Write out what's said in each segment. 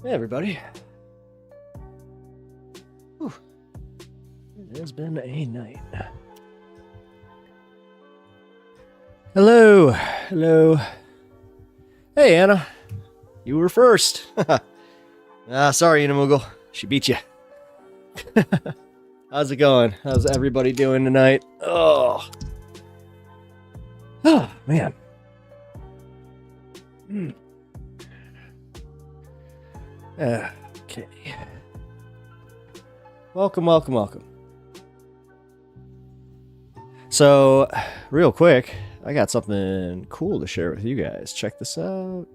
Hey, everybody. Whew. It has been a night. Hello. Hello. Hey, Anna. You were first. Sorry, Inamugle. She beat you. How's it going? How's everybody doing tonight? Oh, man. Okay. Welcome. So, real quick, I got something cool to share with you guys. Check this out.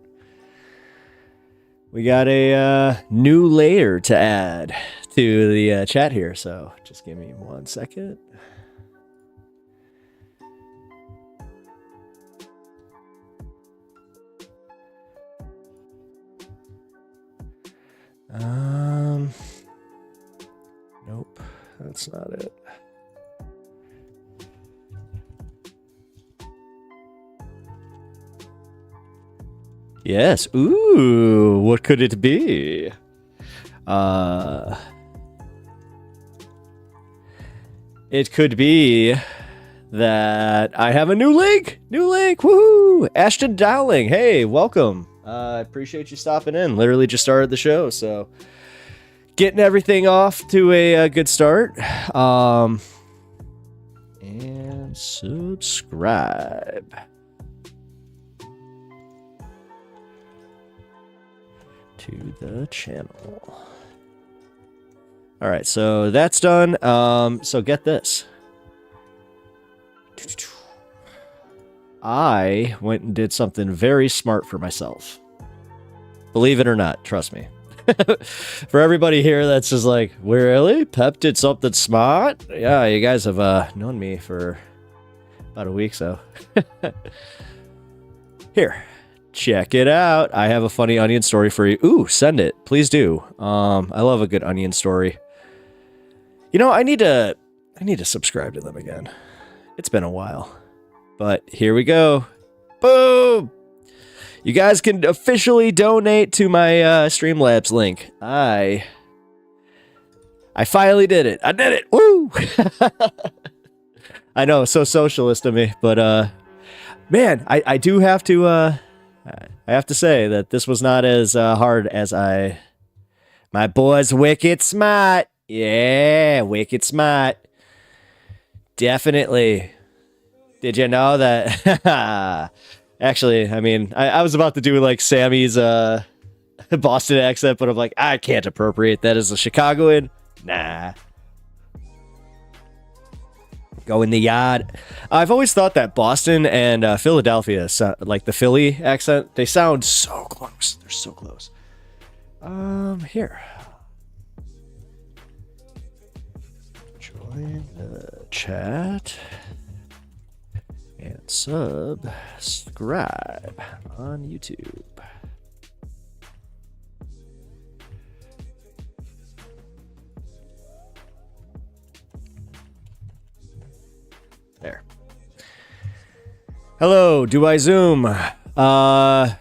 We got a new layer to add to the chat here, so just give me 1 second. Nope, that's not it. Yes. Ooh, what could it be? It could be that I have a new link. Woohoo! Ashton Dowling. Hey, welcome. I appreciate you stopping in. Literally just started the show, so getting everything off to a good start. And subscribe to the channel. All right, so that's done. So get this. I went and did something very smart for myself. Believe it or not, trust me. For everybody here that's just like, really? Pep did something smart? Yeah, you guys have known me for about a week, so. Here, check it out. I have a funny onion story for you. Ooh, send it. Please do. I love a good onion story. You know, I need to subscribe to them again. It's been a while. But here we go. Boom! You guys can officially donate to my Streamlabs link. I finally did it. I did it. Woo! I know, so socialist of me, but man, I do have to I have to say that this was not as hard as my boy's wicked smart. Yeah, wicked smart. Definitely. Did you know that? Actually, I mean, I was about to do like Sammy's Boston accent, but I'm like, I can't appropriate that as a Chicagoan. Nah. Go in the yard. I've always thought that Boston and Philadelphia, like the Philly accent, they sound so close. They're so close. Here. Join the chat. And subscribe on YouTube. There. Hello, do I Zoom? No,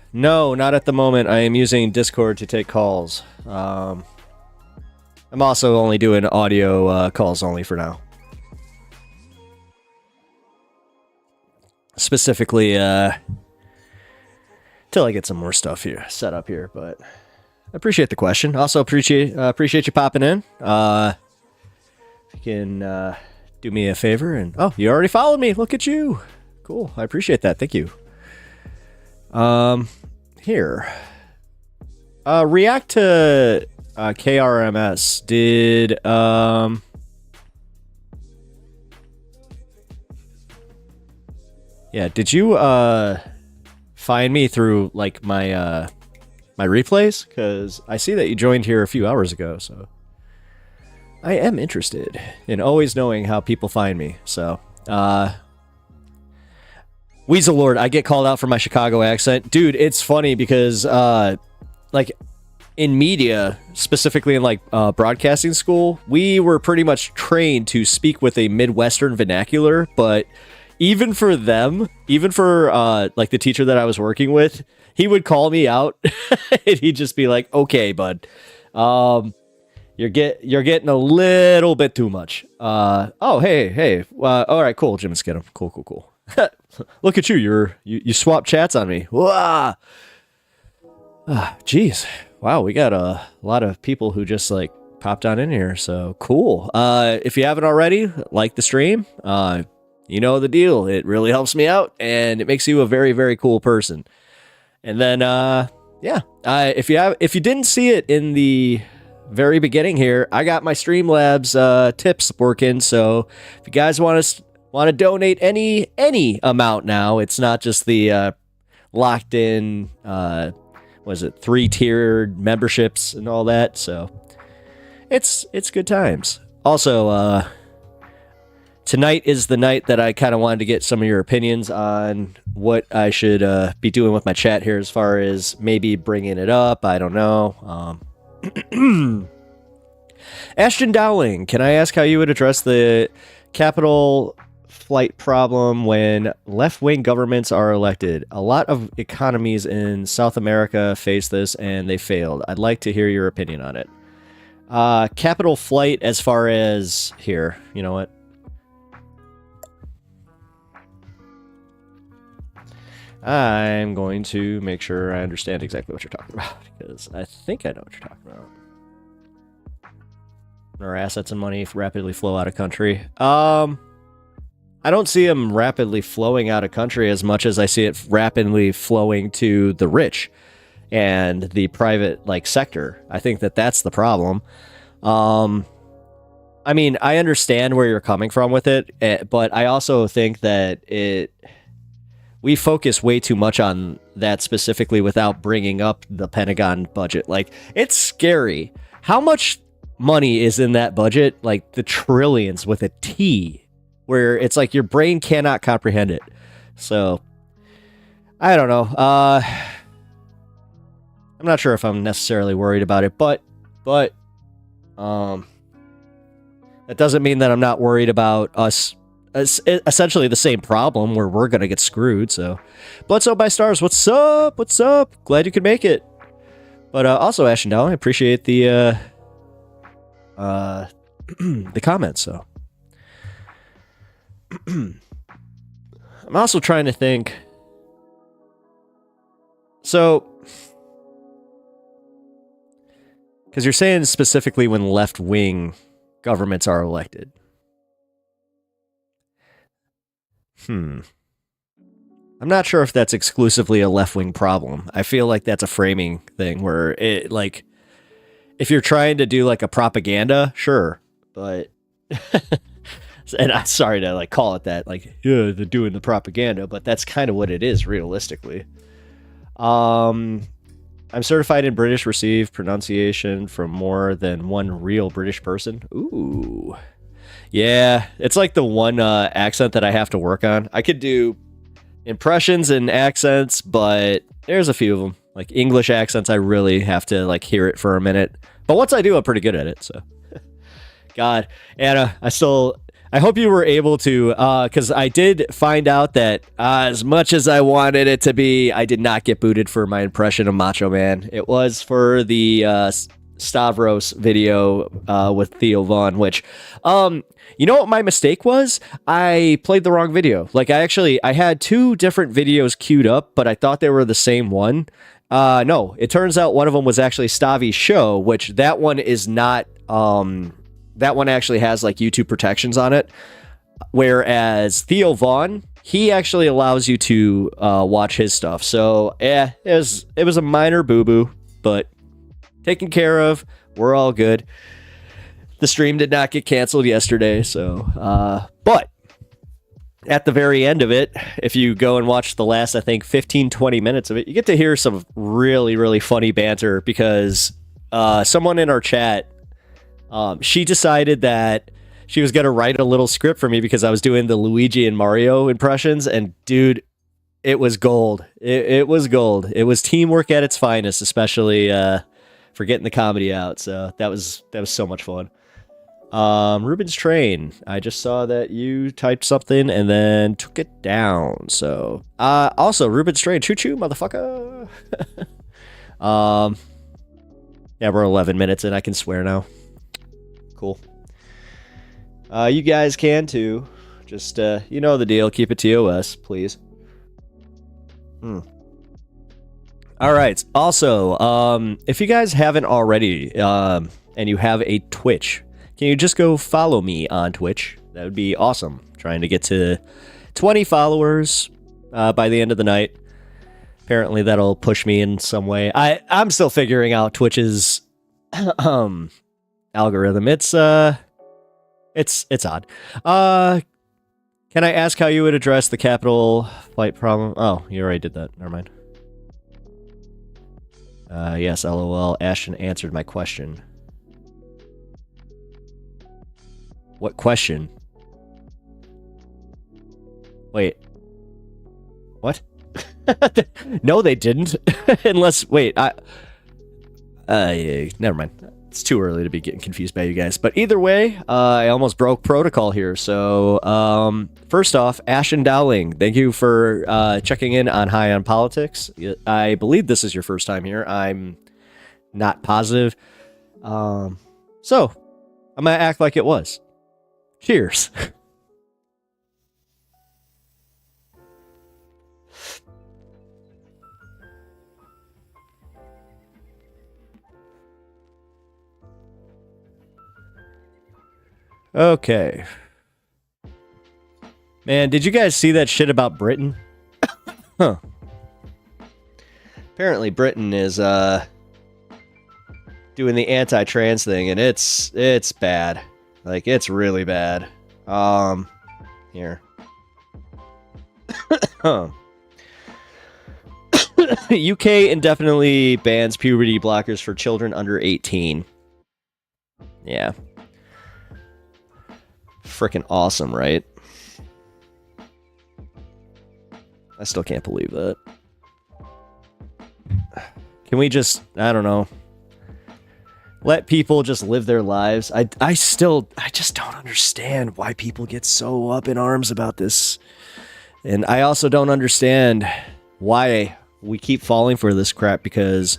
not at the moment. I am using Discord to take calls. I'm also only doing audio calls only for now. Specifically, till I get some more stuff here set up here, but I appreciate the question. Also appreciate you popping in. If you can do me a favor and you already followed me. Look at you. Cool. I appreciate that. Thank you. Here. React to KRMS. Did yeah, did you find me through like my my replays? Because I see that you joined here a few hours ago, so I am interested in always knowing how people find me. So Weasel Lord, I get called out for my Chicago accent. Dude, it's funny because like in media, specifically in like broadcasting school, we were pretty much trained to speak with a Midwestern vernacular, but even for them, even for like the teacher that I was working with, he would call me out and he'd just be like, okay, bud, you're getting a little bit too much. Oh, hey. All right, cool, Jim and Skinner. Cool. Look at you. You swap chats on me. Wah! Jeez. Wow, we got a lot of people who just like popped on in here, so cool. If you haven't already, like the stream. You know the deal. It really helps me out, and it makes you a very, very cool person. And then, yeah. If you didn't see it in the very beginning here, I got my Streamlabs tips working. So if you guys want to donate any amount now, it's not just the locked in 3-tiered memberships and all that. So it's good times. Also, tonight is the night that I kind of wanted to get some of your opinions on what I should be doing with my chat here, as far as maybe bringing it up. I don't know. Ashton Dowling, can I ask how you would address the capital flight problem when left-wing governments are elected? A lot of economies in South America face this, and they failed. I'd like to hear your opinion on it. Capital flight, as far as here, you know what? I'm going to make sure I understand exactly what you're talking about, because I think I know what you're talking about. Our assets and money rapidly flow out of country. I don't see them rapidly flowing out of country as much as I see it rapidly flowing to the rich and the private sector. I think that's the problem. I mean, I understand where you're coming from with it, but I also think that we focus way too much on that specifically without bringing up the Pentagon budget. It's scary how much money is in that budget, the trillions with a T, where it's your brain cannot comprehend it. So I don't know. I'm not sure if I'm necessarily worried about it, but that doesn't mean that I'm not worried about us. It's essentially the same problem where we're gonna get screwed. So, Bloodsoap by Stars, what's up? What's up? Glad you could make it. But also, Ashton Dow, I appreciate the the comments. So, I'm also trying to think. So, because you're saying specifically when left-wing governments are elected. I'm not sure if that's exclusively a left-wing problem. I feel like that's a framing thing where it, if you're trying to do a propaganda, sure, but and I'm sorry to call it that, yeah, they're doing the propaganda, but that's kind of what it is realistically. I'm certified in British, receive pronunciation from more than one real British person. Ooh. Yeah, it's the one accent that I have to work on. I could do impressions and accents, but there's a few of them. English accents, I really have to hear it for a minute. But once I do, I'm pretty good at it, so. God, Anna, I hope you were able to, because I did find out that as much as I wanted it to be, I did not get booted for my impression of Macho Man. It was for the Stavros video with Theo Von, which, you know what my mistake was? I played the wrong video. I had two different videos queued up, but I thought they were the same one. No, it turns out one of them was actually Stavi's show, which that one is not, that one actually has YouTube protections on it. Whereas Theo Von, he actually allows you to watch his stuff. So, it was a minor boo-boo, but taken care of. We're all good. The stream did not get canceled yesterday, so, but at the very end of it, if you go and watch the last, I think, 15-20 minutes of it, you get to hear some really, really funny banter because someone in our chat, she decided that she was going to write a little script for me because I was doing the Luigi and Mario impressions, and dude, it was gold. It was gold. It was teamwork at its finest, especially for getting the comedy out. So that was so much fun. Ruben's Train. I just saw that you typed something and then took it down. So, also Ruben's Train. Choo choo, motherfucker. Yeah, we're 11 minutes in. I can swear now. Cool. You guys can too. Just, you know the deal. Keep it TOS, please. All right. Also, if you guys haven't already, and you have a Twitch, can you just go follow me on Twitch? That would be awesome. Trying to get to 20 followers by the end of the night. Apparently that'll push me in some way. I'm still figuring out Twitch's algorithm. It's odd. Can I ask how you would address the capital flight problem? Oh, you already did that. Never mind. Yes, LOL. Ashton answered my question. What question? Wait. What? No, they didn't. Unless, wait, never mind. It's too early to be getting confused by you guys. But either way, I almost broke protocol here. So, first off, Ashton Dowling, thank you for checking in on High on Politics. I believe this is your first time here. I'm not positive. So, I'm going to act like it was. Cheers. Okay. Man, did you guys see that shit about Britain? Huh. Apparently Britain is doing the anti-trans thing, and it's bad. Like, it's really bad. Here. UK indefinitely bans puberty blockers for children under 18. Yeah. Freaking awesome, right? I still can't believe that. Can we just, I don't know, let people just live their lives? I just don't understand why people get so up in arms about this. And I also don't understand why we keep falling for this crap, because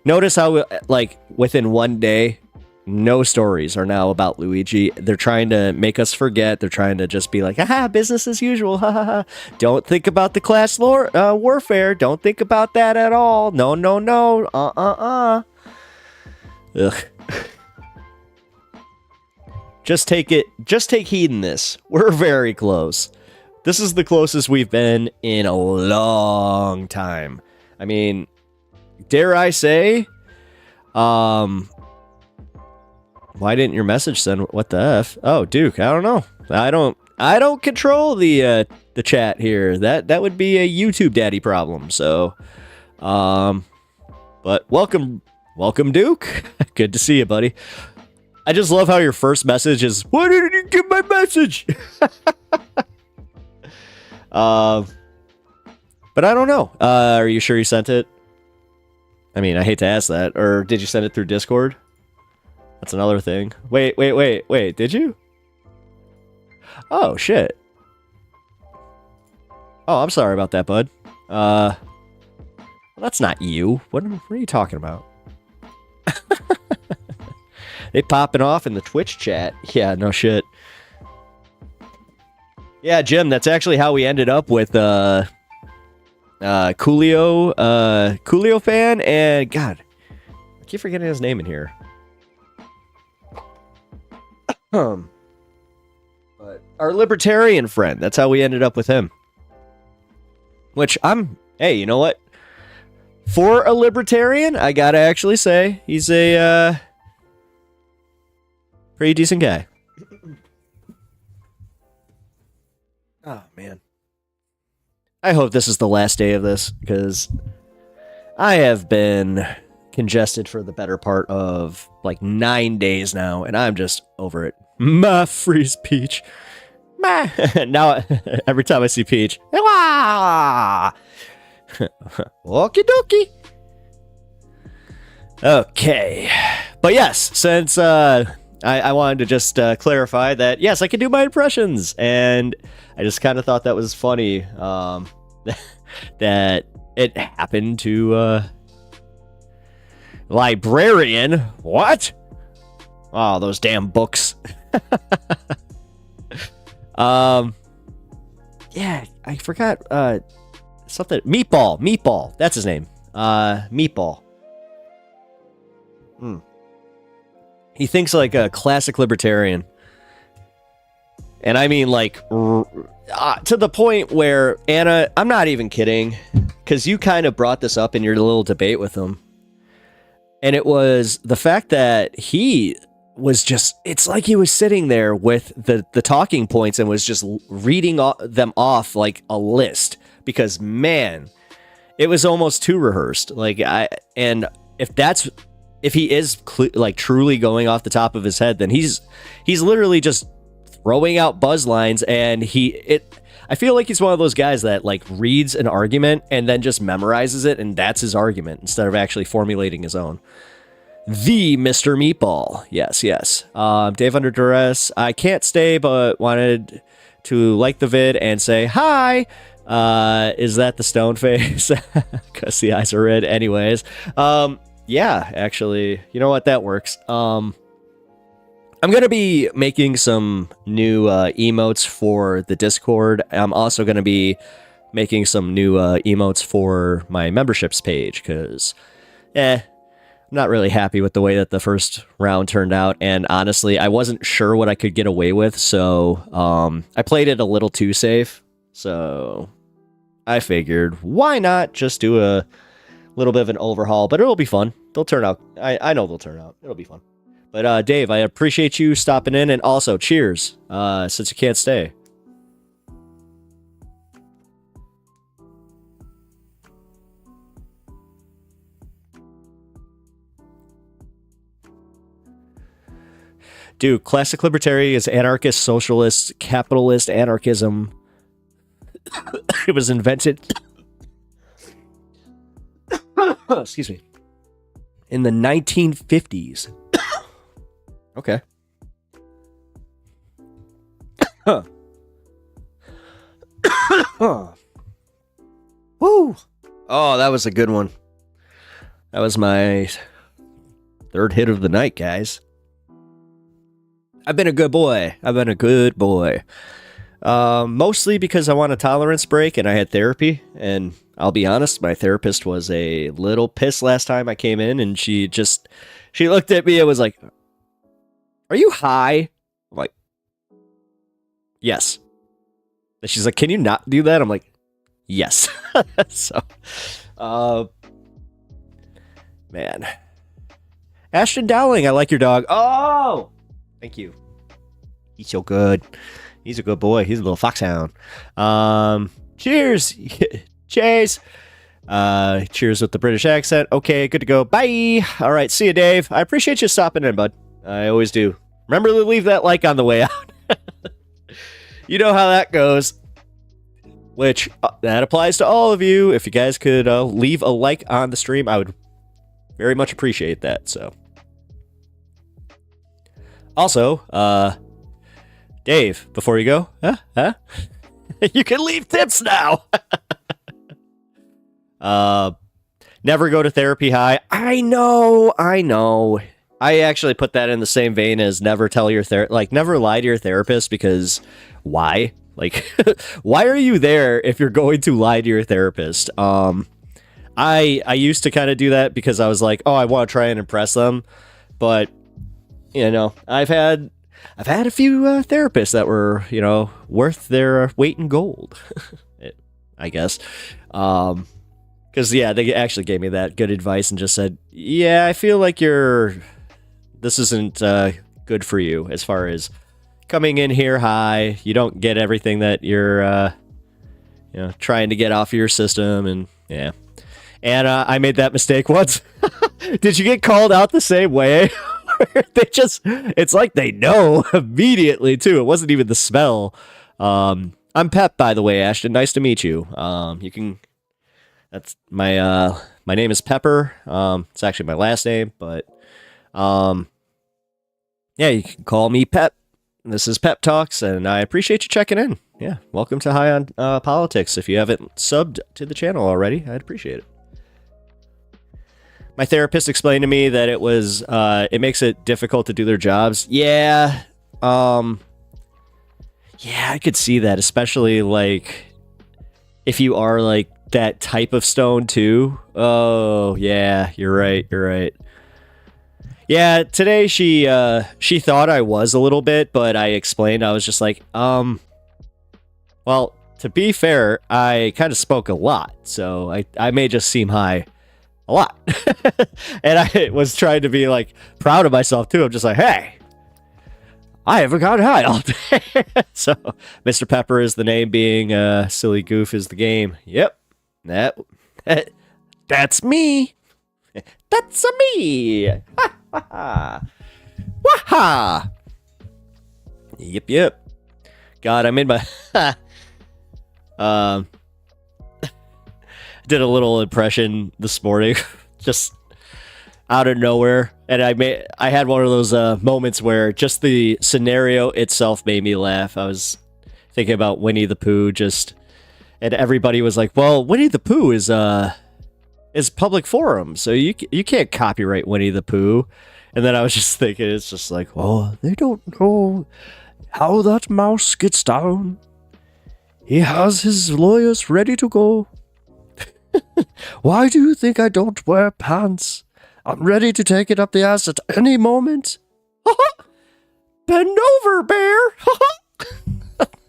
notice how, like, within one day, no stories are now about Luigi. They're trying to make us forget. They're trying to just be like, haha, business as usual. Ha. Don't think about the class warfare. Don't think about that at all. No. Ugh. Just take heed in this. We're very close. This is the closest we've been in a long time. I mean, dare I say, why didn't your message send? What the F? Oh, Duke, I don't know. I don't control the chat here. That would be a YouTube daddy problem. So, but welcome, Duke. Good to see you, buddy. I just love how your first message is, why didn't you get my message? But I don't know. Are you sure you sent it? I mean, I hate to ask that. Or did you send it through Discord? That's another thing. Wait. Did you? Oh, shit. Oh, I'm sorry about that, bud. Well, that's not you. What are you talking about? They popping off in the Twitch chat. Yeah, no shit. Yeah, Jim, that's actually how we ended up with Coolio fan, and God, I keep forgetting his name in here. But our libertarian friend, that's how we ended up with him. Which hey, you know what? For a libertarian, I gotta actually say, he's a pretty decent guy. Oh, man. I hope this is the last day of this, because I have been congested for the better part of like 9 days now, and I'm just over it. Ma freeze Peach. Ma. Now every time I see Peach, okie dokie. Okay, but yes, since I wanted to just clarify that, yes, I can do my impressions. And I just kind of thought that was funny that it happened to librarian. What? Oh, those damn books. Yeah, I forgot something. Meatball. That's his name. Meatball. He thinks like a classic libertarian. And I mean like to the point where, Anna, I'm not even kidding, because you kind of brought this up in your little debate with him. And it was the fact that he was just, it's like he was sitting there with the talking points and was just reading them off like a list, because man, it was almost too rehearsed. And if he is like truly going off the top of his head, then he's literally just throwing out buzz lines. And I feel like he's one of those guys that like reads an argument and then just memorizes it, and that's his argument instead of actually formulating his own. The Mr. Meatball. Yes. Dave Under Duress. I can't stay, but wanted to like the vid and say hi. Is that the stone face? Because the eyes are red. Anyways. Yeah, actually, you know what? That works. I'm going to be making some new emotes for the Discord. I'm also going to be making some new emotes for my memberships page, because, I'm not really happy with the way that the first round turned out. And honestly, I wasn't sure what I could get away with, so I played it a little too safe. So I figured, why not just do a little bit of an overhaul? But it'll be fun. They'll turn out. I know they'll turn out. It'll be fun. But Dave, I appreciate you stopping in, and also cheers, since you can't stay. Dude, classic libertarian is anarchist, socialist, capitalist anarchism. It was invented excuse me, in the 1950s. Okay. Woo! Oh, that was a good one. That was my third hit of the night, guys. I've been a good boy. Mostly because I want a tolerance break and I had therapy. And I'll be honest, my therapist was a little pissed last time I came in, and she looked at me and was like, "Are you high?" I'm like, "Yes." And she's like, "Can you not do that?" I'm like, "Yes." So, man. Ashton Dowling, I like your dog. Oh! Thank you. He's so good. He's a good boy. He's a little foxhound. Cheers. Chase. Cheers with the British accent. Okay, good to go. Bye. All right, see you, Dave. I appreciate you stopping in, bud. I always do. Remember to leave that like on the way out. You know how that goes. Which, that applies to all of you. If you guys could leave a like on the stream, I would very much appreciate that, so. Also, Dave, before you go, you can leave tips now. Never go to therapy high. I know. I actually put that in the same vein as never tell your never lie to your therapist, because why? Like, why are you there if you're going to lie to your therapist? I used to kind of do that because I was like, oh, I want to try and impress them, but you know, I've had a few therapists that were, you know, worth their weight in gold, I guess. Because, yeah, they actually gave me that good advice and just said, yeah, I feel like this isn't good for you as far as coming in here high. You don't get everything that you're, you know, trying to get off your system. And, yeah. And I made that mistake once. Did you get called out the same way? It's like they know immediately too. It wasn't even the smell. I'm Pep, by the way, Ashton. Nice to meet you. That's my name is Pepper. It's actually my last name, but yeah, Yeah, you can call me Pep. This is Pep Talks, and I appreciate you checking in. Yeah, welcome to High on Politics. If you haven't subbed to the channel already, I'd appreciate it. My therapist explained to me that it makes it difficult to do their jobs. Yeah, yeah, I could see that, especially like if you are like that type of stone too. Oh, yeah, you're right. Yeah, today she thought I was a little bit, but I explained. I was just like, well, to be fair, I kind of spoke a lot, so I may just seem high a lot. And I was trying to be like proud of myself too. I'm just like, hey, I haven't gotten high all day. So Mr. Pepper is the name, being Silly Goof is the game. Yep, that's me. That's me. Ha ha ha. Waha. Yep. God, I made my did a little impression this morning, just out of nowhere, and I had one of those moments where just the scenario itself made me laugh. I was thinking about Winnie the Pooh, and everybody was like, "Well, Winnie the Pooh is public forum, so you can't copyright Winnie the Pooh." And then I was just thinking, it's just like, well, they don't know how that mouse gets down. He has his lawyers ready to go. Why do you think I don't wear pants? I'm ready to take it up the ass at any moment. Bend over, bear.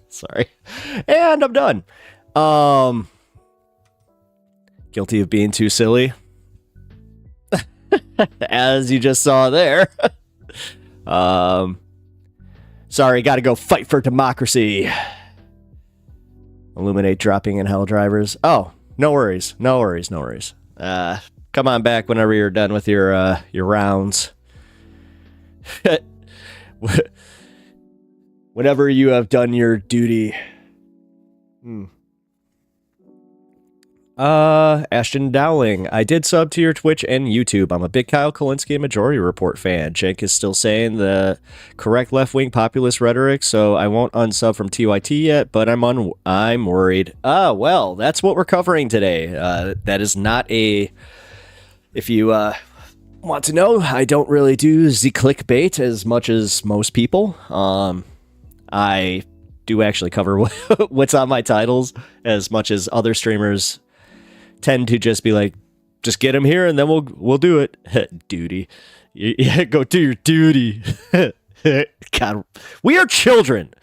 Sorry. And I'm done. Guilty of being too silly. As you just saw there. Sorry, gotta go fight for democracy. Illuminate dropping in hell drivers. Oh, no worries. Come on back whenever you're done with your rounds. Whenever you have done your duty. Ashton Dowling, I did sub to your Twitch and YouTube. I'm a big Kyle Kulinski and Majority Report fan. Cenk is still saying the correct left-wing populist rhetoric, so I won't unsub from TYT yet, but I'm worried. Well, that's what we're covering today. That is not a... If you want to know, I don't really do the clickbait as much as most people. I do actually cover what's on my titles as much as other streamers tend to just be like, just get him here and then we'll do it. Duty. Yeah, go do your duty. God, we are children.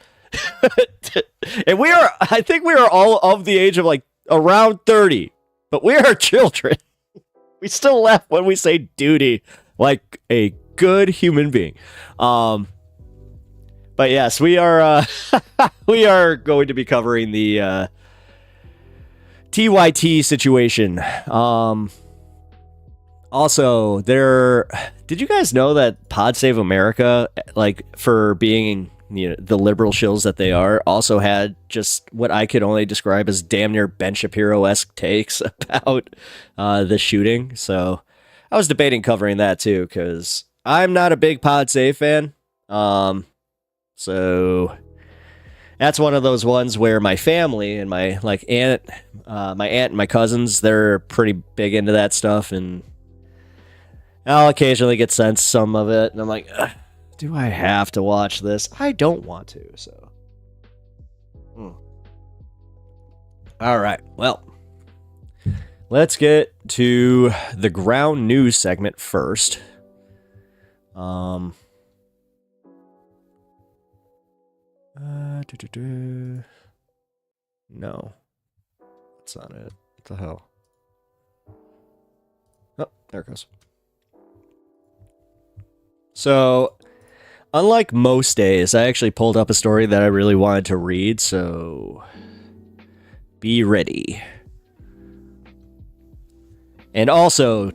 And I think we are all of the age of like around 30, but we are children. We still laugh when we say duty like a good human being. But yes, we are we are going to be covering the TYT situation. Also, did you guys know that Pod Save America, like for being the liberal shills that they are, also had just what I could only describe as damn near Ben Shapiro-esque takes about the shooting. So I was debating covering that too, because I'm not a big Pod Save fan. So that's one of those ones where my family and my aunt and my cousins, they're pretty big into that stuff, and I'll occasionally get sent some of it, and I'm like, do I have to watch this? I don't want to, so. All right, well, let's get to the ground news segment first. No, that's not it. What the hell? Oh, there it goes. So, unlike most days, I actually pulled up a story that I really wanted to read, so be ready. And also,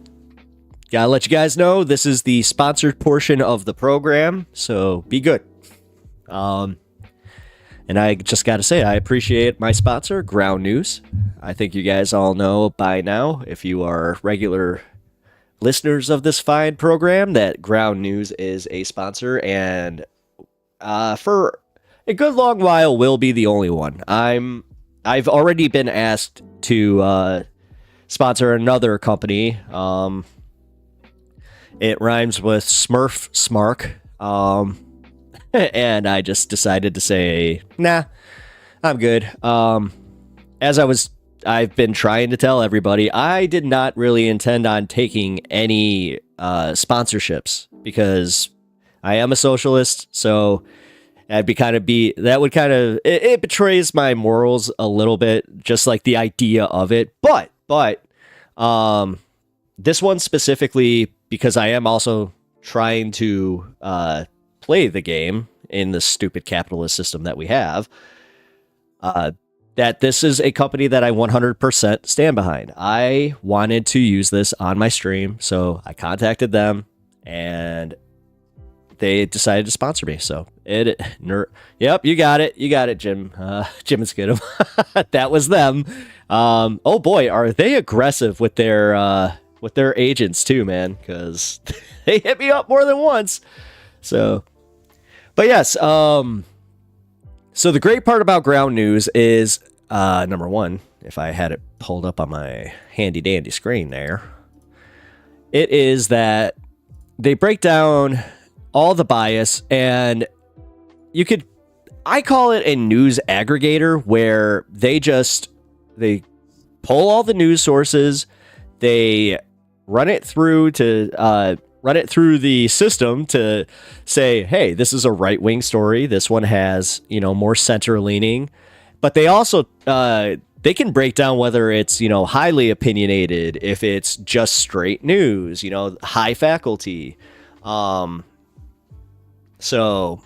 gotta let you guys know, this is the sponsored portion of the program, so be good. And I just got to say, I appreciate my sponsor, Ground News. I think you guys all know by now, if you are regular listeners of this fine program that Ground News is a sponsor, and for a good long while will be the only one. I've already been asked to sponsor another company. It rhymes with Smurf Smark. And I just decided to say, nah, I'm good. I've been trying to tell everybody, I did not really intend on taking any sponsorships because I am a socialist. So it betrays my morals a little bit, just like the idea of it. But this one specifically, because I am also trying to play the game in the stupid capitalist system that we have, that this is a company that I 100% stand behind. I wanted to use this on my stream, so I contacted them, and they decided to sponsor me. So yep, you got it, Jim. Jim and Skidum. That was them. Oh boy, are they aggressive with their agents too, man? Because they hit me up more than once. So, but yes. So the great part about Ground News is, number one, if I had it pulled up on my handy dandy screen there, it is that they break down all the bias, and I call it a news aggregator, where they pull all the news sources, they run it through the system to say, hey, this is a right-wing story. This one has, more center-leaning. But they also, they can break down whether it's, highly opinionated, if it's just straight news, high faculty. So,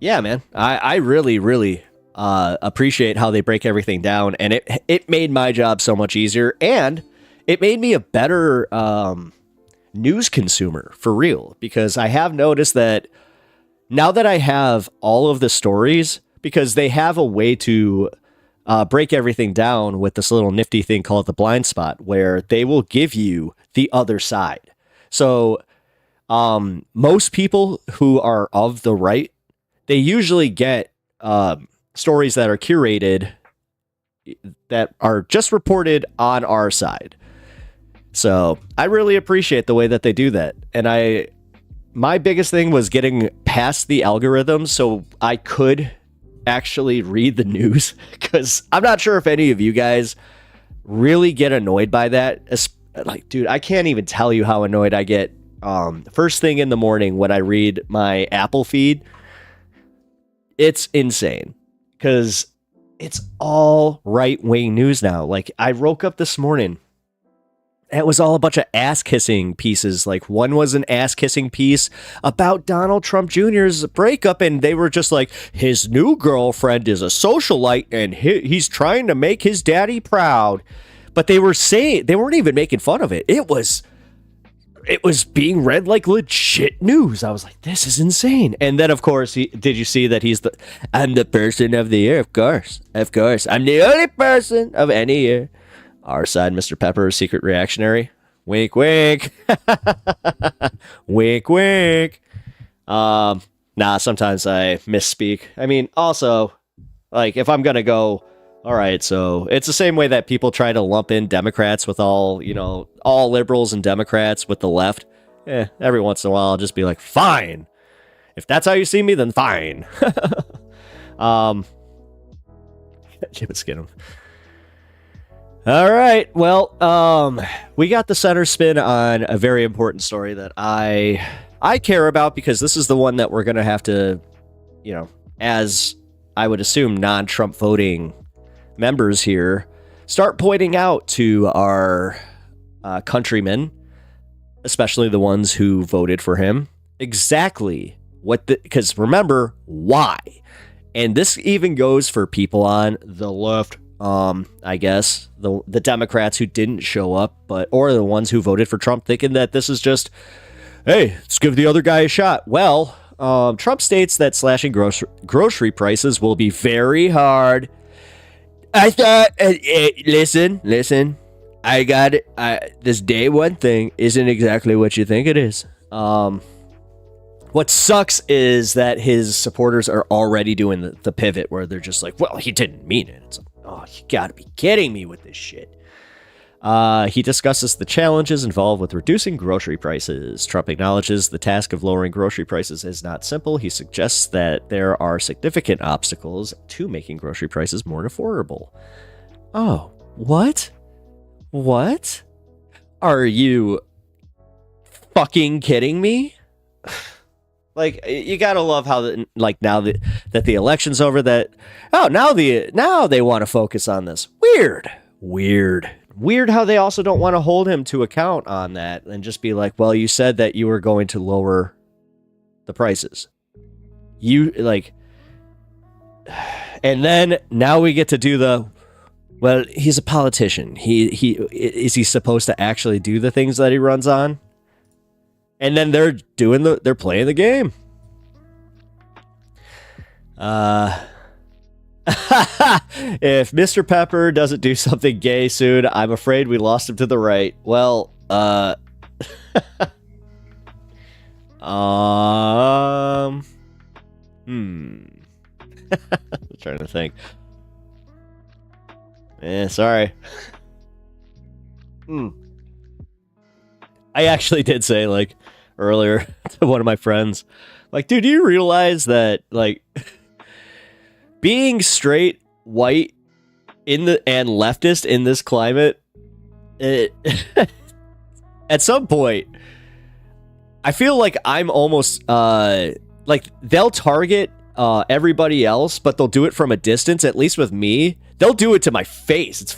yeah, man, I really, really appreciate how they break everything down. And it made my job so much easier. And it made me a better news consumer, for real, because I have noticed that now that I have all of the stories, because they have a way to break everything down with this little nifty thing called the blind spot, where they will give you the other side. So most people who are of the right, they usually get stories that are curated, that are just reported on our side. So I really appreciate the way that they do that. And my biggest thing was getting past the algorithms so I could actually read the news, because I'm not sure if any of you guys really get annoyed by that. Like, dude, I can't even tell you how annoyed I get first thing in the morning when I read my Apple feed. It's insane, because it's all right-wing news now. Like, I woke up this morning, it was all a bunch of ass-kissing pieces. Like, one was an ass-kissing piece about Donald Trump Jr.'s breakup, and they were just like, his new girlfriend is a socialite, and he's trying to make his daddy proud. But they weren't even making fun of it. It was being read like legit news. I was like, this is insane. And then, of course, did you see that I'm the person of the year? Of course. I'm the only person of any year. Our side, Mr. Pepper, secret reactionary. Wink, wink. Wink, wink. Sometimes I misspeak. I mean, also, like, if I'm going to go, all right, so it's the same way that people try to lump in Democrats with all liberals and Democrats with the left. Every once in a while, I'll just be like, fine. If that's how you see me, then fine. Jim and Skidum. All right, well, we got the center spin on a very important story that I care about, because this is the one that we're going to have to, as I would assume non-Trump voting members here, start pointing out to our countrymen, especially the ones who voted for him, exactly because remember, why. And this even goes for people on the left. I guess the Democrats who didn't show up, or the ones who voted for Trump, thinking that this is just, hey, let's give the other guy a shot. Well, Trump states that slashing grocery prices will be very hard. I thought, listen, I got it. This day one thing isn't exactly what you think it is. What sucks is that his supporters are already doing the pivot where they're just like, well, he didn't mean it. It's like, oh, you gotta be kidding me with this shit. He discusses the challenges involved with reducing grocery prices. Trump acknowledges the task of lowering grocery prices is not simple. He suggests that there are significant obstacles to making grocery prices more affordable. Oh, what? What? Are you fucking kidding me? Like, you gotta love how, like, now that the election's over, that, oh, now they want to focus on this. Weird how they also don't want to hold him to account on that and just be like, well, you said that you were going to lower the prices. You, like, and then now we get to do the, well, he's a politician. Is he supposed to actually do the things that he runs on? And then they're playing the game. If Mr. Pepper doesn't do something gay soon, I'm afraid we lost him to the right. Well, I'm trying to think. Sorry. I actually did say, like, earlier to one of my friends, like, dude, do you realize that, like, being straight, white, and leftist in this climate, at some point, I feel like I'm almost, like, they'll target everybody else, but they'll do it from a distance. At least with me, they'll do it to my face. It's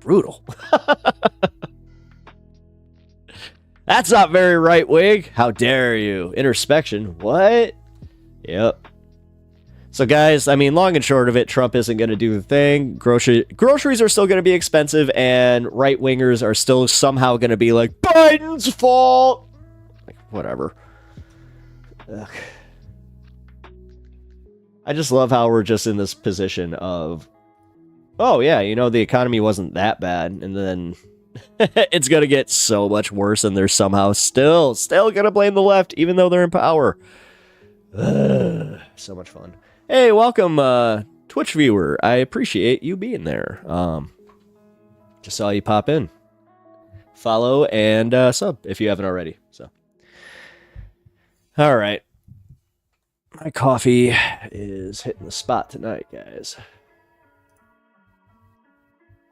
brutal. That's not very right, Wig. How dare you? Introspection. What? Yep. So, guys, I mean, long and short of it, Trump isn't going to do the thing. Groceries are still going to be expensive, and right-wingers are still somehow going to be like, Biden's fault! Like, whatever. Ugh. I just love how we're just in this position of, oh, yeah, you know, the economy wasn't that bad, and then it's going to get so much worse, and they're somehow still going to blame the left, even though they're in power. Ugh, so much fun. Hey, welcome, Twitch viewer. I appreciate you being there. Just saw you pop in. Follow and sub if you haven't already. So, all right. My coffee is hitting the spot tonight, guys.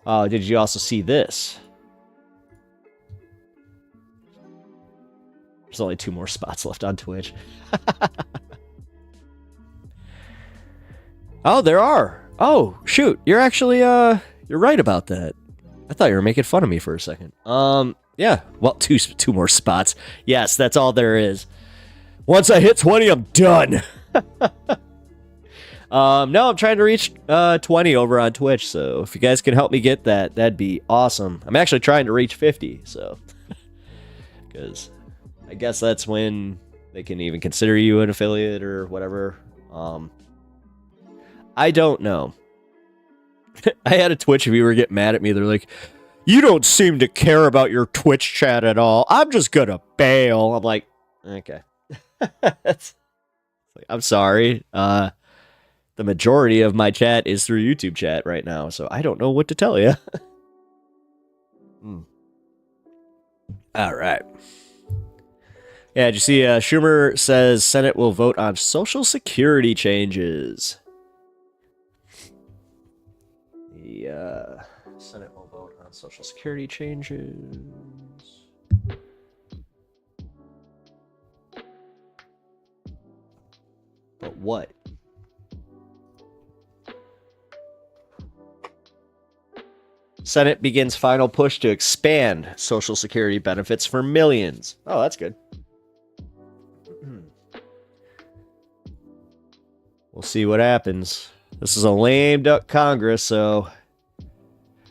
Oh, did you also see this? There's only 2 more spots left on Twitch. Oh, there are. Oh, shoot. You're actually, you're right about that. I thought you were making fun of me for a second. Yeah. Well, two more spots. Yes, that's all there is. Once I hit 20, I'm done. No, I'm trying to reach 20 over on Twitch, so if you guys can help me get that, that'd be awesome. I'm actually trying to reach 50, so. Because I guess that's when they can even consider you an affiliate or whatever. I don't know. I had a Twitch viewer get mad at me. They're like, you don't seem to care about your Twitch chat at all. I'm just gonna bail. I'm like, okay. I'm sorry. The majority of my chat is through YouTube chat right now, so I don't know what to tell you. All right. Yeah, did you see Schumer says Senate will vote on Social Security changes. The Senate will vote on Social Security changes. But what? Senate begins final push to expand Social Security benefits for millions. Oh, that's good. We'll see what happens. This is a lame duck Congress, so...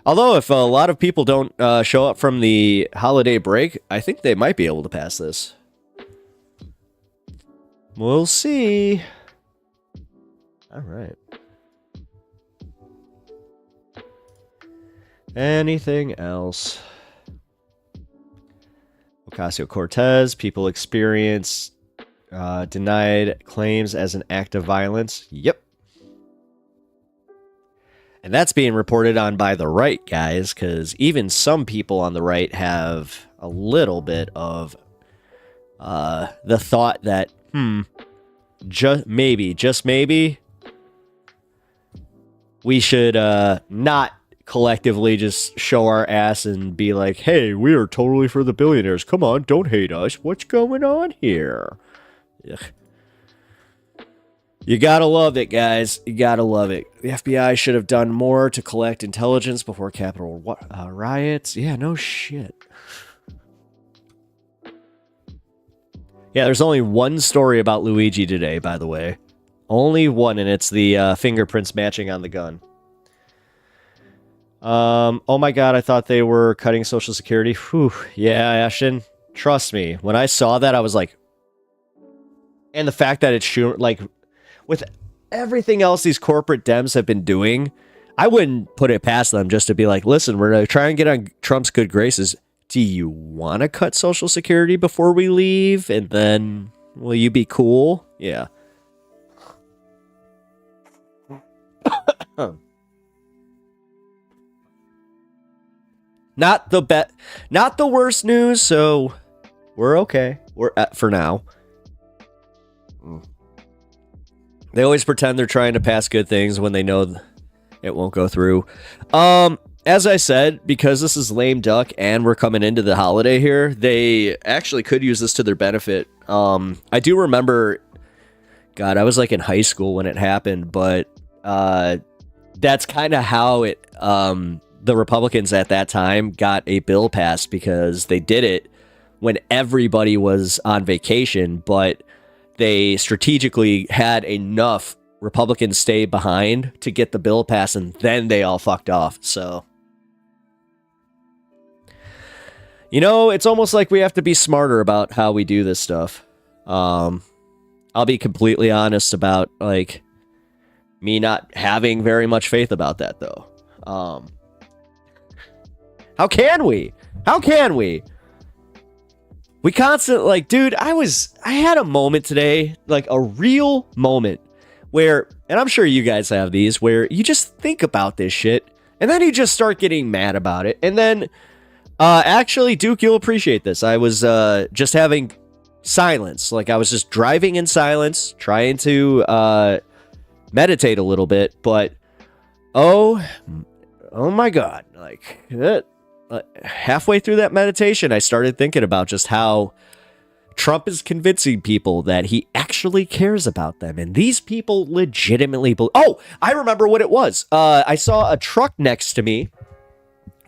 Although, if a lot of people don't show up from the holiday break, I think they might be able to pass this. We'll see. All right. Anything else? Ocasio-Cortez, people experience denied claims as an act of violence. Yep. And that's being reported on by the right, guys, because even some people on the right have a little bit of the thought that, just maybe, we should not collectively just show our ass and be like, hey, we are totally for the billionaires. Come on, don't hate us. What's going on here? Ugh. You gotta love it, guys. You gotta love it. The FBI should have done more to collect intelligence before Capitol riots. Yeah, no shit. Yeah, there's only one story about Luigi today, by the way. Only one, and it's the fingerprints matching on the gun. Oh my god, I thought they were cutting Social Security. Whew. Yeah, Ashton, trust me. When I saw that, I was like... And the fact that it's like... With everything else these corporate Dems have been doing, I wouldn't put it past them just to be like, listen, we're going to try and get on Trump's good graces. Do you want to cut Social Security before we leave? And then, will you be cool? Yeah. Not the worst news, so we're okay. We're for now. They always pretend they're trying to pass good things when they know it won't go through. As I said, because this is lame duck and we're coming into the holiday here, they actually could use this to their benefit. I do remember, God, I was like in high school when it happened, but that's kind of how it the Republicans at that time got a bill passed, because they did it when everybody was on vacation, but they strategically had enough Republicans stay behind to get the bill passed, and then they all fucked off. So, you know, it's almost like we have to be smarter about how we do this stuff. I'll be completely honest about, like, me not having very much faith about that, though. How can we? How can we? We constantly, like, dude, I had a moment today, like a real moment where, and I'm sure you guys have these, where you just think about this shit and then you just start getting mad about it. And then, actually, Duke, you'll appreciate this. I was just having silence. Like, I was just driving in silence, trying to meditate a little bit, but oh my God, like, halfway through that meditation, I started thinking about just how Trump is convincing people that he actually cares about them. And these people legitimately oh, I remember what it was. I saw a truck next to me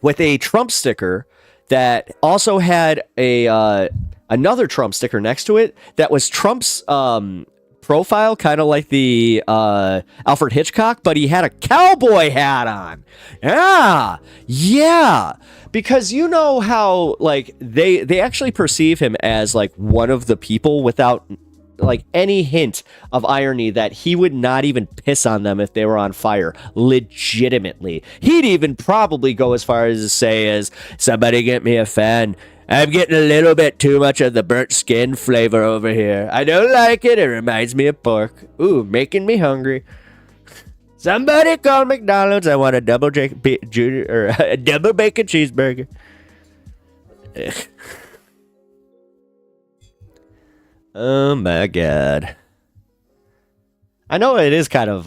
with a Trump sticker that also had a another Trump sticker next to it that was Trump's profile, kind of like the Alfred Hitchcock, but he had a cowboy hat on. Yeah, because you know how, like, they actually perceive him as like one of the people without like any hint of irony that he would not even piss on them if they were on fire. Legitimately, he'd even probably go as far as to say, as somebody get me a fan. I'm getting a little bit too much of the burnt skin flavor over here. I don't like it. It reminds me of pork. Ooh, making me hungry. Somebody call McDonald's. I want a double bacon cheeseburger. Oh my God. I know it is kind of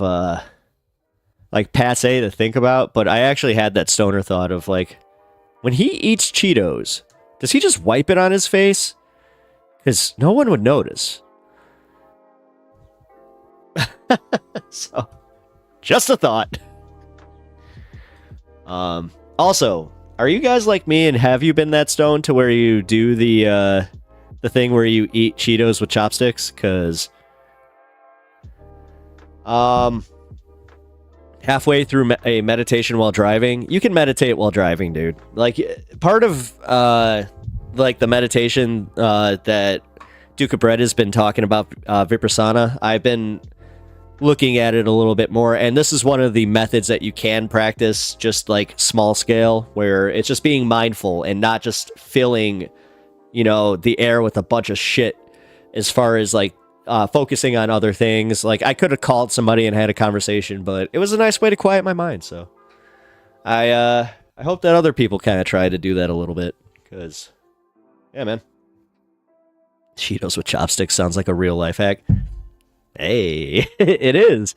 like passe to think about, but I actually had that stoner thought of, like, when he eats Cheetos, does he just wipe it on his face? Because no one would notice. So, just a thought. Also, are you guys like me, and have you been that stoned to where you do the thing where you eat Cheetos with chopsticks? Because halfway through a meditation while driving, you can meditate while driving, dude. Like, part of like the meditation that Duke of Bread has been talking about, Vipassana, I've been looking at it a little bit more. And this is one of the methods that you can practice, just like small scale, where it's just being mindful and not just filling, you know, the air with a bunch of shit as far as like focusing on other things. Like I could have called somebody and had a conversation, but it was a nice way to quiet my mind. So I hope that other people kind of try to do that a little bit, because yeah, man. Cheetos with chopsticks sounds like a real life hack. Hey, it is.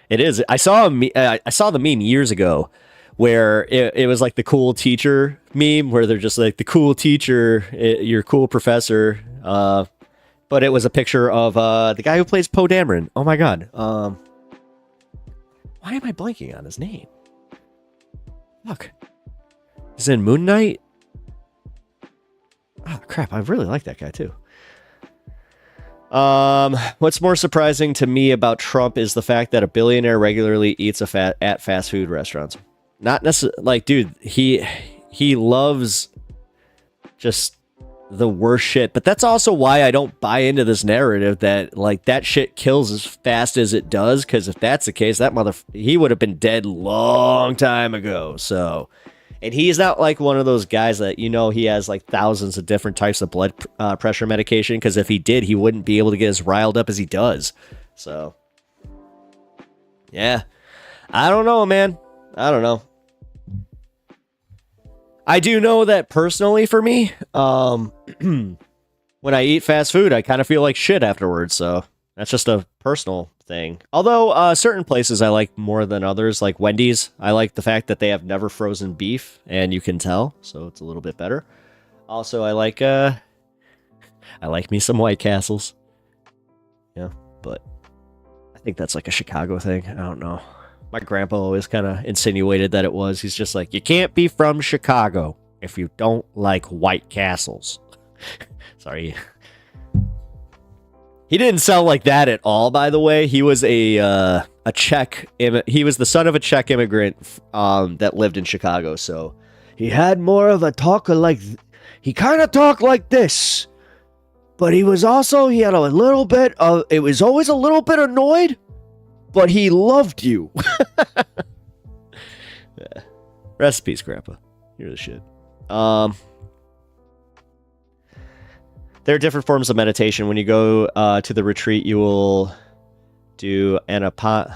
It is. I saw the meme years ago where it was like the cool teacher meme, where they're just like the cool teacher, your cool professor. But it was a picture of the guy who plays Poe Dameron. Oh my god. Why am I blanking on his name? Fuck. He's in Moon Knight. Oh crap! I really like that guy too. What's more surprising to me about Trump is the fact that a billionaire regularly eats at fast food restaurants. Not necessarily, like, dude, he loves just the worst shit. But that's also why I don't buy into this narrative that like that shit kills as fast as it does. Because if that's the case, he would have been dead long time ago. So. And he's not like one of those guys that, you know, he has like thousands of different types of blood pressure medication. Because if he did, he wouldn't be able to get as riled up as he does. So, yeah. I don't know, man. I don't know. I do know that personally for me, when I eat fast food, I kind of feel like shit afterwards. So that's just a personal thing. Although certain places I like more than others, like Wendy's. I like the fact that they have never frozen beef, and you can tell, so it's a little bit better. Also, I like me some White Castles. Yeah, but I think that's like a Chicago thing. I don't know. My grandpa always kind of insinuated that it was. He's just like, you can't be from Chicago if you don't like White Castles. Sorry. He didn't sound like that at all, by the way. He was a Czech. He was the son of a Czech immigrant that lived in Chicago. So he had more of a talker like. He kind of talked like this, but he had a little bit of. It was always a little bit annoyed, but he loved you. Yeah. Rest in peace, Grandpa. You're the shit. There are different forms of meditation. When you go to the retreat, you will do Anapana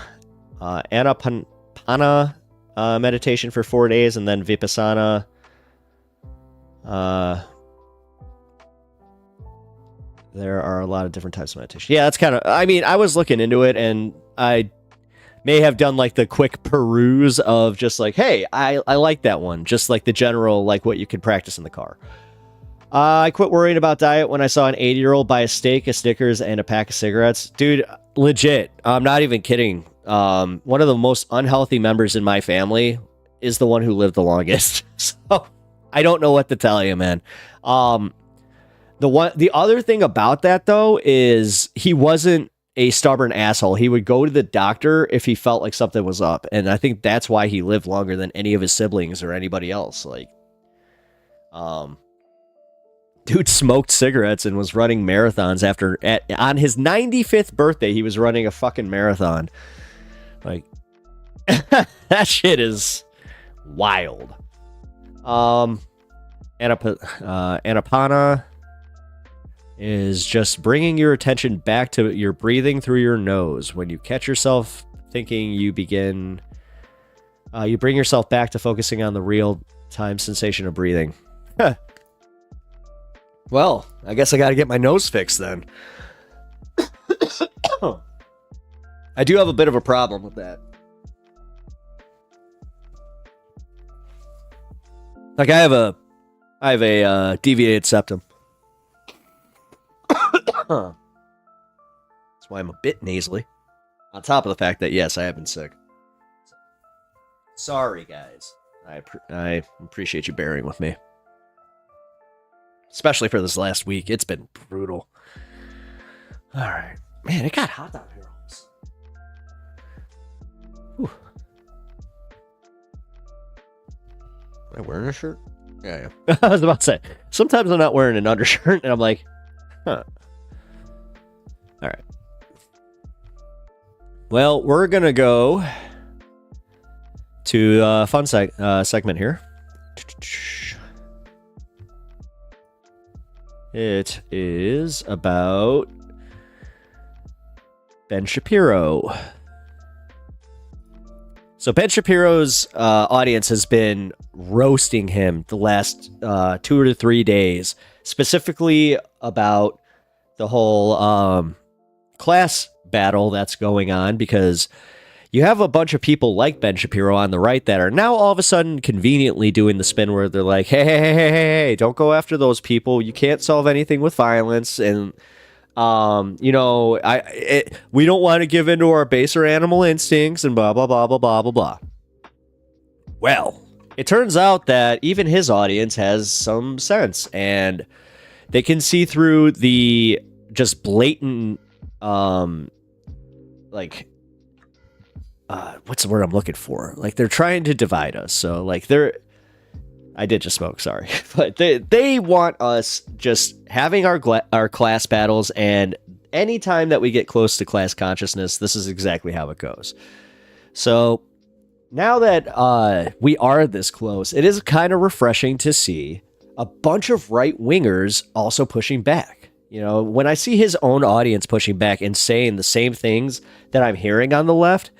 meditation for 4 days, and then Vipassana. There are a lot of different types of meditation. Yeah, that's kind of... I mean, I was looking into it, and I may have done like the quick peruse of just like, hey, I like that one. Just like the general, like what you could practice in the car. I quit worrying about diet when I saw an 80-year-old buy a steak, a Snickers, and a pack of cigarettes. Dude, legit. I'm not even kidding. One of the most unhealthy members in my family is the one who lived the longest. So I don't know what to tell you, man. The other thing about that, though, is he wasn't a stubborn asshole. He would go to the doctor if he felt like something was up. And I think that's why he lived longer than any of his siblings or anybody else. Like, dude smoked cigarettes and was running marathons on his 95th birthday. He was running a fucking marathon. Like, that shit is wild. Anapana is just bringing your attention back to your breathing through your nose. When you catch yourself thinking, you bring yourself back to focusing on the real-time sensation of breathing. Well, I guess I got to get my nose fixed then. I do have a bit of a problem with that. Like I have a deviated septum. That's why I'm a bit nasally. On top of the fact that yes, I have been sick. Sorry, guys. I appreciate you bearing with me. Especially for this last week. It's been brutal. Alright. Man, it got hot down here. Whew. Am I wearing a shirt? Yeah. I was about to say. Sometimes I'm not wearing an undershirt, and I'm like, huh. Alright. Well, we're going to go to a fun segment here. It is about Ben Shapiro. So Ben Shapiro's audience has been roasting him the last 2 or 3 days, specifically about the whole class battle that's going on, because you have a bunch of people like Ben Shapiro on the right that are now all of a sudden conveniently doing the spin where they're like, hey, don't go after those people. You can't solve anything with violence. And, we don't want to give in to our baser animal instincts and blah, blah, blah, blah, blah, blah, blah. Well, it turns out that even his audience has some sense, and they can see through the just blatant, what's the word I'm looking for? Like, they're trying to divide us. So, like, I did just smoke, sorry. But they want us just having our class battles, and anytime that we get close to class consciousness, this is exactly how it goes. So, now that we are this close, it is kind of refreshing to see a bunch of right-wingers also pushing back. You know, when I see his own audience pushing back and saying the same things that I'm hearing on the left,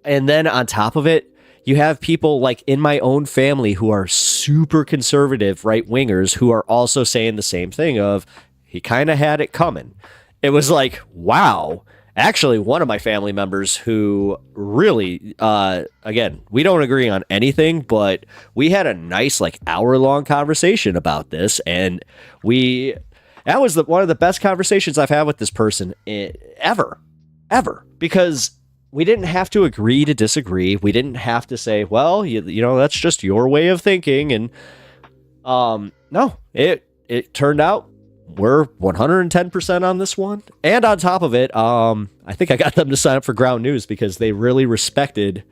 and then on top of it, you have people like in my own family who are super conservative right-wingers who are also saying the same thing of, he kind of had it coming. It was like, wow. Actually, one of my family members who really, again, we don't agree on anything, but we had a nice like hour-long conversation about this, and that was one of the best conversations I've had with this person ever, because we didn't have to agree to disagree. We didn't have to say, well, you know, that's just your way of thinking. And no, it turned out we're 110% on this one. And on top of it, I think I got them to sign up for Ground News because they really respected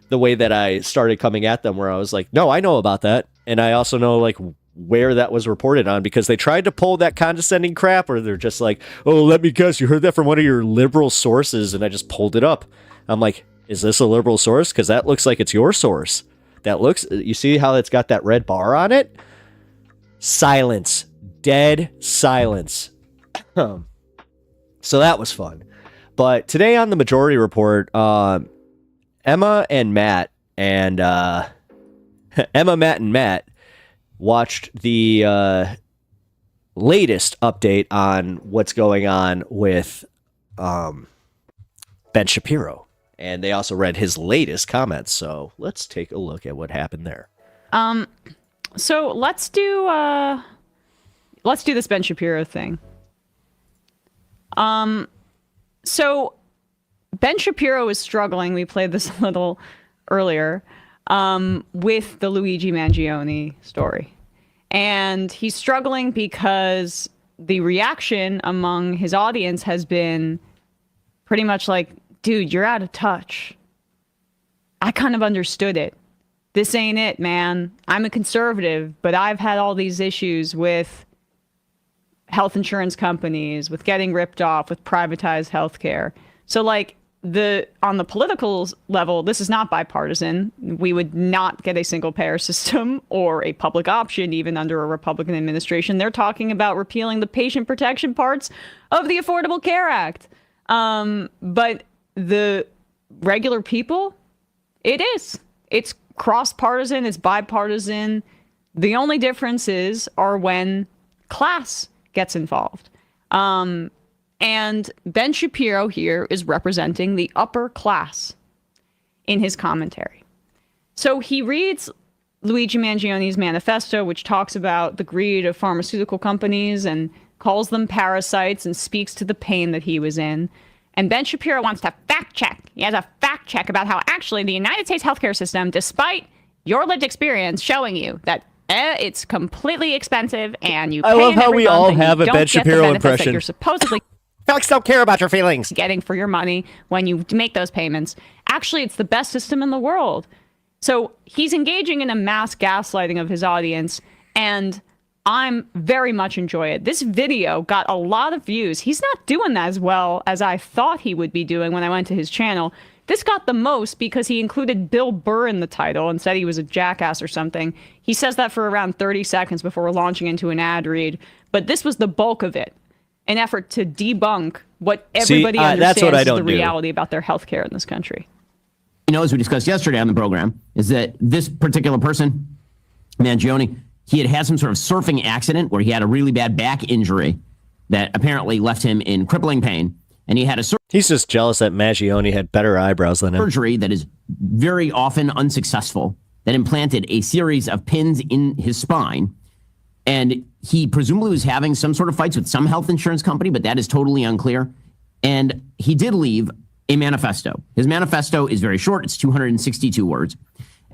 the way that I started coming at them, where I was like, no, I know about that. And I also know like where that was reported on, because they tried to pull that condescending crap where they're just like, oh, let me guess, you heard that from one of your liberal sources. And I just pulled it up. I'm like, is this a liberal source? Because that looks like it's your source. You see how it's got that red bar on it? Silence. Dead silence. So that was fun. But today on the Majority Report, Emma, Matt, and Matt watched the latest update on what's going on with Ben Shapiro. And they also read his latest comments. So let's take a look at what happened there. So let's do this Ben Shapiro thing. So Ben Shapiro is struggling. We played this a little earlier with the Luigi Mangione story. And he's struggling because the reaction among his audience has been pretty much like, dude, you're out of touch. I kind of understood it. This ain't it, man. I'm a conservative, but I've had all these issues with health insurance companies, with getting ripped off, with privatized healthcare. So like on the political level, this is not bipartisan. We would not get a single payer system or a public option, even under a Republican administration. They're talking about repealing the patient protection parts of the Affordable Care Act. But the regular people, it's cross-partisan, it's bipartisan. The only differences are when class gets involved. And Ben Shapiro here is representing the upper class in his commentary. So he reads Luigi Mangione's manifesto, which talks about the greed of pharmaceutical companies and calls them parasites and speaks to the pain that he was in. And Ben Shapiro wants to fact check. He has a fact check about how actually the United States healthcare system, despite your lived experience showing you that it's completely expensive and you pay I love how we all and have a Ben Shapiro impression. that you're supposedly Folks don't care about your feelings. Getting for your money when you make those payments. Actually, it's the best system in the world. So he's engaging in a mass gaslighting of his audience. And I'm very much enjoy it. This video got a lot of views. He's not doing as well as I thought he would be doing when I went to his channel. This got the most because he included Bill Burr in the title and said he was a jackass or something. He says that for around 30 seconds before launching into an ad read. But this was the bulk of it, an effort to debunk what everybody understands that's what I is don't the reality about their healthcare in this country. You know, as we discussed yesterday on the program, is that this particular person, Mangione, he had had some sort of surfing accident where he had a really bad back injury that apparently left him in crippling pain. And he had a He's just jealous that Mangione had better eyebrows than him. surgery that is very often unsuccessful that implanted a series of pins in his spine. And he presumably was having some sort of fights with some health insurance company, but that is totally unclear. And he did leave a manifesto. His manifesto is very short. It's 262 words.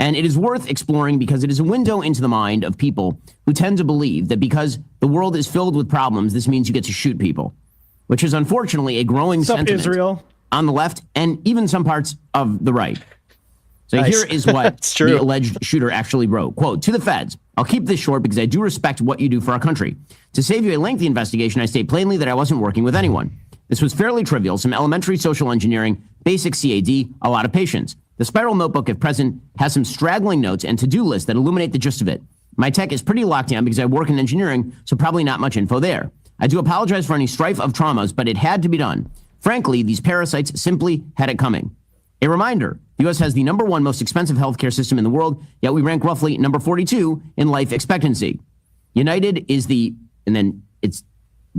And it is worth exploring because it is a window into the mind of people who tend to believe that because the world is filled with problems, this means you get to shoot people, which is unfortunately a growing sentiment Israel? On the left and even some parts of the right. So Nice. here is what It's true. the alleged shooter actually wrote. Quote, to the feds, I'll keep this short because I do respect what you do for our country. To save you a lengthy investigation, I state plainly that I wasn't working with anyone. This was fairly trivial, some elementary social engineering, basic CAD, a lot of patience. The spiral notebook, if present, has some straggling notes and to-do lists that illuminate the gist of it. My tech is pretty locked down because I work in engineering, so probably not much info there. I do apologize for any strife of traumas, but it had to be done. Frankly, these parasites simply had it coming. A reminder, the U.S. has the #1 most expensive healthcare system in the world, yet we rank roughly number 42 in life expectancy. United is the, and then it's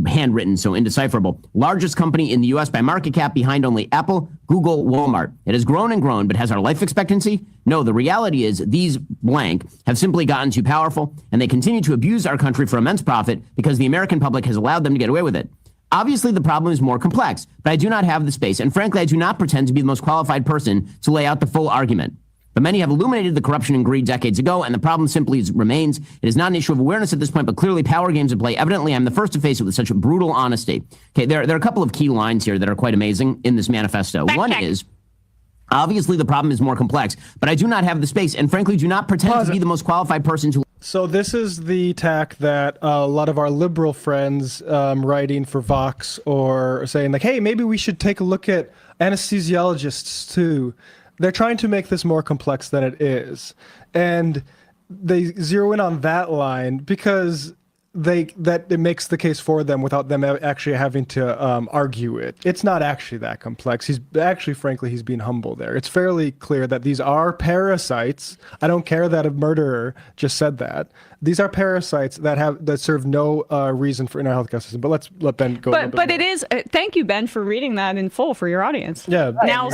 handwritten, so indecipherable, largest company in the U.S. by market cap behind only Apple, Google, Walmart. It has grown and grown, but has our life expectancy? No, the reality is these blank have simply gotten too powerful, and they continue to abuse our country for immense profit because the American public has allowed them to get away with it. Obviously, the problem is more complex, but I do not have the space, and frankly, I do not pretend to be the most qualified person to lay out the full argument. But many have illuminated the corruption and greed decades ago, and the problem simply remains. It is not an issue of awareness at this point, but clearly power games at play. Evidently, I'm the first to face it with such brutal honesty. Okay, there are a couple of key lines here that are quite amazing in this manifesto. One is, obviously, the problem is more complex, but I do not have the space, and frankly, do not pretend to be the most qualified person to... So this is the tack that a lot of our liberal friends writing for Vox or saying like, hey, maybe we should take a look at anesthesiologists too. They're trying to make this more complex than it is. And they zero in on that line because it makes the case for them without them actually having to argue it. It's not actually that complex. Frankly, he's being humble there. It's fairly clear that these are parasites. I don't care that a murderer just said that. These are parasites that serve no reason in our healthcare system. But let's let Ben go. But it is. Thank you, Ben, for reading that in full for your audience. Yeah. Now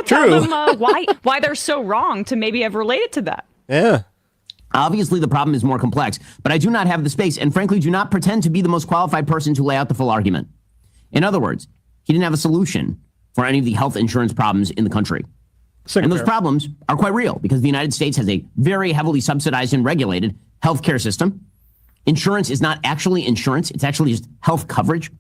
tell them why they're so wrong to maybe have related to that. Yeah. Obviously, the problem is more complex, but I do not have the space and frankly do not pretend to be the most qualified person to lay out the full argument. In other words, he didn't have a solution for any of the health insurance problems in the country. And those problems are quite real because the United States has a very heavily subsidized and regulated healthcare system. Insurance is not actually insurance. It's actually just health coverage.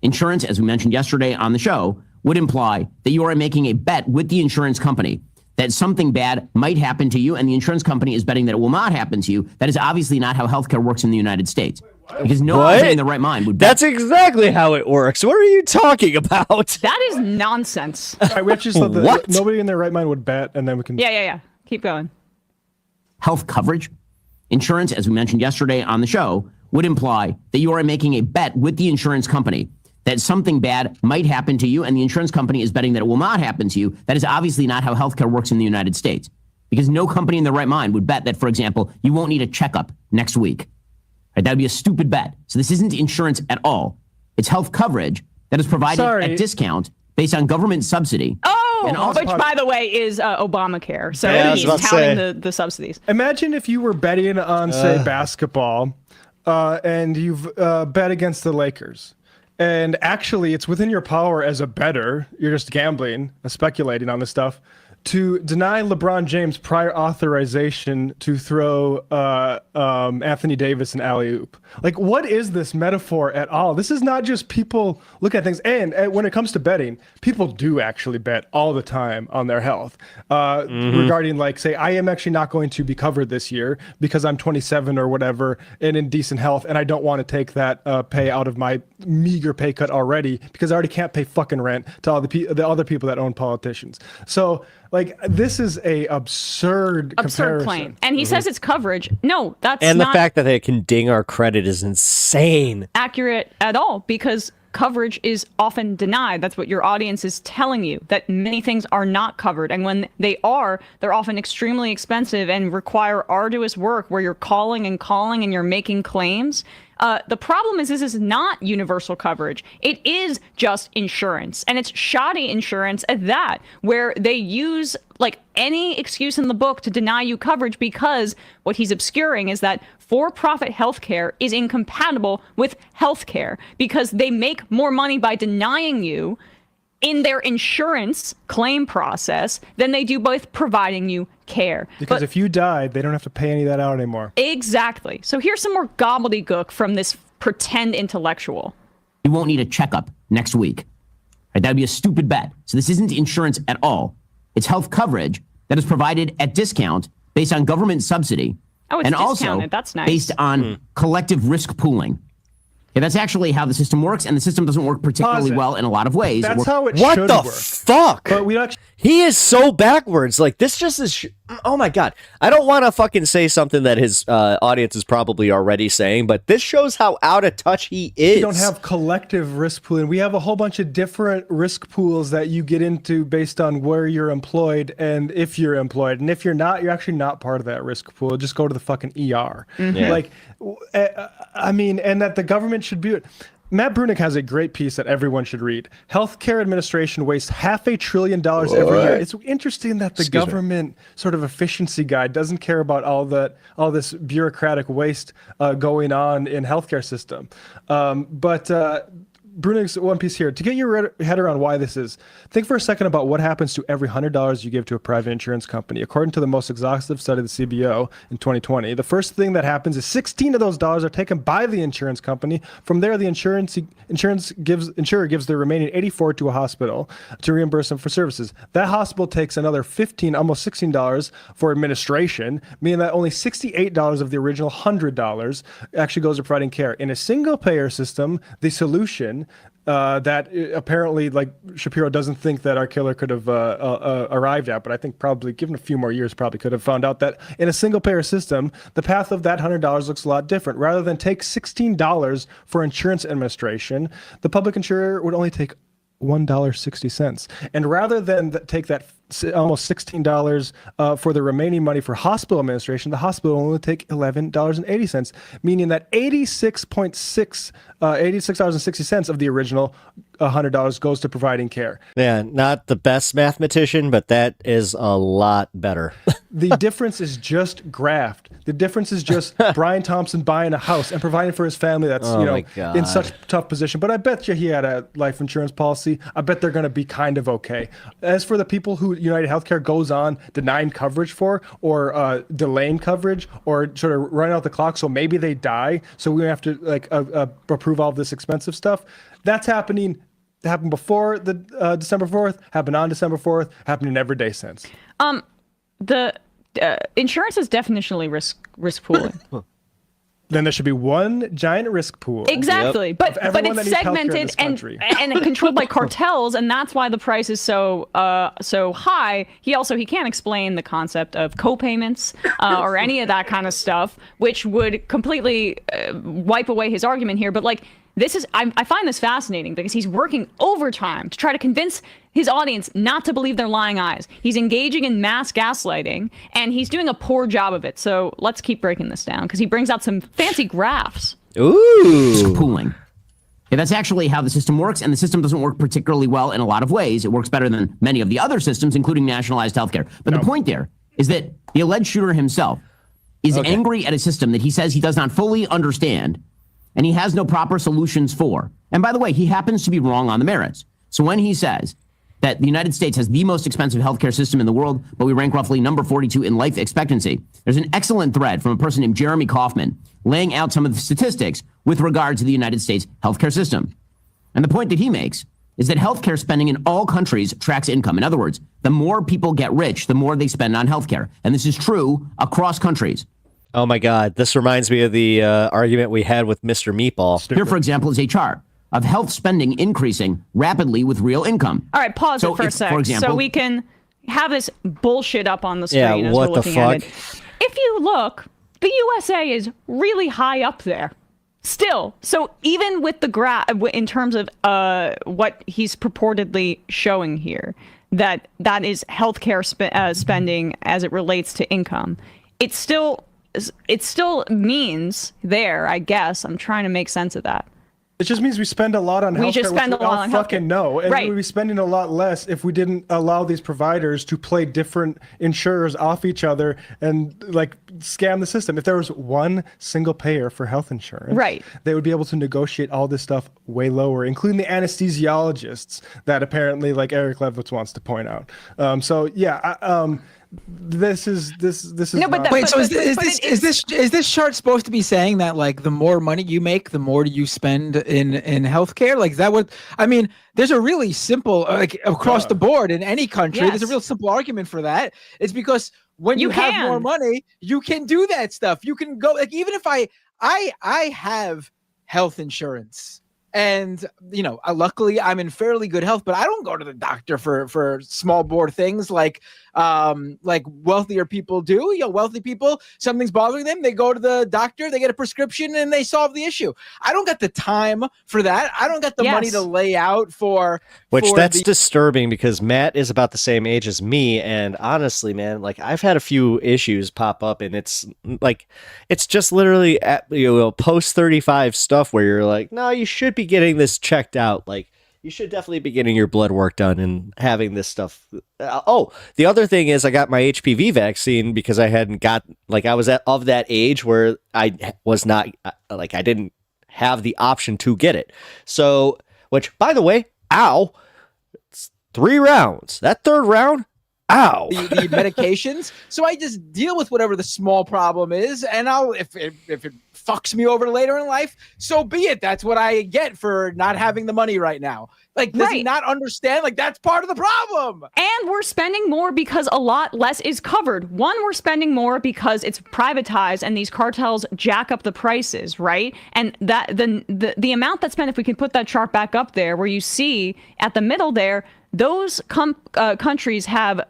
Insurance, as we mentioned yesterday on the show, would imply that you are making a bet with the insurance company that something bad might happen to you, and the insurance company is betting that it will not happen to you. That is obviously not how healthcare works in the United States. Because no one in their right mind would bet. That's exactly how it works. What are you talking about? That is nonsense. We actually said that nobody in their right mind would bet, and then we can... Yeah. Keep going. Health coverage. Insurance, as we mentioned yesterday on the show, would imply that you are making a bet with the insurance company that something bad might happen to you, and the insurance company is betting that it will not happen to you. That is obviously not how healthcare works in the United States. Because no company in their right mind would bet that, for example, you won't need a checkup next week. Right? That would be a stupid bet. So this isn't insurance at all. It's health coverage that is provided at discount based on government subsidy. Oh, which, by the way, is Obamacare. So he's counting the subsidies. Imagine if you were betting on, say, basketball, and you've bet against the Lakers. And actually, it's within your power as a bettor. You're just gambling, speculating on this stuff, to deny LeBron James prior authorization to throw Anthony Davis an alley-oop. Like, what is this metaphor at all? This is not just people look at things. And when it comes to betting, people do actually bet all the time on their health. Regarding, like, say, I am actually not going to be covered this year because I'm 27 or whatever and in decent health, and I don't want to take that pay out of my meager pay cut already because I already can't pay fucking rent to all the other people that own politicians. So, like, this is a absurd comparison. Claim. And he says it's coverage. No, that's And not the fact that they can ding our credit is insane. accurate at all, because coverage is often denied. That's what your audience is telling you, that many things are not covered. And when they are, they're often extremely expensive and require arduous work where you're calling and you're making claims. The problem is this is not universal coverage. It is just insurance, and it's shoddy insurance at that, where they use like any excuse in the book to deny you coverage, because what he's obscuring is that for-profit healthcare is incompatible with healthcare because they make more money by denying you in their insurance claim process than they do both providing you care. Because if you died, they don't have to pay any of that out anymore. Exactly. So here's some more gobbledygook from this pretend intellectual. You won't need a checkup next week. Right? That would be a stupid bet. So this isn't insurance at all. It's health coverage that is provided at discount based on government subsidy. Oh, it's and discounted. also That's nice. based on collective risk pooling. Yeah, that's actually how the system works, and the system doesn't work particularly well in a lot of ways. That's how it What should the work. fuck? But we actually. He is so backwards. Like, this just is. Oh my God. I don't want to fucking say something that his audience is probably already saying, but this shows how out of touch he is. We don't have collective risk pooling. We have a whole bunch of different risk pools that you get into based on where you're employed and if you're employed. And if you're not, you're actually not part of that risk pool. Just go to the fucking ER. Yeah. Like, I mean, and that the government should be. Matt Brunig has a great piece that everyone should read. Healthcare administration wastes $500 billion every year. It's interesting that the government sort of efficiency guide doesn't care about all this bureaucratic waste going on in healthcare system. But Brunig's one piece here. To get your head around why this is, think for a second about what happens to every $100 you give to a private insurance company. According to the most exhaustive study of the CBO in 2020, the first thing that happens is 16 of those dollars are taken by the insurance company. From there, the insurer gives the remaining 84 to a hospital to reimburse them for services. That hospital takes another 15, almost $16 for administration, meaning that only $68 of the original $100 actually goes to providing care. In a single payer system, the solution that apparently, like, Shapiro doesn't think that our killer could have arrived at, but I think probably given a few more years probably could have found out that in a single payer system, the path of that $100 looks a lot different. Rather than take $16 for insurance administration, the public insurer would only take $1.60. And rather than take that almost $16 for the remaining money for hospital administration, the hospital will only take $11.80, meaning that $86.60 of the original $100 goes to providing care. Yeah, not the best mathematician, but that is a lot better. The difference is just graft. The difference is just Brian Thompson buying a house and providing for his family that's in such a tough position. But I bet you he had a life insurance policy. I bet they're going to be kind of okay. As for the people who United Healthcare goes on denying coverage for, or delaying coverage, or sort of running out the clock so maybe they die, so we have to approve all of this expensive stuff, that's happening. Happened before the December 4th, happened on December 4th, happening every day since. The insurance is definitionally risk pooling. Then there should be one giant risk pool. Exactly. Of But everyone that it's needs healthcare in segmented this country. and controlled by cartels, and that's why the price is so high. He can't explain the concept of co-payments or any of that kind of stuff, which would completely wipe away his argument here. But like, I find this fascinating because he's working overtime to try to convince his audience not to believe their lying eyes. He's engaging in mass gaslighting, and he's doing a poor job of it. So let's keep breaking this down because he brings out some fancy graphs. Risk pooling. Yeah, that's actually how the system works, and the system doesn't work particularly well in a lot of ways. It works better than many of the other systems, including nationalized healthcare. But the point there is that the alleged shooter himself is angry at a system that he says he does not fully understand, and he has no proper solutions for. And by the way, he happens to be wrong on the merits. So when he says that the United States has the most expensive healthcare system in the world, but we rank roughly number 42 in life expectancy. There's an excellent thread from a person named Jeremy Kaufman laying out some of the statistics with regard to the United States healthcare system. And the point that he makes is that healthcare spending in all countries tracks income. In other words, the more people get rich, the more they spend on healthcare. And this is true across countries. Oh my God, this reminds me of the argument we had with Mr. Meatball. Here, for example, is a chart of health spending increasing rapidly with real income. All right, pause So it for a if, sec, for example- so we can have this bullshit up on the screen Yeah, as what we're the looking at fuck? it. If you look, the USA is really high up there. Still, so even with the in terms of what he's purportedly showing here, that is healthcare spending as it relates to income, it still means there. I guess I'm trying to make sense of that. It just means we spend a lot on healthcare. We just spend which a lot all on fucking healthcare. know, and Right. we would be spending a lot less if we didn't allow these providers to play different insurers off each other and like scam the system. If there was one single payer for health insurance, Right. they would be able to negotiate all this stuff way lower, including the anesthesiologists that apparently, like Eric Levitz wants to point out. This is No, but not- that- Wait, so but is this chart supposed to be saying that like the more money you make, the more you spend in healthcare? Like, is that what I mean? There's a really simple like across the board in any country. There's a Yes. real simple argument for that. It's because when you have more can. money, you can do that stuff. You can go like even if I have health insurance. And luckily I'm in fairly good health, but I don't go to the doctor for small bore things like wealthier people do. Wealthy people, something's bothering them, they go to the doctor, they get a prescription, and they solve the issue. I don't got the time for that. I don't got the money Yes. to lay out for. That's disturbing because Matt is about the same age as me, and honestly, man, like I've had a few issues pop up, and it's just literally post 35 stuff where you're like, no, you should be getting this checked out. Like you should definitely be getting your blood work done and having this stuff. The other thing is I got my HPV vaccine because I hadn't got I was of that age where I was not I didn't have the option to get it. So, which by the way, ow. 3 rounds. That third round, ow. the medications. So I just deal with whatever the small problem is, and I'll if it fucks me over later in life, so be it. That's what I get for not having the money right now. Like, does he Right. not understand? Like, that's part of the problem. And we're spending more because a lot less is covered. One, we're spending more because it's privatized and these cartels jack up the prices, right? And that the amount that's spent, if we can put that chart back up there, where you see at the middle there, those countries have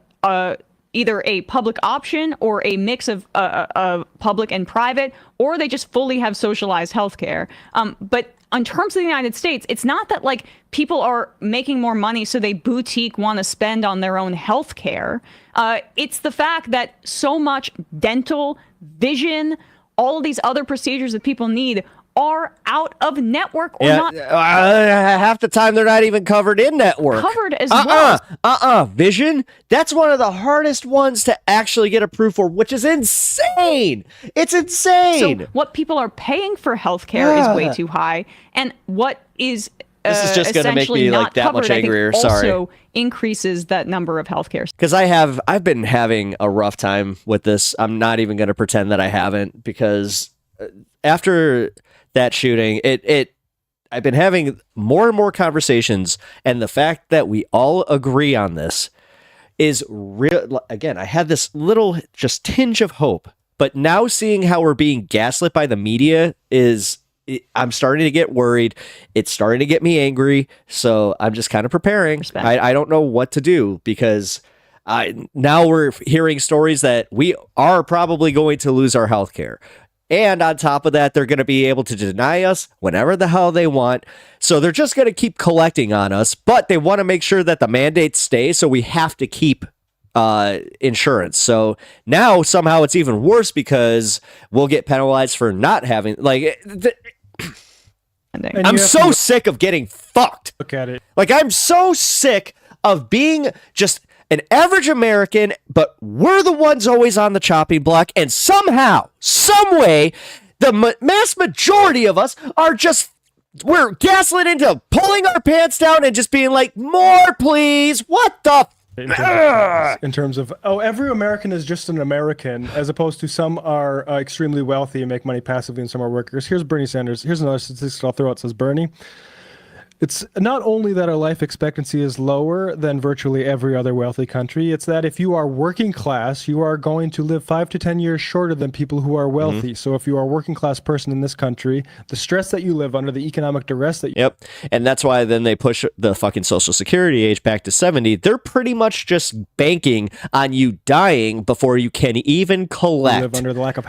either a public option or a mix of public and private, or they just fully have socialized healthcare. But in terms of the United States, it's not that like people are making more money so they boutique want to spend on their own healthcare. It's the fact that so much dental, vision, all of these other procedures that people need are out of network or not half the time they're not even covered in network. covered as well. Vision, that's one of the hardest ones to actually get approved for, which is insane. It's insane. So what people are paying for healthcare is way too high, and what is This is just gonna make essentially me, like, not that covered, much I think, angrier. Sorry. Also increases that number of healthcare. Because I've been having a rough time with this. I'm not even going to pretend that I haven't, because after that shooting, I've been having more and more conversations, and the fact that we all agree on this is real. Again, I had this little just tinge of hope, but now seeing how we're being gaslit by the media I'm starting to get worried. It's starting to get me angry. So I'm just kind of preparing. Respect. I don't know what to do, because now we're hearing stories that we are probably going to lose our health care. And on top of that, they're going to be able to deny us whenever the hell they want. So they're just going to keep collecting on us, but they want to make sure that the mandates stay. So we have to keep insurance. So now somehow it's even worse, because we'll get penalized for not having And I'm you have so to sick of getting fucked. look at it. Like, I'm so sick of being just an average American, but we're the ones always on the chopping block. And somehow, some way, the mass majority of us are just we're gaslit into pulling our pants down and just being like, more, please. What the? In terms of, every American is just an American, as opposed to some are extremely wealthy and make money passively and some are workers. Here's Bernie Sanders. Here's another statistic I'll throw out. It says, Bernie, it's not only that our life expectancy is lower than virtually every other wealthy country, it's that if you are working class, you are going to live 5 to 10 years shorter than people who are wealthy. Mm-hmm. So if you are a working class person in this country, the stress that you live under, the economic duress that you... Yep. And that's why then they push the fucking Social Security age back to 70. They're pretty much just banking on you dying before you can even collect. Live under the lack of...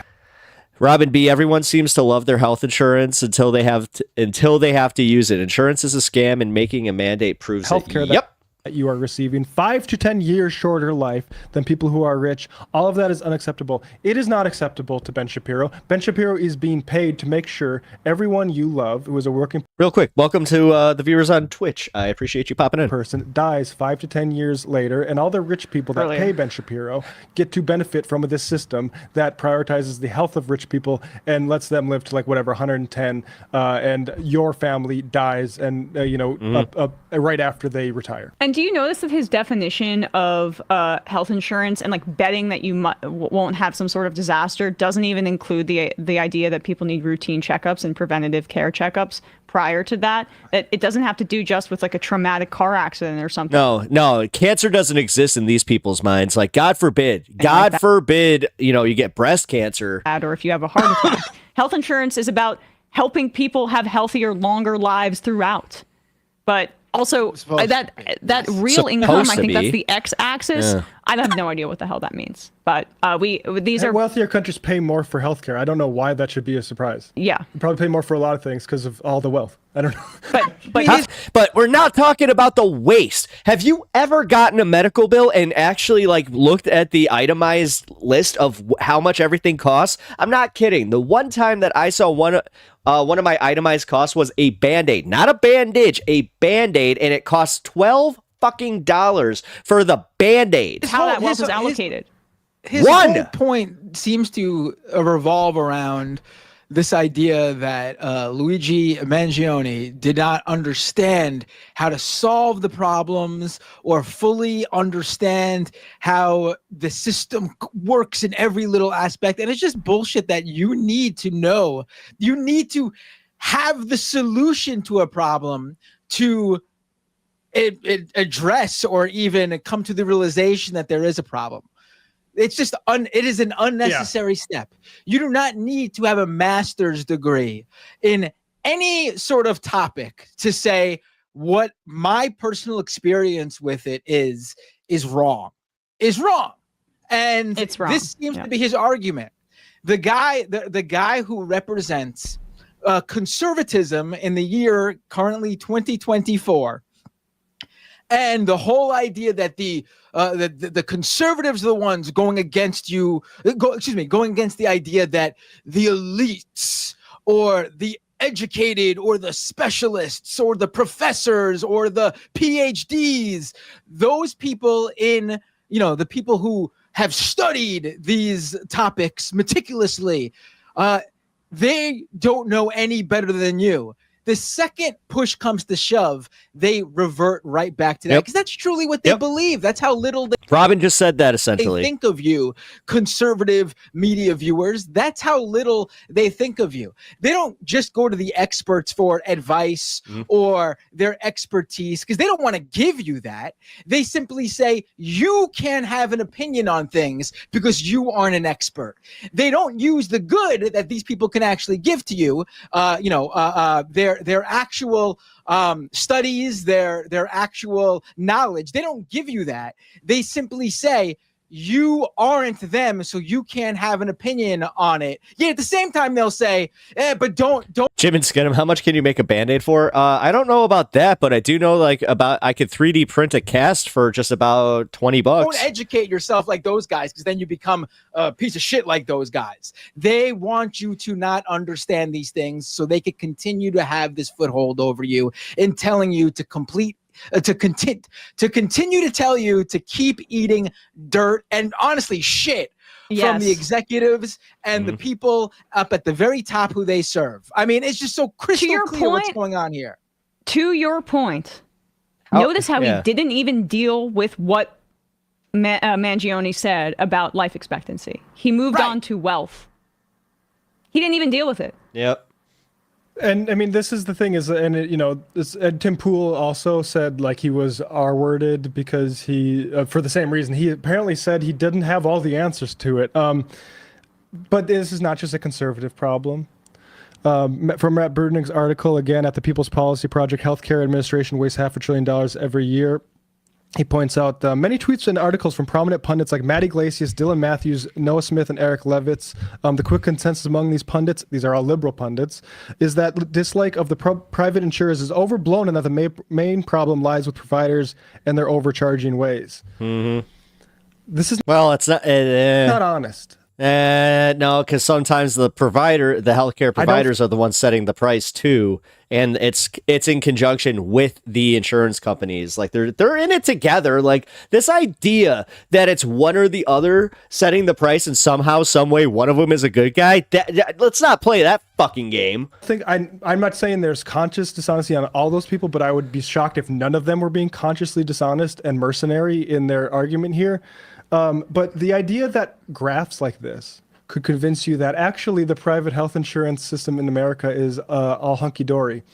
Robin B, everyone seems to love their health insurance until they have to use it. Insurance is a scam, and making a mandate proves healthcare it. Yep. That you are receiving 5 to 10 years shorter life than people who are rich. All of that is unacceptable. It is not acceptable to Ben Shapiro. Ben Shapiro is being paid to make sure everyone you love who is a working... Real quick, welcome to the viewers on Twitch. I appreciate you popping in. ...person dies 5 to 10 years later, and all the rich people that pay Ben Shapiro get to benefit from this system that prioritizes the health of rich people and lets them live to like whatever 110, and your family dies and right after they retire. And do you notice that his definition of health insurance and like betting that you won't have some sort of disaster doesn't even include the idea that people need routine checkups and preventative care checkups prior to that? That it doesn't have to do just with like a traumatic car accident or something. No, cancer doesn't exist in these people's minds. Like, God forbid, you get breast cancer. Or if you have a heart attack. Health insurance is about helping people have healthier, longer lives throughout. But also, that real income, I think that's the x-axis. Yeah. I have no idea what the hell that means. But these are wealthier countries pay more for healthcare. I don't know why that should be a surprise. Yeah, you probably pay more for a lot of things because of all the wealth. I don't know. But we're not talking about the waste. Have you ever gotten a medical bill and actually like looked at the itemized list of how much everything costs? I'm not kidding. The one time that I saw one of my itemized costs was a Band-Aid, not a bandage, a Band-Aid, and it costs $12 fucking for the Band-Aid. How that wealth is allocated. His whole point seems to revolve around this idea that Luigi Mangione did not understand how to solve the problems or fully understand how the system works in every little aspect. And it's just bullshit that you need to know. You need to have the solution to a problem to address or even come to the realization that there is a problem. It's just it is an unnecessary step. You do not need to have a master's degree in any sort of topic to say what my personal experience with it is wrong. And it's wrong. This seems to be his argument. The guy who represents conservatism in the year currently 2024. And the whole idea that the conservatives are the ones going against going against the idea that the elites or the educated or the specialists or the professors or the PhDs, those people the people who have studied these topics meticulously, they don't know any better than you. The second push comes to shove, they revert right back to that because that's truly what they believe. That's how little Robin just said that essentially. They think of you, conservative media viewers. That's how little they think of you. They don't just go to the experts for advice or their expertise because they don't want to give you that. They simply say you can't have an opinion on things because you aren't an expert. They don't use the good that these people can actually give to you. Their actual studies, their actual knowledge. They don't give you that. They simply say you aren't them, so you can't have an opinion on it. Yeah, at the same time they'll say, but don't. Jim and Skinham, how much can you make a Band-Aid for? I don't know about that, but I do know I could 3D print a cast for just about $20. Don't educate yourself like those guys, because then you become a piece of shit like those guys. They want you to not understand these things so they can continue to have this foothold over you in telling you to continue to tell you to keep eating dirt and honestly shit. from the Yes. executives and the people up at the very top who they serve. I mean, it's just so crystal your clear what's point- going on here. To your point, How- notice how yeah. he didn't even deal with what Mangione said about life expectancy. He moved Right. on to wealth. He didn't even deal with it. Yep. And I mean, this is the thing is, and it, you know, and Tim Pool also said like he was R-worded because he, for the same reason, he apparently said he didn't have all the answers to it. But this is not just a conservative problem. From Matt Burdening's article, again, at the People's Policy Project, Healthcare Administration wastes $500 billion every year. He points out many tweets and articles from prominent pundits like Matt Iglesias, Dylan Matthews, Noah Smith, and Eric Levitz. The quick consensus among these pundits, these are all liberal pundits, is that dislike of the private insurers is overblown and that the main problem lies with providers and their overcharging ways. This is Well, it's not. not honest. No, because sometimes the healthcare providers are the ones setting the price too, and it's in conjunction with the insurance companies. Like they're in it together. Like this idea that it's one or the other setting the price, and somehow, some way, one of them is a good guy. Let's not play that fucking game. I'm not saying there's conscious dishonesty on all those people, but I would be shocked if none of them were being consciously dishonest and mercenary in their argument here. But the idea that graphs like this could convince you that actually the private health insurance system in America is all hunky-dory,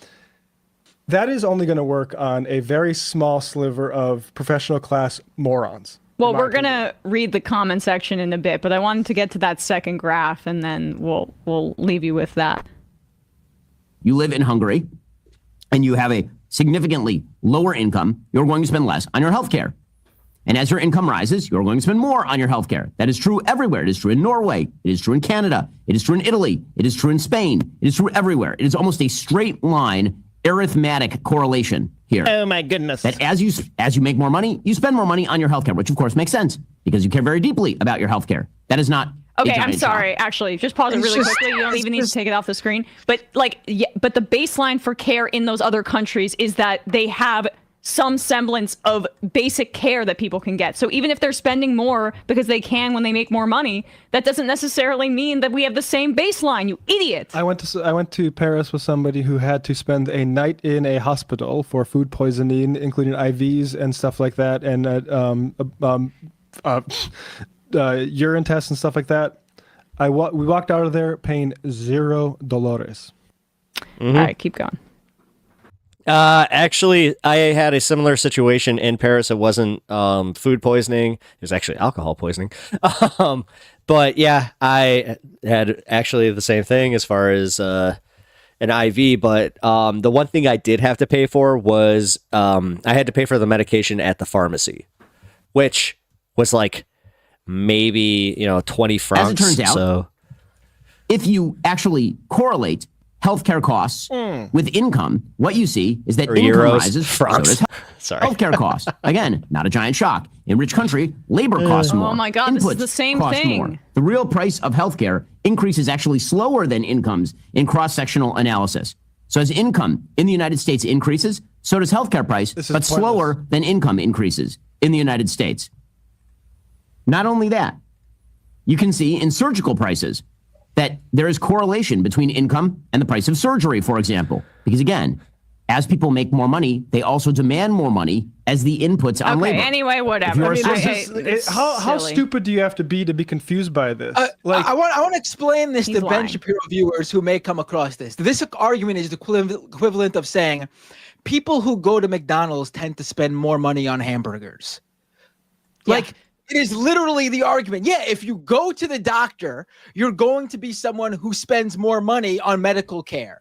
that is only going to work on a very small sliver of professional class morons. Well, we're going to read the comment section in a bit, but I wanted to get to that second graph, and then we'll leave you with that. You live in Hungary and you have a significantly lower income, you're going to spend less on your health care. And as your income rises, you're going to spend more on your healthcare. That is true everywhere. It is true in Norway. It is true in Canada. It is true in Italy. It is true in Spain. It is true everywhere. It is almost a straight line arithmetic correlation here. Oh my goodness. That as you make more money, you spend more money on your healthcare, which of course makes sense because you care very deeply about your healthcare. That is not a Okay, I'm giant sorry. shock. Actually, just pause it really quickly. You don't even need to take it off the screen. But but the baseline for care in those other countries is that they have some semblance of basic care that people can get. So even if they're spending more because they can when they make more money, that doesn't necessarily mean that we have the same baseline, you idiot. I went to Paris with somebody who had to spend a night in a hospital for food poisoning, including IVs and stuff like that, and urine tests and stuff like that. We walked out of there paying $0. All right, keep going. Actually, I had a similar situation in Paris. It wasn't food poisoning. It was actually alcohol poisoning. But yeah, I had actually the same thing as far as an IV. But the one thing I did have to pay for was I had to pay for the medication at the pharmacy, which was like maybe 20 francs. As it turns out, so if you actually correlate healthcare costs with income, what you see is that Or income euros, rises, francs. so does Sorry. healthcare costs. Again, not a giant shock. In rich country, labor costs more. Oh my God, this is Inputs the same cost thing. more. The real price of healthcare increases actually slower than incomes in cross-sectional analysis. So as income in the United States increases, so does healthcare price, This is but slower than income increases in the United States. Not only that, you can see in surgical prices that there is correlation between income and the price of surgery, for example. Because again, as people make more money, they also demand more money as the inputs on Okay, labor. anyway, whatever. If you're a It's How silly. stupid do you have to be confused by this? I want to explain this He's to Ben lying. Shapiro viewers who may come across this. This argument is the equivalent of saying people who go to McDonald's tend to spend more money on hamburgers. Like, it is literally the argument. Yeah, if you go to the doctor, you're going to be someone who spends more money on medical care.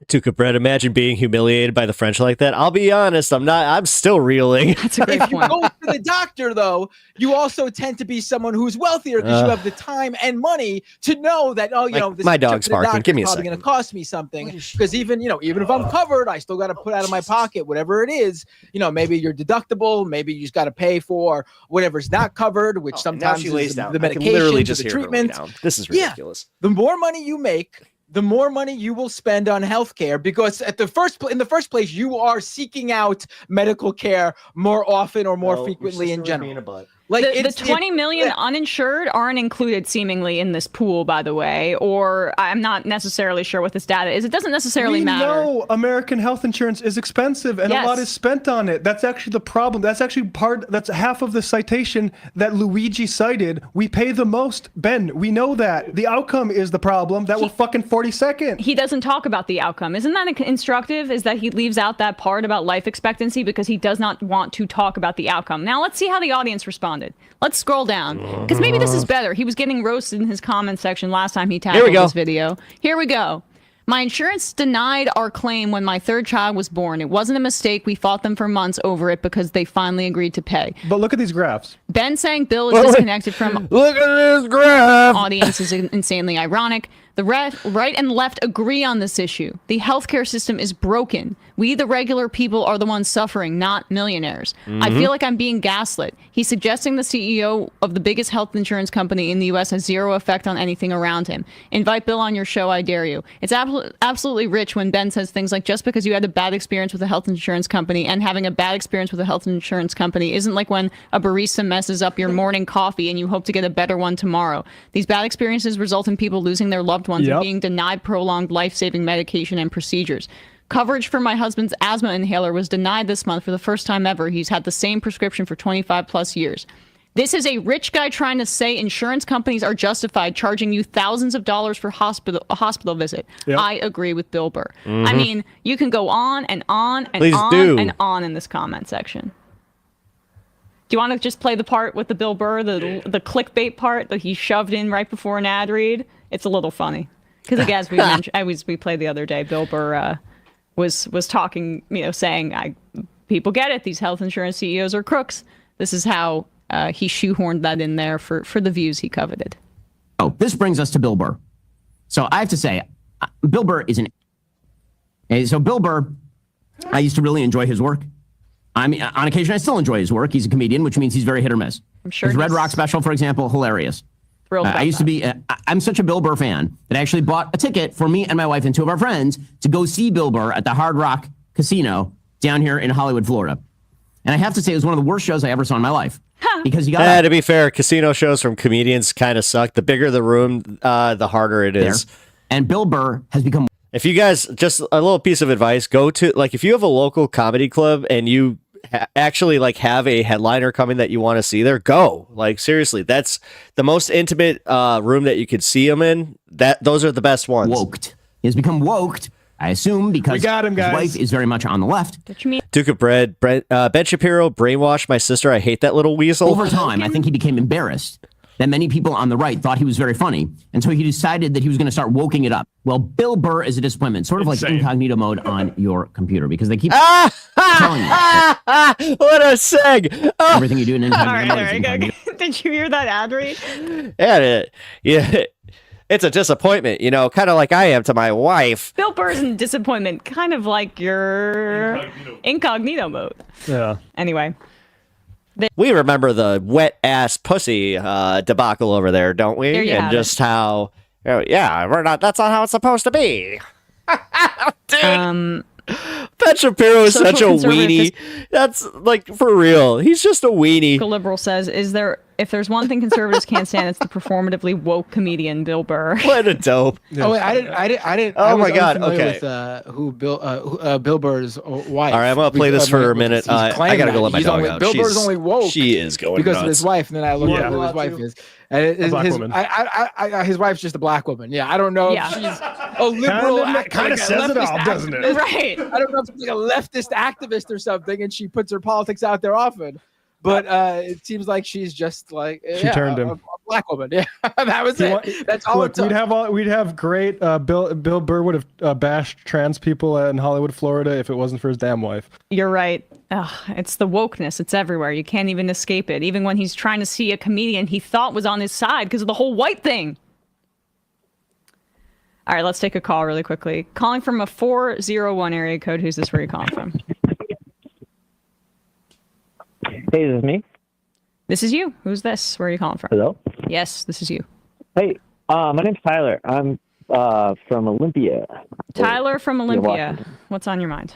Tuca Bread, imagine being humiliated by the French like that. I'll be honest, I'm still reeling. That's a great If you point. go to the doctor, though, you also tend to be someone who's wealthier because you have the time and money to know that, this my trip dog's to the barking. doctor Give me is a probably going second. to cost me something. Because even if I'm covered, I still got to put out of my pocket whatever it is. Maybe your deductible, maybe you just got to pay for whatever's not covered, which sometimes is the medication, literally or just the hear her lay treatment. down. This is Yeah. ridiculous. The more money you make, the more money you will spend on healthcare, because in the first place, you are seeking out medical care more often or more frequently in general. Like the 20 million uninsured aren't included seemingly in this pool, by the way, or I'm not necessarily sure what this data is. It doesn't necessarily matter. No, American health insurance is expensive and a lot is spent on it. That's actually the problem. That's actually that's half of the citation that Luigi cited. We pay the most, Ben. We know that. The outcome is the problem that we're fucking 42nd. He doesn't talk about the outcome. Isn't that instructive? Is that he leaves out that part about life expectancy because he does not want to talk about the outcome. Now let's see how the audience responded. Let's scroll down because maybe this is better. He was getting roasted in his comment section last time he tackled this video. Here we go. My insurance denied our claim when my third child was born. It wasn't a mistake. We fought them for months over it because they finally agreed to pay. But look at these graphs. Ben saying Bill is disconnected from look at this graph. Audience is insanely ironic. The right and left agree on this issue. The healthcare system is broken. We, the regular people, are the ones suffering, not millionaires. I feel like I'm being gaslit. He's suggesting the CEO of the biggest health insurance company in the U.S. has zero effect on anything around him. Invite Bill on your show, I dare you. It's absolutely rich when Ben says things like, just because you had a bad experience with a health insurance company and having a bad experience with a health insurance company isn't like when a barista messes up your morning coffee and you hope to get a better one tomorrow. These bad experiences result in people losing their loved ones and being denied prolonged life-saving medication and procedures. Coverage for my husband's asthma inhaler was denied this month for the first time ever. He's had the same prescription for 25 plus years. This is a rich guy trying to say insurance companies are justified charging you thousands of dollars for a hospital visit. I agree with Bill Burr. I mean, you can go on and on and and on in this comment section. Do you want to just play the part with the Bill Burr, the clickbait part that he shoved in right before an ad read? It's a little funny because, again, as we mentioned, we played the other day, Bill Burr was talking, saying, people get it. These health insurance CEOs are crooks. This is how he shoehorned that in there for the views he coveted. Oh, this brings us to Bill Burr. So I have to say, Bill Burr is so Bill Burr, I used to really enjoy his work. I mean, on occasion, I still enjoy his work. He's a comedian, which means he's very hit or miss. I'm sure his Red Rock special, for example, hilarious. I used to be, I'm such a Bill Burr fan that I actually bought a ticket for me and my wife and two of our friends to go see Bill Burr at the Hard Rock Casino down here in Hollywood, Florida. And I have to say, it was one of the worst shows I ever saw in my life. Because you got to be fair, casino shows from comedians kind of suck. The bigger the room, the harder it is. And Bill Burr has become... If you guys, just a little piece of advice, go to, if you have a local comedy club and you actually have a headliner coming that you want to see there, go. Seriously, that's the most intimate room that you could see him in. Those are the best ones. Woked. He has become woked, I assume, because we got him, guys. His wife is very much on the left. What you mean? Duke of Bread, Ben Shapiro brainwashed my sister. I hate that little weasel. Over time, I think he became embarrassed that many people on the right thought he was very funny, and so he decided that he was going to start woking it up. Well, Bill Burr is a disappointment, sort of like incognito mode on your computer, because they keep telling you what a seg! Everything you do in incognito mode is incognito. Did you hear that ad read? Yeah. It's a disappointment, kind of like I am to my wife. Bill Burr's in disappointment, kind of like your incognito mode. Yeah. Anyway. We remember the wet ass pussy debacle over there, don't we? There you have just how, we're not. That's not how it's supposed to be. Dude, Ben Shapiro is such a weenie. That's for real. He's just a weenie. The liberal says, if there's one thing conservatives can't stand, it's the performatively woke comedian Bill Burr. What a dope. Oh wait, I didn't. Oh my God. Okay. With, who Bill Burr's wife? All right, I'm gonna play this for a minute. I gotta go let my dog out. Bill Burr's only woke. She is going because nuts. of his wife, and then I looked at who his wife is. And his wife's just a black woman. Yeah, I don't know if she's a liberal. Kind of says it all, doesn't it? Right. I don't know if she's a leftist activist or something, and she puts her politics out there often. But it seems like she's just she turned him. A black woman. Yeah, that was it. That's all. Look, we'd have great. Bill Burr would have bashed trans people in Hollywood, Florida, if it wasn't for his damn wife. You're right. It's the wokeness. It's everywhere. You can't even escape it. Even when he's trying to see a comedian he thought was on his side because of the whole white thing. All right, let's take a call really quickly. Calling from a 401 area code. Who's this? Where are you calling from? Hey, this is me. This is you. Who's this? Where are you calling from? Hello? Yes, this is you. Hey, my name's Tyler. I'm from Olympia. Tyler from Olympia. What's on your mind?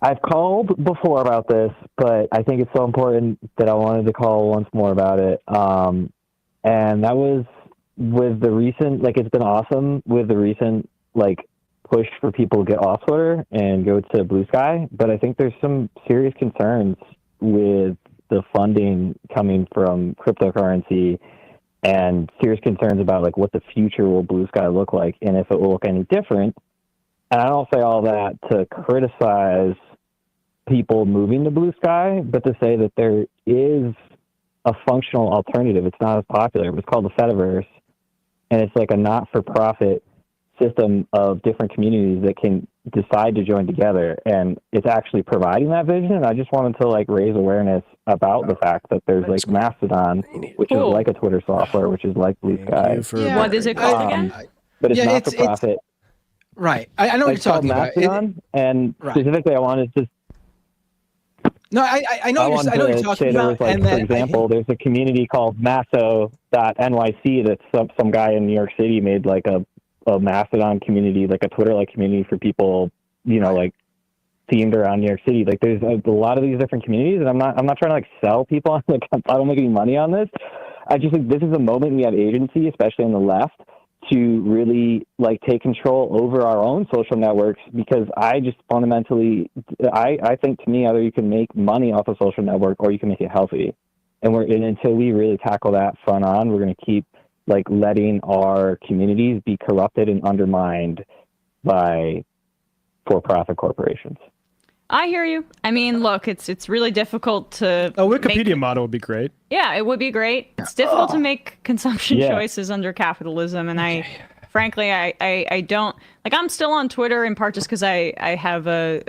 I've called before about this, but I think it's so important that I wanted to call once more about it. And that was with the recent, like, it's been awesome with the recent, like, push for people to get off Twitter and go to Blue Sky. But I think there's some serious concerns with the funding coming from cryptocurrency and serious concerns about, like, what the future will Blue Sky look like and if it will look any different. And I don't say all that to criticize people moving to Blue Sky, but to say that there is a functional alternative. It's not as popular. It's called the Fediverse, and it's like a not-for-profit system of different communities that can decide to join together, and it's actually providing that vision. And I just wanted to, like, raise awareness about the fact that there's, like, Mastodon, which is like a Twitter software, which is like Blue Sky. What is it called again? But it's Yeah, not for profit. Right. I know what you're talking about. Mastodon, and specifically, I wanted to. No, I know what you're talking about. Like, for example, there's a community called Masso.nyc that some guy in New York City made, like, a Mastodon community, like a Twitter-like community for people, you know, like, themed around New York City. Like, there's a lot of these different communities, and I'm not trying to, like, sell people. Like, I don't make any money on this. I just think this is a moment we have agency, especially on the left, to really, like, take control over our own social networks, because I just fundamentally, I think, to me, either you can make money off a social network or you can make it healthy. And until we really tackle that front on, we're going to keep, like, letting our communities be corrupted and undermined by for-profit corporations. I hear you. I mean, look, it's really difficult to. A Wikipedia model would be great. Yeah, it would be great. It's difficult to make consumption choices under capitalism, and frankly, I don't like. I'm still on Twitter in part just because I have a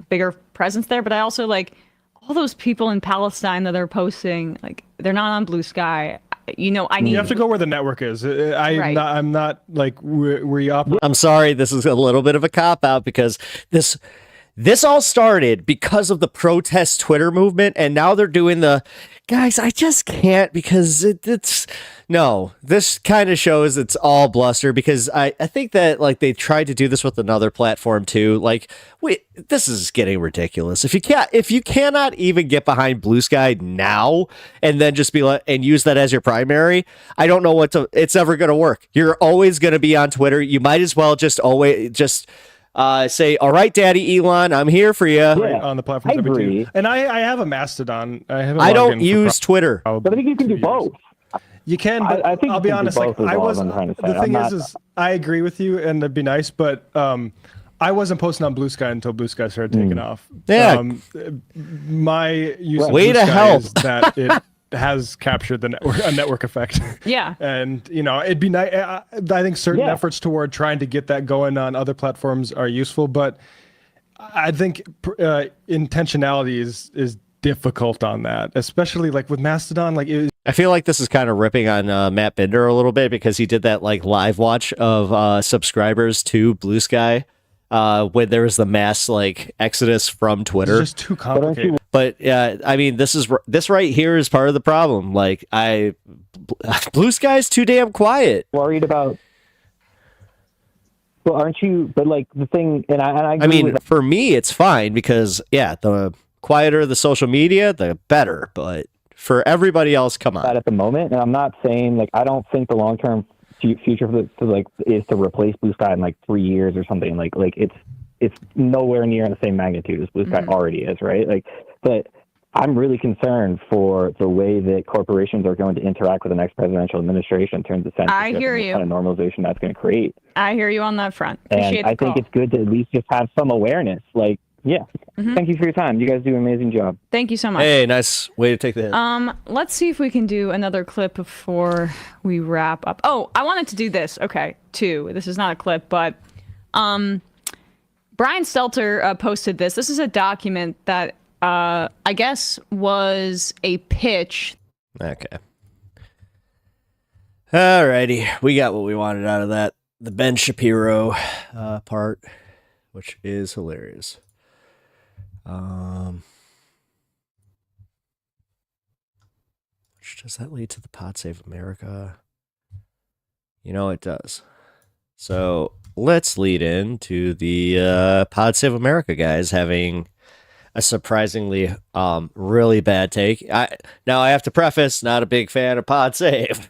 bigger presence there, but I also like all those people in Palestine that are posting, like, they're not on Blue Sky. You know, I need. You have to go where the network is. I'm not like where you operate. I'm sorry, this is a little bit of a cop out because this all started because of the protest Twitter movement, and now they're doing the guys. I just can't because it's no. This kind of shows it's all bluster because I think that, like, they tried to do this with another platform too. Like, wait, this is getting ridiculous. If you cannot even get behind Blue Sky now and then just be like and use that as your primary, I don't know it's ever going to work. You're always going to be on Twitter. You might as well just say, all right, Daddy Elon, I'm here for you. On the platforms I agree. And I have a Mastodon. I don't use Twitter. But I think you can do both. You can, but I think I'll be honest. Like, the thing is I agree with you, and it'd be nice, but I wasn't posting on Blue Sky until Blue Sky started taking off. Yeah. My use of Way Blue to Sky help. is that it has captured the network effect. Yeah. And, you know, it'd be nice. I think certain efforts toward trying to get that going on other platforms are useful, but I think intentionality is difficult on that, especially like with Mastodon. Like, I feel like this is kind of ripping on Matt Binder a little bit because he did that, like, live watch of subscribers to Blue Sky when there was the mass, like, exodus from Twitter. It's just too complicated. But I mean, this right here is part of the problem. Like, Blue Sky's too damn quiet. Worried about. Well, aren't you? But, like, the thing, and I agree mean, with for me, it's fine because the quieter the social media, the better. But for everybody else, come on. that at the moment, and I'm not saying, like, I don't think the long-term future is to replace Blue Sky in, like, 3 years or something. Like it's nowhere near in the same magnitude as Blue Sky already is, right? Like, but I'm really concerned for the way that corporations are going to interact with the next presidential administration in terms of censorship. I hear and you. the kind of normalization that's going to create. I hear you on that front. Appreciate And the I think call. it's good to at least just have some awareness. Like, thank you for your time. You guys do an amazing job. Thank you so much. Hey, nice way to take the hit. Let's see if we can do another clip before we wrap up. Oh, I wanted to do this. Okay, two. This is not a clip, but Brian Stelter posted this. This is a document that I guess was a pitch. Okay. Alrighty, we got what we wanted out of that. The Ben Shapiro part, which is hilarious. Which does that lead to the Pod Save America? You know it does. So let's lead into the Pod Save America guys having a surprisingly really bad take. Now I have to preface, not a big fan of Pod Save.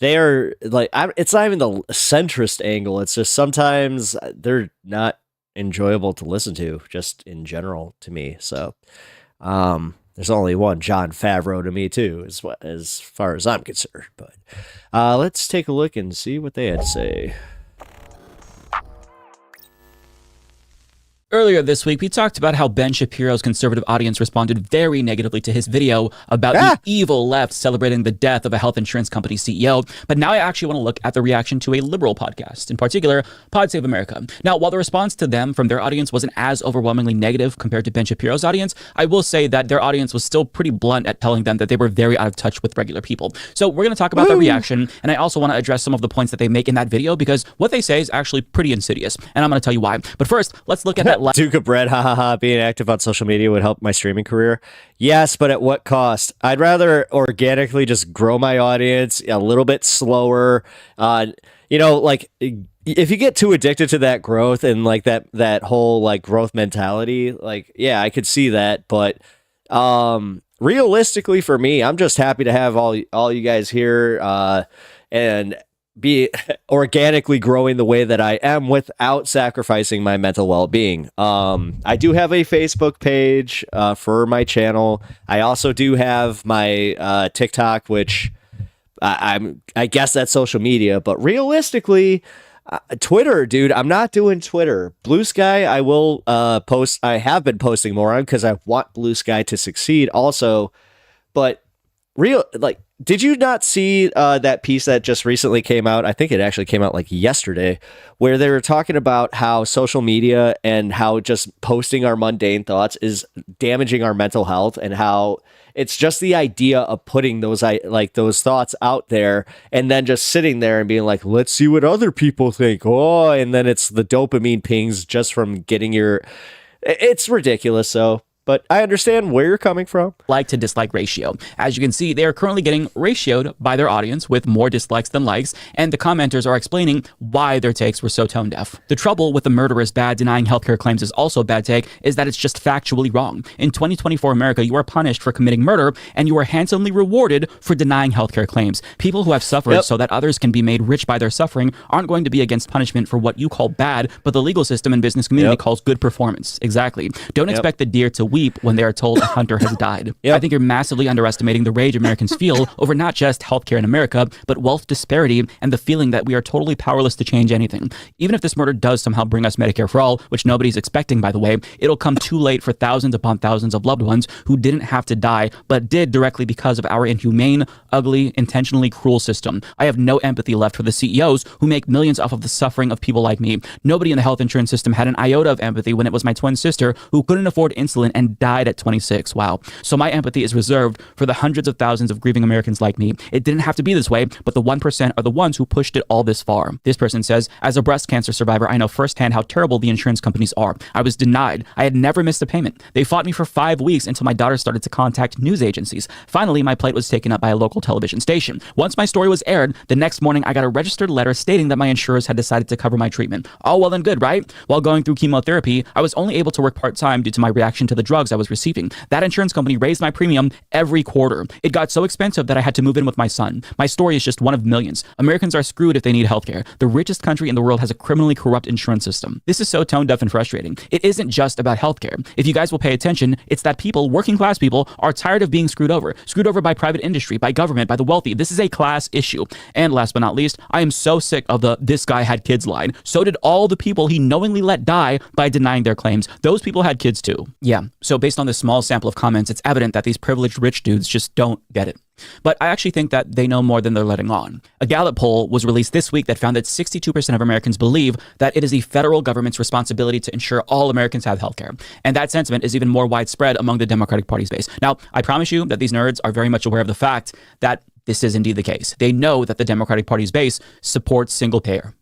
They are like, it's not even the centrist angle. It's just sometimes they're not enjoyable to listen to, just in general to me. So there's only one John Favreau to me too, as far as I'm concerned. But let's take a look and see what they had to say. Earlier this week, we talked about how Ben Shapiro's conservative audience responded very negatively to his video about the evil left celebrating the death of a health insurance company CEO. But now I actually want to look at the reaction to a liberal podcast, in particular, Pod Save America. Now, while the response to them from their audience wasn't as overwhelmingly negative compared to Ben Shapiro's audience, I will say that their audience was still pretty blunt at telling them that they were very out of touch with regular people. So we're going to talk about their reaction, and I also want to address some of the points that they make in that video, because what they say is actually pretty insidious, and I'm going to tell you why. But first, let's look at that. Duke of Bread, being active on social media would help my streaming career. Yes, but at what cost? I'd rather organically just grow my audience a little bit slower. Like if you get too addicted to that growth and like that whole like growth mentality, like, yeah, I could see that. But realistically for me, I'm just happy to have all you guys here and be organically growing the way that I am without sacrificing my mental well-being. I do have a Facebook page for my channel. I also do have my TikTok, which I guess that's social media, but realistically, Twitter, dude, I'm not doing Twitter. Blue Sky, I will post. I have been posting more on because I want Blue Sky to succeed also, but did you not see that piece that just recently came out? I think it actually came out like yesterday, where they were talking about how social media and how just posting our mundane thoughts is damaging our mental health, and how it's just the idea of putting those thoughts out there and then just sitting there and being like, let's see what other people think. Oh, and then it's the dopamine pings just from getting it's ridiculous. So, but I understand where you're coming from. Like to dislike ratio. As you can see, they are currently getting ratioed by their audience with more dislikes than likes, and the commenters are explaining why their takes were so tone deaf. The trouble with the murder is bad, denying healthcare claims is also a bad take, is that it's just factually wrong. In 2024 America, you are punished for committing murder, and you are handsomely rewarded for denying healthcare claims. People who have suffered so that others can be made rich by their suffering aren't going to be against punishment for what you call bad, but the legal system and business community calls good performance. Exactly. Don't expect the deer to weep when they are told a hunter has died. I think you're massively underestimating the rage Americans feel over not just healthcare in America, but wealth disparity and the feeling that we are totally powerless to change anything. Even if this murder does somehow bring us Medicare for all, which nobody's expecting, by the way, it'll come too late for thousands upon thousands of loved ones who didn't have to die, but did directly because of our inhumane, ugly, intentionally cruel system. I have no empathy left for the CEOs who make millions off of the suffering of people like me. Nobody in the health insurance system had an iota of empathy when it was my twin sister who couldn't afford insulin and died at 26. Wow. So my empathy is reserved for the hundreds of thousands of grieving Americans like me. It didn't have to be this way, but the 1% are the ones who pushed it all this far. This person says, as a breast cancer survivor, I know firsthand how terrible the insurance companies are. I was denied. I had never missed a payment. They fought me for 5 weeks until my daughter started to contact news agencies. Finally, my plight was taken up by a local television station. Once my story was aired, the next morning I got a registered letter stating that my insurers had decided to cover my treatment. All well and good, right? While going through chemotherapy, I was only able to work part-time due to my reaction to the drugs I was receiving. That insurance company raised my premium every quarter. It got so expensive that I had to move in with my son. My story is just one of millions. Americans are screwed if they need healthcare. The richest country in the world has a criminally corrupt insurance system. This is so tone deaf and frustrating. It isn't just about healthcare. If you guys will pay attention, it's that people, working class people, are tired of being screwed over by private industry, by government, by the wealthy. This is a class issue. And last but not least, I am so sick of the "this guy had kids" line. So did all the people he knowingly let die by denying their claims. Those people had kids too. Yeah. So based on this small sample of comments, it's evident that these privileged rich dudes just don't get it. But I actually think that they know more than they're letting on. A Gallup poll was released this week that found that 62% of Americans believe that it is the federal government's responsibility to ensure all Americans have healthcare. And that sentiment is even more widespread among the Democratic Party's base. Now, I promise you that these nerds are very much aware of the fact that this is indeed the case. They know that the Democratic Party's base supports single payer.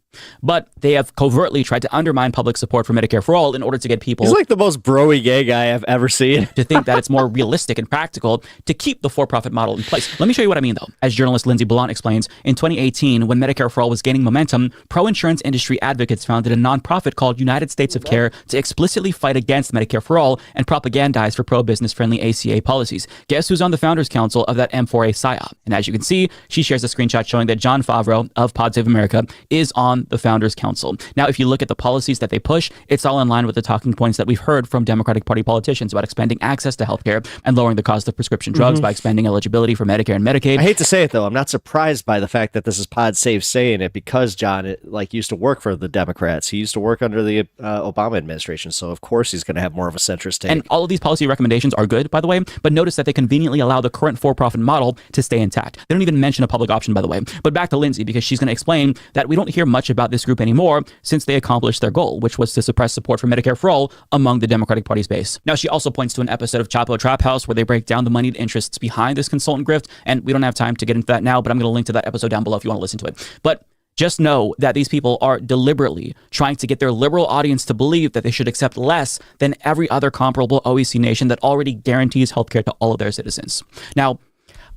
But they have covertly tried to undermine public support for Medicare for All in order to get people He's like the most broy gay guy I've ever seen. to think that it's more realistic and practical to keep the for-profit model in place. Let me show you what I mean, though. As journalist Lindsay Blount explains, in 2018, when Medicare for All was gaining momentum, pro-insurance industry advocates founded a nonprofit called United States of Care to explicitly fight against Medicare for All and propagandize for pro-business-friendly ACA policies. Guess who's on the Founders Council of that M4A PSYOP? And as you can see, she shares a screenshot showing that John Favreau of Pod Save America is on the Founders Council. Now, if you look at the policies that they push, it's all in line with the talking points that we've heard from Democratic Party politicians about expanding access to healthcare and lowering the cost of prescription drugs by expanding eligibility for Medicare and Medicaid. I hate to say it, though. I'm not surprised by the fact that this is Pod Save saying it because John used to work for the Democrats. He used to work under the Obama administration. So, of course, he's going to have more of a centrist take. And all of these policy recommendations are good, by the way, but notice that they conveniently allow the current for-profit model to stay intact. They don't even mention a public option, by the way. But back to Lindsay, because she's going to explain that we don't hear much about this group anymore since they accomplished their goal, which was to suppress support for Medicare for All among the Democratic Party's base. Now, she also points to an episode of Chapo Trap House where they break down the moneyed interests behind this consultant grift, and we don't have time to get into that now, but I'm going to link to that episode down below if you want to listen to it. But just know that these people are deliberately trying to get their liberal audience to believe that they should accept less than every other comparable OECD nation that already guarantees healthcare to all of their citizens. Now,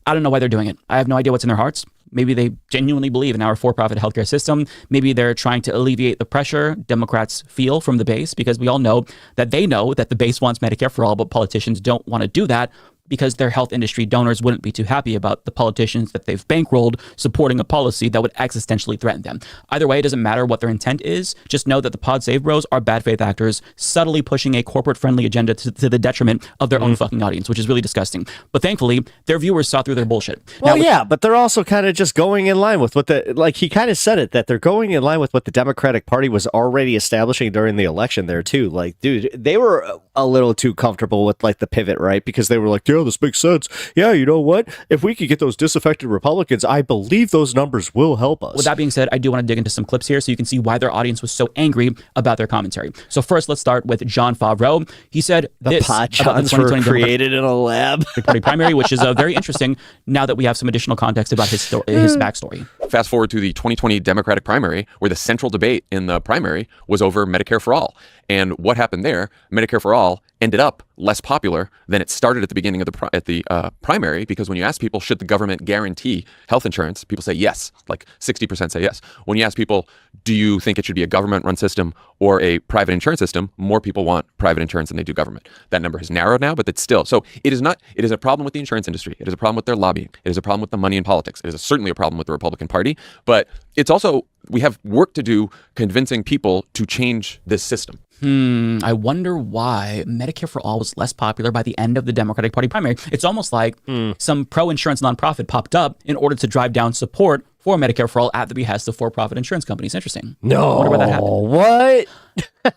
I don't know why they're doing it. I have no idea what's in their hearts. Maybe they genuinely believe in our for-profit healthcare system. Maybe they're trying to alleviate the pressure Democrats feel from the base, because we all know that the base wants Medicare for all, but politicians don't want to do that because their health industry donors wouldn't be too happy about the politicians that they've bankrolled supporting a policy that would existentially threaten them. Either way, it doesn't matter what their intent is. Just know that the Pod Save Bros are bad faith actors subtly pushing a corporate-friendly agenda to the detriment of their own fucking audience, which is really disgusting. But thankfully, their viewers saw through their bullshit. Well, yeah, but they're also kind of just going in line with what he kind of said it, that they're going in line with what the Democratic Party was already establishing during the election there, too. Like, dude, they were a little too comfortable with, the pivot, right? Because they were like, yeah, this makes sense. Yeah, you know what? If we could get those disaffected Republicans, I believe those numbers will help us. With that being said, I do want to dig into some clips here so you can see why their audience was so angry about their commentary. So first, let's start with John Favreau. He said the pot johns were created in a lab. Party primary, which is very interesting now that we have some additional context about his backstory. Fast forward to the 2020 Democratic primary, where the central debate in the primary was over Medicare for All. And what happened there? Medicare for All ended up less popular than it started at the beginning of the primary, because when you ask people, should the government guarantee health insurance, people say yes. Like 60% say yes. When you ask people, do you think it should be a government-run system or a private insurance system, more people want private insurance than they do government. That number has narrowed now, but it's still. So it is a problem with the insurance industry. It is a problem with their lobbying. It is a problem with the money in politics. It is certainly a problem with the Republican Party, but it's also, we have work to do convincing people to change this system. I wonder why Medicare for All was less popular by the end of the Democratic Party primary. It's almost like some pro-insurance nonprofit popped up in order to drive down support for Medicare for All at the behest of for-profit insurance companies. Interesting. No. I wonder why that happened. What?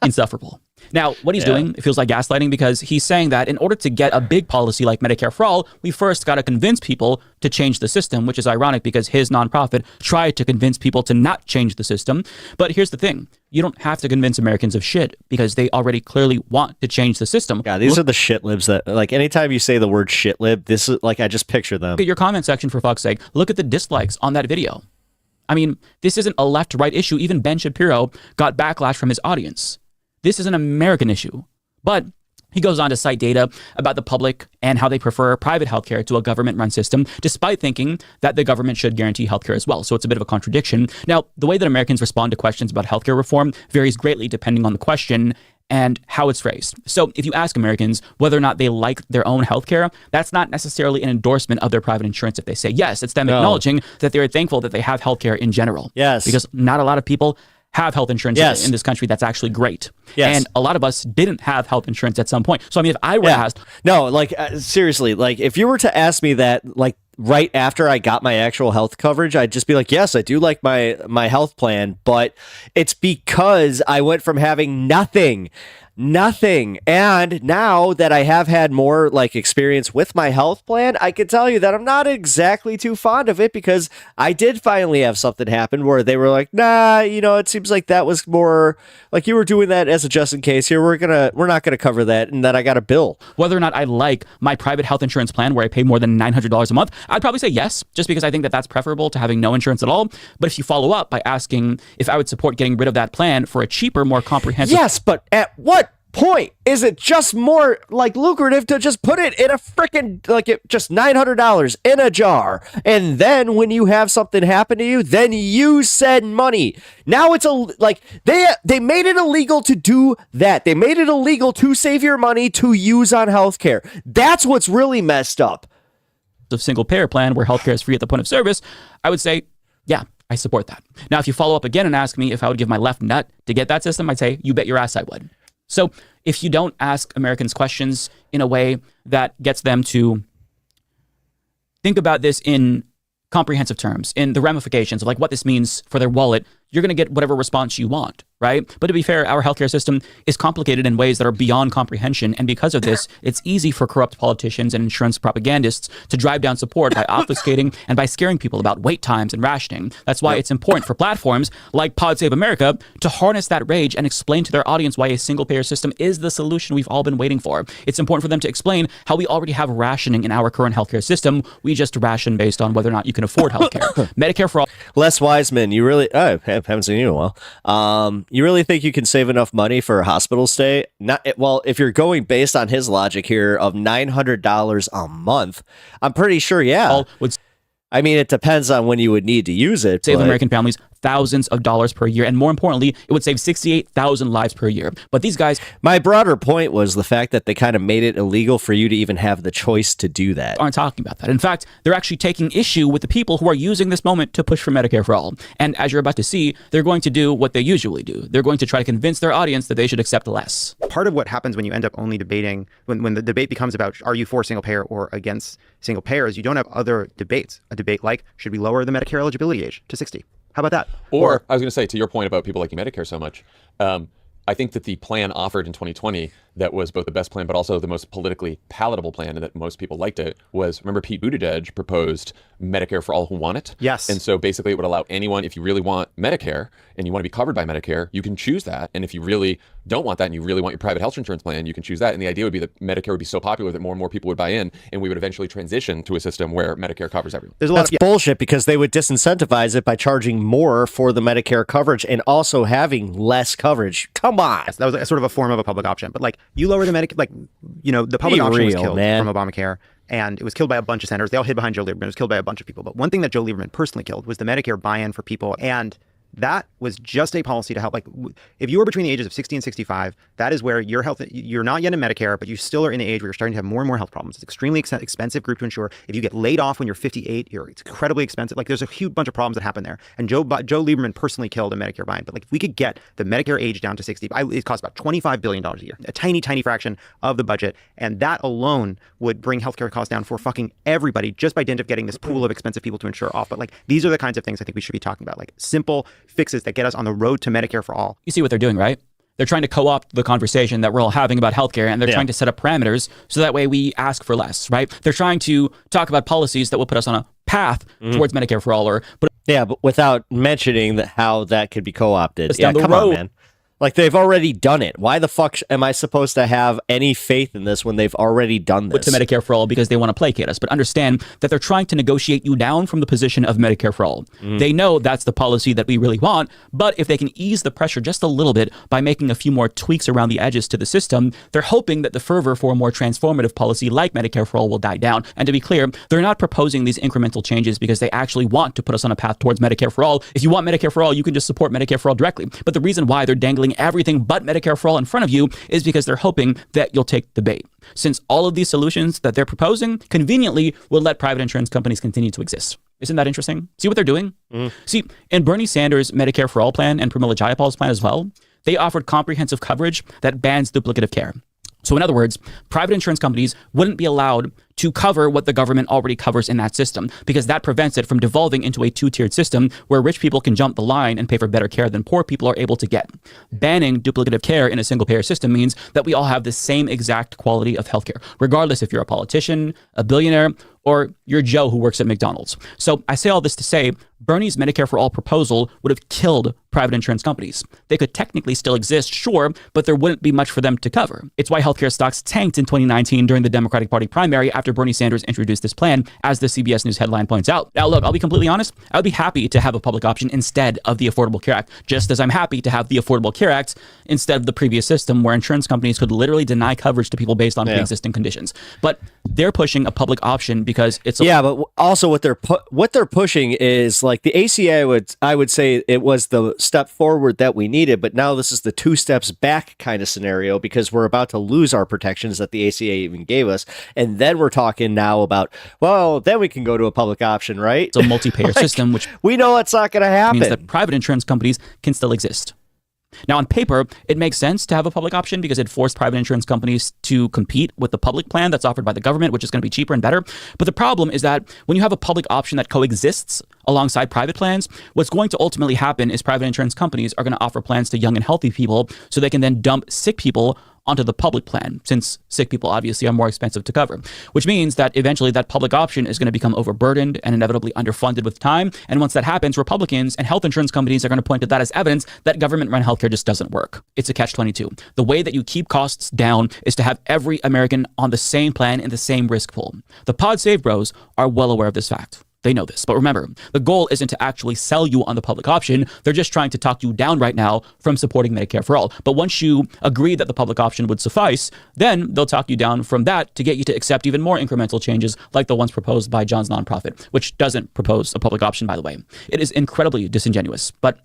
Insufferable. Now, what he's doing, it feels like gaslighting, because he's saying that in order to get a big policy like Medicare for All, we first got to convince people to change the system, which is ironic because his nonprofit tried to convince people to not change the system. But here's the thing. You don't have to convince Americans of shit because they already clearly want to change the system. Yeah, these are the shit libs that, anytime you say the word shit lib, this is, I just picture them. Look at your comment section, for fuck's sake. Look at the dislikes on that video. I mean, this isn't a left-right issue. Even Ben Shapiro got backlash from his audience. This is an American issue. But he goes on to cite data about the public and how they prefer private healthcare to a government-run system, despite thinking that the government should guarantee healthcare as well. So it's a bit of a contradiction. Now, the way that Americans respond to questions about healthcare reform varies greatly depending on the question and how it's phrased. So if you ask Americans whether or not they like their own healthcare, that's not necessarily an endorsement of their private insurance. If they say yes, it's them acknowledging that they're thankful that they have healthcare in general. Yes. Because not a lot of people have health insurance in this country that's actually great. Yes. And a lot of us didn't have health insurance at some point. So, I mean, if I were asked... No, seriously, if you were to ask me that, right after I got my actual health coverage, I'd just be like, yes, I do like my health plan, but it's because I went from having nothing Nothing. And now that I have had more like experience with my health plan, I can tell you that I'm not exactly too fond of it, because I did finally have something happen where they were like, nah, it seems like that was more like you were doing that as a just in case here. We're not gonna cover that. And then I got a bill. Whether or not I like my private health insurance plan where I pay more than $900 a month, I'd probably say yes, just because I think that that's preferable to having no insurance at all. But if you follow up by asking if I would support getting rid of that plan for a cheaper, more comprehensive... Yes, but at what point is it just more like lucrative to just put it in a freaking just $900 in a jar, and then when you have something happen to you, then you send money? Now it's they made it illegal to do that. They made it illegal to save your money to use on healthcare. That's what's really messed up. Of single payer plan where healthcare is free at the point of service, I would say, yeah, I support that. Now, if you follow up again and ask me if I would give my left nut to get that system, I'd say, you bet your ass I would. So if you don't ask Americans questions in a way that gets them to think about this in comprehensive terms, in the ramifications of like what this means for their wallet, you're going to get whatever response you want, right? But to be fair, our healthcare system is complicated in ways that are beyond comprehension. And because of this, it's easy for corrupt politicians and insurance propagandists to drive down support by obfuscating and by scaring people about wait times and rationing. That's why it's important for platforms like Pod Save America to harness that rage and explain to their audience why a single payer system is the solution we've all been waiting for. It's important for them to explain how we already have rationing in our current healthcare system. We just ration based on whether or not you can afford healthcare. Medicare for all. Les Wiseman, you really... haven't seen you in a while. You really think you can save enough money for a hospital stay? Well, if you're going based on his logic here of $900 a month, I'm pretty sure, yeah. I mean, it depends on when you would need to use it. Save American families thousands of dollars per year. And more importantly, it would save 68,000 lives per year. But these guys... My broader point was the fact that they kind of made it illegal for you to even have the choice to do that. Aren't talking about that. In fact, they're actually taking issue with the people who are using this moment to push for Medicare for all. And as you're about to see, they're going to do what they usually do. They're going to try to convince their audience that they should accept less. Part of what happens when you end up only debating, when the debate becomes about are you for single payer or against single payer, is you don't have other debates. A debate like, should we lower the Medicare eligibility age to 60? How about that? Or I was going to say, to your point about people liking Medicare so much, I think that the plan offered in 2020 that was both the best plan but also the most politically palatable plan and that most people liked it was, remember Pete Buttigieg proposed Medicare for all who want it? Yes. And so basically it would allow anyone, if you really want Medicare and you want to be covered by Medicare, you can choose that. And if you really don't want that and you really want your private health insurance plan, you can choose that. And the idea would be that Medicare would be so popular that more and more people would buy in and we would eventually transition to a system where Medicare covers everyone. There's a lot That's bullshit, because they would disincentivize it by charging more for the Medicare coverage and also having less coverage. Come on. Yes, that was a sort of a form of a public option. But like, you lower the Medicare, the public option was killed from Obamacare. And it was killed by a bunch of senators. They all hid behind Joe Lieberman. It was killed by a bunch of people. But one thing that Joe Lieberman personally killed was the Medicare buy-in for people. And that was just a policy to help. Like, if you were between the ages of 60 and 65, that is where your health, you're not yet in Medicare, but you still are in the age where you're starting to have more and more health problems. It's extremely expensive group to insure. If you get laid off when you're 58, it's incredibly expensive. Like, there's a huge bunch of problems that happen there. And Joe Lieberman personally killed a Medicare buy-in. But like, if we could get the Medicare age down to 60, it costs about $25 billion a year, a tiny, tiny fraction of the budget. And that alone would bring healthcare costs down for fucking everybody just by dint of getting this pool of expensive people to insure off. But like, these are the kinds of things I think we should be talking about, like simple fixes that get us on the road to Medicare for all. You see what they're doing, right? They're trying to co-opt the conversation that we're all having about healthcare, and they're trying to set up parameters so that way we ask for less, right? They're trying to talk about policies that will put us on a path towards Medicare for all, but without mentioning how that could be co-opted. Down the come road. on, man. Like, they've already done it. Why the fuck am I supposed to have any faith in this when they've already done this? To Medicare for all because they want to placate us. But understand that they're trying to negotiate you down from the position of Medicare for all. They know that's the policy that we really want. But if they can ease the pressure just a little bit by making a few more tweaks around the edges to the system, they're hoping that the fervor for a more transformative policy like Medicare for all will die down. And to be clear, they're not proposing these incremental changes because they actually want to put us on a path towards Medicare for all. If you want Medicare for all, you can just support Medicare for all directly. But the reason why they're dangling everything but Medicare for all in front of you is because they're hoping that you'll take the bait. Since all of these solutions that they're proposing conveniently will let private insurance companies continue to exist. Isn't that interesting? See what they're doing? See, in Bernie Sanders' Medicare for all plan and Pramila Jayapal's plan as well, they offered comprehensive coverage that bans duplicative care. So in other words, private insurance companies wouldn't be allowed to cover what the government already covers in that system, because that prevents it from devolving into a two-tiered system where rich people can jump the line and pay for better care than poor people are able to get. Banning duplicative care in a single-payer system means that we all have the same exact quality of healthcare, regardless if you're a politician, a billionaire, or you're Joe who works at McDonald's. So I say all this to say, Bernie's Medicare for All proposal would have killed private insurance companies. They could technically still exist, sure, but there wouldn't be much for them to cover. It's why healthcare stocks tanked in 2019 during the Democratic Party primary after Bernie Sanders introduced this plan, as the CBS News headline points out. Now, look, I'll be completely honest. I would be happy to have a public option instead of the Affordable Care Act, just as I'm happy to have the Affordable Care Act instead of the previous system where insurance companies could literally deny coverage to people based on pre-existing conditions. But they're pushing a public option because it's but also what they're pushing is like the ACA. I would say it was the step forward that we needed, but now this is the 2 steps back kind of scenario, because we're about to lose our protections that the ACA even gave us, and then we're talking now about, well, then we can go to a public option, right? It's a multi-payer system, which we know it's not going to happen. Means that private insurance companies can still exist. Now, on paper, it makes sense to have a public option because it forced private insurance companies to compete with the public plan that's offered by the government, which is going to be cheaper and better. But the problem is that when you have a public option that coexists alongside private plans, what's going to ultimately happen is private insurance companies are going to offer plans to young and healthy people so they can then dump sick people onto the public plan, since sick people obviously are more expensive to cover, which means that eventually that public option is going to become overburdened and inevitably underfunded with time. And once that happens, Republicans and health insurance companies are going to point to that as evidence that government-run healthcare just doesn't work. It's a catch-22. The way that you keep costs down is to have every American on the same plan in the same risk pool. The Pod Save Bros are well aware of this fact. They know this. But remember, the goal isn't to actually sell you on the public option. They're just trying to talk you down right now from supporting Medicare for All. But once you agree that the public option would suffice, then they'll talk you down from that to get you to accept even more incremental changes like the ones proposed by John's nonprofit, which doesn't propose a public option, by the way. It is incredibly disingenuous. But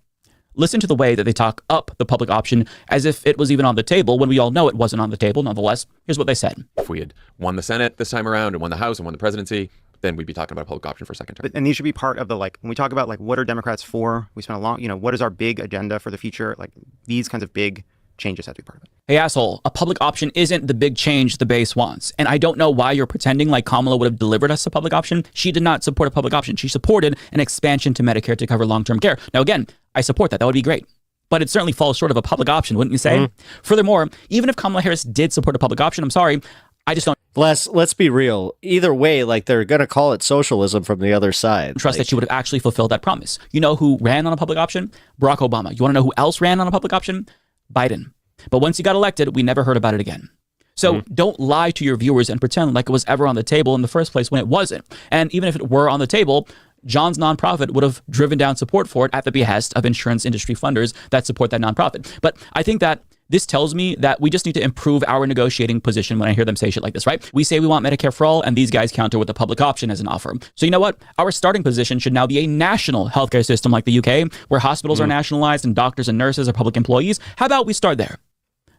listen to the way that they talk up the public option as if it was even on the table when we all know it wasn't on the table. Nonetheless, here's what they said. If we had won the Senate this time around and won the House and won the presidency, then we'd be talking about a public option for a second term. And these should be part of the, like, when we talk about, like, what are Democrats for? We spent a long, what is our big agenda for the future? Like, these kinds of big changes have to be part of it. Hey, asshole, a public option isn't the big change the base wants. And I don't know why you're pretending like Kamala would have delivered us a public option. She did not support a public option. She supported an expansion to Medicare to cover long-term care. Now, again, I support that. That would be great. But it certainly falls short of a public option, wouldn't you say? Furthermore, even if Kamala Harris did support a public option, I'm sorry, I just don't let's be real. Either way, like, they're going to call it socialism from the other side. trust that she would have actually fulfilled that promise. You know who ran on a public option? Barack Obama. You want to know who else ran on a public option? Biden. But once he got elected, we never heard about it again. So don't lie to your viewers and pretend like it was ever on the table in the first place when it wasn't. And even if it were on the table, John's nonprofit would have driven down support for it at the behest of insurance industry funders that support that nonprofit. But I think that this tells me that we just need to improve our negotiating position when I hear them say shit like this, right? We say we want Medicare for all, and these guys counter with a public option as an offer. So you know what? Our starting position should now be a national healthcare system like the UK, where hospitals are nationalized and doctors and nurses are public employees. How about we start there?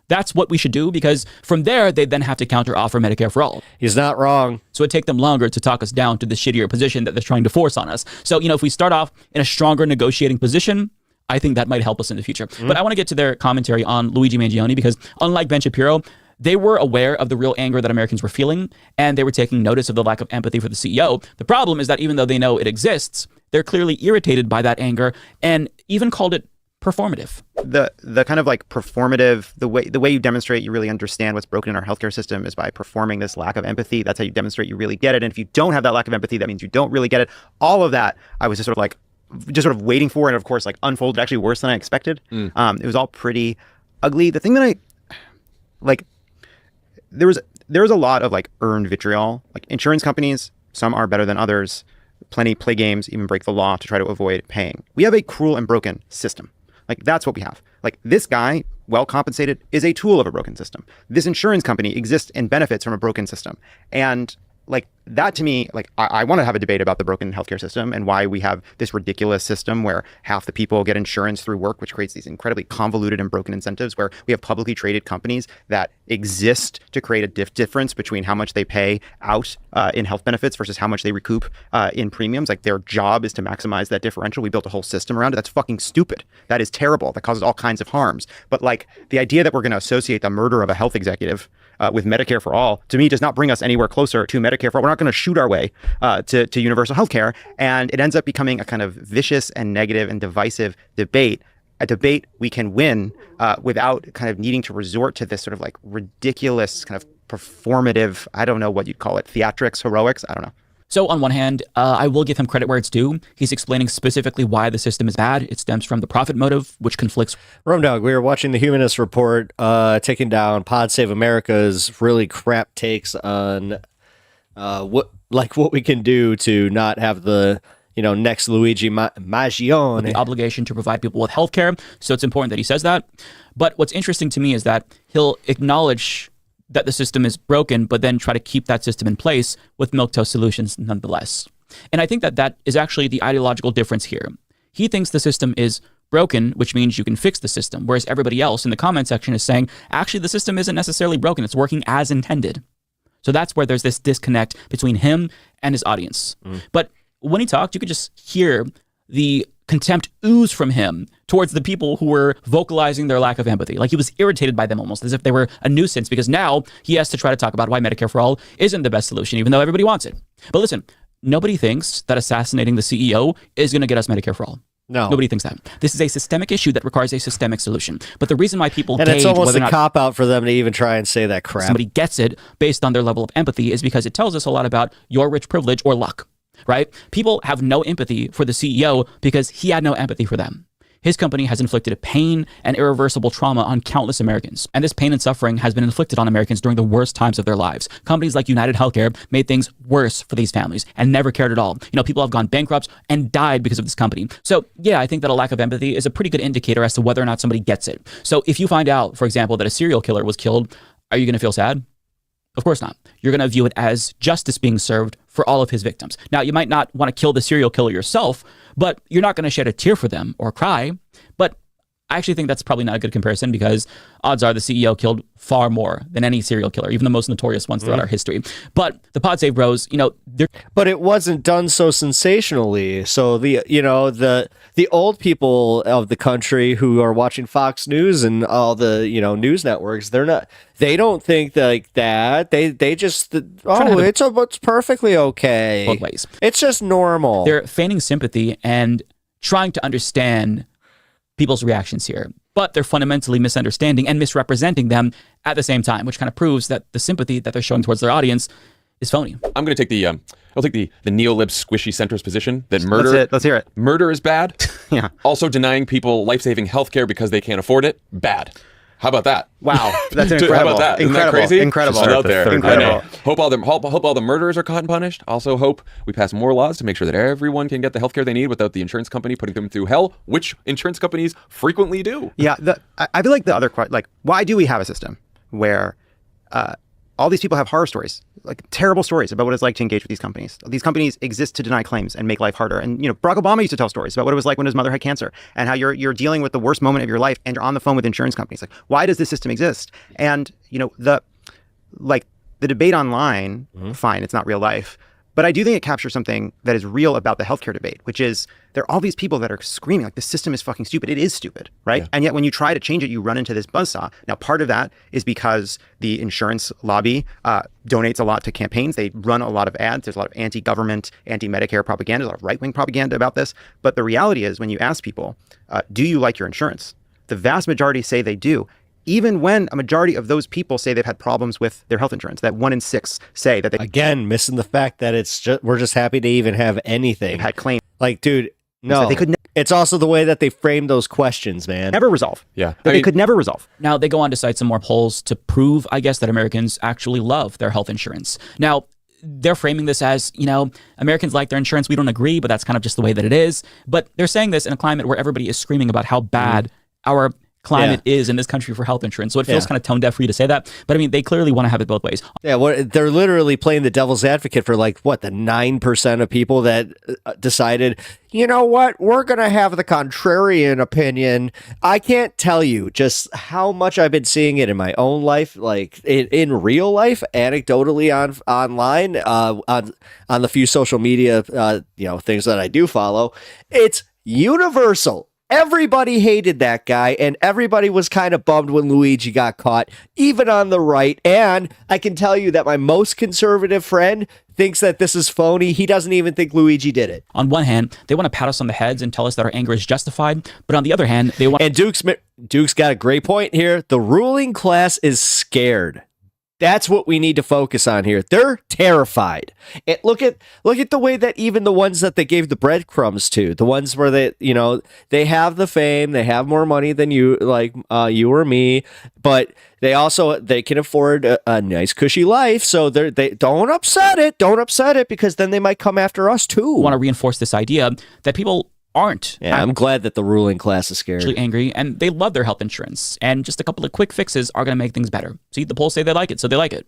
That's what we should do, because from there, they then have to counter-offer Medicare for all. He's not wrong. So it'd take them longer to talk us down to the shittier position that they're trying to force on us. So, if we start off in a stronger negotiating position, I think that might help us in the future. But I want to get to their commentary on Luigi Mangione, because unlike Ben Shapiro, they were aware of the real anger that Americans were feeling, and they were taking notice of the lack of empathy for the CEO. The problem is that even though they know it exists, they're clearly irritated by that anger and even called it performative. The kind of like performative, the way you demonstrate you really understand what's broken in our healthcare system is by performing this lack of empathy. That's how you demonstrate you really get it. And if you don't have that lack of empathy, that means you don't really get it. All of that, I was just sort of waiting for, and of course, like, unfolded actually worse than I expected. It was all pretty ugly. The thing that there was a lot of like earned vitriol. Like, insurance companies, some are better than others. Plenty play games, even break the law to try to avoid paying. We have a cruel and broken system. Like, that's what we have. Like, this guy, well compensated, is a tool of a broken system. This insurance company exists and benefits from a broken system. And like, that to me, like, I want to have a debate about the broken healthcare system and why we have this ridiculous system where half the people get insurance through work, which creates these incredibly convoluted and broken incentives, where we have publicly traded companies that exist to create a difference between how much they pay out in health benefits versus how much they recoup in premiums. Like, their job is to maximize that differential. We built a whole system around it. That's fucking stupid. That is terrible. That causes all kinds of harms. But like, the idea that we're going to associate the murder of a health executive with Medicare for All, to me, does not bring us anywhere closer to Medicare for All. We're not going to shoot our way to universal healthcare. And it ends up becoming a kind of vicious and negative and divisive debate. A debate we can win without kind of needing to resort to this sort of like ridiculous kind of performative, I don't know what you'd call it, theatrics, heroics, I don't know. So on one hand, I will give him credit where it's due. He's explaining specifically why the system is bad. It stems from the profit motive, which conflicts. Rumdog, we were watching the Humanist Report, taking down Pod Save America's really crap takes on what we can do to not have the next Luigi Maggione. The obligation to provide people with healthcare. So it's important that he says that. But what's interesting to me is that he'll acknowledge that the system is broken, but then try to keep that system in place with milquetoast solutions nonetheless. And I think that that is actually the ideological difference here. He thinks the system is broken, which means you can fix the system, whereas everybody else in the comment section is saying, actually, the system isn't necessarily broken. It's working as intended. So that's where there's this disconnect between him and his audience. But when he talked, you could just hear the contempt ooze from him towards the people who were vocalizing their lack of empathy. Like he was irritated by them almost, as if they were a nuisance, because now he has to try to talk about why Medicare for All isn't the best solution, even though everybody wants it. But listen, nobody thinks that assassinating the CEO is going to get us Medicare for All. No. Nobody thinks that. This is a systemic issue that requires a systemic solution. But the reason why people and gauge it's almost whether or a not cop-out for them to even try and say that crap. somebody gets it based on their level of empathy is because it tells us a lot about your rich privilege or luck. Right? People have no empathy for the CEO because he had no empathy for them. His company has inflicted a pain and irreversible trauma on countless Americans. And this pain and suffering has been inflicted on Americans during the worst times of their lives. Companies like United Healthcare made things worse for these families and never cared at all. People have gone bankrupt and died because of this company. So yeah, I think that a lack of empathy is a pretty good indicator as to whether or not somebody gets it. So if you find out, for example, that a serial killer was killed, are you going to feel sad? Of course not. You're going to view it as justice being served for all of his victims. Now, you might not want to kill the serial killer yourself, but you're not going to shed a tear for them or cry. But I actually think that's probably not a good comparison because odds are the CEO killed far more than any serial killer, even the most notorious ones throughout our history. But the Pod Save Bros, they're... But it wasn't done so sensationally. So the old people of the country who are watching Fox News and all the news networks, they don't think like that. They just it's perfectly okay. Both ways. It's just normal. They're feigning sympathy and trying to understand people's reactions here, but they're fundamentally misunderstanding and misrepresenting them at the same time, which kind of proves that the sympathy that they're showing towards their audience is phony. I'm going to take the neo-lib squishy centrist position that murder. Let's hear it. Murder is bad. Yeah. Also denying people life-saving healthcare because they can't afford it. Bad. How about that? Wow, that's incredible. How about that? Isn't that Incredible. crazy? Incredible. Just out there. Incredible. Hope all the murderers are caught and punished. Also hope we pass more laws to make sure that everyone can get the healthcare they need without the insurance company putting them through hell, which insurance companies frequently do. Yeah, I feel like the other question, like, why do we have a system where all these people have horror stories, like terrible stories about what it's like to engage with these companies? These companies exist to deny claims and make life harder. And Barack Obama used to tell stories about what it was like when his mother had cancer and how you're dealing with the worst moment of your life and you're on the phone with insurance companies. Like, why does this system exist? And the debate online, fine, it's not real life. But I do think it captures something that is real about the healthcare debate, which is there are all these people that are screaming like the system is fucking stupid. It is stupid, right? Yeah. And yet when you try to change it, you run into this buzzsaw. Now, part of that is because the insurance lobby donates a lot to campaigns. They run a lot of ads. There's a lot of anti-government, anti-Medicare propaganda. There's a lot of right-wing propaganda about this. But the reality is when you ask people, do you like your insurance? The vast majority say they do. Even when a majority of those people say they've had problems with their health insurance, that 1 in 6 say that they... Again, missing the fact that we're just happy to even have anything. They've had claims. Like, dude, no. They could it's also the way that they frame those questions, man. Never resolve. Yeah. They could never resolve. Now, they go on to cite some more polls to prove, I guess, that Americans actually love their health insurance. Now, they're framing this as, Americans like their insurance. We don't agree, but that's kind of just the way that it is. But they're saying this in a climate where everybody is screaming about how bad our climate is in this country for health insurance. So it feels kind of tone deaf for you to say that. But I mean, they clearly want to have it both ways. Yeah, they're literally playing the devil's advocate for the 9% of people that decided, you know what, we're going to have the contrarian opinion. I can't tell you just how much I've been seeing it in my own life, like in real life, anecdotally online, on the few social media, things that I do follow. It's universal. Everybody hated that guy, and everybody was kind of bummed when Luigi got caught, even on the right. And I can tell you that my most conservative friend thinks that this is phony. He doesn't even think Luigi did it. On one hand, they want to pat us on the heads and tell us that our anger is justified, but on the other hand, they want... And Duke's got a great point here. The ruling class is scared. That's what we need to focus on here. They're terrified. And look at the way that even the ones that they gave the breadcrumbs to, the ones where they have the fame, they have more money than you, like you or me, but they can afford a nice cushy life. So they don't upset it because then they might come after us too. Want to reinforce this idea that people aren't. Yeah, I'm glad that the ruling class is scared. Actually angry, and they love their health insurance, and just a couple of quick fixes are going to make things better. See, the polls say they like it, so they like it.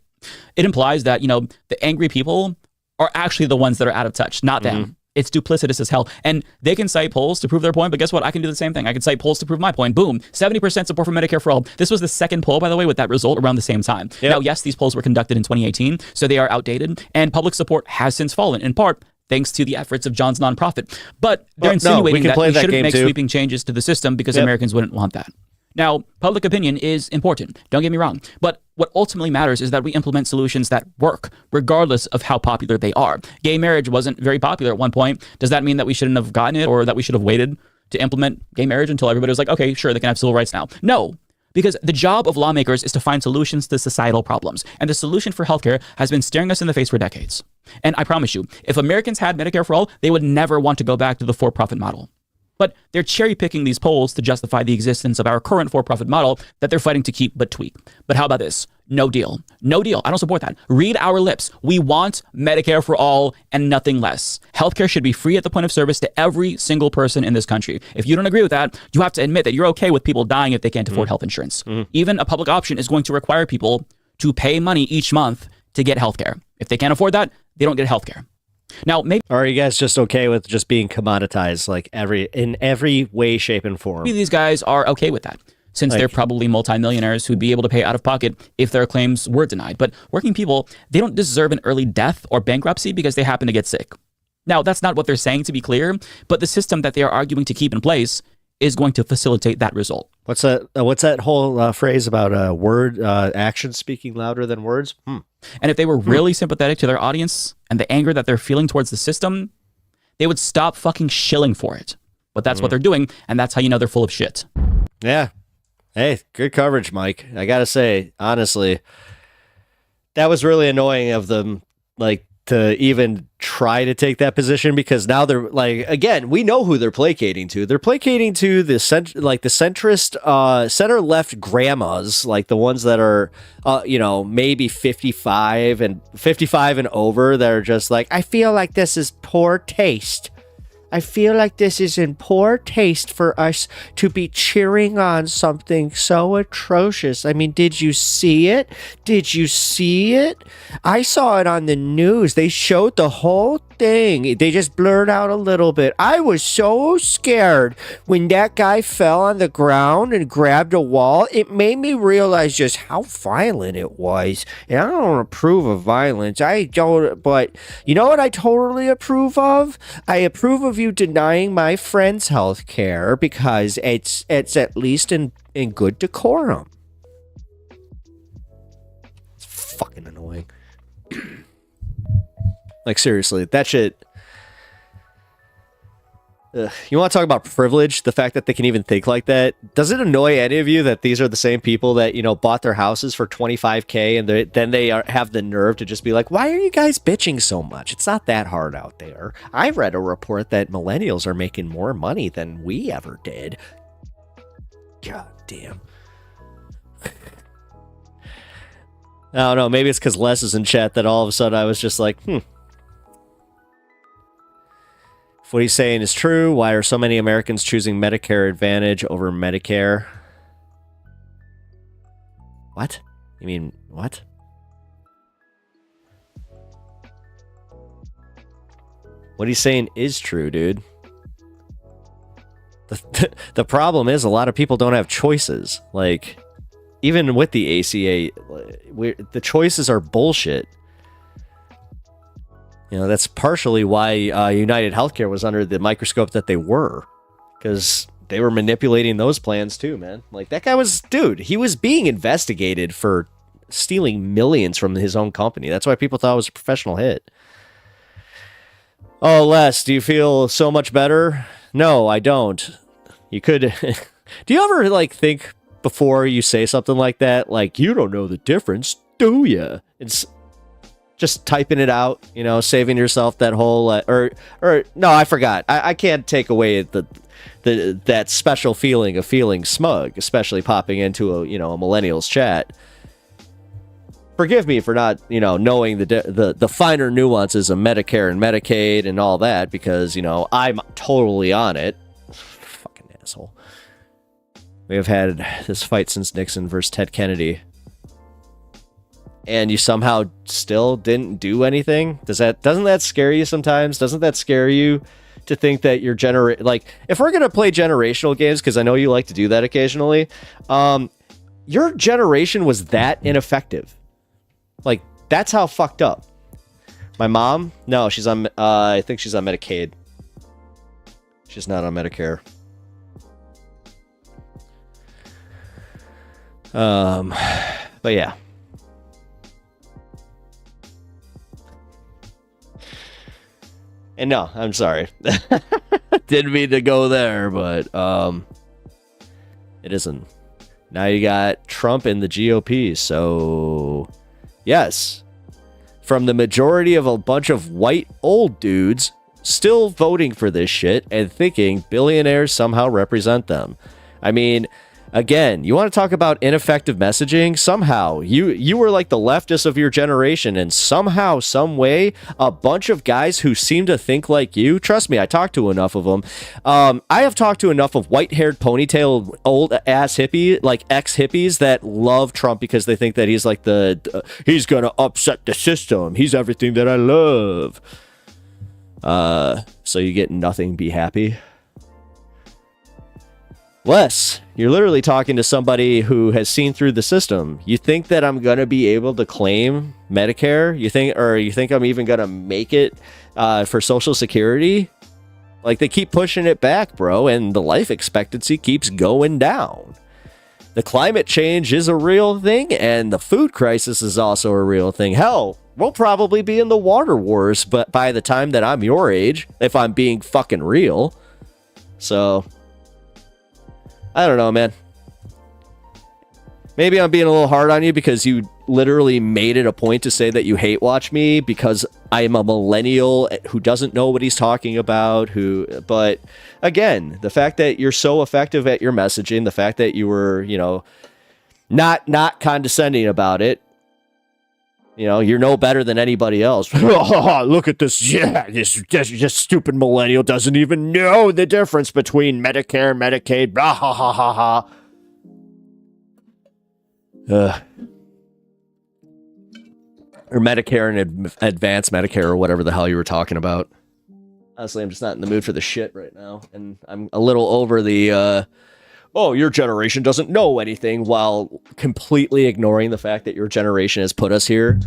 It implies that, the angry people are actually the ones that are out of touch, not them. It's duplicitous as hell. And they can cite polls to prove their point, but guess what? I can do the same thing. I can cite polls to prove my point. Boom. 70% support for Medicare for all. This was the second poll, by the way, with that result around the same time. Yep. Now, yes, these polls were conducted in 2018, so they are outdated, and public support has since fallen, in part thanks to the efforts of John's nonprofit. But they're insinuating that we shouldn't make sweeping changes to the system because Americans wouldn't want that. Now, public opinion is important, don't get me wrong, but what ultimately matters is that we implement solutions that work, regardless of how popular they are. Gay marriage wasn't very popular at one point. Does that mean that we shouldn't have gotten it, or that we should have waited to implement gay marriage until everybody was like, okay, sure, they can have civil rights now? No. Because the job of lawmakers is to find solutions to societal problems. And the solution for healthcare has been staring us in the face for decades. And I promise you, if Americans had Medicare for all, they would never want to go back to the for-profit model. But they're cherry-picking these polls to justify the existence of our current for-profit model that they're fighting to keep but tweak. But how about this? No deal. No deal. I don't support that. Read our lips. We want Medicare for all and nothing less. Healthcare should be free at the point of service to every single person in this country. If you don't agree with that, you have to admit that you're okay with people dying if they can't afford health insurance. Even a public option is going to require people to pay money each month to get healthcare. If they can't afford that, they don't get healthcare. Now, maybe are you guys just okay with just being commoditized, like in every way, shape, and form? Maybe these guys are okay with that, since they're probably multimillionaires who'd be able to pay out of pocket if their claims were denied. But working people, they don't deserve an early death or bankruptcy because they happen to get sick. Now, that's not what they're saying, to be clear, but the system that they are arguing to keep in place is going to facilitate that result. What's that whole phrase about actions speaking louder than words? And if they were really sympathetic to their audience and the anger that they're feeling towards the system, they would stop fucking shilling for it. But that's what they're doing, and that's how you know they're full of shit. Yeah. Hey, good coverage, Mike. I gotta say, honestly, that was really annoying of them, like, to even try to take that position, because now they're like, again, we know who they're placating to. They're placating to the centrist, center left grandmas, like the ones that are, maybe 55 and over, that are just like, I feel like this is poor taste. I feel like this is in poor taste for us to be cheering on something so atrocious. I mean, did you see it? Did you see it? I saw it on the news. They showed the whole thing. They just blurred out a little bit. I was so scared when that guy fell on the ground and grabbed a wall. It made me realize just how violent it was. And I don't approve of violence. I don't, but you know what I totally approve of? I approve of you denying my friend's health care because it's at least in good decorum. It's fucking annoying. Like, seriously, that shit. You want to talk about privilege? The fact that they can even think like that. Does it annoy any of you that these are the same people that, bought their houses for $25K and then they have the nerve to just be like, why are you guys bitching so much? It's not that hard out there. I read a report that millennials are making more money than we ever did. God damn. I don't know. Maybe it's because Les is in chat that all of a sudden I was just like, If what he's saying is true, why are so many Americans choosing Medicare Advantage over Medicare? What? You mean, what? What he's saying is true, dude. The problem is a lot of people don't have choices. Like, even with the ACA, the choices are bullshit. That's partially why United Healthcare was under the microscope that they were. Because they were manipulating those plans too, man. Like that guy was, dude, he was being investigated for stealing millions from his own company. That's why people thought it was a professional hit. Oh, Les, do you feel so much better? No, I don't. You could. Do you ever like think before you say something like that, like you don't know the difference, do ya? It's just typing it out, you know, saving yourself that whole or no, I forgot. I can't take away that special feeling of feeling smug, especially popping into a millennials chat. Forgive me for not, knowing the finer nuances of Medicare and Medicaid and all that, because, I'm totally on it. Fucking asshole. We have had this fight since Nixon versus Ted Kennedy. And you somehow still didn't do anything? Doesn't that scare you sometimes? Doesn't that scare you to think that your like, if we're going to play generational games, because I know you like to do that occasionally, your generation was that ineffective. Like, that's how fucked up. My mom? No, she's on, I think she's on Medicaid. She's not on Medicare. But yeah. And no, I'm sorry. Didn't mean to go there, but it isn't. Now you got Trump and the GOP, so yes. From the majority of a bunch of white old dudes still voting for this shit and thinking billionaires somehow represent them. I mean, again, you want to talk about ineffective messaging? Somehow, you were like the leftists of your generation, and somehow, some way, a bunch of guys who seem to think like you, trust me, I talked to enough of them. I have talked to enough of white-haired, ponytail, old-ass hippie, like ex-hippies that love Trump because they think that he's like he's gonna upset the system. He's everything that I love. So you get nothing, be happy. Wes, you're literally talking to somebody who has seen through the system. You think that I'm going to be able to claim Medicare? You think I'm even going to make it for Social Security? Like, they keep pushing it back, bro, and the life expectancy keeps going down. The climate change is a real thing, and the food crisis is also a real thing. Hell, we'll probably be in the water wars, but by the time that I'm your age, if I'm being fucking real. So I don't know, man. Maybe I'm being a little hard on you because you literally made it a point to say that you hate watch me because I'm a millennial who doesn't know what he's talking about. But again, the fact that you're so effective at your messaging, the fact that you were, not condescending about it, you're no better than anybody else. Look at this. Yeah, this stupid millennial doesn't even know the difference between Medicare, Medicaid. Blah, ha, ha, ha, ha. Or Medicare and advanced Medicare or whatever the hell you were talking about. Honestly, I'm just not in the mood for the shit right now. And I'm a little over the, your generation doesn't know anything, while completely ignoring the fact that your generation has put us here.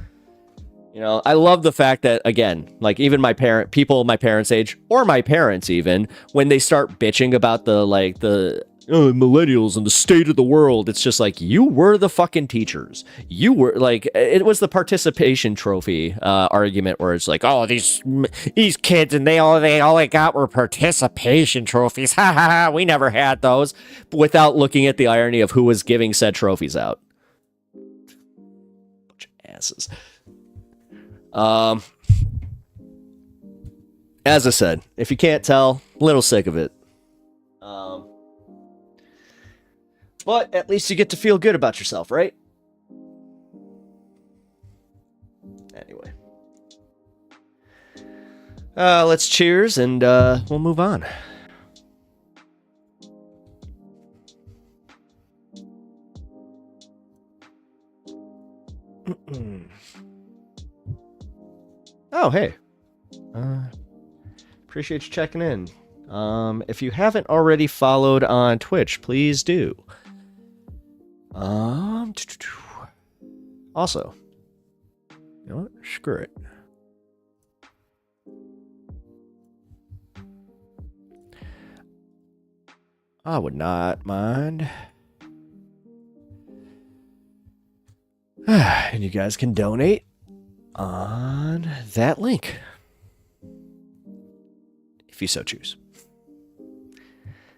I love the fact that, again, like even people my parents' age, or my parents even, when they start bitching about the millennials and the state of the world, it's just like, you were the fucking teachers. You were like, it was the participation trophy argument where it's like, these kids and they all got were participation trophies. Ha ha ha, we never had those. Without looking at the irony of who was giving said trophies out. Bunch of asses. As I said, if you can't tell, a little sick of it. But at least you get to feel good about yourself, right? Anyway. Let's cheers and we'll move on. Oh, hey. Appreciate you checking in. If you haven't already followed on Twitch, please do. Also, you know what? Screw it. I would not mind. And you guys can donate on that link if you so choose.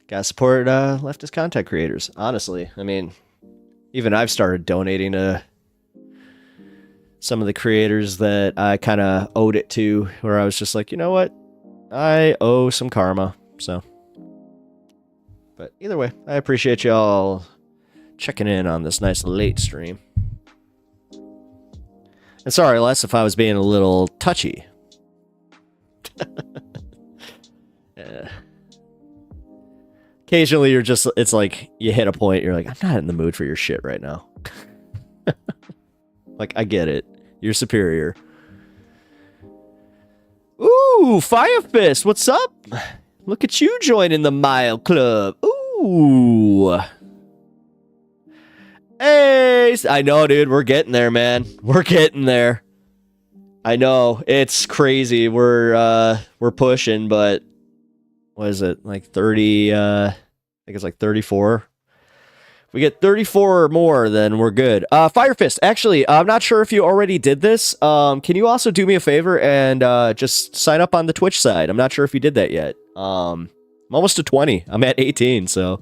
Gotta support leftist content creators, honestly. I mean, even I've started donating to some of the creators that I kind of owed it to, where I was just like, you know what? I owe some karma, so. But either way, I appreciate y'all checking in on this nice late stream. And sorry, Les, if I was being a little touchy. Yeah. Occasionally, it's like you hit a point, you're like, I'm not in the mood for your shit right now. Like, I get it. You're superior. Ooh, Fire Fist, what's up? Look at you joining the Mile Club. Ooh. Hey, I know, dude. We're getting there, man. We're getting there. I know it's crazy. We're pushing, but what is it? Like 30? I think it's like 34. If we get 34 or more, then we're good. Fire Fist. Actually, I'm not sure if you already did this. Can you also do me a favor and just sign up on the Twitch side? I'm not sure if you did that yet. I'm almost to 20. I'm at 18, so.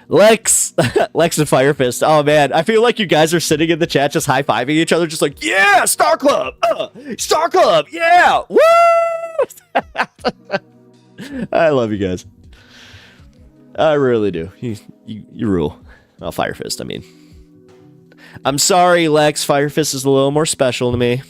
Lex and Fire Fist. Oh man, I feel like you guys are sitting in the chat just high-fiving each other, just like, yeah, Star Club, Star Club, yeah, woo! I love you guys. I really do. You rule. Oh, Fire Fist, I mean. I'm sorry, Lex. Fire Fist is a little more special to me.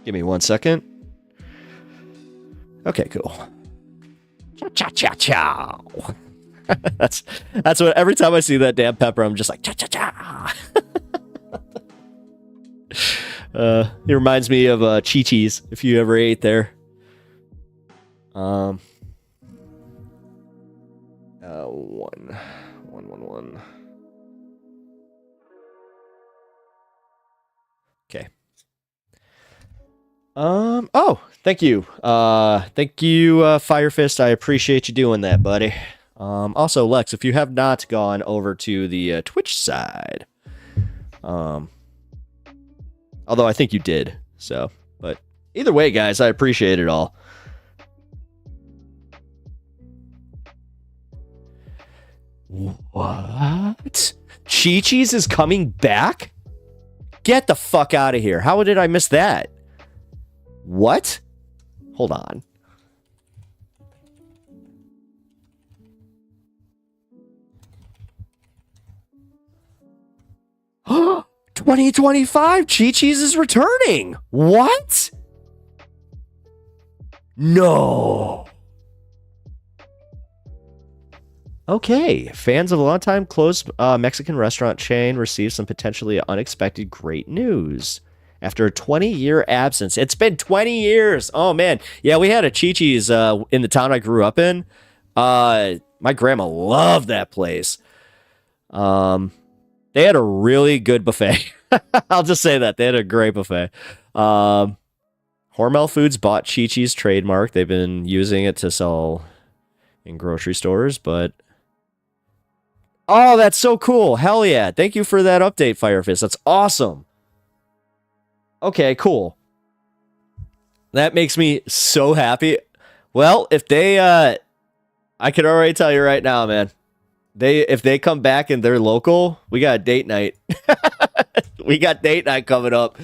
Give me 1 second. Okay, cool. Cha cha cha. That's what every time I see that damn pepper, I'm just like cha cha cha. It reminds me of Chi-Chi's, if you ever ate there. One. Okay. Oh, thank you. Thank you, Fire Fist. I appreciate you doing that, buddy. Also, Lex, if you have not gone over to the Twitch side, although I think you did, so, but either way, guys, I appreciate it all. What? Chi-Chi's is coming back? Get the fuck out of here. How did I miss that? What? Hold on. Oh, 2025 Chi-Chi's is returning. What? No. Okay, fans of a long-time closed Mexican restaurant chain received some potentially unexpected great news. After a 20-year absence. It's been 20 years. Oh, man. Yeah, we had a Chi-Chi's in the town I grew up in. My grandma loved that place. They had a really good buffet. I'll just say that. They had a great buffet. Hormel Foods bought Chi-Chi's trademark. They've been using it to sell in grocery stores, but... Oh, that's so cool. Hell yeah. Thank you for that update, Firefist. That's awesome. Okay, cool. That makes me so happy. Well, if they, I can already tell you right now, man. If they come back and they're local, we got a date night. We got date night coming up.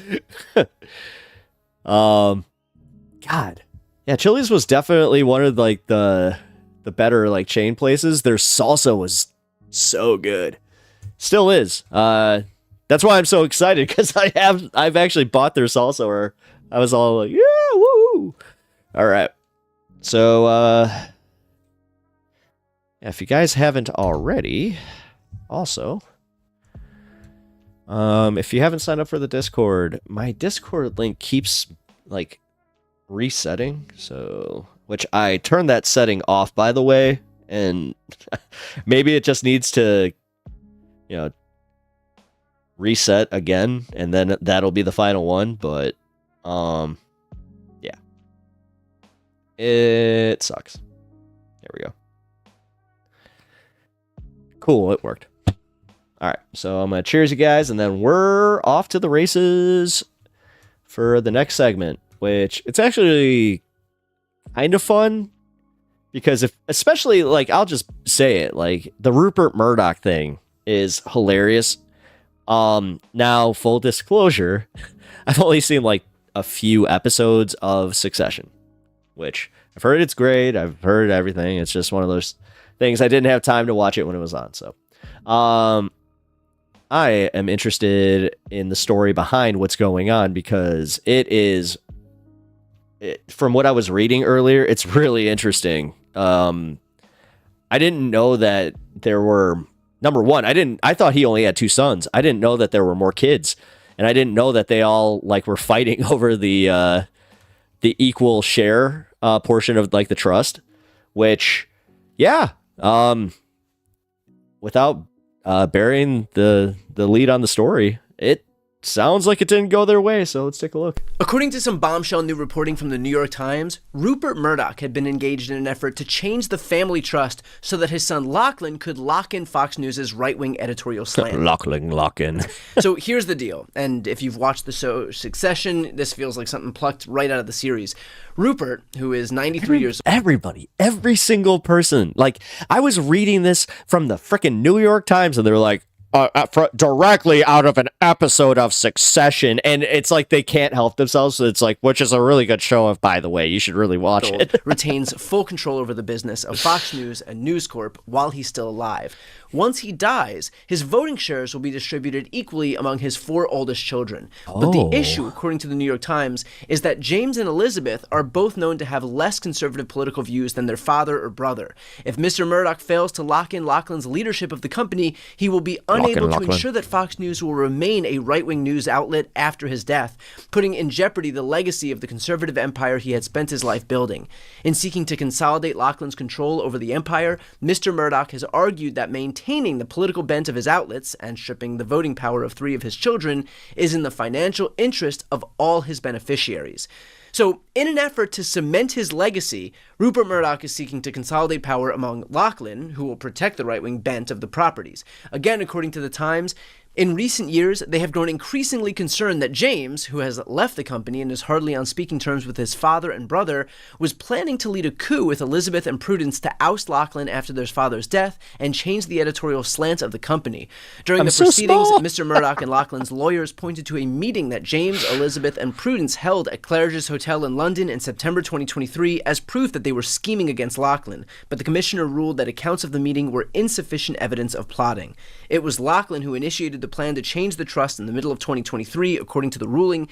God, yeah, Chili's was definitely one of like the better like chain places. Their salsa was so good, still is. That's why I'm so excited, because I've actually bought their salsa, or I was all like, yeah, woo! All right. So, if you guys haven't already, also, if you haven't signed up for the Discord, my Discord link keeps, like, resetting. So, which I turned that setting off, by the way, and maybe it just needs to, reset again, and then that'll be the final one. But yeah, it sucks. There we go. Cool, it worked. All right, so I'm gonna cheers you guys, and then we're off to the races for the next segment, which it's actually kind of fun because especially I'll just say it, like the Rupert Murdoch thing is hilarious. Now, full disclosure, I've only seen like a few episodes of Succession, which I've heard it's great. I've heard everything. It's just one of those things. I didn't have time to watch it when it was on. So, I am interested in the story behind what's going on because from what I was reading earlier, it's really interesting. I didn't know that there were, number one, I thought he only had 2 sons. I didn't know that there were more kids. And I didn't know that they all were fighting over the equal share portion of the trust, which, yeah, without burying the lead on the story, it sounds like it didn't go their way, so let's take a look. According to some bombshell new reporting from the New York Times, Rupert Murdoch had been engaged in an effort to change the family trust so that his son Lachlan could lock in Fox News' right-wing editorial slant. Lock in. So here's the deal, and if you've watched the show Succession, this feels like something plucked right out of the series. Rupert, who is 93 years old. Everybody, every single person. I was reading this from the frickin' New York Times, and they were like, directly out of an episode of Succession, and it's like they can't help themselves. So it's which is a really good show. By the way, you should really watch it. Retains full control over the business of Fox News and News Corp while he's still alive. Once he dies, his voting shares will be distributed equally among his 4 oldest children. But the issue, according to the New York Times, is that James and Elizabeth are both known to have less conservative political views than their father or brother. If Mr. Murdoch fails to lock in Lachlan's leadership of the company, he will be unable to ensure that Fox News will remain a right-wing news outlet after his death, putting in jeopardy the legacy of the conservative empire he had spent his life building. In seeking to consolidate Lachlan's control over the empire, Mr. Murdoch has argued that maintaining the political bent of his outlets and stripping the voting power of 3 of his children is in the financial interest of all his beneficiaries. So, in an effort to cement his legacy, Rupert Murdoch is seeking to consolidate power among Lachlan, who will protect the right-wing bent of the properties. Again, according to the Times, in recent years, they have grown increasingly concerned that James, who has left the company and is hardly on speaking terms with his father and brother, was planning to lead a coup with Elizabeth and Prudence to oust Lachlan after their father's death and change the editorial slant of the company. During the proceedings, Mr. Murdoch and Lachlan's lawyers pointed to a meeting that James, Elizabeth, and Prudence held at Claridge's Hotel in London in September 2023 as proof that they were scheming against Lachlan, but the commissioner ruled that accounts of the meeting were insufficient evidence of plotting. It was Lachlan who initiated the plan to change the trust in the middle of 2023, according to the ruling.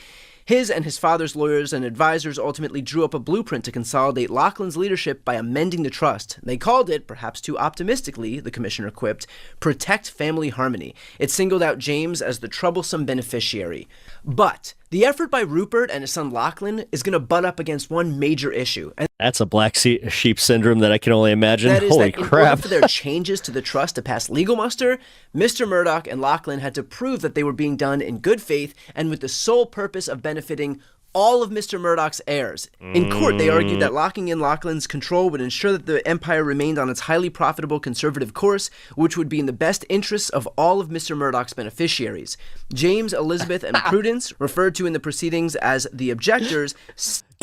His and his father's lawyers and advisors ultimately drew up a blueprint to consolidate Lachlan's leadership by amending the trust. They called it, perhaps too optimistically, the commissioner quipped, Protect Family Harmony. It singled out James as the troublesome beneficiary. But the effort by Rupert and his son Lachlan is going to butt up against one major issue. And that's a black sheep syndrome that I can only imagine. That is Holy that crap. In order for their changes to the trust to pass legal muster, Mr. Murdoch and Lachlan had to prove that they were being done in good faith and with the sole purpose of benefiting all of Mr. Murdoch's heirs. In court, they argued that locking in Lachlan's control would ensure that the empire remained on its highly profitable conservative course, which would be in the best interests of all of Mr. Murdoch's beneficiaries. James, Elizabeth, and Prudence, referred to in the proceedings as the objectors,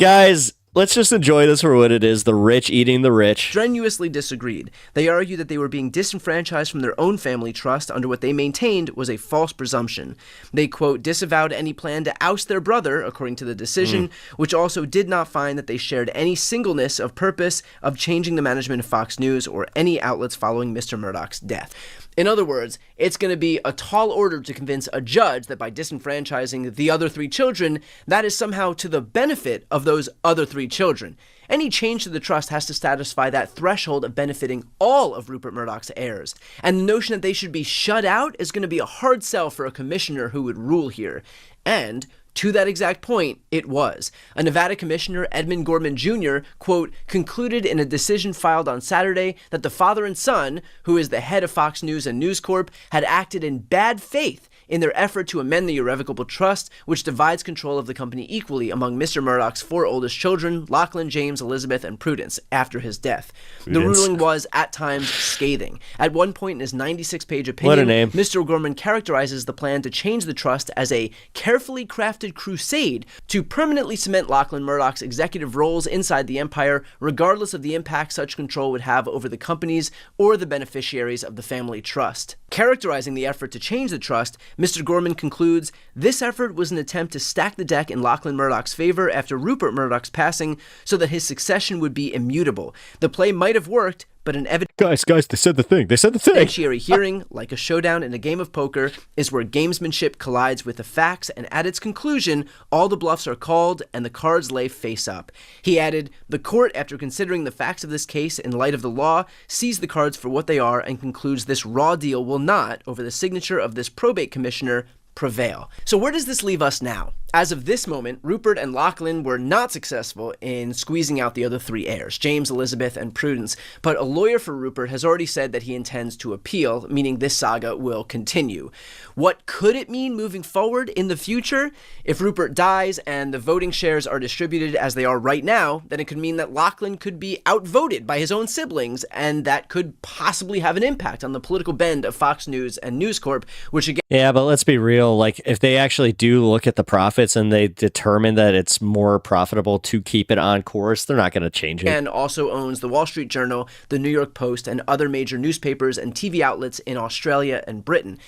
guys, let's just enjoy this for what it is, the rich eating the rich. Strenuously disagreed. They argued that they were being disenfranchised from their own family trust under what they maintained was a false presumption. They, quote, disavowed any plan to oust their brother, according to the decision, which also did not find that they shared any singleness of purpose of changing the management of Fox News or any outlets following Mr. Murdoch's death. In other words, it's going to be a tall order to convince a judge that by disenfranchising the other 3 children, that is somehow to the benefit of those other 3 children. any change to the trust has to satisfy that threshold of benefiting all of Rupert Murdoch's heirs. And the notion that they should be shut out is going to be a hard sell for a commissioner who would rule here. And to that exact point, it was. A Nevada commissioner, Edmund Gorman Jr., quote, concluded in a decision filed on Saturday that the father and son, who is the head of Fox News and News Corp, had acted in bad faith in their effort to amend the irrevocable trust, which divides control of the company equally among Mr. Murdoch's 4 oldest children, Lachlan, James, Elizabeth, and Prudence, after his death. The ruling was, at times, scathing. At one point in his 96-page opinion, Mr. Gorman characterizes the plan to change the trust as a carefully crafted crusade to permanently cement Lachlan Murdoch's executive roles inside the empire, regardless of the impact such control would have over the companies or the beneficiaries of the family trust. Characterizing the effort to change the trust, Mr. Gorman concludes, this effort was an attempt to stack the deck in Lachlan Murdoch's favor after Rupert Murdoch's passing so that his succession would be immutable. The play might have worked, but an Guys, they said the thing. Evidentiary hearing, like a showdown in a game of poker, is where gamesmanship collides with the facts, and at its conclusion, all the bluffs are called and the cards lay face up. He added, the court, after considering the facts of this case in light of the law, sees the cards for what they are and concludes this raw deal will not, over the signature of this probate commissioner, prevail. So where does this leave us now? As of this moment, Rupert and Lachlan were not successful in squeezing out the other 3 heirs, James, Elizabeth, and Prudence, but a lawyer for Rupert has already said that he intends to appeal, meaning this saga will continue. What could it mean moving forward in the future? If Rupert dies and the voting shares are distributed as they are right now, then it could mean that Lachlan could be outvoted by his own siblings, and that could possibly have an impact on the political bend of Fox News and News Corp, which again... Yeah, but let's be real, like, if they actually do look at the profits and they determine that it's more profitable to keep it on course, they're not going to change it. And also owns the Wall Street Journal, the New York Post, and other major newspapers and TV outlets in Australia and Britain.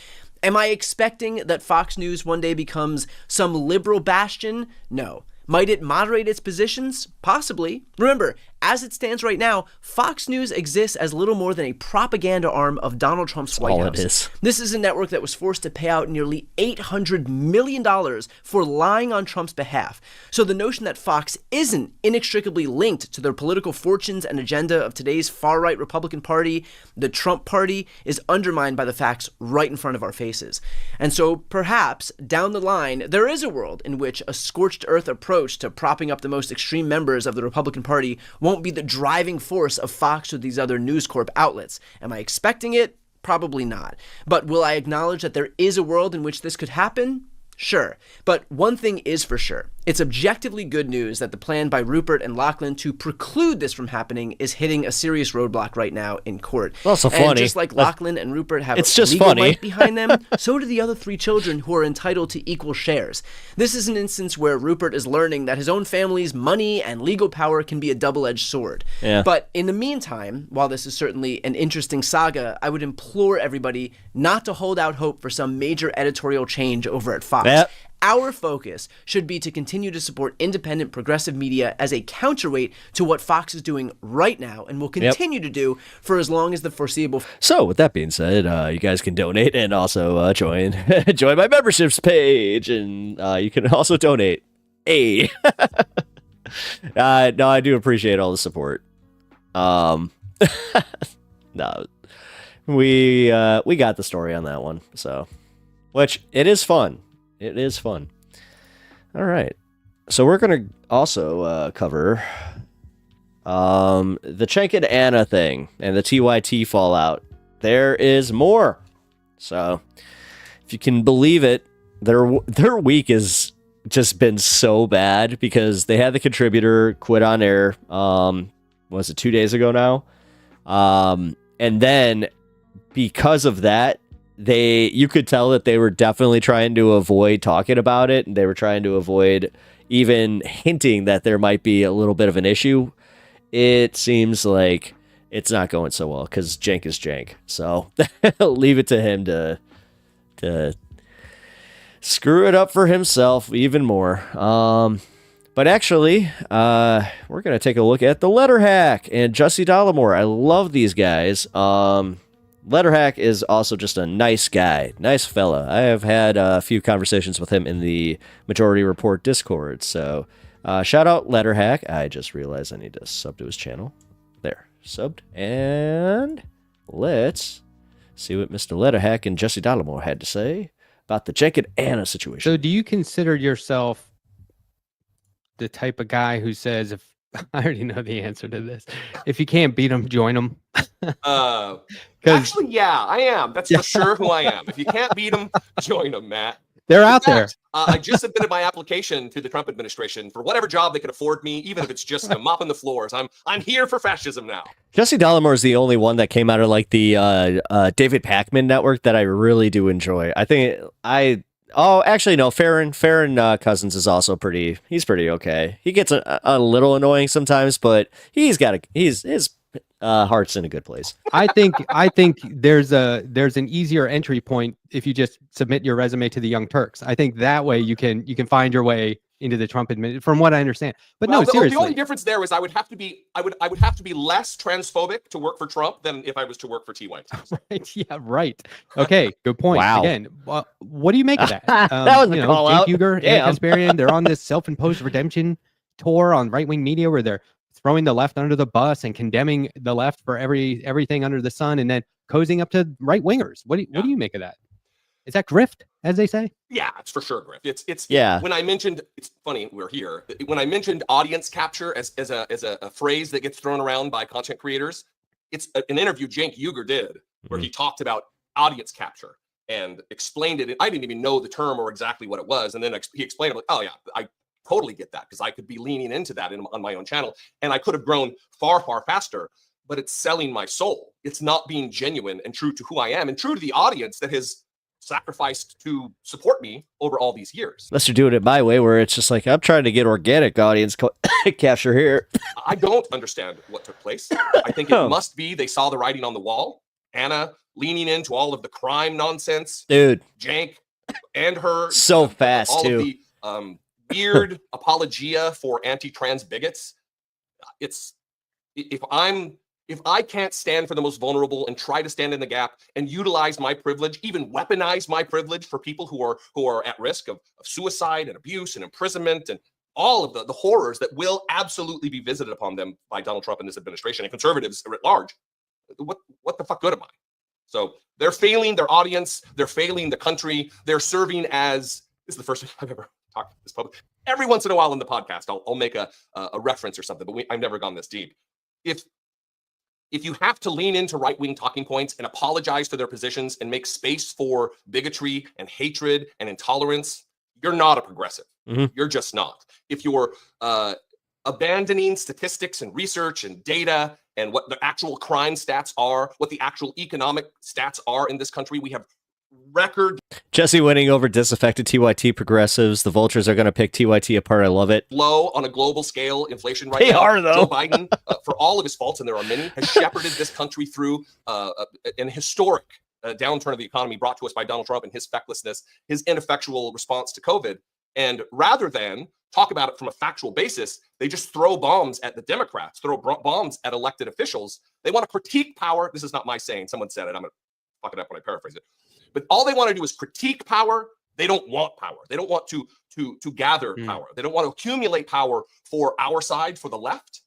Am I expecting that Fox News one day becomes some liberal bastion? No. Might it moderate its positions? Possibly. Remember, as it stands right now, Fox News exists as little more than a propaganda arm of Donald Trump's White House. This is a network that was forced to pay out nearly $800 million for lying on Trump's behalf. So the notion that Fox isn't inextricably linked to the political fortunes and agenda of today's far-right Republican Party, the Trump Party, is undermined by the facts right in front of our faces. And so perhaps down the line, there is a world in which a scorched earth approach to propping up the most extreme members of the Republican Party won't be the driving force of Fox or these other News Corp outlets. Am I expecting it? Probably not. But will I acknowledge that there is a world in which this could happen? Sure. But one thing is for sure. It's objectively good news that the plan by Rupert and Lachlan to preclude this from happening is hitting a serious roadblock right now in court. Also funny. And just like Lachlan and Rupert have legal might behind them, so do the other 3 children who are entitled to equal shares. This is an instance where Rupert is learning that his own family's money and legal power can be a double-edged sword. Yeah. But in the meantime, while this is certainly an interesting saga, I would implore everybody not to hold out hope for some major editorial change over at Fox. Yep. Our focus should be to continue to support independent progressive media as a counterweight to what Fox is doing right now and will continue to do for as long as the foreseeable. So with that being said, you guys can donate and also join my memberships page, and you can also donate. No, I do appreciate all the support. No, we got the story on that one, so which it is fun. It is fun. All right. So we're going to also cover the Cenk and Anna thing and the TYT fallout. There is more. So if you can believe it, their week has just been so bad because they had the contributor quit on air. Was it 2 days ago now? And then because of that, you could tell that they were definitely trying to avoid talking about it, and they were trying to avoid even hinting that there might be a little bit of an issue. It seems like it's not going so well because Cenk is Cenk. So leave it to him to screw it up for himself even more. But actually, we're going to take a look at the Letter Hack and Jussie Dollimore. I love these guys. Letterhack is also just a nice guy, nice fella. I have had a few conversations with him in the Majority Report Discord, so Shout out Letterhack. I just realized I need to sub to his channel. There, subbed. And let's see what Mr. Letterhack and Jesse Dollamore had to say about the Cenk and Anna situation. So do you consider yourself the type of guy who says, if I already know the answer to this, if you can't beat them, join them? Actually, yeah, I am. That's for sure who I am. If you can't beat them, join them, Matt. They're out there. I just submitted my application to the Trump administration for whatever job they could afford me, even if it's just mopping the floors. I'm here for fascism now. Jesse Dollamore is the only one that came out of like the David Pakman network that I really do enjoy. Actually, no, Farron Cousins is also he's pretty okay. He gets a little annoying sometimes, but his heart's in a good place. I think there's an easier entry point if you just submit your resume to the Young Turks. I think that way you can find your way into the Trump administration, from what I understand. But no, seriously. The only difference there is I would have to be less transphobic to work for Trump than if I was to work for TYT. Right? Yeah, right. Okay, good point. Wow. Again, what do you make of that? That was a call out. Jake Uger, Anna Kasparian, they're on this self-imposed redemption tour on right-wing media where they're throwing the left under the bus and condemning the left for everything under the sun, and then cozying up to right-wingers. What do you make of that? Is that grift, as they say? Yeah, it's for sure grift. It's yeah. When I mentioned, it's funny we're here. When I mentioned audience capture as a phrase that gets thrown around by content creators, it's an interview Cenk Uygur did where he talked about audience capture and explained it. I didn't even know the term or exactly what it was, and then he explained it like, oh yeah, I totally get that because I could be leaning into that on my own channel, and I could have grown far faster. But it's selling my soul. It's not being genuine and true to who I am and true to the audience that has sacrificed to support me over all these years. Unless you're doing it my way, where it's just like, I'm trying to get organic audience capture here. I don't understand what took place. I think it must be they saw the writing on the wall. Anna leaning into all of the crime nonsense. Dude. Cenk and her. So fast, all too. Of the weird apologia for anti-trans bigots. If I can't stand for the most vulnerable and try to stand in the gap and utilize my privilege, even weaponize my privilege for people who are at risk of suicide and abuse and imprisonment and all of the horrors that will absolutely be visited upon them by Donald Trump and this administration and conservatives at large, what the fuck good am I? So they're failing their audience. They're failing the country. They're serving as, this is the first time I've ever talked to this public. Every once in a while in the podcast, I'll make a reference or something, but I've never gone this deep. If you have to lean into right-wing talking points and apologize for their positions and make space for bigotry and hatred and intolerance, you're not a progressive. Mm-hmm. You're just not. If you're abandoning statistics and research and data and what the actual crime stats are, what the actual economic stats are in this country, we have record Jesse winning over disaffected TYT progressives. The vultures are going to pick TYT apart. I love it. Low on a global scale inflation right now. They are, though. Joe Biden, for all of his faults, and there are many, has shepherded this country through an historic downturn of the economy brought to us by Donald Trump and his fecklessness, his ineffectual response to COVID. And rather than talk about it from a factual basis, they just throw bombs at the Democrats, throw bombs at elected officials. They want to critique power. This is not my saying. Someone said it. I'm going to fuck it up when I paraphrase it. But all they want to do is critique power. They don't want power. They don't want to gather power. They don't want to accumulate power for our side, for the left.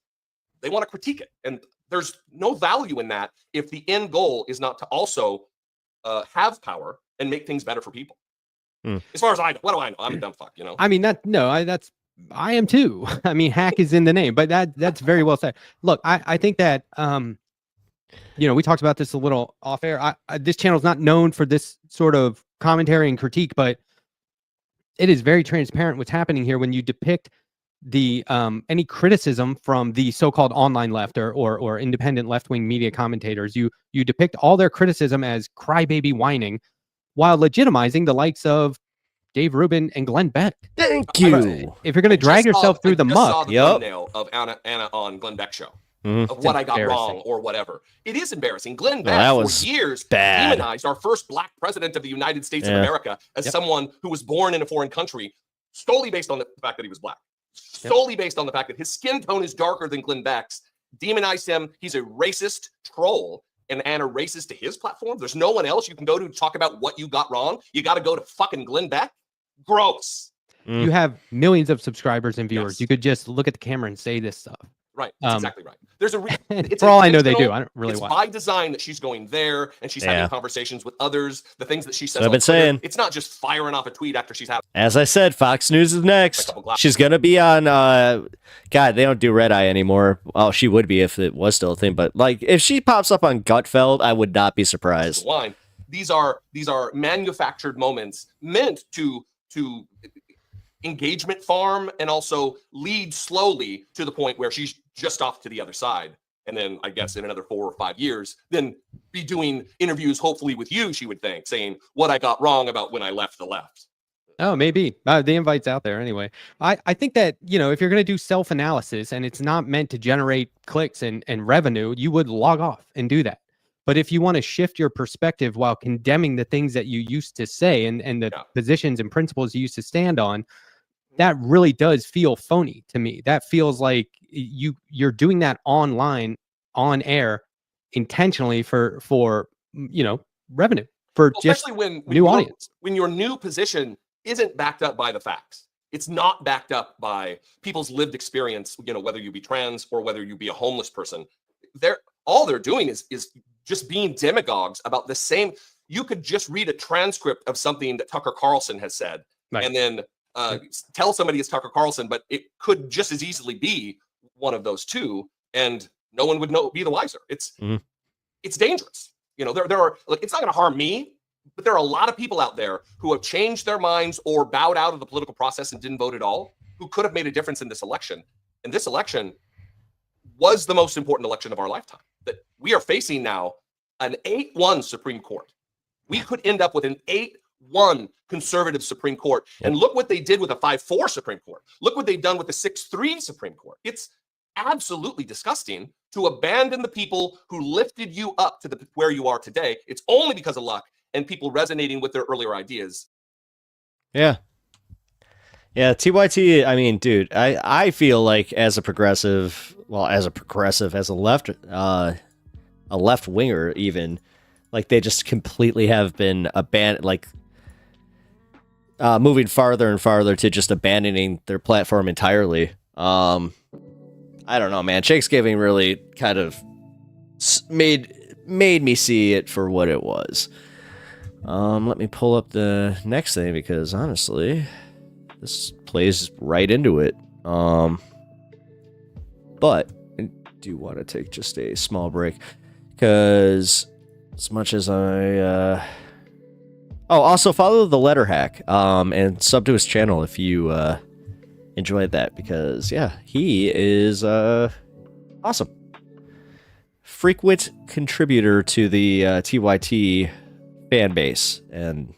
They want to critique it. And there's no value in that if the end goal is not to also have power and make things better for people. As far as I know, what do I know? I'm a dumb fuck, you know? I mean, I am too. I mean, hack is in the name, but that's very well said. Look, I think that, we talked about this a little off air. This channel is not known for this sort of commentary and critique, but it is very transparent what's happening here when you depict the any criticism from the so-called online left or independent left-wing media commentators. You depict all their criticism as crybaby whining while legitimizing the likes of Dave Rubin and Glenn Beck. Thank you. If you're going to drag yourself through the muck, thumbnail of Anna on Glenn Beck show. Of what I got wrong or whatever. It is embarrassing. Glenn Beck for years demonized our first black president of the United States of America as someone who was born in a foreign country solely based on the fact that he was black. Solely based on the fact that his skin tone is darker than Glenn Beck's. Demonized him. He's a racist troll and Anna racist to his platform. There's no one else you can go to talk about what you got wrong. You got to go to fucking Glenn Beck. Gross. You have millions of subscribers and viewers. Yes. You could just look at the camera and say this stuff. Right. That's exactly right. There's a it's for all I know they do. intentional. I don't really It's watch. by design that she's going there and she's having conversations with others. The things that she says. I've been Twitter, saying. It's not just firing off a tweet after she's had. As I said, Fox News is next. She's gonna be on. God, they don't do Red Eye anymore. Well, she would be if it was still a thing. But like, if she pops up on Gutfeld, I would not be surprised. Wine. These are manufactured moments meant to engagement farm and also lead slowly to the point where she's just off to the other side. And then I guess in another 4 or 5 years, then be doing interviews, hopefully with you, she would think, saying what I got wrong about when I left the left. Oh, maybe. The invite's out there anyway. I think that, if you're going to do self-analysis and it's not meant to generate clicks and revenue, you would log off and do that. But if you want to shift your perspective while condemning the things that you used to say and the positions and principles you used to stand on, that really does feel phony to me. That feels like you're doing that online, on air, intentionally for revenue, for just especially when new audience. When your new position isn't backed up by the facts. It's not backed up by people's lived experience, whether you be trans or whether you be a homeless person. All they're doing is just being demagogues about the same. You could just read a transcript of something that Tucker Carlson has said, and then tell somebody it's Tucker Carlson, but it could just as easily be one of those two, and no one would be the wiser. It's dangerous. There are, it's not going to harm me, but there are a lot of people out there who have changed their minds or bowed out of the political process and didn't vote at all, who could have made a difference in this election. And this election was the most important election of our lifetime. That we are facing now an 8-1 Supreme Court. We could end up with an 8-1 conservative Supreme Court. And look what they did with a 5-4 Supreme Court. Look what they've done with the 6-3 Supreme Court. It's absolutely disgusting to abandon the people who lifted you up to where you are today. It's only because of luck and people resonating with their earlier ideas. Yeah. Yeah, TYT, I mean, dude, I feel like as a left winger even, like they just completely have been abandoned, like moving farther and farther to just abandoning their platform entirely. I don't know, man. Shakesgiving really kind of made me see it for what it was. Let me pull up the next thing because honestly, this plays right into it. But I do want to take just a small break because as much as also follow the Letter Hack and sub to his channel if you enjoyed that because he is awesome. Frequent contributor to the TYT fan base, and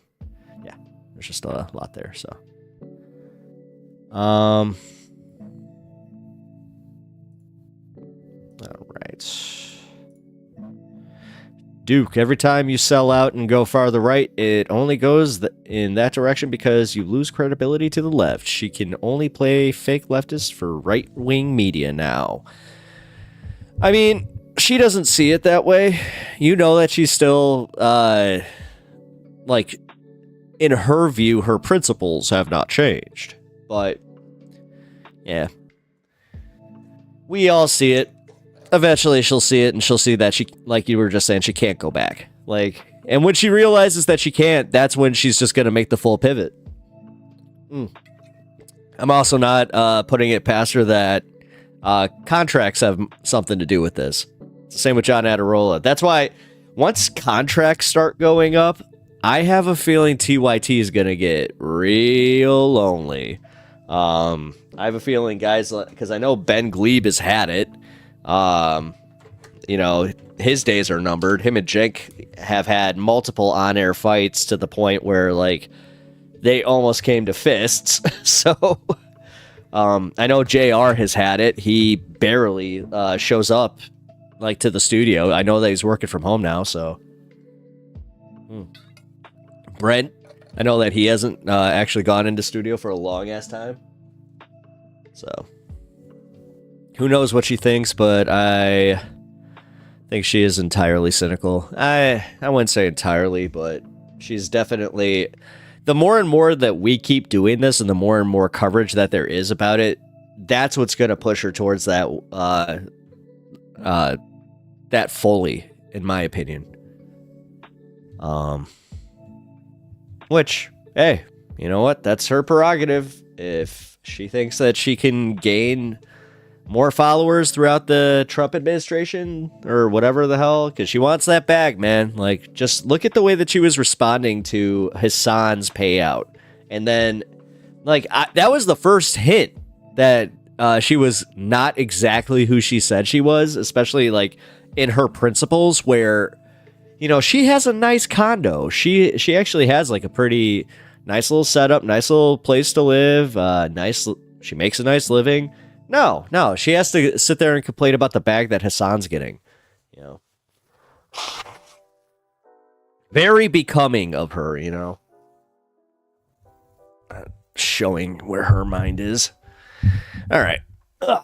there's just a lot there. So, all right. Duke, every time you sell out and go farther right, it only goes in that direction because you lose credibility to the left. She can only play fake leftists for right-wing media now. I mean, she doesn't see it that way. You know that she's still, in her view, her principles have not changed. But, yeah. We all see it. Eventually she'll see it and she'll see that she, like you were just saying, she can't go back. And when she realizes that she can't, that's when she's just going to make the full pivot. I'm also not putting it past her that contracts have something to do with this. It's the same with John Adirola. That's why once contracts start going up, I have a feeling TYT is going to get real lonely. I have a feeling, guys, because I know Ben Glebe has had it. His days are numbered. Him and Jenk have had multiple on-air fights to the point where, they almost came to fists. So, I know JR has had it. He barely shows up, to the studio. I know that he's working from home now, so. Brent, I know that he hasn't actually gone into studio for a long-ass time. So. Who knows what she thinks, but I think she is entirely cynical. I wouldn't say entirely, but she's definitely the more and more that we keep doing this and the more and more coverage that there is about it, that's what's going to push her towards that that fully, in my opinion. Which, hey, you know what? That's her prerogative. If she thinks that she can gain more followers throughout the Trump administration or whatever the hell, because she wants that bag, man. Like, just look at the way that she was responding to Hassan's payout. And then, like, that was the first hint that she was not exactly who she said she was, especially, like, in her principles where, you know, she has a nice condo. She actually has, like, a pretty nice little setup, nice little place to live, she makes a nice living. No, she has to sit there and complain about the bag that Hassan's getting. You know, very becoming of her. You know, showing where her mind is. All right. Huh.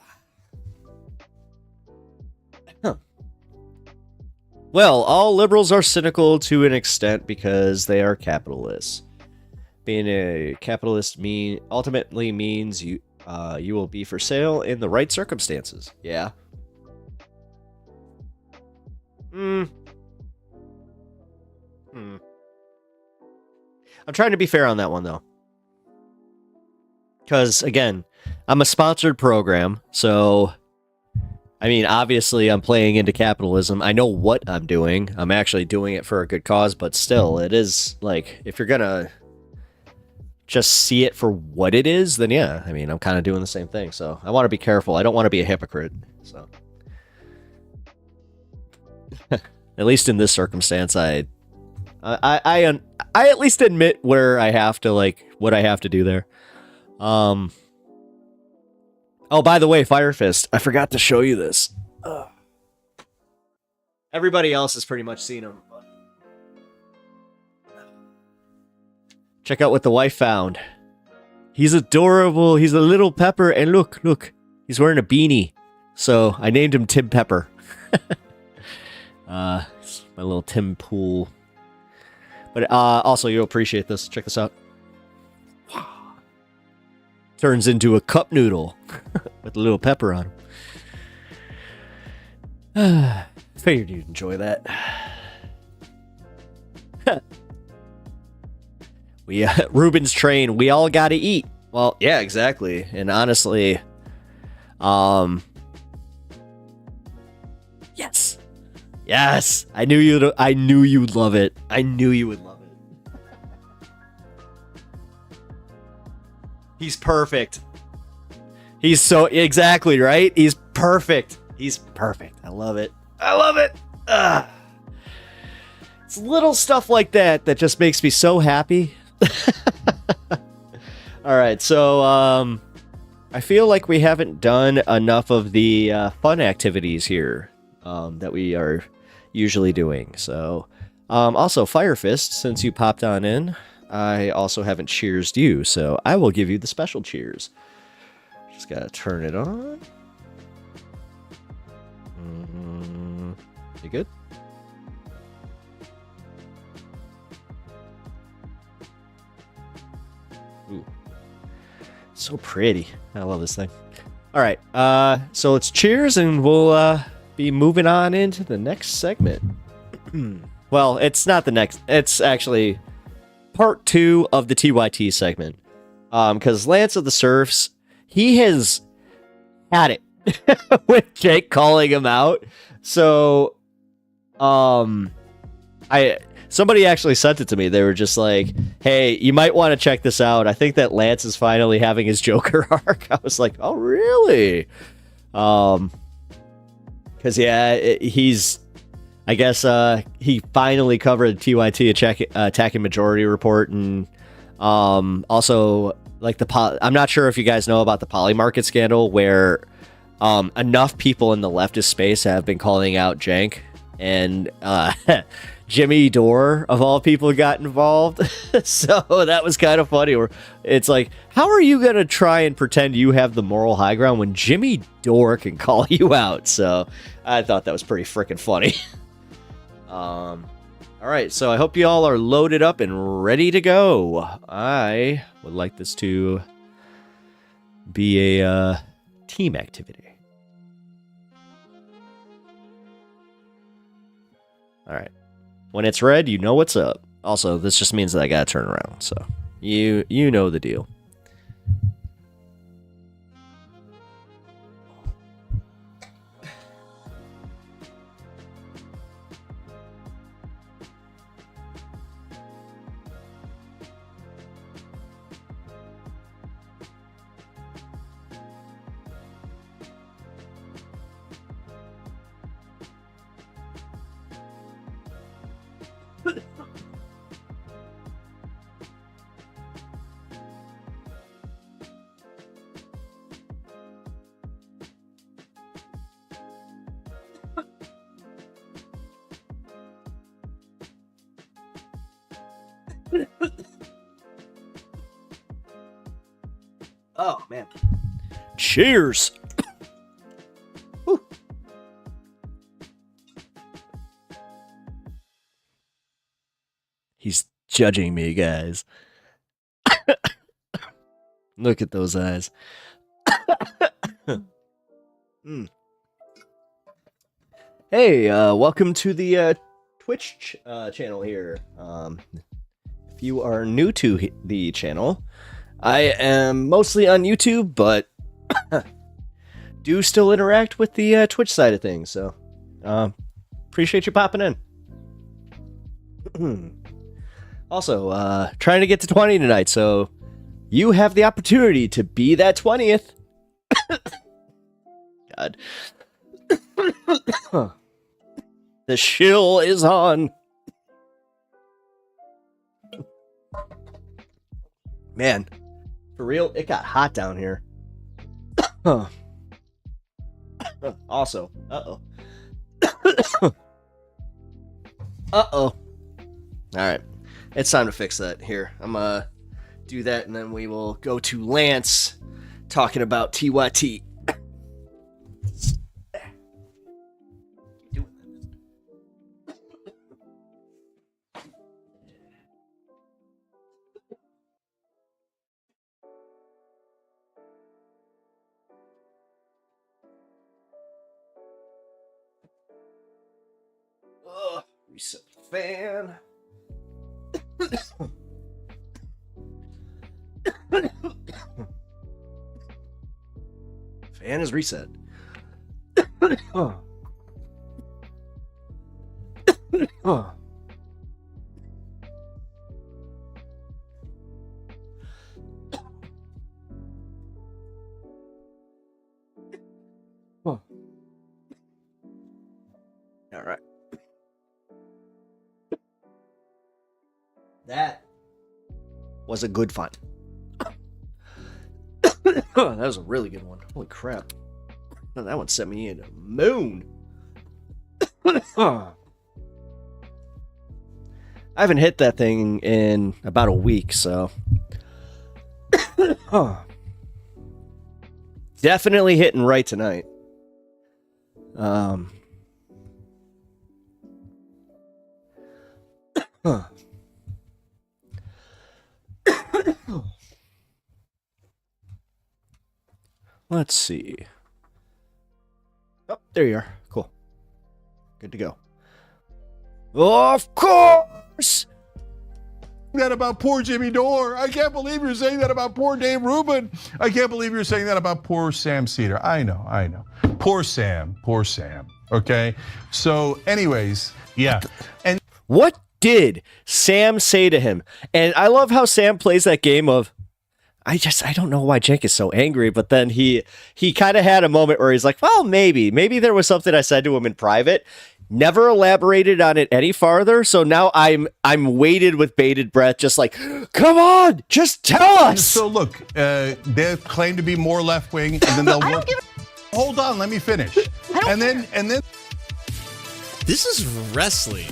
Well, all liberals are cynical to an extent because they are capitalists. Being a capitalist ultimately means you will be for sale in the right circumstances. Yeah. I'm trying to be fair on that one, though. Because, again, I'm a sponsored program, so, I mean, obviously I'm playing into capitalism. I know what I'm doing. I'm actually doing it for a good cause, but still, it is, like, if you're gonna just see it for what it is, then yeah, I mean, I'm kind of doing the same thing. So I want to be careful. I don't want to be a hypocrite. So at least in this circumstance, I at least admit where I have to, like, what I have to do there. Oh, by the way, Fire Fist, I forgot to show you this. Everybody else has pretty much seen him. Check out what the wife found. He's adorable. He's a little pepper. And look. He's wearing a beanie. So I named him Tim Pepper. It's my little Tim Pool. But also, you'll appreciate this. Check this out. Turns into a cup noodle with a little pepper on him. Figured you'd enjoy that. Ruben's train, we all gotta eat. Well, yeah, exactly. And honestly, yes, I knew you'd love it. I knew you would love it. He's perfect. He's so, exactly, right? He's perfect. I love it. It's little stuff like that that just makes me so happy. All right, so I feel like we haven't done enough of the fun activities here that we are usually doing. So also, Fire Fist, since you popped on in, I also haven't cheersed you, so I will give you the special cheers. Just gotta turn it on. You good? Ooh. So pretty. I love this thing. All right. So let's cheers and we'll be moving on into the next segment. Well, it's not the next. It's actually part 2 of the TYT segment. Because Lance of the Surfs, he has had it with Jake calling him out. So, somebody actually sent it to me. They were just like, hey, you might want to check this out. I think that Lance is finally having his Joker arc. I was like, oh, really? Because, yeah, he's, I guess, he finally covered TYT attacking Majority Report. And also, like, I'm not sure if you guys know about the Poly Market scandal where enough people in the leftist space have been calling out Jank. And Jimmy Dore, of all people, got involved. So that was kind of funny. It's like, how are you going to try and pretend you have the moral high ground when Jimmy Dore can call you out? So I thought that was pretty freaking funny. All All right, so I hope you all are loaded up and ready to go. I would like this to be a team activity. All right. When it's red, you know what's up. Also, this just means that I gotta turn around, so you know the deal. Oh, man. Cheers. He's judging me, guys. Look at those eyes. Hey, welcome to the Twitch channel here. If you are new to the channel, I am mostly on YouTube, but do still interact with the Twitch side of things, so appreciate you popping in. Also, trying to get to 20 tonight, so you have the opportunity to be that 20th. God. The shill is on. Man, for real, it got hot down here. Also, uh-oh. Uh-oh. All right. It's time to fix that. Here, I'm gonna do that, and then we will go to Lance talking about TYT. Reset the fan. Fan is reset. Oh. Oh. Oh. All right. That was a good fun. That was a really good one. Holy crap. That one sent me in the moon. I haven't hit that thing in about a week, so. Definitely hitting right tonight. Let's see. Oh, there you are. Cool. Good to go. Of course! That about poor Jimmy Dore. I can't believe you're saying that about poor Dave Rubin. I can't believe you're saying that about poor Sam Cedar. I know. Poor Sam. Okay? So, anyways, yeah. And what did Sam say to him? And I love how Sam plays that game of, I don't know why Jake is so angry, but then he kind of had a moment where he's like, well, maybe there was something I said to him in private. Never elaborated on it any farther, so now I'm weighted with bated breath, just like, come on, just tell us. So look, they claim to be more left wing, and then they'll work. Hold on, let me finish. And then. This is wrestling.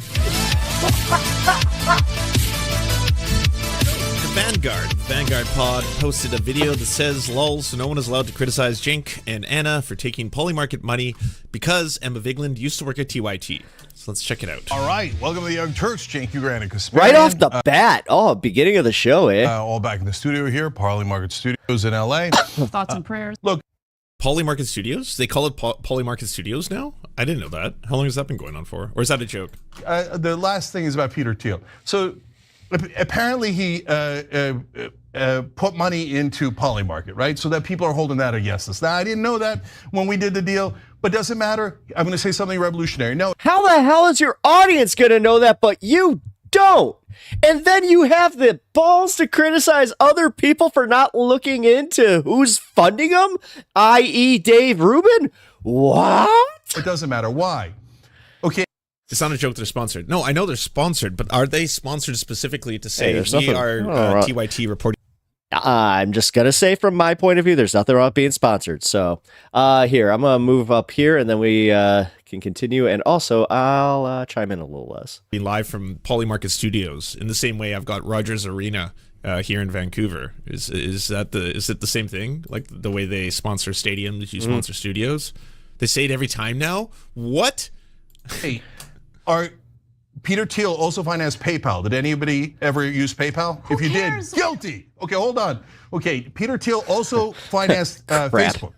The band Vanguard. Vanguard Pod posted a video that says, lol, so no one is allowed to criticize Jink and Anna for taking Polymarket money because Emma Vigland used to work at TYT. So let's check it out. All right, welcome to the Young Turks, Jink Ugranicus. Right off the bat. Beginning of the show, eh? All back in the studio here, Polymarket Studios in LA. Thoughts and prayers. Look. Polymarket Studios? They call it Polymarket Studios now? I didn't know that. How long has that been going on for? Or is that a joke? The last thing is about Peter Thiel. So apparently he put money into Polymarket, right? So that people are holding that against us. Now, I didn't know that when we did the deal, but doesn't matter. I'm going to say something revolutionary. No. How the hell is your audience going to know that, but you don't? And then you have the balls to criticize other people for not looking into who's funding them, i.e. Dave Rubin? What? It doesn't matter. Why? Okay. It's not a joke they're sponsored. No, I know they're sponsored, but are they sponsored specifically to say we are TYT reporting? I'm just going to say from my point of view, there's nothing wrong with being sponsored. So here, I'm going to move up here and then we can continue. And also, I'll chime in a little less. Live from Polymarket Studios in the same way I've got Rogers Arena here in Vancouver. Is it the same thing? Like the way they sponsor stadiums, you sponsor studios? They say it every time now? What? Hey, Peter Thiel also financed PayPal. Did anybody ever use PayPal? If you did, guilty. Okay, hold on. Okay, Peter Thiel also financed Facebook.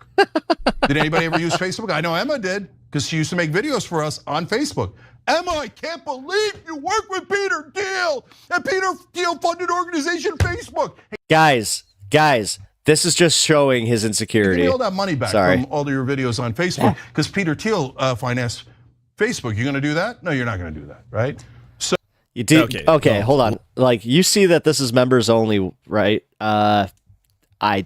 Did anybody ever use Facebook? I know Emma did because she used to make videos for us on Facebook. Emma, I can't believe you work with Peter Thiel and Peter Thiel funded organization Facebook. Hey, guys, this is just showing his insecurity. Give me all that money back from all of your videos on Facebook because Peter Thiel financed Facebook. You're going to do that? No, you're not going to do that, right? So you do. Okay, hold on. Like you see that this is members only, right? I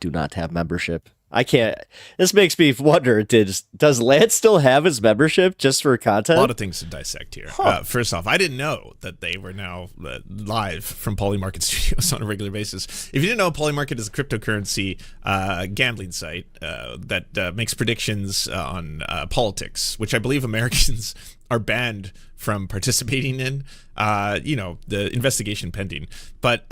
do not have membership. I can't. This makes me wonder. Does Lance still have his membership just for content? A lot of things to dissect here. First off, I didn't know that they were now live from Polymarket Studios on a regular basis. If you didn't know, Polymarket is a cryptocurrency gambling site that makes predictions on politics, which I believe Americans are banned from participating in. The investigation pending, but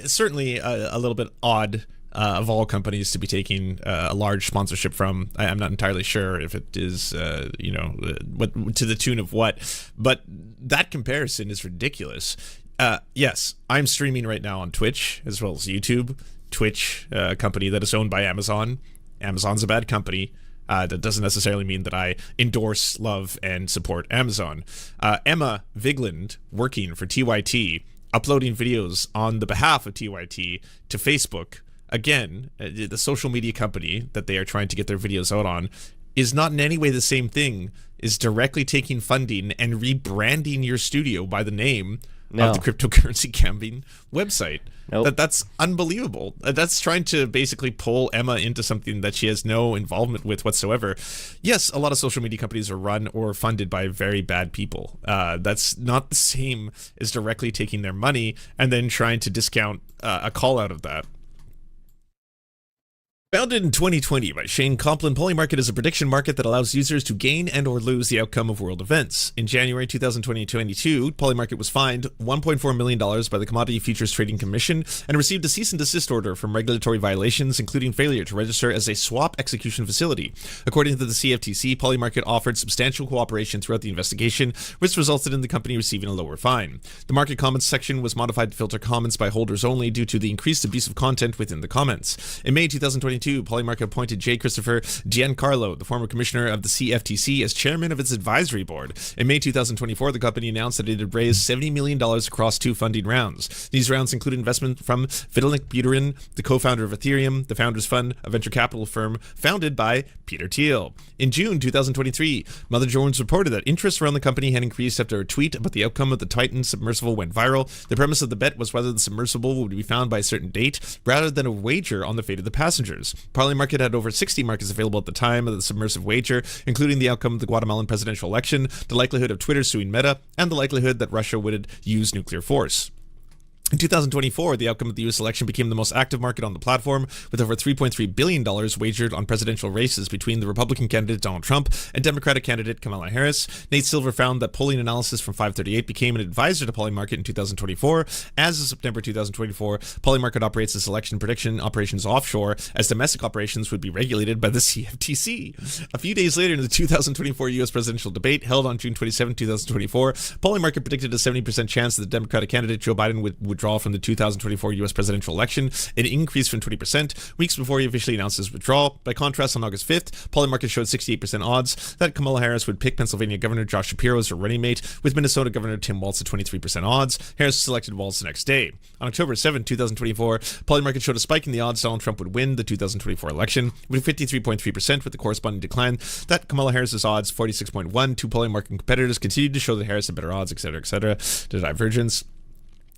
certainly a little bit odd. Of all companies to be taking a large sponsorship from. I'm not entirely sure if it is, what to the tune of what, but that comparison is ridiculous. Yes, I'm streaming right now on Twitch as well as YouTube. Twitch, a company that is owned by Amazon. Amazon's a bad company. That doesn't necessarily mean that I endorse, love, and support Amazon. Emma Vigland, working for TYT, uploading videos on the behalf of TYT to Facebook. Again, the social media company that they are trying to get their videos out on is not in any way the same thing, is directly taking funding and rebranding your studio by the name of the cryptocurrency gambling website. That's unbelievable. That's trying to basically pull Emma into something that she has no involvement with whatsoever. Yes, a lot of social media companies are run or funded by very bad people. That's not the same as directly taking their money and then trying to discount a call out of that. Founded in 2020 by Shane Complin, Polymarket is a prediction market that allows users to gain and or lose the outcome of world events. In January 2022, Polymarket was fined $1.4 million by the Commodity Futures Trading Commission and received a cease and desist order from regulatory violations, including failure to register as a swap execution facility. According to the CFTC, Polymarket offered substantial cooperation throughout the investigation, which resulted in the company receiving a lower fine. The market comments section was modified to filter comments by holders only due to the increased abusive content within the comments. In May 2022, Polymarket appointed J. Christopher Giancarlo, the former commissioner of the CFTC, as chairman of its advisory board. In May 2024, the company announced that it had raised $70 million across 2 funding rounds. These rounds include investment from Vitalik Buterin, the co-founder of Ethereum, the Founders Fund, a venture capital firm founded by Peter Thiel. In June 2023, Mother Jones reported that interest around the company had increased after a tweet about the outcome of the Titan submersible went viral. The premise of the bet was whether the submersible would be found by a certain date, rather than a wager on the fate of the passengers. Polymarket had over 60 markets available at the time of the submersive wager, including the outcome of the Guatemalan presidential election, the likelihood of Twitter suing Meta, and the likelihood that Russia would use nuclear force. In 2024, the outcome of the U.S. election became the most active market on the platform, with over $3.3 billion wagered on presidential races between the Republican candidate Donald Trump and Democratic candidate Kamala Harris. Nate Silver found that polling analysis from 538 became an advisor to Polymarket in 2024. As of September 2024, Polymarket operates its election prediction operations offshore, as domestic operations would be regulated by the CFTC. A few days later, in the 2024 U.S. presidential debate held on June 27, 2024, Polymarket predicted a 70% chance that the Democratic candidate Joe Biden would withdraw from the 2024 U.S. presidential election, an increase from 20% weeks before he officially announced his withdrawal. By contrast, on August 5th, Polymarket showed 68% odds that Kamala Harris would pick Pennsylvania Governor Josh Shapiro as her running mate, with Minnesota Governor Tim Walz at 23% odds. Harris selected Walz the next day. On October 7, 2024, Polymarket showed a spike in the odds Donald Trump would win the 2024 election, with 53.3%, with the corresponding decline that Kamala Harris's odds, 46.1%. Two Polymarket competitors continued to show that Harris had better odds, etc., etc. The divergence.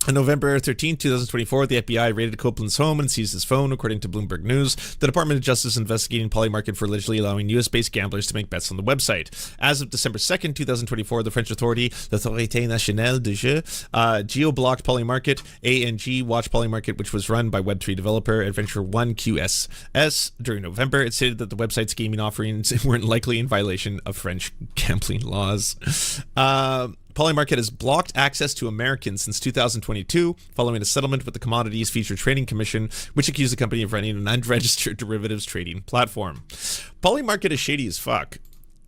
On November 13, 2024, the FBI raided Copeland's home and seized his phone, according to Bloomberg News. The Department of Justice investigating Polymarket for allegedly allowing U.S.-based gamblers to make bets on the website. As of December 2, 2024, the French authority, l'Autorité Nationale des Jeux, geo-blocked Polymarket. ANG watched Polymarket, which was run by Web3 developer Adventure One QSS. During November, it stated that the website's gaming offerings weren't likely in violation of French gambling laws. Polymarket has blocked access to Americans since 2022, following a settlement with the Commodities Futures Trading Commission, which accused the company of running an unregistered derivatives trading platform. Polymarket is shady as fuck.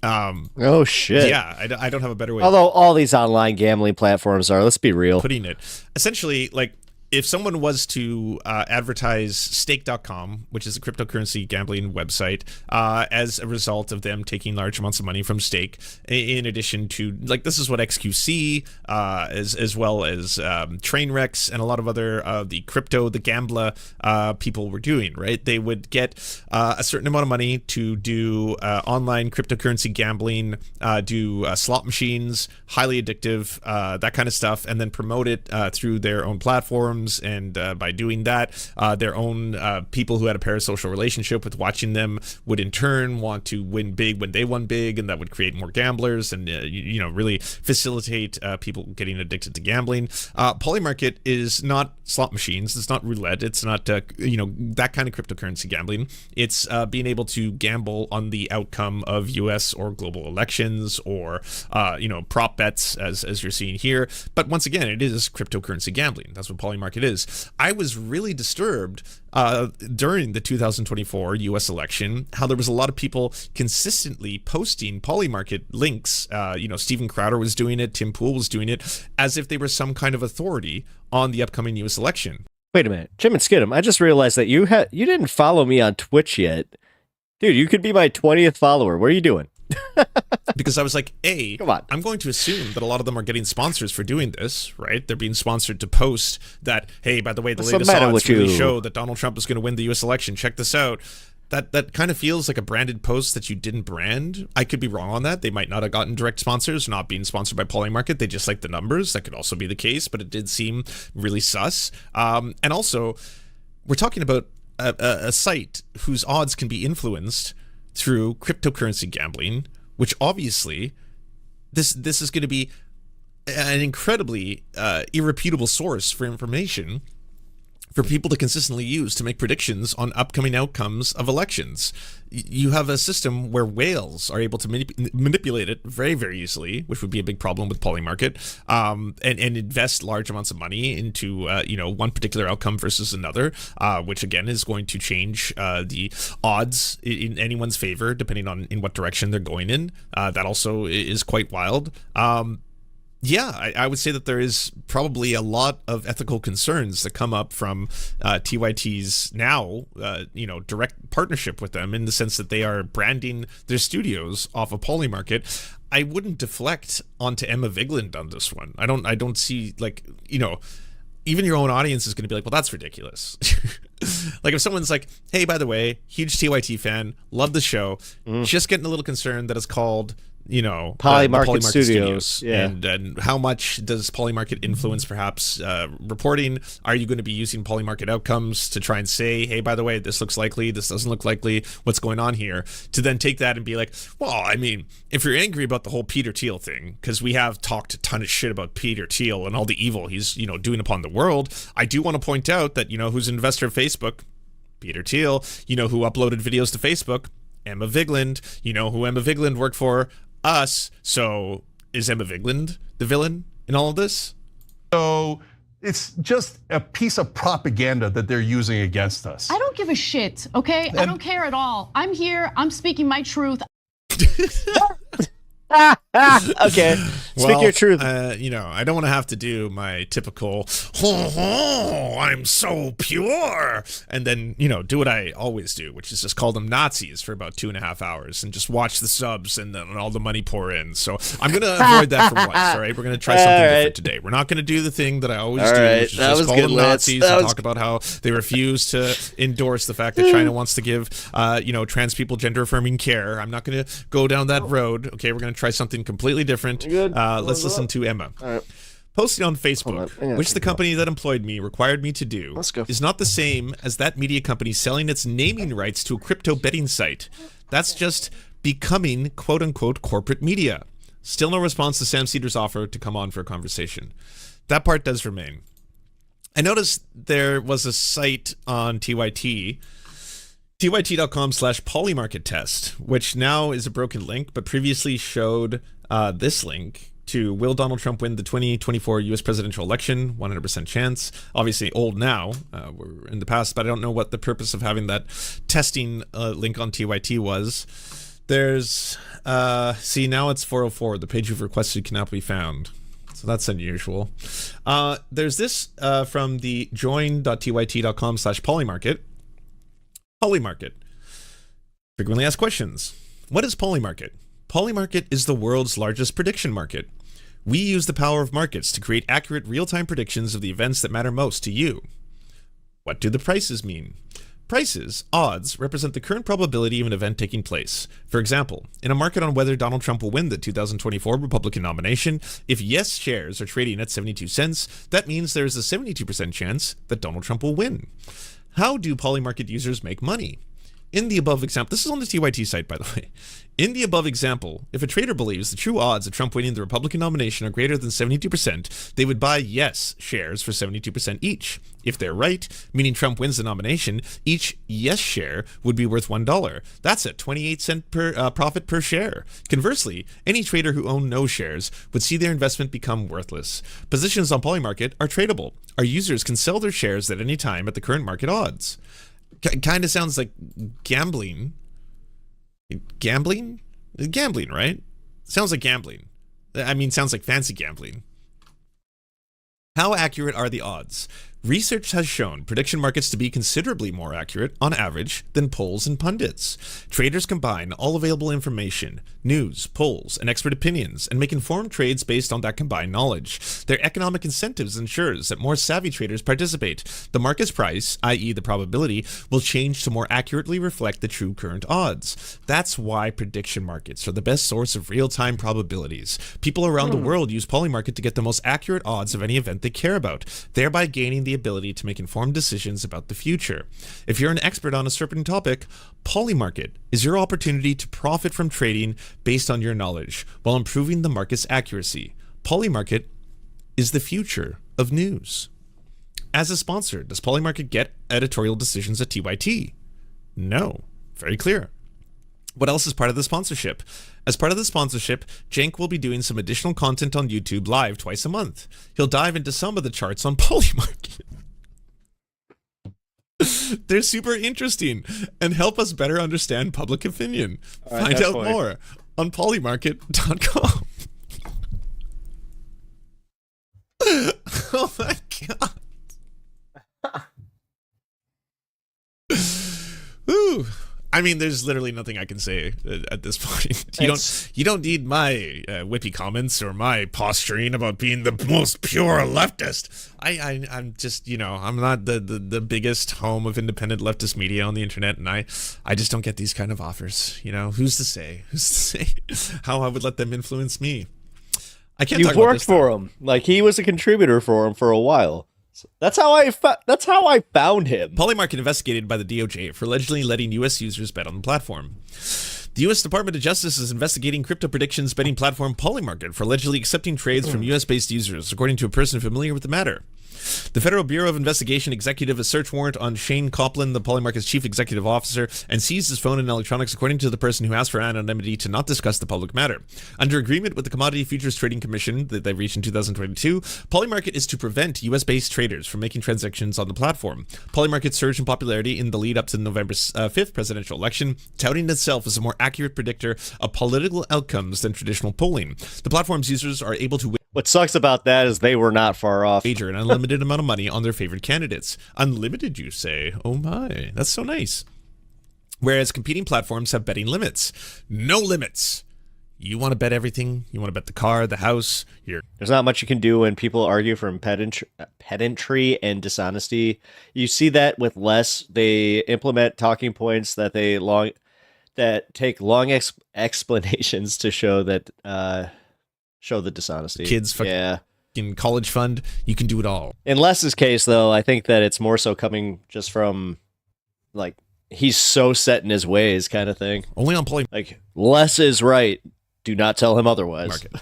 Oh shit! Yeah, I don't have a better way. Although all these online gambling platforms are, let's be real. Putting it essentially, like, if someone was to advertise stake.com, which is a cryptocurrency gambling website, as a result of them taking large amounts of money from stake, in addition to, like, this is what XQC, as well as Trainwrecks and a lot of other the Gambler people were doing, right? They would get a certain amount of money to do online cryptocurrency gambling, do slot machines, highly addictive, that kind of stuff, and then promote it through their own platforms. And by doing that, their own people who had a parasocial relationship with watching them would in turn want to win big when they won big, and that would create more gamblers and really facilitate people getting addicted to gambling. Polymarket is not slot machines, it's not roulette, it's not that kind of cryptocurrency gambling. It's being able to gamble on the outcome of U.S. or global elections, or prop bets, as you're seeing here. But once again, it is cryptocurrency gambling. That's what Polymarket is. I was really disturbed during the 2024 U.S. election how there was a lot of people consistently posting Polymarket links. Steven Crowder was doing it, Tim Pool was doing it, as if they were some kind of authority on the upcoming U.S. election. Wait a minute, Jim and Skidum, I just realized that you didn't follow me on Twitch yet. Dude, you could be my 20th follower. What are you doing? Because I was like, come on. I'm going to assume that a lot of them are getting sponsors for doing this, right? They're being sponsored to post that, hey, by the way, the latest odds really show that Donald Trump is going to win the U.S. election. Check this out. That kind of feels like a branded post that you didn't brand. I could be wrong on that. They might not have gotten direct sponsors, not being sponsored by Polymarket. They just like the numbers. That could also be the case, but it did seem really sus. And also, we're talking about a site whose odds can be influenced through cryptocurrency gambling, which obviously this is going to be an incredibly irreputable source for information for people to consistently use to make predictions on upcoming outcomes of elections. You have a system where whales are able to manipulate it very, very easily, which would be a big problem with Polymarket, and invest large amounts of money into one particular outcome versus another, which again is going to change the odds in anyone's favor depending on in what direction they're going in. That also is quite wild. Yeah, I would say that there is probably a lot of ethical concerns that come up from TYT's now, direct partnership with them, in the sense that they are branding their studios off of Polymarket. I wouldn't deflect onto Emma Vigeland on this one. I don't see, even your own audience is going to be like, well, that's ridiculous. Like if someone's like, hey, by the way, huge TYT fan, love the show, just getting a little concerned that it's called Polymarket the Studios, yeah. and how much does Polymarket influence perhaps reporting? Are you going to be using Polymarket outcomes to try and say, hey, by the way, this looks likely, this doesn't look likely, what's going on here? To then take that and be like, well, I mean, if you're angry about the whole Peter Thiel thing, because we have talked a ton of shit about Peter Thiel and all the evil he's doing upon the world, I do want to point out that who's an investor of Facebook, Peter Thiel, who uploaded videos to Facebook, Emma Vigland, who Emma Vigland worked for. Us. So is Emma Vigland the villain in all of this? So it's just a piece of propaganda that they're using against us. I don't give a shit, okay? I don't care at all. I'm here, I'm speaking my truth. Okay, speak your truth. I don't want to have to do my typical I'm so pure, and then do what I always do, which is just call them Nazis for about 2.5 hours and just watch the subs and then all the money pour in. So I'm gonna avoid that for once. All right, we're gonna try something different today. We're not gonna do the thing that I always do, which is just call them Nazis and talk about how they refuse to endorse the fact that China wants to give trans people gender affirming care. I'm not gonna go down that road. Okay, we're gonna try something completely different. Let's listen to Emma. Posting on Facebook, which the company that employed me required me to do, is not the same as that media company selling its naming rights to a crypto betting site. That's just becoming quote-unquote corporate media. Still no response to Sam Cedars' offer to come on for a conversation. That part does remain. I noticed there was a site on TYT, tyt.com/polymarket test, which now is a broken link, but previously showed this link to will Donald Trump win the 2024 U.S. presidential election? 100% chance. Obviously old now. We're in the past, but I don't know what the purpose of having that testing link on TYT was. There's, see, now it's 404. The page you've requested cannot be found. So that's unusual. There's this from the join.tyt.com/polymarket. Polymarket. Frequently asked questions. What is Polymarket? Polymarket is the world's largest prediction market. We use the power of markets to create accurate real-time predictions of the events that matter most to you. What do the prices mean? Prices, odds, represent the current probability of an event taking place. For example, in a market on whether Donald Trump will win the 2024 Republican nomination, if yes shares are trading at 72 cents, that means there is a 72% chance that Donald Trump will win. How do Polymarket users make money? In the above example, this is on the TYT site, by the way. In the above example, if a trader believes the true odds of Trump winning the Republican nomination are greater than 72%, they would buy yes shares for 72% each. If they're right, meaning Trump wins the nomination, each yes share would be worth $1. That's a 28-cent profit per share. Conversely, any trader who owned no shares would see their investment become worthless. Positions on Polymarket are tradable. Our users can sell their shares at any time at the current market odds. Kind of sounds like gambling. Gambling, right? Sounds like gambling. I mean, sounds like fancy gambling. How accurate are the odds? Research has shown prediction markets to be considerably more accurate, on average, than polls and pundits. Traders combine all available information, news, polls, and expert opinions, and make informed trades based on that combined knowledge. Their economic incentives ensures that more savvy traders participate. The market's price, i.e. the probability, will change to more accurately reflect the true current odds. That's why prediction markets are the best source of real-time probabilities. People around the world use Polymarket to get the most accurate odds of any event they care about, thereby gaining the ability to make informed decisions about the future. If you're an expert on a certain topic, Polymarket is your opportunity to profit from trading based on your knowledge while improving the market's accuracy. Polymarket is the future of news. As a sponsor, does Polymarket get editorial decisions at TYT? No. Very clear. What else is part of the sponsorship? As part of the sponsorship, Cenk will be doing some additional content on YouTube live twice a month. He'll dive into some of the charts on Polymarket. They're super interesting and help us better understand public opinion. Find out more on polymarket.com. Oh my God. Ooh. I mean, there's literally nothing I can say at this point. You don't need my whippy comments or my posturing about being the most pure leftist. I'm just, I'm not the biggest home of independent leftist media on the internet, and I just don't get these kind of offers. Who's to say how I would let them influence me? I can't. You've worked for him. Like, he was a contributor for him for a while. That's how I found him. Polymarket investigated by the DOJ for allegedly letting U.S. users bet on the platform. The U.S. Department of Justice is investigating crypto predictions betting platform Polymarket for allegedly accepting trades from U.S.-based users, according to a person familiar with the matter. The Federal Bureau of Investigation executive a search warrant on Shane Copland, the Polymarket's chief executive officer, and seized his phone and electronics, according to the person who asked for anonymity to not discuss the public matter. Under agreement with the Commodity Futures Trading Commission that they reached in 2022, Polymarket is to prevent U.S.-based traders from making transactions on the platform. Polymarket surged in popularity in the lead up to the November 5th presidential election, touting itself as a more accurate predictor of political outcomes than traditional polling. The platform's users are able to What sucks about that is they were not far off. Wager an unlimited amount of money on their favorite candidates. Unlimited, you say? Oh my, that's so nice. Whereas competing platforms have betting limits. No limits. You want to bet everything. You want to bet the car, the house. There's not much you can do when people argue from pedantry and dishonesty. You see that with less. They implement talking points that take long explanations to show that. Show the dishonesty. Kids in college fund, you can do it all. In Les's case, though, I think that it's more so coming just from, like, he's so set in his ways kind of thing. Only on Poly. Like, Les is right. Do not tell him otherwise. Market.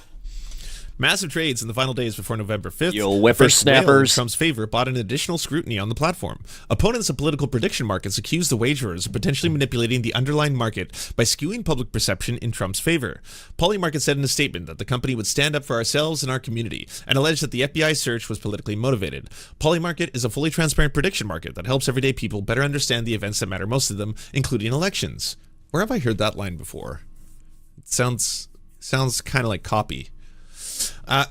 Massive trades in the final days before November 5th. You whippersnappers. Trump's favor brought an additional scrutiny on the platform. Opponents of political prediction markets accused the wagerers of potentially manipulating the underlying market by skewing public perception in Trump's favor. Polymarket said in a statement that the company would stand up for ourselves and our community, and alleged that the FBI search was politically motivated. Polymarket is a fully transparent prediction market that helps everyday people better understand the events that matter most to them, including elections. Where have I heard that line before? It sounds kind of like copy.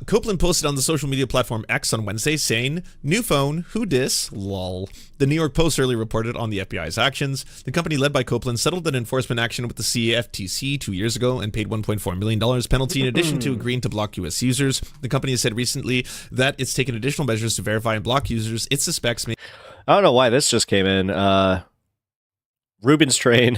Copeland posted on the social media platform X on Wednesday saying, "New phone, who dis? Lol." The New York Post earlier reported on the FBI's actions. The company led by Copeland settled an enforcement action with the CFTC 2 years ago and paid $1.4 million penalty in addition to agreeing to block U.S. users. The company has said recently that it's taken additional measures to verify and block users it suspects may... I don't know why this just came in. Ruben's train.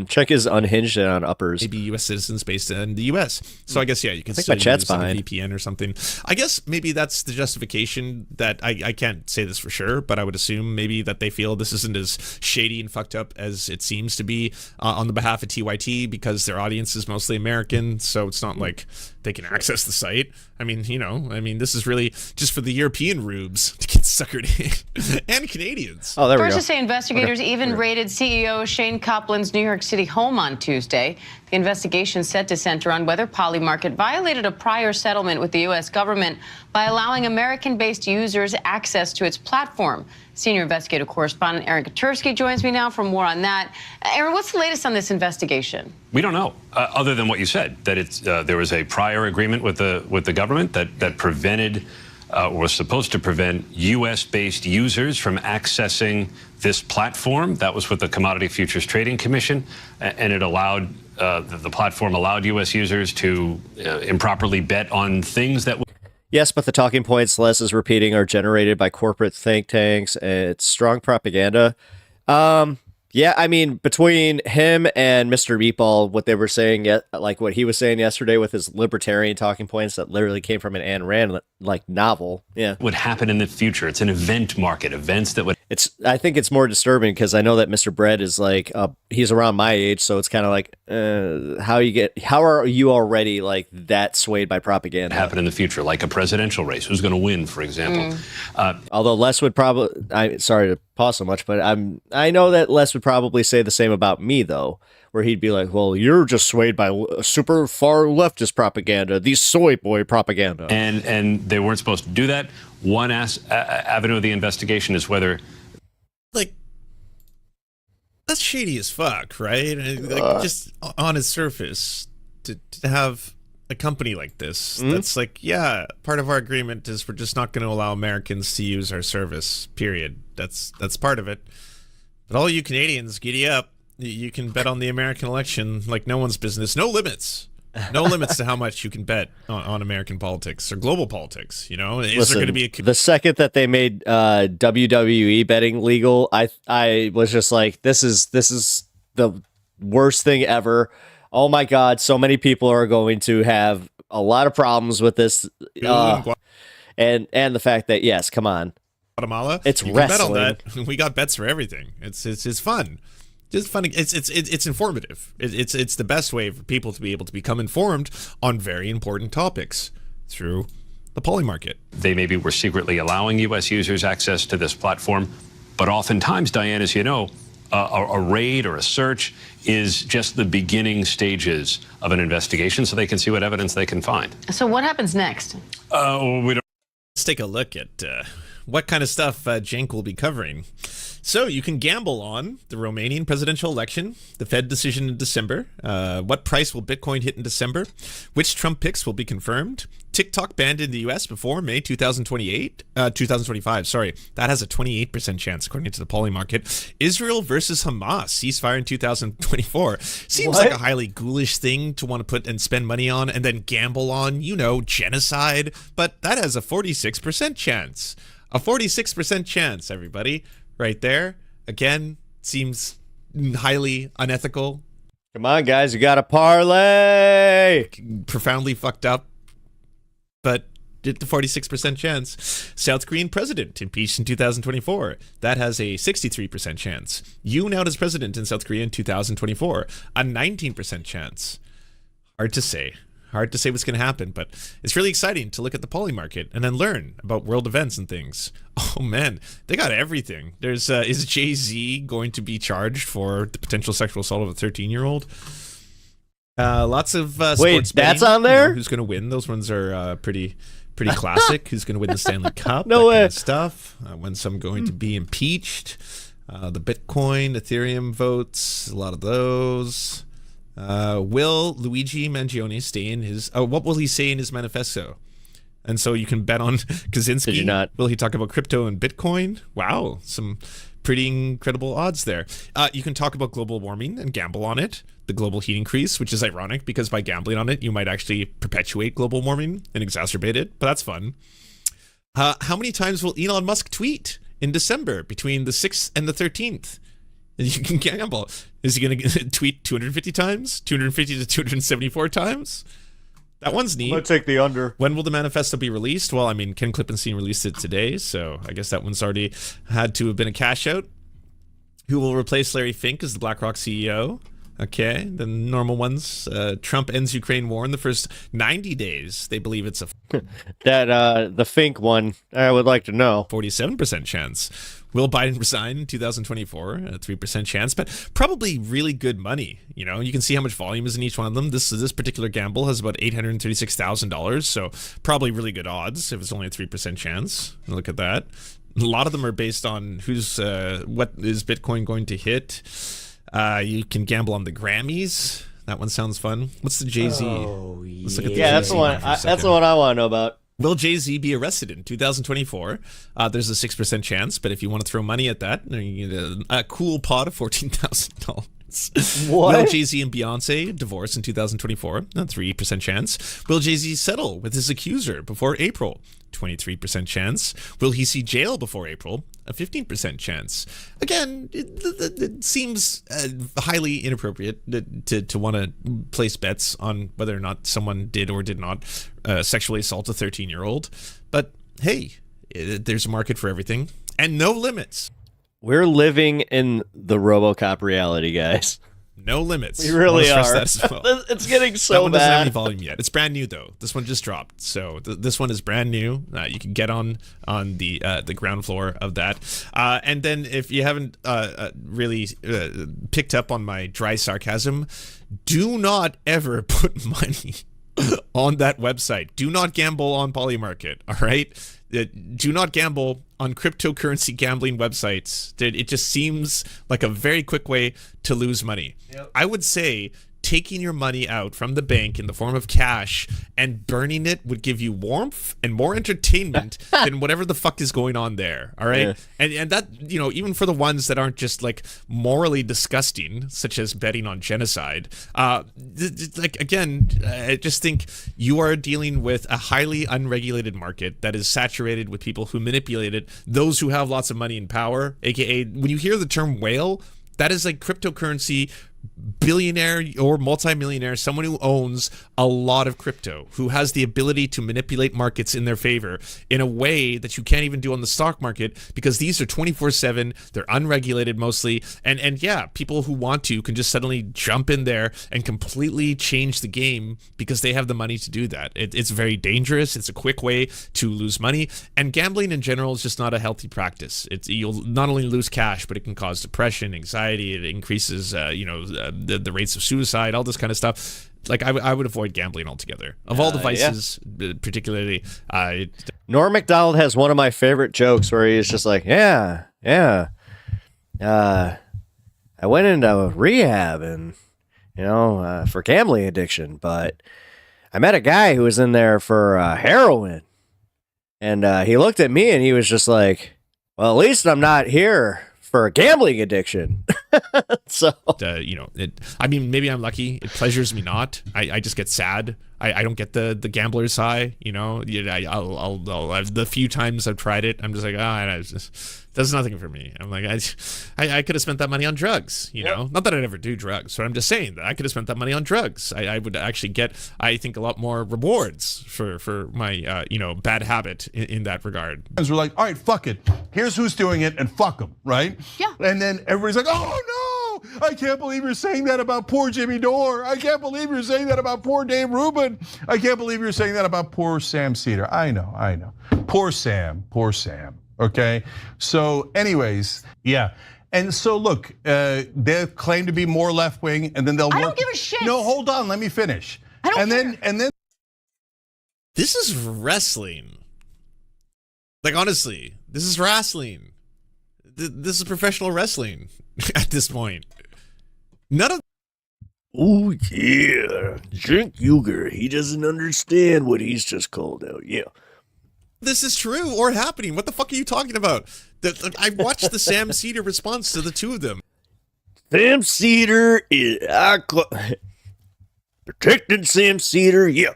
Check is unhinged and on uppers. Maybe U.S. citizens based in the U.S. So I guess, yeah, you can still use a VPN or something. I guess maybe that's the justification that I can't say this for sure, but I would assume maybe that they feel this isn't as shady and fucked up as it seems to be on the behalf of TYT because their audience is mostly American. So it's not like they can access the site. I mean, this is really just for the European rubes to get suckered in and Canadians. Oh, there we go. First to say investigators even raided CEO Shane Copland's New York City home on Tuesday. The investigation set to center on whether Polymarket violated a prior settlement with the U.S. government by allowing American-based users access to its platform. Senior investigative correspondent Aaron Katursky joins me now for more on that. Aaron, what's the latest on this investigation? We don't know, other than what you said, that it's there was a prior agreement with the government that prevented was supposed to prevent U.S.-based users from accessing this platform. That was with the Commodity Futures Trading Commission, and it allowed the platform allowed U.S. users to improperly bet on things that. Yes, but the talking points Les is repeating are generated by corporate think tanks. It's strong propaganda. Yeah, I mean, between him and Mr. Meatball, what they were saying, like what he was saying yesterday with his libertarian talking points that literally came from an Ayn Rand novel. Yeah, would happen in the future. It's an event market, events that would. I think it's more disturbing because I know that Mr. Bread is like he's around my age, so it's kind of like how are you already like that swayed by propaganda? Happen in the future, like a presidential race. Who's going to win, for example? Although Les would probably, sorry to pause so much, but I know that Les would probably say the same about me though, where he'd be like, well, you're just swayed by super far leftist propaganda, these soy boy propaganda. And they weren't supposed to do that. One avenue of the investigation is whether, like, that's shady as fuck, right? Like, just on its surface, to have a company like this, that's like, yeah, part of our agreement is we're just not going to allow Americans to use our service, period. That's part of it. But all you Canadians, giddy up. You can bet on the American election like no one's business. No limits. No limits to how much you can bet on American politics or global politics. You know, is there going to be the second that they made WWE betting legal, I was just like, this is the worst thing ever. Oh my God, so many people are going to have a lot of problems with this, and the fact that yes, come on, Guatemala, it's you wrestling. Can bet on that. We got bets for everything. It's fun. Just fun. It's informative. It's the best way for people to be able to become informed on very important topics through the Poly Market. They maybe were secretly allowing U.S. users access to this platform, but oftentimes, Diane, as you know, a raid or a search is just the beginning stages of an investigation, so they can see what evidence they can find. So what happens next? We don't. Let's take a look at what kind of stuff Cenk will be covering. So you can gamble on the Romanian presidential election, the Fed decision in December, what price will Bitcoin hit in December, which Trump picks will be confirmed, TikTok banned in the U.S. before May 2025, sorry. That has a 28% chance, according to the Poly Market. Israel versus Hamas, ceasefire in 2024. Seems like a highly ghoulish thing to want to put and spend money on and then gamble on, you know, genocide. But that has a 46% chance. A 46% chance, everybody. Right there. Again, seems highly unethical. Come on, guys, you got to parlay. Profoundly fucked up. But the 46% chance. South Korean president impeached in 2024. That has a 63% chance. Yoon out as president in South Korea in 2024. A 19% chance. Hard to say. Hard to say what's going to happen, but it's really exciting to look at the Poly Market and then learn about world events and things. Oh man, they got everything. There's is Jay-Z going to be charged for the potential sexual assault of a 13-year-old? Lots of sports Wait, that's betting, on there? you know, who's going to win? Those ones are pretty classic. Who's going to win the Stanley Cup? No that way. kind of stuff. When some going to be impeached? The Bitcoin, Ethereum votes. A lot of those. Will Luigi Mangione stay in his... what will he say in his manifesto? And so you can bet on Kaczynski. Did you not? Will he talk about crypto and Bitcoin? Wow, some pretty incredible odds there. You can talk about global warming and gamble on it. The global heat increase, which is ironic because by gambling on it, you might actually perpetuate global warming and exacerbate it. But that's fun. How many times will Elon Musk tweet in December between the 6th and the 13th? And you can gamble. Is he going to tweet 250 times? 250 to 274 times? That one's neat. I'm going to take the under. When will the manifesto be released? Well, I mean, Ken Klippenstein released it today, so I guess that one's already had to have been a cash out. Who will replace Larry Fink as the BlackRock CEO? Okay, the normal ones. Trump ends Ukraine war in the first 90 days. They believe it's a... the Fink one, I would like to know. 47% chance. Will Biden resign in 2024? A 3% chance, but probably really good money. You know, you can see how much volume is in each one of them. This particular gamble has about $836,000, so probably really good odds if it's only a 3% chance. Look at that. A lot of them are based on who's what is Bitcoin going to hit. You can gamble on the Grammys. That one sounds fun. What's the Jay-Z? Oh, Let's look at the yeah, that's Jay-Z the one. for a second. That's the one I want to know about. Will Jay-Z be arrested in 2024? There's a 6% chance, but if you want to throw money at that, you get a cool pot of $14,000. What? Will Jay-Z and Beyonce divorce in 2024? A 3% chance. Will Jay-Z settle with his accuser before April? 23% chance. Will he see jail before April? A 15% chance. Again, it seems highly inappropriate to want to place bets on whether or not someone did or did not sexually assault a 13-year-old. But hey, there's a market for everything and no limits. We're living in the RoboCop reality, guys. No limits. We really I wanna are. stress that as well. It's getting so that one doesn't have bad. any volume yet. It's brand new though. This one just dropped, so this one is brand new. You can get on the ground floor of that. And then if you haven't really picked up on my dry sarcasm, do not ever put money on that website. Do not gamble on Polymarket. All right. Do not gamble on cryptocurrency gambling websites. It just seems like a very quick way to lose money. Yep. I would say taking your money out from the bank in the form of cash and burning it would give you warmth and more entertainment than whatever the fuck is going on there. All right. Yeah. And that, you know, even for the ones that aren't just like morally disgusting, such as betting on genocide, like, again, I just think you are dealing with a highly unregulated market that is saturated with people who manipulate it, those who have lots of money and power, aka when you hear the term whale, that is like cryptocurrency billionaire or multimillionaire, someone who owns a lot of crypto, who has the ability to manipulate markets in their favor in a way that you can't even do on the stock market, because these are 24/7, they're unregulated mostly, and yeah, people who want to can just suddenly jump in there and completely change the game because they have the money to do that. It's very dangerous. It's a quick way to lose money, and gambling in general is just not a healthy practice. You'll not only lose cash, but it can cause depression, anxiety. It increases the rates of suicide, all this kind of stuff. Like, I would avoid gambling altogether. Of all the vices, particularly. Norm Macdonald has one of my favorite jokes where he's just like, I went into rehab and, for gambling addiction, but I met a guy who was in there for heroin. And he looked at me and he was just like, well, at least I'm not here for a gambling addiction. So I mean, maybe I'm lucky. It pleasures me not. I just get sad. I don't get the gambler's high. I'll the few times I've tried it, I'm just like, that's nothing for me. I'm like, I could have spent that money on drugs. Not that I never do drugs, but I'm just saying that I could have spent that money on drugs. I would actually get, I think, a lot more rewards for my bad habit in that regard. We're like, all right, fuck it. Here's who's doing it, and fuck them, right? Yeah. And then everybody's like, oh no, I can't believe you're saying that about poor Jimmy Dore. I can't believe you're saying that about poor Dave Rubin. I can't believe you're saying that about poor Sam Cedar. I know. Poor Sam. Okay, so anyways, yeah. And so look, they claim to be more left-wing, and then they'll work. I don't give a shit. No, hold on, let me finish. I don't care. And then this is wrestling. Like, honestly, this is wrestling. This is professional wrestling at this point. None of. Oh yeah, Cenk Uygur, he doesn't understand what he's just called out. Yeah. This is true or happening. What the fuck are you talking about? I watched the Sam Cedar response to the two of them. Sam Cedar is protecting Sam Cedar. Yeah,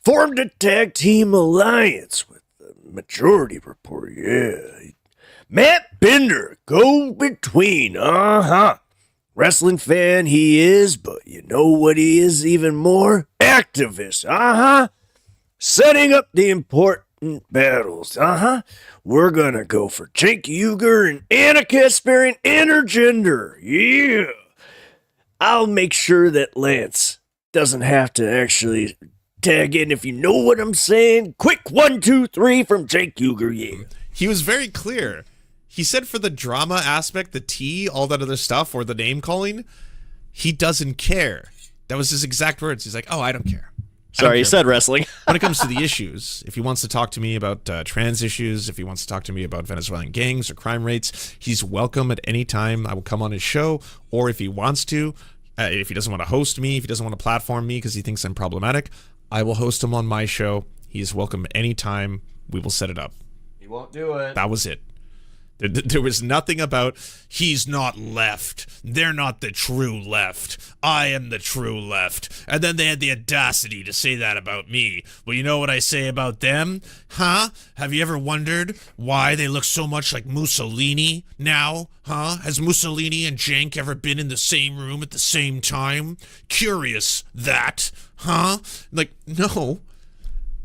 formed a tag team alliance with the Majority Report. Yeah, Matt Bender, go between. Wrestling fan he is, but you know what he is even more? Activist. Setting up the important battles. We're gonna go for Cenk Uygur and Anna Kasparian intergender. Yeah. I'll make sure that Lance doesn't have to actually tag in, if you know what I'm saying. Quick 1, 2, 3 from Cenk Uygur. Yeah. He was very clear. He said for the drama aspect, the tea, all that other stuff, or the name calling, he doesn't care. That was his exact words. He's like, oh, I don't care. Sorry, you said wrestling. When it comes to the issues, if he wants to talk to me about trans issues, if he wants to talk to me about Venezuelan gangs or crime rates, he's welcome at any time. I will come on his show, or if he wants to, if he doesn't want to host me, if he doesn't want to platform me because he thinks I'm problematic, I will host him on my show. He is welcome anytime. We will set it up. He won't do it. That was it. There was nothing about, he's not left. They're not the true left. I am the true left. And then they had the audacity to say that about me. Well, you know what I say about them? Huh? Have you ever wondered why they look so much like Mussolini now? Huh? Has Mussolini and Cenk ever been in the same room at the same time? Curious, that. Huh? Like, no.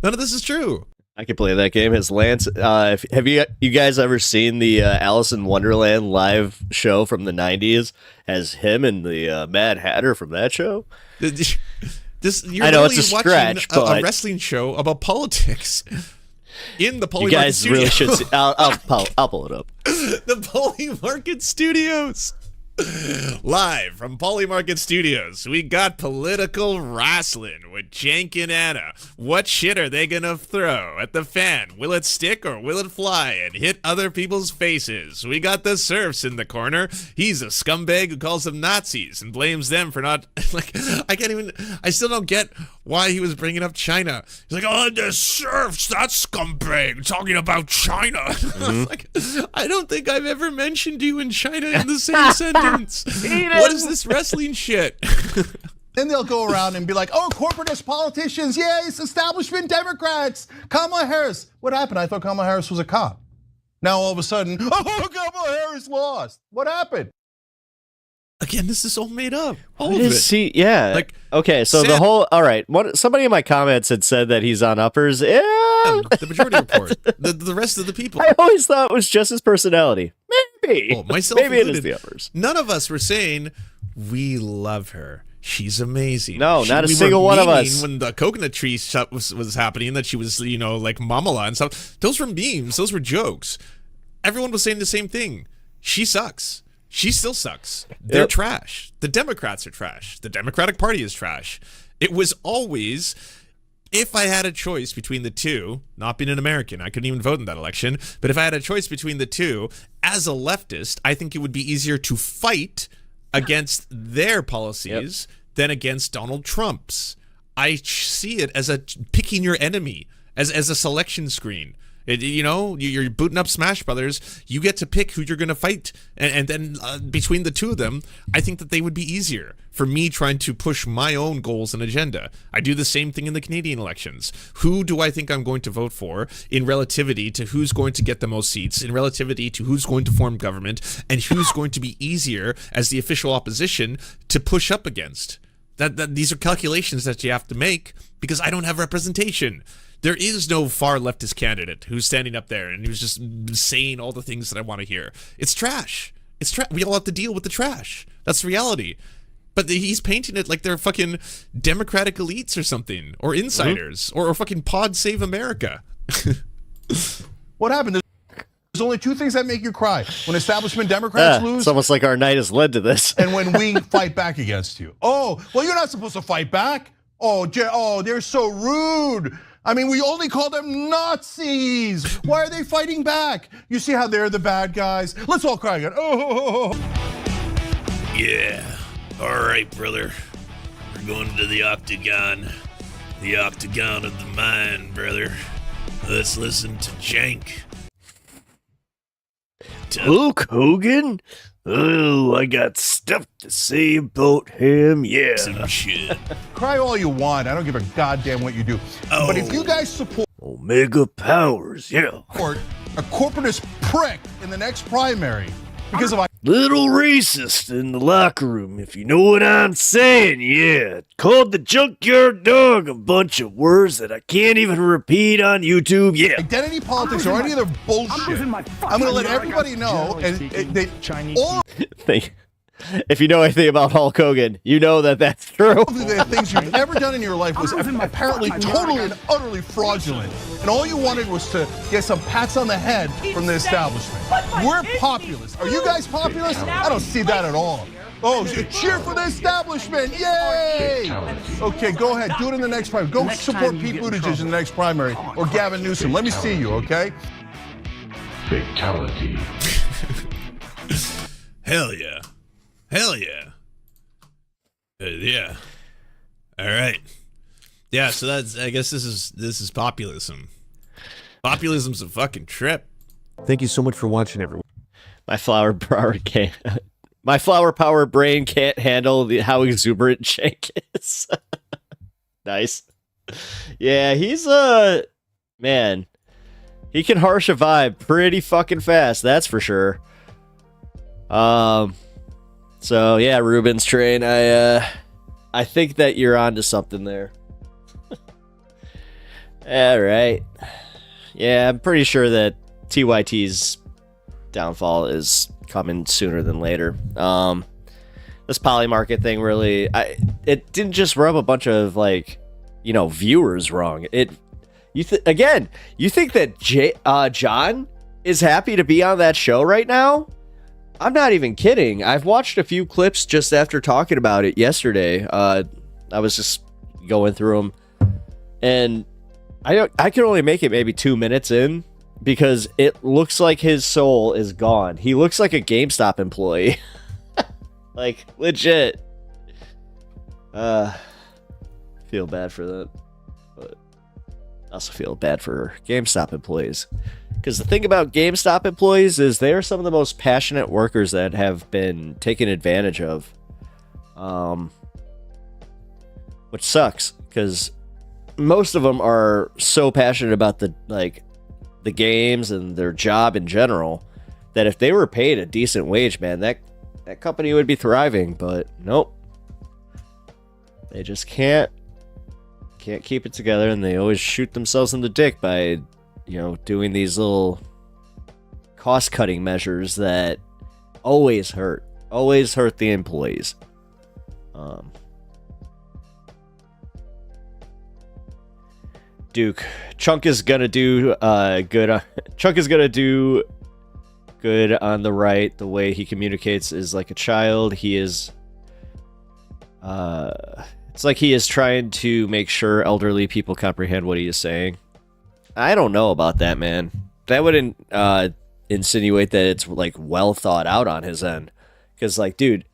None of this is true. I could play that game as Lance. Have you guys ever seen the Alice in Wonderland live show from the 90s as him and the Mad Hatter from that show? You're I know it's a stretch, but a wrestling show about politics in the Poly you guys Market really Studios. should see. I'll pull it up. The Poly Market Studios. Live from Polymarket Studios, we got political wrestling with Cenk and Anna. What shit are they gonna throw at the fan? Will it stick or will it fly and hit other people's faces? We got the Serfs in the corner. He's a scumbag who calls them Nazis and blames them for not, like, I still don't get why he was bringing up China. He's like, oh, the Serfs, that's scumbag, talking about China. Mm-hmm. Like, I don't think I've ever mentioned you in China in the same sentence. What is this wrestling shit? Then they'll go around and be like, oh, corporatist politicians, yeah, it's establishment Democrats. Kamala Harris. What happened? I thought Kamala Harris was a cop. Now all of a sudden, oh, Kamala Harris lost. What happened? Again, this is all made up. What is he? Yeah. Like, okay, so the whole, all right. Somebody in my comments had said that he's on uppers. Yeah. The majority report. The rest of the people. I always thought it was just his personality. Maybe. Well, myself Maybe it is included. the uppers. None of us were saying, we love her. She's amazing. No, not a we single were one of memeing us. When the coconut tree shot was happening, that she was, like Mamala and stuff. Those were memes. Those were jokes. Everyone was saying the same thing. She sucks. She still sucks. They're trash. The Democrats are trash. The Democratic Party is trash. It was always, if I had a choice between the two, not being an American, I couldn't even vote in that election, but if I had a choice between the two, as a leftist, I think it would be easier to fight against their policies than against Donald Trump's. I see it as picking your enemy, as a selection screen. You're booting up Smash Brothers. You get to pick who you're going to fight, and then between the two of them, I think that they would be easier for me trying to push my own goals and agenda. I do the same thing in the Canadian elections. Who do I think I'm going to vote for in relativity to who's going to get the most seats, in relativity to who's going to form government, and who's going to be easier as the official opposition to push up against? That these are calculations that you have to make because I don't have representation. There is no far leftist candidate who's standing up there and who's just saying all the things that I want to hear. It's trash. It's trash. We all have to deal with the trash. That's reality. But he's painting it like they're fucking Democratic elites or something, or insiders, or fucking Pod Save America. What happened? There's only two things that make you cry. When establishment Democrats lose. It's almost like our night has led to this. And when we fight back against you. Oh, well, you're not supposed to fight back. Oh, they're so rude. I mean, we only call them Nazis. Why are they fighting back? You see how they're the bad guys? Let's all cry again. Oh. Yeah. All right, brother. We're going to the octagon. The octagon of the mind, brother. Let's listen to Cenk. Hulk Hogan? Oh, I got stuff to say about him, yeah. Some shit. Cry all you want. I don't give a goddamn what you do. Oh. But if you guys support Omega Powers, yeah. A corporatist prick in the next primary because of Little racist in the locker room, if you know what I'm saying, yeah. Called the junkyard dog a bunch of words that I can't even repeat on YouTube, yeah. identity politics or any other bullshit, I'm going to let everybody know. If you know anything about Hulk Hogan, you know that that's true. The things you've ever done in your life was apparently totally and utterly fraudulent. And all you wanted was to get some pats on the head from the establishment. We're populist. Are you guys populist? I don't see that at all. Oh, cheer for the establishment. Yay! Okay, go ahead. Do it in the next primary. Go support Pete Buttigieg in the next primary or Gavin Newsom. Let me see you, okay? Fatality. Hell yeah. Hell yeah. Yeah. All right. Yeah, so I guess this is populism. Populism's a fucking trip. Thank you so much for watching, everyone. My flower power brain can't handle how exuberant Cenk is. Nice. Yeah, he's man. He can harsh a vibe pretty fucking fast, that's for sure. So yeah, Ruben's train. I think that you're onto something there. All right. Yeah, I'm pretty sure that TYT's downfall is coming sooner than later. This Polymarket thing really, it didn't just rub a bunch of viewers wrong. You think that John is happy to be on that show right now? I'm not even kidding. I've watched a few clips just after talking about it yesterday. I was just going through them, and I can only make it maybe 2 minutes in because it looks like his soul is gone. He looks like a GameStop employee. Like, legit. Feel bad for that, but I also feel bad for GameStop employees. Because the thing about GameStop employees is they are some of the most passionate workers that have been taken advantage of. Which sucks, because most of them are so passionate about the games and their job in general that if they were paid a decent wage, man, that company would be thriving. But nope, they just can't keep it together, and they always shoot themselves in the dick by, doing these little cost-cutting measures that always hurt the employees. Duke, Chunk is gonna do good. Chunk is gonna do good on the right. The way he communicates is like a child. He is. It's like he is trying to make sure elderly people comprehend what he is saying. I don't know about that, man. That would insinuate that it's like well thought out on his end. Because, like, dude,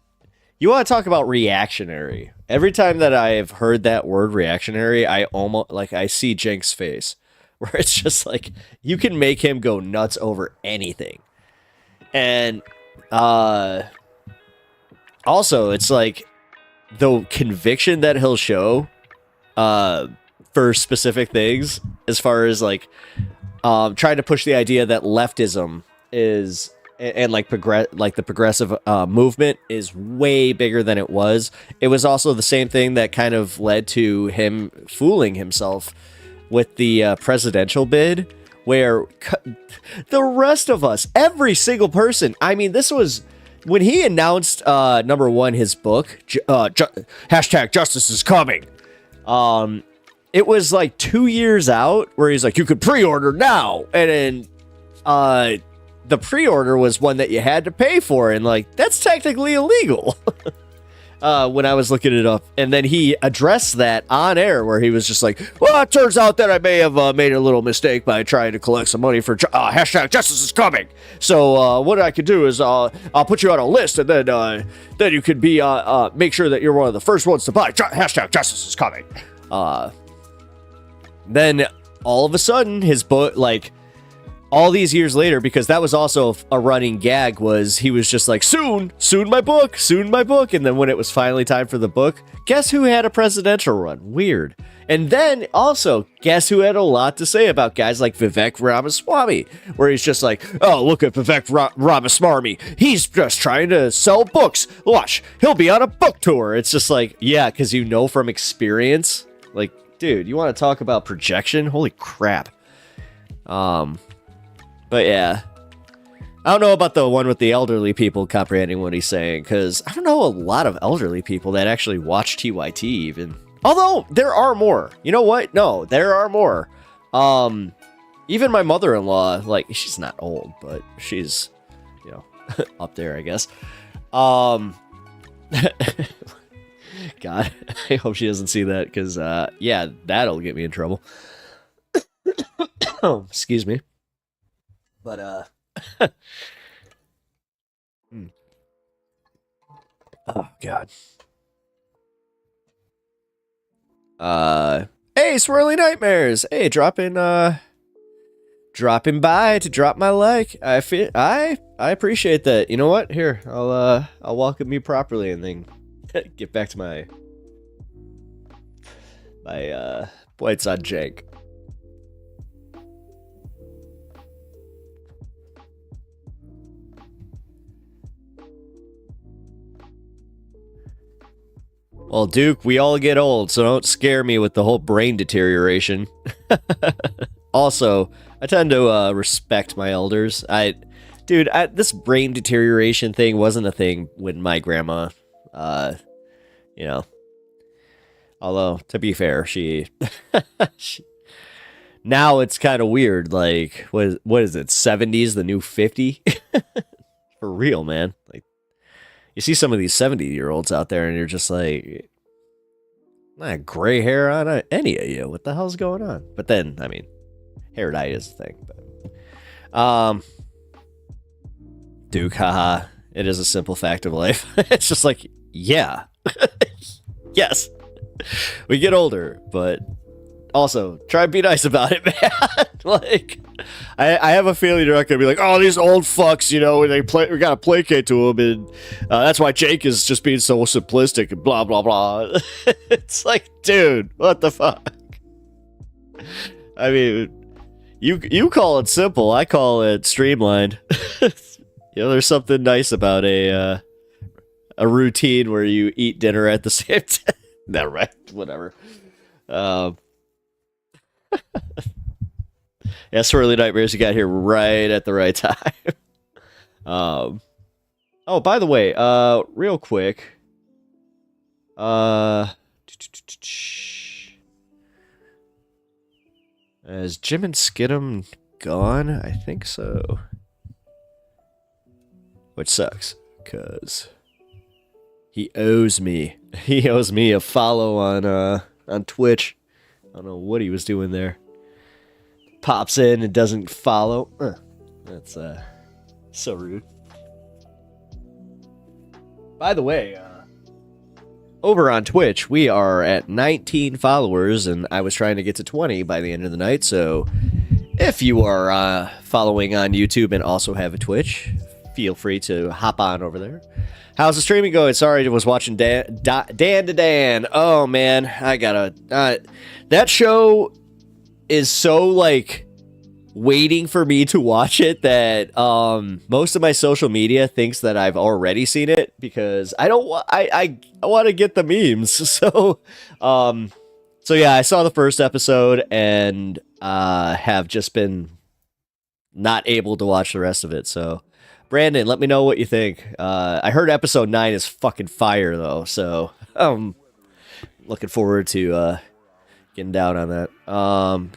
you want to talk about reactionary? Every time that I have heard that word reactionary, I see Jenk's face, where it's just like you can make him go nuts over anything. And also, it's like the conviction that he'll show for specific things, as far as like trying to push the idea that leftism is and the progressive movement is way bigger than it was. It was also the same thing that kind of led to him fooling himself with the presidential bid, where the rest of us, every single person, I mean, this was when he announced number one, his book, hashtag justice is coming. It was like 2 years out, where he's like, you could pre-order now, and then the pre-order was one that you had to pay for, and like that's technically illegal. When I was looking it up, and then he addressed that on air, where he was just like, well, it turns out that I may have made a little mistake by trying to collect some money for hashtag justice is coming. So what I could do is I'll put you on a list, and then you could be make sure that you're one of the first ones to buy hashtag justice is coming. Then all of a sudden, his book, like all these years later, because that was also a running gag, was he was just like, soon my book. And then when it was finally time for the book, guess who had a presidential run? Weird. And then also, guess who had a lot to say about guys like Vivek Ramaswamy, where he's just like, oh, look at Vivek Ramaswamy. He's just trying to sell books. Watch, he'll be on a book tour. It's just like, yeah, because you know from experience. Like, dude, you want to talk about projection? Holy crap. But yeah, I don't know about the one with the elderly people comprehending what he's saying, because I don't know a lot of elderly people that actually watch TYT even. Although, there are more. You know what? No, there are more. Even my mother-in-law, like, she's not old, but she's, up there, I guess. God, I hope she doesn't see that, because, yeah, that'll get me in trouble. Oh, excuse me. But, oh, God. Hey, Swirly Nightmares! Hey, dropping by to drop my like. I appreciate that. You know what? Here, I'll welcome you properly and then get back to my points on Jake. Well, Duke, we all get old, so don't scare me with the whole brain deterioration. Also, I tend to respect my elders. This brain deterioration thing wasn't a thing when my grandma, although, to be fair, she now it's kind of weird. Like, what is it, 70s, the new 50? For real, man. Like, you see some of these 70-year-olds out there, and you're just like, not gray hair on any of you. What the hell's going on? But then, I mean, hair dye is a thing. But, Duke, haha. It is a simple fact of life. It's just like, yeah. Yes. We get older, but also try and be nice about it, man. Like, I have a feeling you're not gonna be like, oh, these old fucks, you know, we gotta placate to them, and that's why Jake is just being so simplistic and blah blah blah. It's like, dude, what the fuck? I mean, you call it simple, I call it streamlined. You know, there's something nice about a routine where you eat dinner at the same time. Not right, whatever. Yeah, Swirly Nightmares, you got here right at the right time. Oh, by the way, real quick. Is Jim and Skidum gone? I think so. Which sucks, because he owes me. He owes me a follow on Twitch. I don't know what he was doing there. Pops in and doesn't follow. That's so rude. By the way, over on Twitch, we are at 19 followers, and I was trying to get to 20 by the end of the night, so if you are following on YouTube and also have a Twitch, feel free to hop on over there. How's the streaming going? Sorry, I was watching Dan to Dan. Oh, man, I gotta... that show is so, like, waiting for me to watch it that most of my social media thinks that I've already seen it because I don't I want to get the memes. So yeah, I saw the first episode and have just been not able to watch the rest of it. So Brandon, let me know what you think. I heard episode 9 is fucking fire though, so looking forward to getting down on that.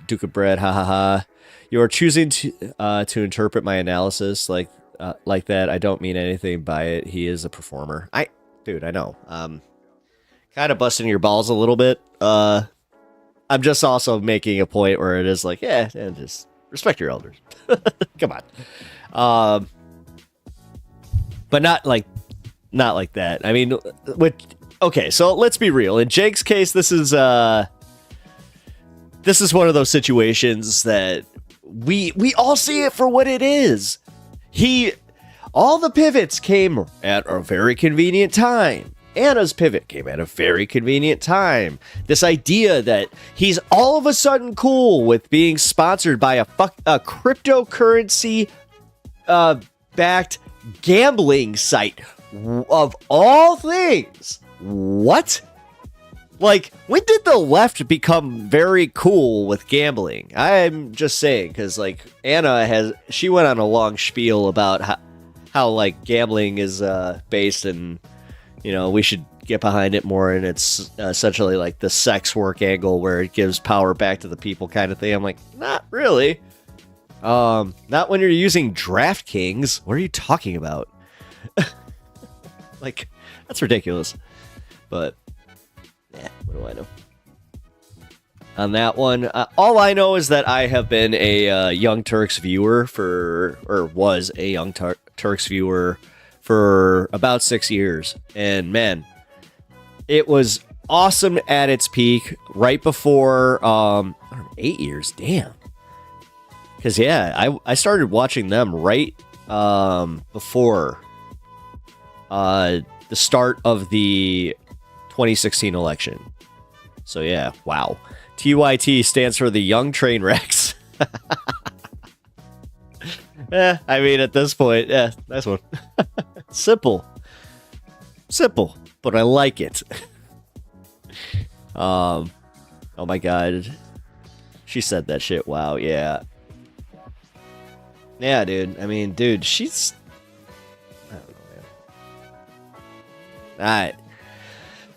Duke of Bread, ha ha ha. You are choosing to interpret my analysis like that. I don't mean anything by it. He is a performer. Dude, I know. Kind of busting your balls a little bit. I'm just also making a point where it is like, yeah, just respect your elders. Come on. But not like that. I mean, okay, so let's be real. In Jake's case, this is one of those situations that we all see it for what it is. All the pivots came at a very convenient time. Anna's pivot came at a very convenient time. This idea that he's all of a sudden cool with being sponsored by a cryptocurrency backed gambling site of all things. What? Like, when did the left become very cool with gambling? I'm just saying, because, like, Anna she went on a long spiel about how like, gambling is based and, you know, we should get behind it more, and it's essentially like the sex work angle where it gives power back to the people kind of thing. I'm like, not really. Not when you're using DraftKings. What are you talking about? Like, that's ridiculous. But... yeah, what do I know? On that one, all I know is that I have been a Young Turks viewer was a Young Turks viewer for about 6 years. And man, it was awesome at its peak right before 8 years, damn. Because yeah, I started watching them right before the start of the 2016 election. So yeah, wow. TYT stands for the Young Train Wrecks. I mean, at this point, yeah, nice one. Simple, but I like it. Oh my god, she said that shit. Wow, yeah, dude. I mean, dude, she's. I don't know, man. All right.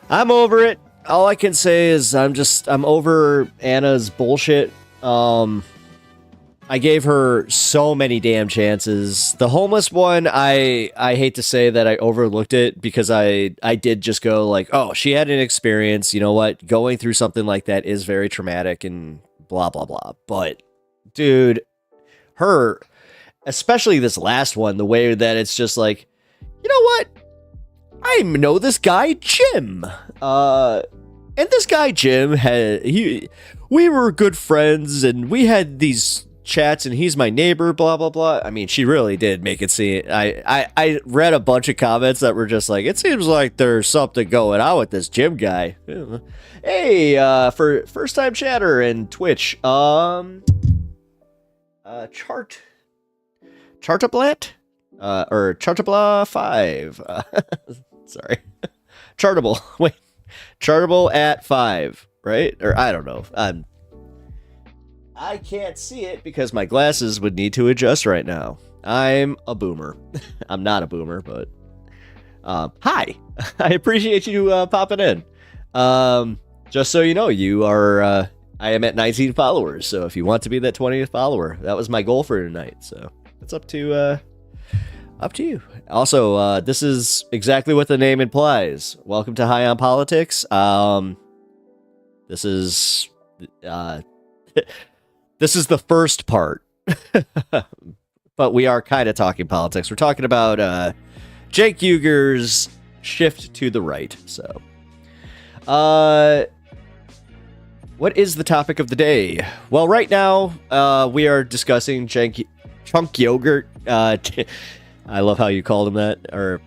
I'm over it. All I can say is I'm over Anna's bullshit. I gave her so many damn chances. The homeless one, I hate to say that I overlooked it because I did just go like, oh, she had an experience. You know what? Going through something like that is very traumatic and blah, blah, blah. But, dude, her, especially this last one, the way that it's just like, you know what? I know this guy, Jim. And this guy, Jim, we were good friends and we had these chats and he's my neighbor, blah, blah, blah. I mean, she really did make it seem, I read a bunch of comments that were just like, it seems like there's something going on with this Jim guy. Hey, for first time chatter and Twitch, Chartablat? Or Chartabla 5. Sorry. Chartable. Wait. Chartable at 5, right? Or I don't know. I can't see it because my glasses would need to adjust right now. I'm a boomer. I'm not a boomer, but hi. I appreciate you popping in. Just so you know, you are I am at 19 followers, so if you want to be that 20th follower, that was my goal for tonight. So it's up to you. Also, this is exactly what the name implies. Welcome to High on Politics. This is this is the first part, but we are kind of talking politics. We're talking about Jake Uger's shift to the right. So, what is the topic of the day? Well, right now, we are discussing chunk yogurt. I love how you called him that, or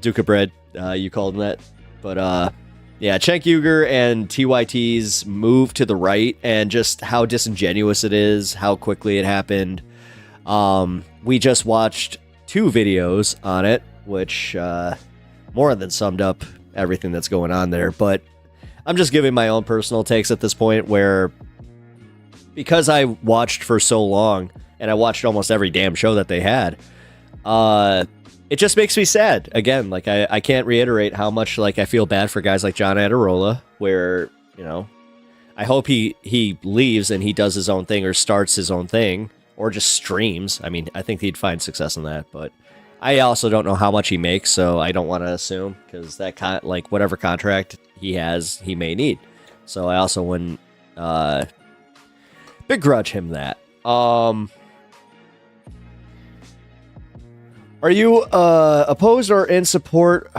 Duca Bread, you called him that. But, yeah, Cenk Uygur and TYT's move to the right and just how disingenuous it is, how quickly it happened. We just watched 2 videos on it, which more than summed up everything that's going on there. But I'm just giving my own personal takes at this point where, because I watched for so long, and I watched almost every damn show that they had, it just makes me sad. Again, like I can't reiterate how much like I feel bad for guys like John Adirola, where, you know, I hope he leaves and he does his own thing or starts his own thing or just streams. I mean, I think he'd find success in that, but I also don't know how much he makes, so I don't want to assume, because that like whatever contract he has, he may need. So I also wouldn't begrudge him that. Are you opposed or in support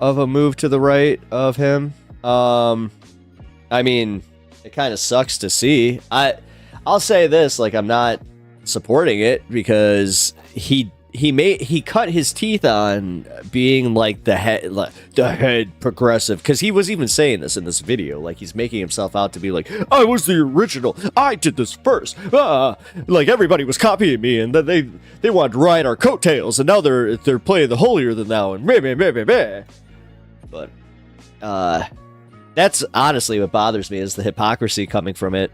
of a move to the right of him? I mean, it kind of sucks to see. I'll say this, like, I'm not supporting it because he cut his teeth on being like the head progressive, because he was even saying this in this video, like he's making himself out to be like, I was the original, I did this first, like everybody was copying me and then they wanted to ride our coattails and now they're playing the holier than thou and meh. But that's honestly what bothers me, is the hypocrisy coming from it.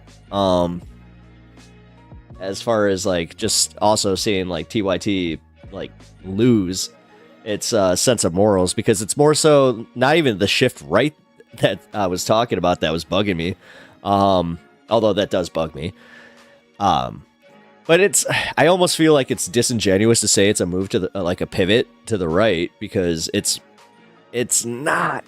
As far as like just also seeing like TYT like lose its sense of morals, because it's more so not even the shift right that I was talking about that was bugging me, although that does bug me, but I almost feel like it's disingenuous to say it's a move to the like a pivot to the right, because it's not.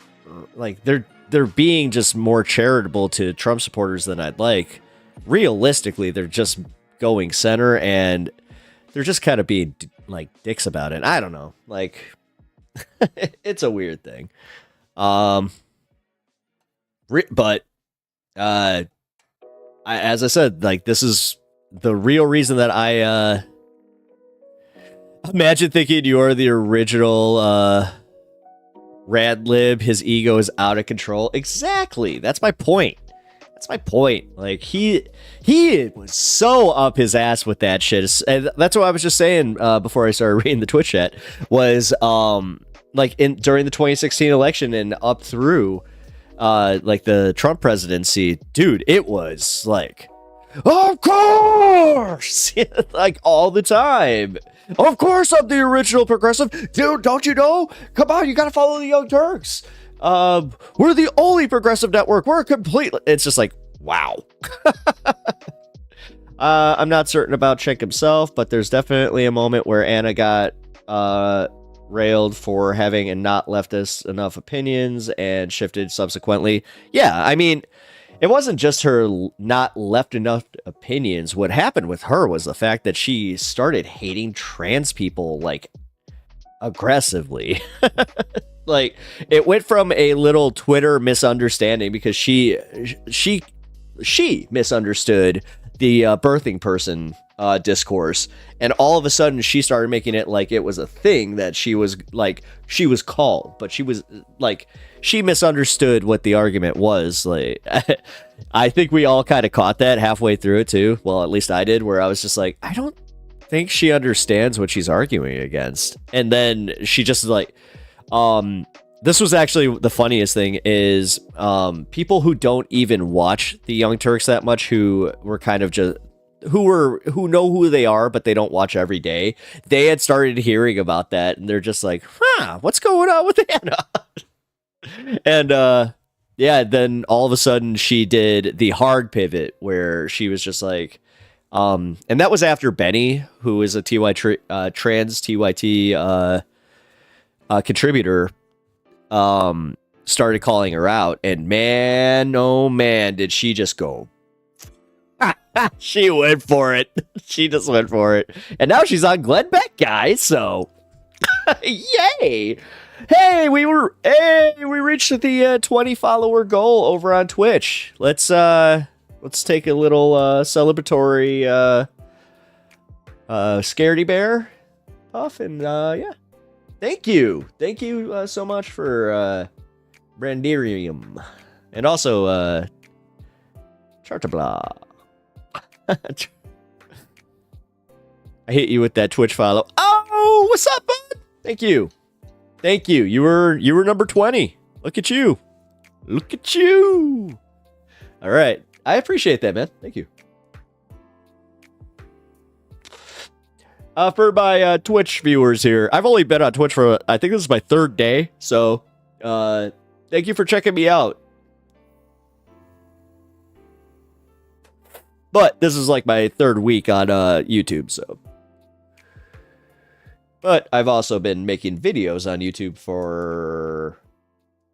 Like they're being just more charitable to Trump supporters than I'd like. Realistically, they're just going center, and they're just kind of being like dicks about it. I don't know, like it's a weird thing. But as I said, like this is the real reason that I imagine thinking you're the original rad lib. His ego is out of control. Exactly. That's my point. Like he was so up his ass with that shit. And that's what I was just saying before I started reading the Twitch chat, was like during the 2016 election and up through like the Trump presidency, dude, it was like, of course, like all the time. Of course I'm the original progressive. Dude, don't you know? Come on, you gotta follow the Young Turks. We're the only progressive network. We're completely... It's just like, wow. I'm not certain about Schenk himself, but there's definitely a moment where Anna got railed for having and not leftist enough opinions and shifted subsequently. Yeah, I mean, it wasn't just her not left enough opinions. What happened with her was the fact that she started hating trans people, like, aggressively. Like, it went from a little Twitter misunderstanding because she misunderstood the birthing person discourse, and all of a sudden she started making it like it was a thing that she was called, but she misunderstood what the argument was. Like, I think we all kind of caught that halfway through it too. Well, at least I did, where I was just like, I don't think she understands what she's arguing against. And then she just like, this was actually the funniest thing is people who don't even watch the Young Turks that much, who were kind of just who know who they are, but they don't watch every day. They had started hearing about that, and they're just like, what's going on with Anna? And yeah, then all of a sudden she did the hard pivot where she was just like, and that was after Benny, who is a trans TYT contributor, started calling her out, and man, oh man, did she just go. She went for it. She just went for it. And now she's on Glenn Beck, guys, so yay. Hey, we reached the 20 follower goal over on Twitch. Let's take a little celebratory scaredy bear puff, and yeah. Thank you so much for Brandirium, and also Chartabla. I hit you with that Twitch follow. Oh, what's up, bud? Thank you. You were number 20. Look at you. All right, I appreciate that, man. Thank you. For my Twitch viewers here, I've only been on Twitch for, I think this is my 3rd day, so thank you for checking me out. But this is like my 3rd week on YouTube, so. But I've also been making videos on YouTube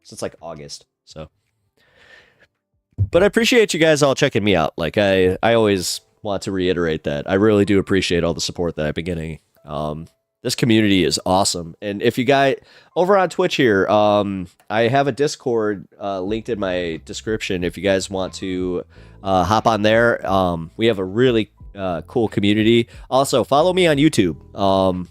since like August, so. But I appreciate you guys all checking me out. Like, I always want to reiterate that. I really do appreciate all the support that I've been getting. This community is awesome. And if you guys, over on Twitch here, I have a Discord linked in my description if you guys want to hop on there. We have a really cool community. Also, follow me on YouTube.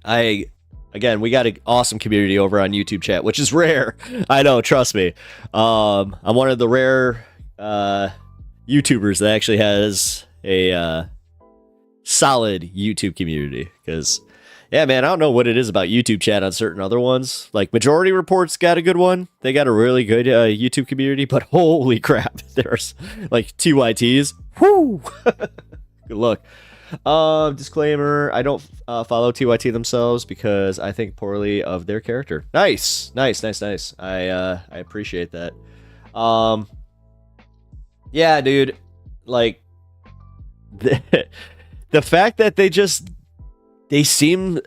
Again, we got an awesome community over on YouTube chat, which is rare. I know, trust me. I'm one of the rare YouTubers that actually has a solid YouTube community, because yeah, man, I don't know what it is about YouTube chat on certain other ones. Like Majority Report's got a good one. They got a really good YouTube community, but holy crap, there's like TYTs. Whoo! Good luck. Disclaimer, I don't follow TYT themselves because I think poorly of their character. Nice. I appreciate that. Yeah, dude, like the fact that they seem,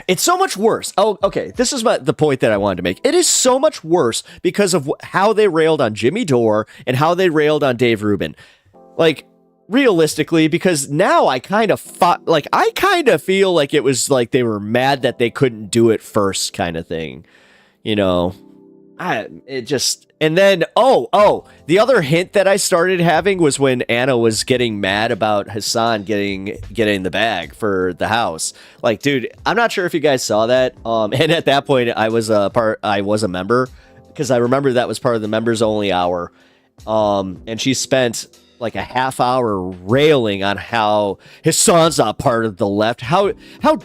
it's so much worse. Oh, okay. This is the point that I wanted to make. It is so much worse because of how they railed on Jimmy Dore and how they railed on Dave Rubin. Like, realistically, because now I kind of feel like it was like they were mad that they couldn't do it first, kind of thing. You know, and then the other hint that I started having was when Anna was getting mad about Hassan getting the bag for the house. Like, dude, I'm not sure if you guys saw that. And at that point, I was a member, because I remember that was part of the members only hour. And she spent like a half hour railing on how Hassan's not part of the left. How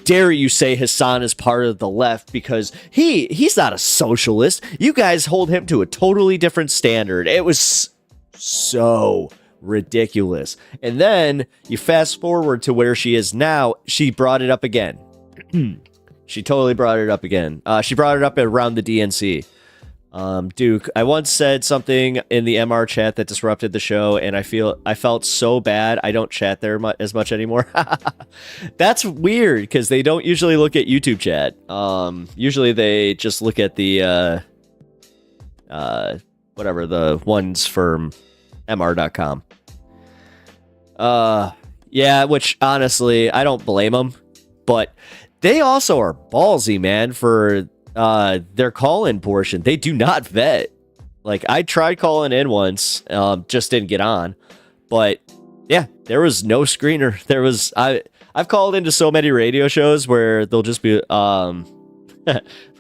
dare you say Hassan is part of the left, because he's not a socialist. You guys hold him to a totally different standard. It was so ridiculous. And then you fast forward to where she is now. She brought it up again. She totally brought it up again. She brought it up around the DNC. Duke, I once said something in the MR chat that disrupted the show, and I felt so bad. I don't chat there as much anymore. That's weird because they don't usually look at YouTube chat. Usually they just look at the whatever the ones from mr.com. Yeah, which honestly I don't blame them, but they also are ballsy, man, for their call-in portion. They do not vet. Like, I tried calling in once, just didn't get on. But yeah, there was no screener. I've called into so many radio shows where they'll just be for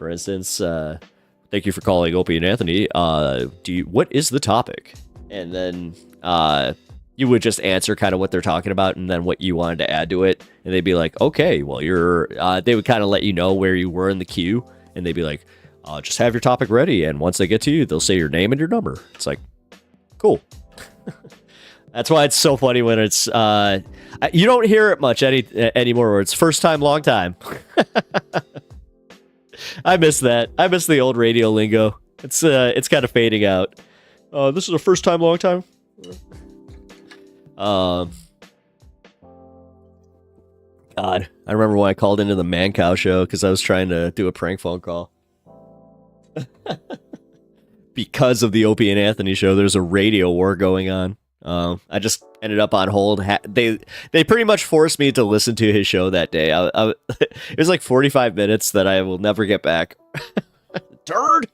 instance, thank you for calling Opie and Anthony. What is the topic? And then you would just answer kind of what they're talking about and then what you wanted to add to it. And they'd be like, okay, well, they would kind of let you know where you were in the queue. And they'd be like, just have your topic ready. And once they get to you, they'll say your name and your number. It's like, cool. That's why it's so funny when it's, you don't hear it much anymore where it's first time, long time. I miss that. I miss the old radio lingo. It's kind of fading out. This is a first time, long time. God, I remember when I called into the Man Cow show because I was trying to do a prank phone call. Because of the Opie and Anthony show, there's a radio war going on. I just ended up on hold. They pretty much forced me to listen to his show that day. It was like 45 minutes that I will never get back. Turd!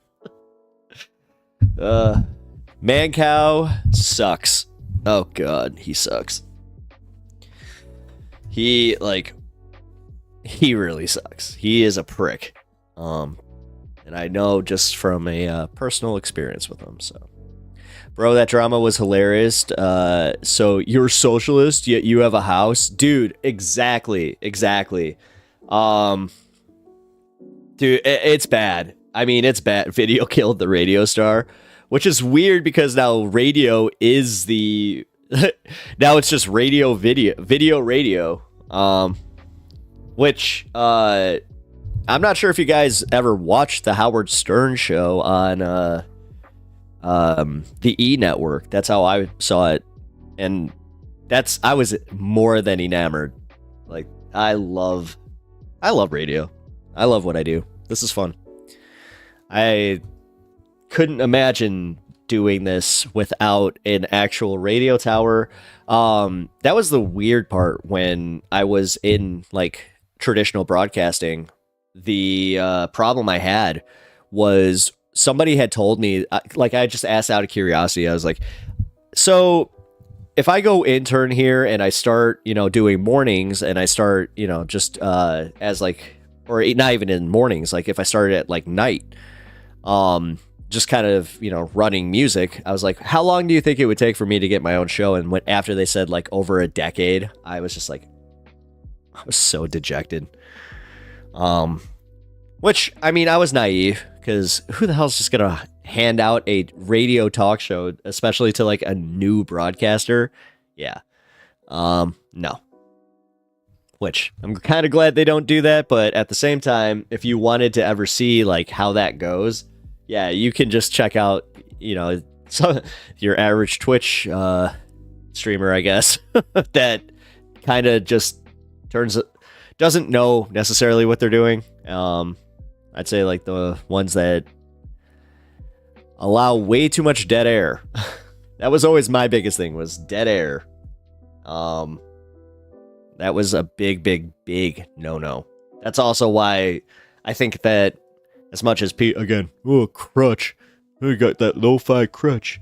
Man Cow sucks. Oh god, he sucks. He really sucks. He is a prick. And I know just from a personal experience with him, so. Bro, that drama was hilarious. So you're socialist, yet you have a house? Dude, exactly. Dude, it's bad. I mean, it's bad. Video killed the radio star, which is weird because now radio is the... now it's just radio, video, radio. Which, I'm not sure if you guys ever watched the Howard Stern show on, the E Network. That's how I saw it. And I was more than enamored. Like, I love radio. I love what I do. This is fun. I couldn't imagine doing this without an actual radio tower. That was the weird part when I was in like traditional broadcasting. The problem I had was somebody had told me, like, I just asked out of curiosity. I was like, so if I go intern here and I start, doing mornings and I start, just as like, or not even in mornings, like if I started at like night, just kind of, running music, I was like, how long do you think it would take for me to get my own show? And after they said like over a decade, I was just like, I was so dejected. Which, I mean, I was naive because who the hell's just gonna hand out a radio talk show, especially to like a new broadcaster? Yeah. No. Which I'm kind of glad they don't do that, but at the same time, if you wanted to ever see like how that goes, yeah, you can just check out, your average Twitch streamer, I guess, that kind of just doesn't know necessarily what they're doing. I'd say like the ones that allow way too much dead air. That was always my biggest thing, was dead air. That was a big no-no. That's also why I think that as much as crutch. We got that lo-fi crutch.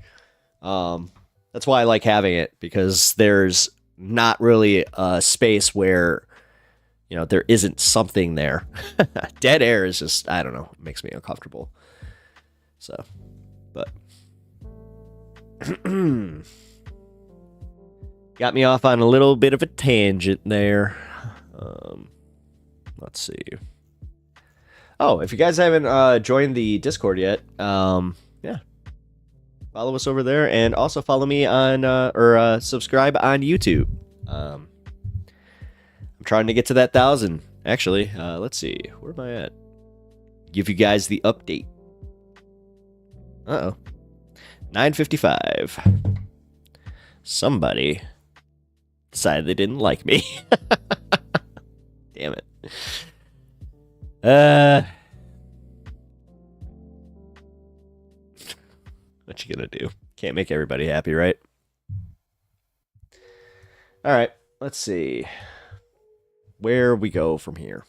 That's why I like having it, because there's not really a space where, there isn't something there. Dead air is just, I don't know, it makes me uncomfortable. So, but got me off on a little bit of a tangent there. Let's see. Oh, if you guys haven't joined the Discord yet, yeah, follow us over there, and also follow me on or subscribe on YouTube. I'm trying to get to that 1,000. Actually, let's see, where am I at? Give you guys the update. Uh-oh. 9:55. Somebody decided they didn't like me. Damn it. What you gonna do? Can't make everybody happy, right? All right, let's see where we go from here.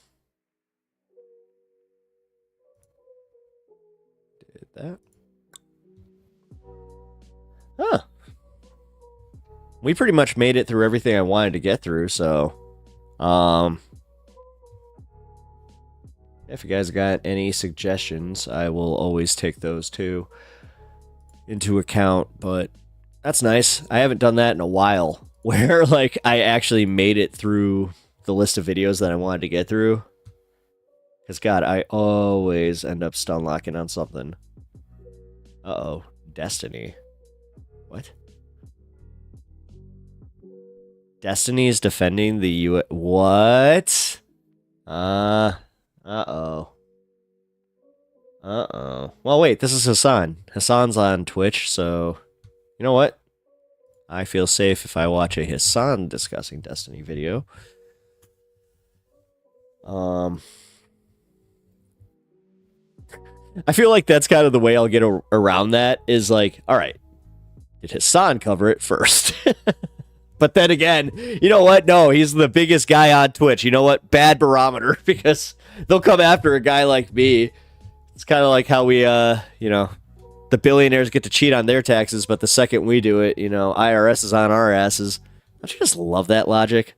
Did that. Huh. We pretty much made it through everything I wanted to get through, so if you guys got any suggestions, I will always take those too into account, but that's nice. I haven't done that in a while where like I actually made it through the list of videos that I wanted to get through. Because God, I always end up stun locking on something. Uh-oh. Destiny. What? Destiny is defending the U.S. What? Uh-oh. Uh-oh. Well, wait, this is Hassan. Hassan's on Twitch, so... You know what? I feel safe if I watch a Hassan discussing Destiny video. I feel like that's kind of the way I'll get around that, is like, alright, did Hassan cover it first? But then again, you know what? No, he's the biggest guy on Twitch. You know what? Bad barometer, because they'll come after a guy like me. It's kind of like how we, you know, the billionaires get to cheat on their taxes, but the second we do it, you know, IRS is on our asses. Don't you just love that logic?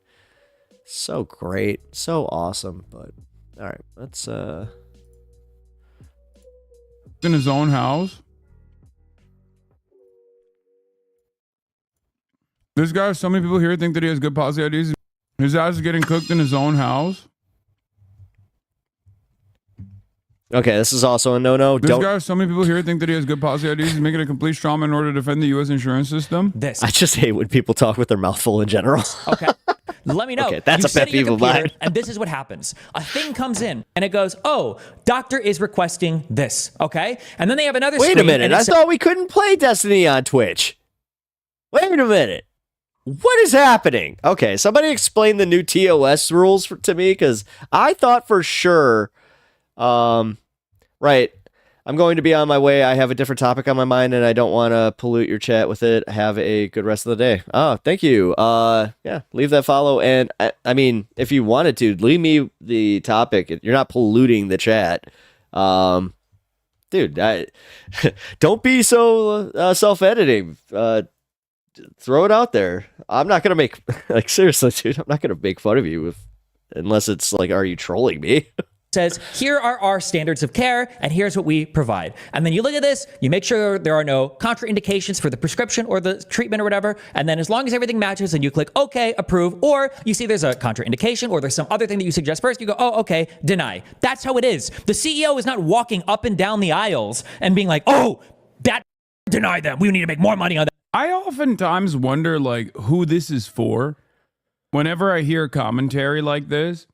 So great. So awesome. But, all right, let's, in his own house. This guy, so many people here think that he has good policy ideas. His ass is getting cooked in his own house. Okay, this is also a no-no. This guy, so many people here think that he has good policy ideas. He's making a complete straw man in order to defend the U.S. insurance system. I just hate when people talk with their mouth full in general. Okay. Let me know. Okay, that's you a sit pet at your peeve of computer, mine. And this is what happens. A thing comes in and it goes, oh, doctor is requesting this. Okay. And then they have another Wait a screen, minute. and it I says- thought we couldn't play Destiny on Twitch. Wait a minute. What is happening? Okay, somebody explain the new TOS rules to me, because I thought for sure, right, I'm going to be on my way. I have a different topic on my mind, and I don't want to pollute your chat with it. Have a good rest of the day. Oh, thank you. Yeah, leave that follow, and I mean, if you wanted to, leave me the topic. You're not polluting the chat. Dude, don't be so self-editing. Throw it out there. I'm not gonna make like seriously, dude. I'm not gonna make fun of you unless it's like, are you trolling me? says, here are our standards of care, and here's what we provide. And then you look at this, you make sure there are no contraindications for the prescription or the treatment or whatever, and then as long as everything matches, then you click OK, approve, or you see there's a contraindication or there's some other thing that you suggest first, you go, oh, okay, deny. That's how it is. The CEO is not walking up and down the aisles and being like, oh, that, deny them. We need to make more money on that. I oftentimes wonder, like, who this is for. Whenever I hear commentary like this,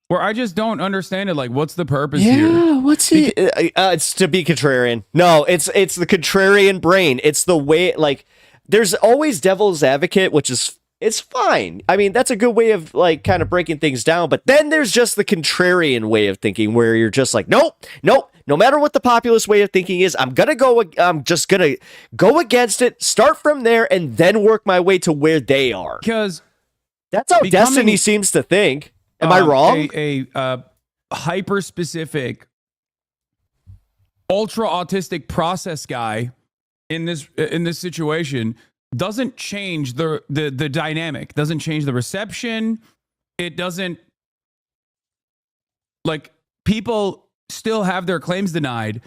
where I just don't understand it. Like, what's the purpose here? Yeah, what's he? It's to be contrarian. No, it's the contrarian brain. It's the way, like, there's always devil's advocate, which is, it's fine. I mean, that's a good way of, like, kind of breaking things down. But then there's just the contrarian way of thinking, where you're just like, nope. No matter what the populist way of thinking is, I'm just gonna go against it, start from there, and then work my way to where they are. Because that's how Destiny seems to think. Am I wrong? A hyper-specific, ultra-autistic process guy in this situation doesn't change the dynamic, doesn't change the reception. It doesn't, like, people still have their claims denied,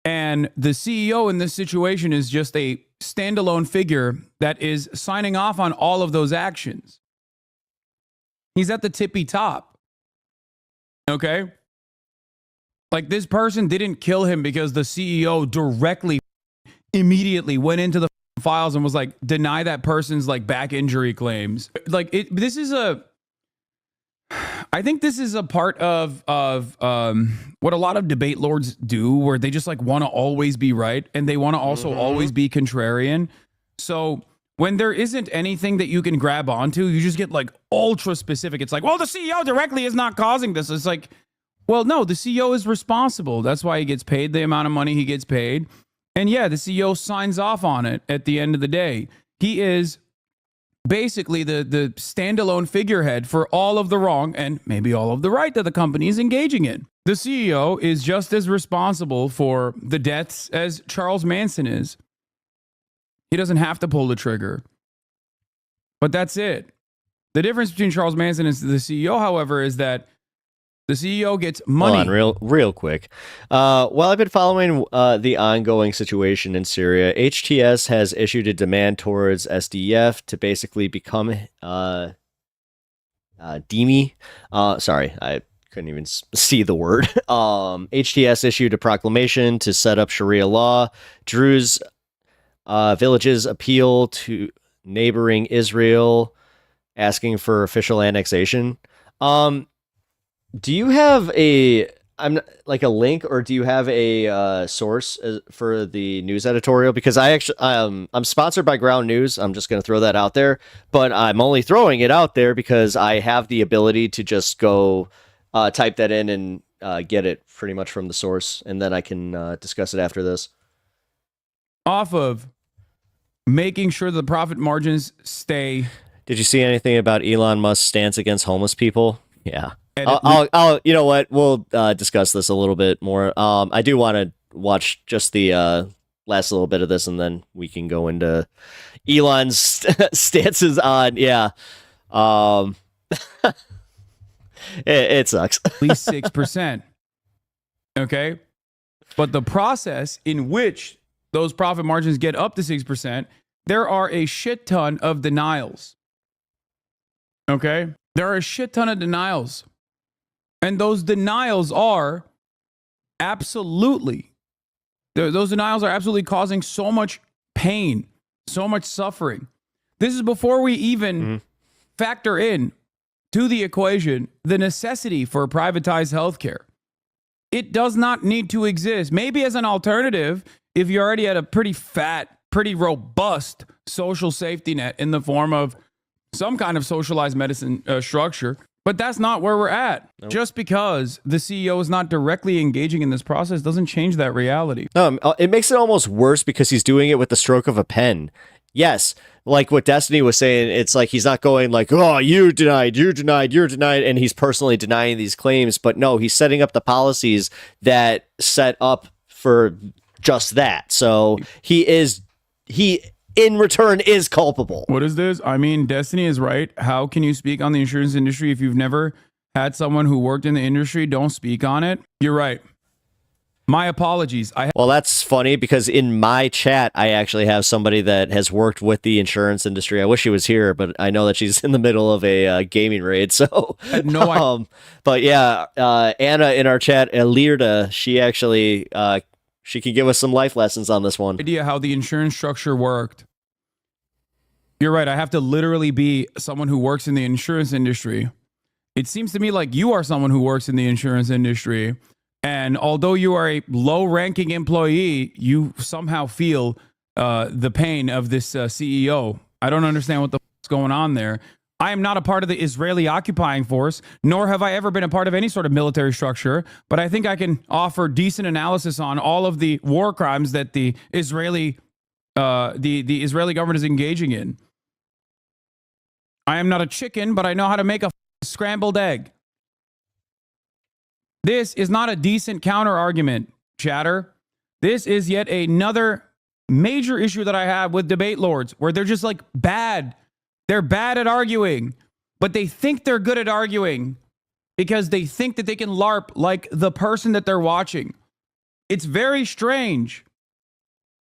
and the CEO in this situation is just a standalone figure that is signing off on all of those actions. He's at the tippy top. Okay? Like, this person didn't kill him because the CEO directly, immediately went into the files and was like, deny that person's, like, back injury claims. Like, this is I I think this is a part of what a lot of debate lords do, where they just like want to always be right, and they want to also always be contrarian. So when there isn't anything that you can grab onto, you just get like ultra specific. It's like, well, the CEO directly is not causing this. It's like, well, no, the CEO is responsible. That's why he gets paid the amount of money he gets paid. And yeah, the CEO signs off on it at the end of the day. He is basically the standalone figurehead for all of the wrong and maybe all of the right that the company is engaging in. The CEO is just as responsible for the deaths as Charles Manson is. He doesn't have to pull the trigger. But that's it. The difference between Charles Manson and the CEO, however, is that the CEO gets money. Hold on, real quick. While I've been following the ongoing situation in Syria, HTS has issued a demand towards SDF to basically become DEMI. Sorry, I couldn't even see the word. HTS issued a proclamation to set up Sharia law. Druze villages appeal to neighboring Israel, asking for official annexation. Do you have a link, or do you have a source for the news editorial? Because I actually I'm sponsored by Ground News. I'm just going to throw that out there, but I'm only throwing it out there because I have the ability to just go type that in and get it pretty much from the source, and then I can discuss it after this. Off of making sure the profit margins stay. Did you see anything about Elon Musk's stance against homeless people? Yeah. I'll you know what? We'll discuss this a little bit more. I do want to watch just the last little bit of this, and then we can go into Elon's stances on, it sucks. At least 6%. Okay? But the process in which those profit margins get up to 6%, there are a shit ton of denials. Okay? There are a shit ton of denials. And those denials are absolutely, those denials are absolutely causing so much pain, so much suffering. This is before we even factor in to the equation the necessity for privatized healthcare. It does not need to exist. Maybe as an alternative, if you already had a pretty fat, pretty robust social safety net in the form of some kind of socialized medicine structure. But that's not where we're at. Nope. Just because the CEO is not directly engaging in this process doesn't change that reality. It makes it almost worse because he's doing it with the stroke of a pen. Yes, like what Destiny was saying, it's like he's not going like, oh, you're denied, and he's personally denying these claims. But no, he's setting up the policies that set up for just that. So he in return is culpable. What is this? I mean, Destiny is right. How can you speak on the insurance industry if you've never had someone who worked in the industry? Don't speak on it. You're right. My apologies. Well, that's funny because in my chat, I actually have somebody that has worked with the insurance industry. I wish she was here, but I know that she's in the middle of a gaming raid. So, but yeah, Anna in our chat, Elirda, she actually, she can give us some life lessons on this one. Idea how the insurance structure worked. You're right. I have to literally be someone who works in the insurance industry. It seems to me like you are someone who works in the insurance industry. And although you are a low-ranking employee, you somehow feel the pain of this CEO. I don't understand what the f***'s going on there. I am not a part of the Israeli occupying force, nor have I ever been a part of any sort of military structure, but I think I can offer decent analysis on all of the war crimes that the Israeli government is engaging in. I am not a chicken, but I know how to make a scrambled egg. This is not a decent counter argument, chatter. This is yet another major issue that I have with debate lords, where they're just like bad. They're bad at arguing, but they think they're good at arguing because they think that they can LARP like the person that they're watching. It's very strange.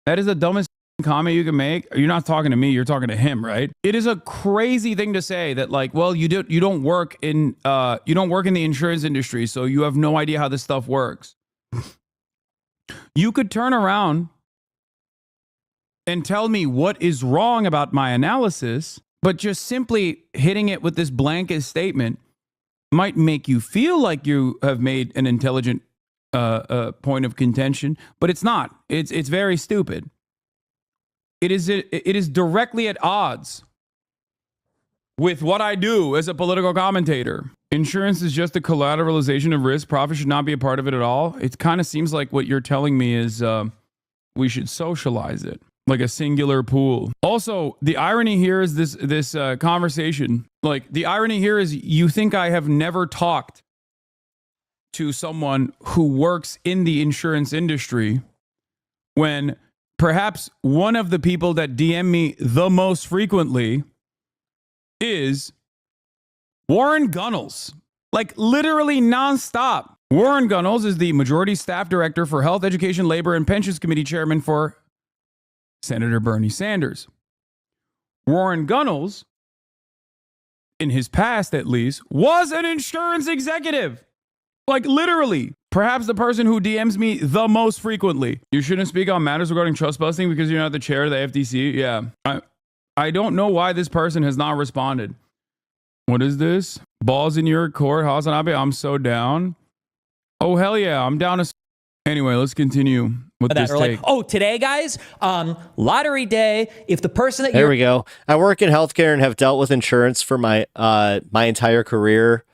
That is the dumbest comment you can make. You're not talking to me, you're talking to him, right? It is a crazy thing to say that, like, well, you don't work in the insurance industry, so you have no idea how this stuff works. You could turn around and tell me what is wrong about my analysis, but just simply hitting it with this blanket statement might make you feel like you have made an intelligent point of contention, but it's not. It's very stupid. It is directly at odds with what I do as a political commentator. Insurance is just a collateralization of risk. Profit should not be a part of it at all. It kind of seems like what you're telling me is we should socialize it, like a singular pool. Also, the irony here is this conversation. Like, the irony here is you think I have never talked to someone who works in the insurance industry when perhaps one of the people that DM me the most frequently is Warren Gunnels. Like, literally nonstop. Warren Gunnels is the majority staff director for Health, Education, Labor, and Pensions Committee chairman for Senator Bernie Sanders. Warren Gunnels, in his past at least, was an insurance executive. Like, literally. Perhaps the person who DMs me the most frequently. You shouldn't speak on matters regarding trust busting because you're not the chair of the FTC. Yeah. I don't know why this person has not responded. What is this? Balls in your court, Hasanabe. I'm so down. Oh, hell yeah. I'm down to... Anyway, let's continue with this take. Like, today, guys, lottery day. If the person that There we go. I work in healthcare and have dealt with insurance for my entire career.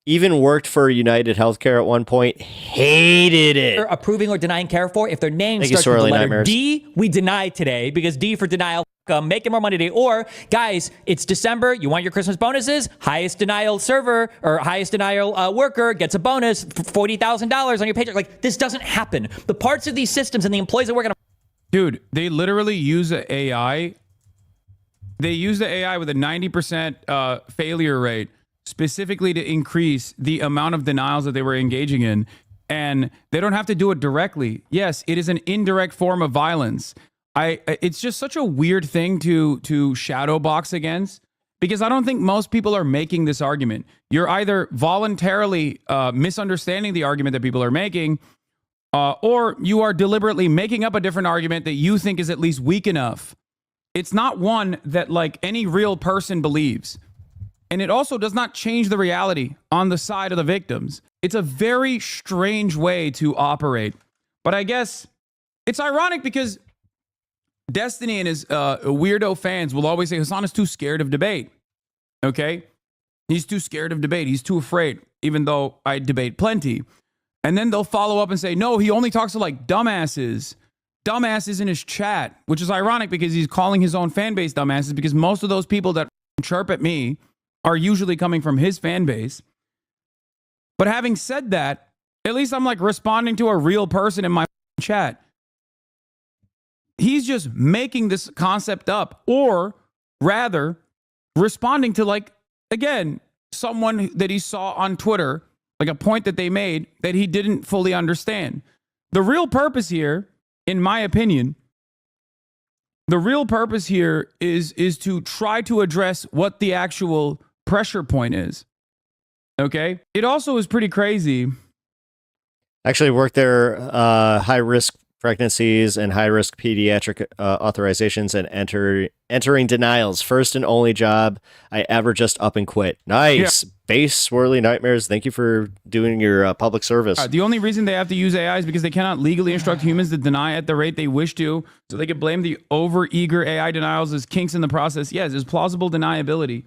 Even worked for United Healthcare at one point. Hated it. Approving or denying care for, if their name Thank you, starts with the Sorely letter Nightmares. D, we deny today because D for denial. Making more money today. Or, guys, it's December. You want your Christmas bonuses? Highest denial server or highest denial worker gets a bonus for $40,000 on your paycheck. Like, this doesn't happen. The parts of these systems and the employees that work on Dude, they literally use AI. They use the AI with a 90% failure rate specifically to increase the amount of denials that they were engaging in. And they don't have to do it directly. Yes, it is an indirect form of violence. It's just such a weird thing to shadow box against, because I don't think most people are making this argument. You're either voluntarily misunderstanding the argument that people are making, or you are deliberately making up a different argument that you think is at least weak enough. It's not one that like any real person believes. And it also does not change the reality on the side of the victims. It's a very strange way to operate. But I guess it's ironic because Destiny and his weirdo fans will always say Hassan is too scared of debate. Okay? He's too scared of debate. He's too afraid, even though I debate plenty. And then they'll follow up and say, no, he only talks to like dumbasses. Dumbasses in his chat, which is ironic because he's calling his own fan base dumbasses, because most of those people that chirp at me are usually coming from his fan base. But having said that, at least I'm like responding to a real person in my chat. He's just making this concept up, or rather responding to, like, again, someone that he saw on Twitter, like a point that they made that he didn't fully understand. The real purpose here, in my opinion, the real purpose here is to try to address what the actual pressure point is. Okay? It also is pretty crazy. Actually worked there, high risk pregnancies and high risk pediatric authorizations and entering denials. First and only job I ever just up and quit. Nice. Yeah. Base Swirly Nightmares. Thank you for doing your public service. The only reason they have to use AI is because they cannot legally instruct humans to deny at the rate they wish to. So they could blame the over-eager AI denials as kinks in the process. Yes, it's plausible deniability.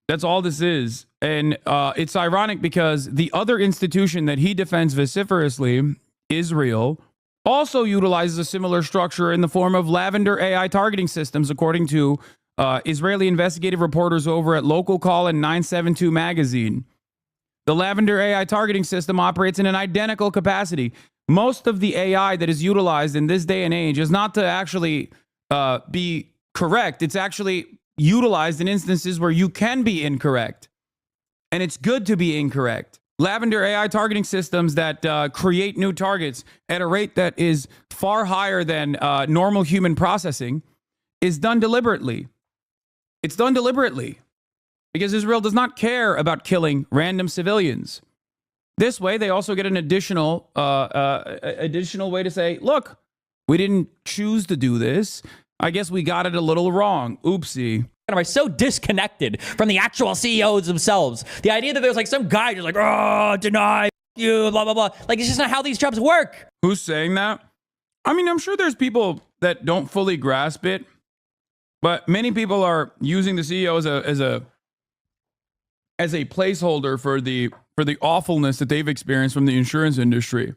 That's all this is. And it's ironic because the other institution that he defends vociferously, Israel, also utilizes a similar structure in the form of lavender AI targeting systems, according to Israeli investigative reporters over at Local Call and 972 magazine. The lavender AI targeting system operates in an identical capacity. Most of the AI that is utilized in this day and age is not to actually be correct. It's actually utilized in instances where you can be incorrect. And it's good to be incorrect. Lavender AI targeting systems that create new targets at a rate that is far higher than normal human processing is done deliberately. It's done deliberately because Israel does not care about killing random civilians. This way, they also get an additional way to say, look, we didn't choose to do this. I guess we got it a little wrong. Oopsie. are so disconnected from the actual CEOs themselves. The idea that there's like some guy just like, oh, deny you, blah, blah, blah. Like, it's just not how these jobs work. Who's saying that? I mean, I'm sure there's people that don't fully grasp it, but many people are using the CEO as a placeholder for the awfulness that they've experienced from the insurance industry.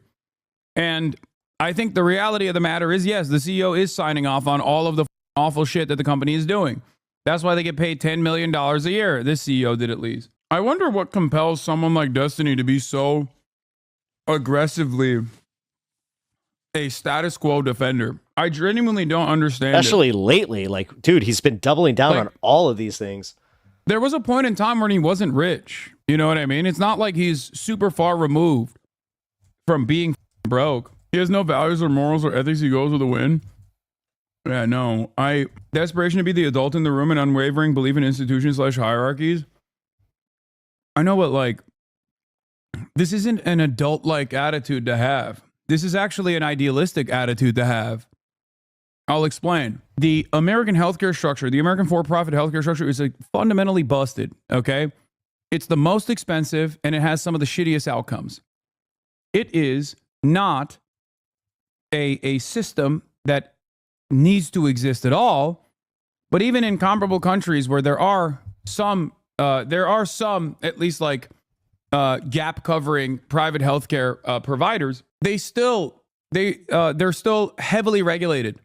And I think the reality of the matter is, yes, the CEO is signing off on all of the awful shit that the company is doing. That's why they get paid $10 million a year. This CEO did at least. I wonder what compels someone like Destiny to be so aggressively a status quo defender. I genuinely don't understand Especially lately. Like, dude, he's been doubling down on all of these things. There was a point in time when he wasn't rich. You know what I mean? It's not like he's super far removed from being broke. He has no values or morals or ethics. He goes with a win. Yeah, no. Desperation to be the adult in the room and unwavering belief in institutions/hierarchies. I know, but like, this isn't an adult-like attitude to have. This is actually an idealistic attitude to have. I'll explain. The American healthcare structure, the American for-profit healthcare structure is like fundamentally busted, okay? It's the most expensive and it has some of the shittiest outcomes. It is not a system that needs to exist at all, but even in comparable countries where there are some at least like gap covering private healthcare providers, they're still heavily regulated.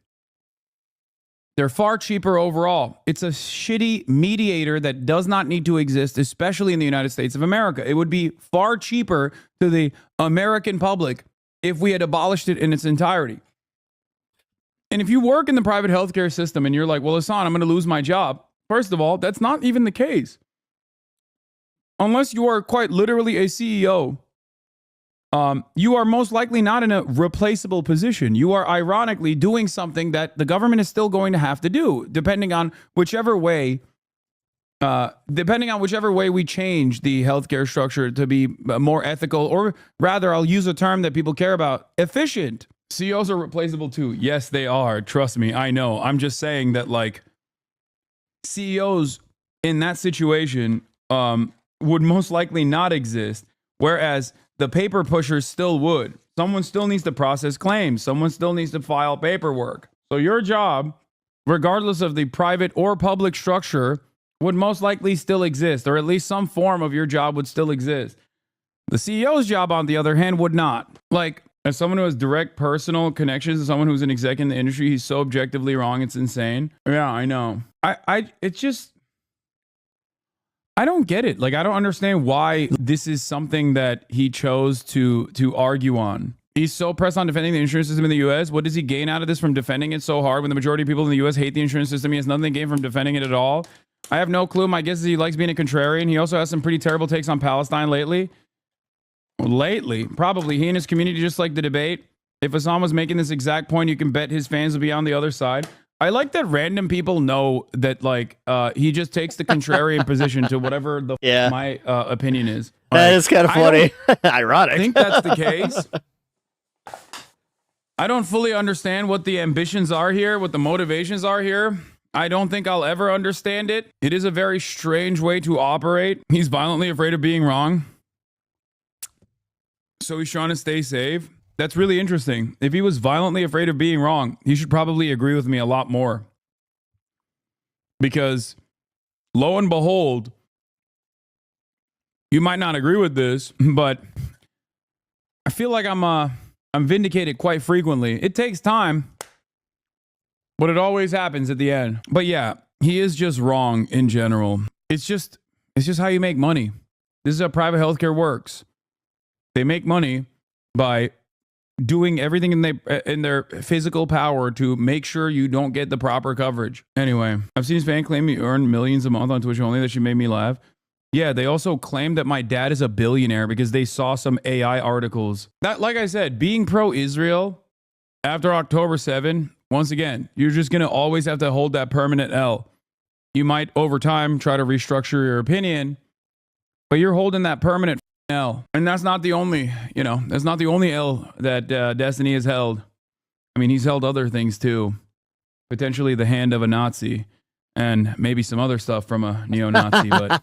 They're far cheaper overall. It's a shitty mediator that does not need to exist, especially in the United States of America. It would be far cheaper to the American public if we had abolished it in its entirety. And if you work in the private healthcare system and you're like, well, Hassan, I'm going to lose my job. First of all, that's not even the case. Unless you are quite literally a CEO, you are most likely not in a replaceable position. You are ironically doing something that the government is still going to have to do, depending on whichever way we change the healthcare structure to be more ethical, or rather, I'll use a term that people care about, efficient. CEOs are replaceable too. Yes, they are. Trust me, I know. I'm just saying that, like, CEOs in that situation would most likely not exist, whereas the paper pushers still would. Someone still needs to process claims. Someone still needs to file paperwork. So your job, regardless of the private or public structure, would most likely still exist, or at least some form of your job would still exist. The CEO's job, on the other hand, would not. Like, as someone who has direct personal connections to someone who's an exec in the industry, he's so objectively wrong, it's insane. Yeah, I know. It's just, I don't get it. Like, I don't understand why this is something that he chose to argue on. He's so pressed on defending the insurance system in the U.S. What does he gain out of this from defending it so hard when the majority of people in the U.S. hate the insurance system? He has nothing to gain from defending it at all. I have no clue. My guess is he likes being a contrarian. He also has some pretty terrible takes on Palestine lately. Probably. He and his community just like the debate. If Hassan was making this exact point, you can bet his fans will be on the other side. I like that random people know that, like, he just takes the contrarian position to whatever my opinion is. That is kind of funny. Ironic. I think that's the case. I don't fully understand what the ambitions are here, what the motivations are here. I don't think I'll ever understand it. It is a very strange way to operate. He's violently afraid of being wrong, so he's trying to stay safe. That's really interesting. If he was violently afraid of being wrong, he should probably agree with me a lot more. Because, lo and behold, you might not agree with this, but I feel like I'm vindicated quite frequently. It takes time, but it always happens at the end. But yeah, he is just wrong in general. It's just how you make money. This is how private healthcare works. They make money by doing everything in their physical power to make sure you don't get the proper coverage. Anyway, I've seen his fan claim he earned millions a month on Twitch only. That she made me laugh. Yeah, they also claim that my dad is a billionaire because they saw some AI articles. That, like I said, being pro-Israel after October 7, once again, you're just going to always have to hold that permanent L. You might, over time, try to restructure your opinion, but you're holding that permanent L. And that's not the only, that's not the only L that Destiny has held. I mean, he's held other things too. Potentially the hand of a Nazi. and maybe some other stuff from a neo-Nazi, but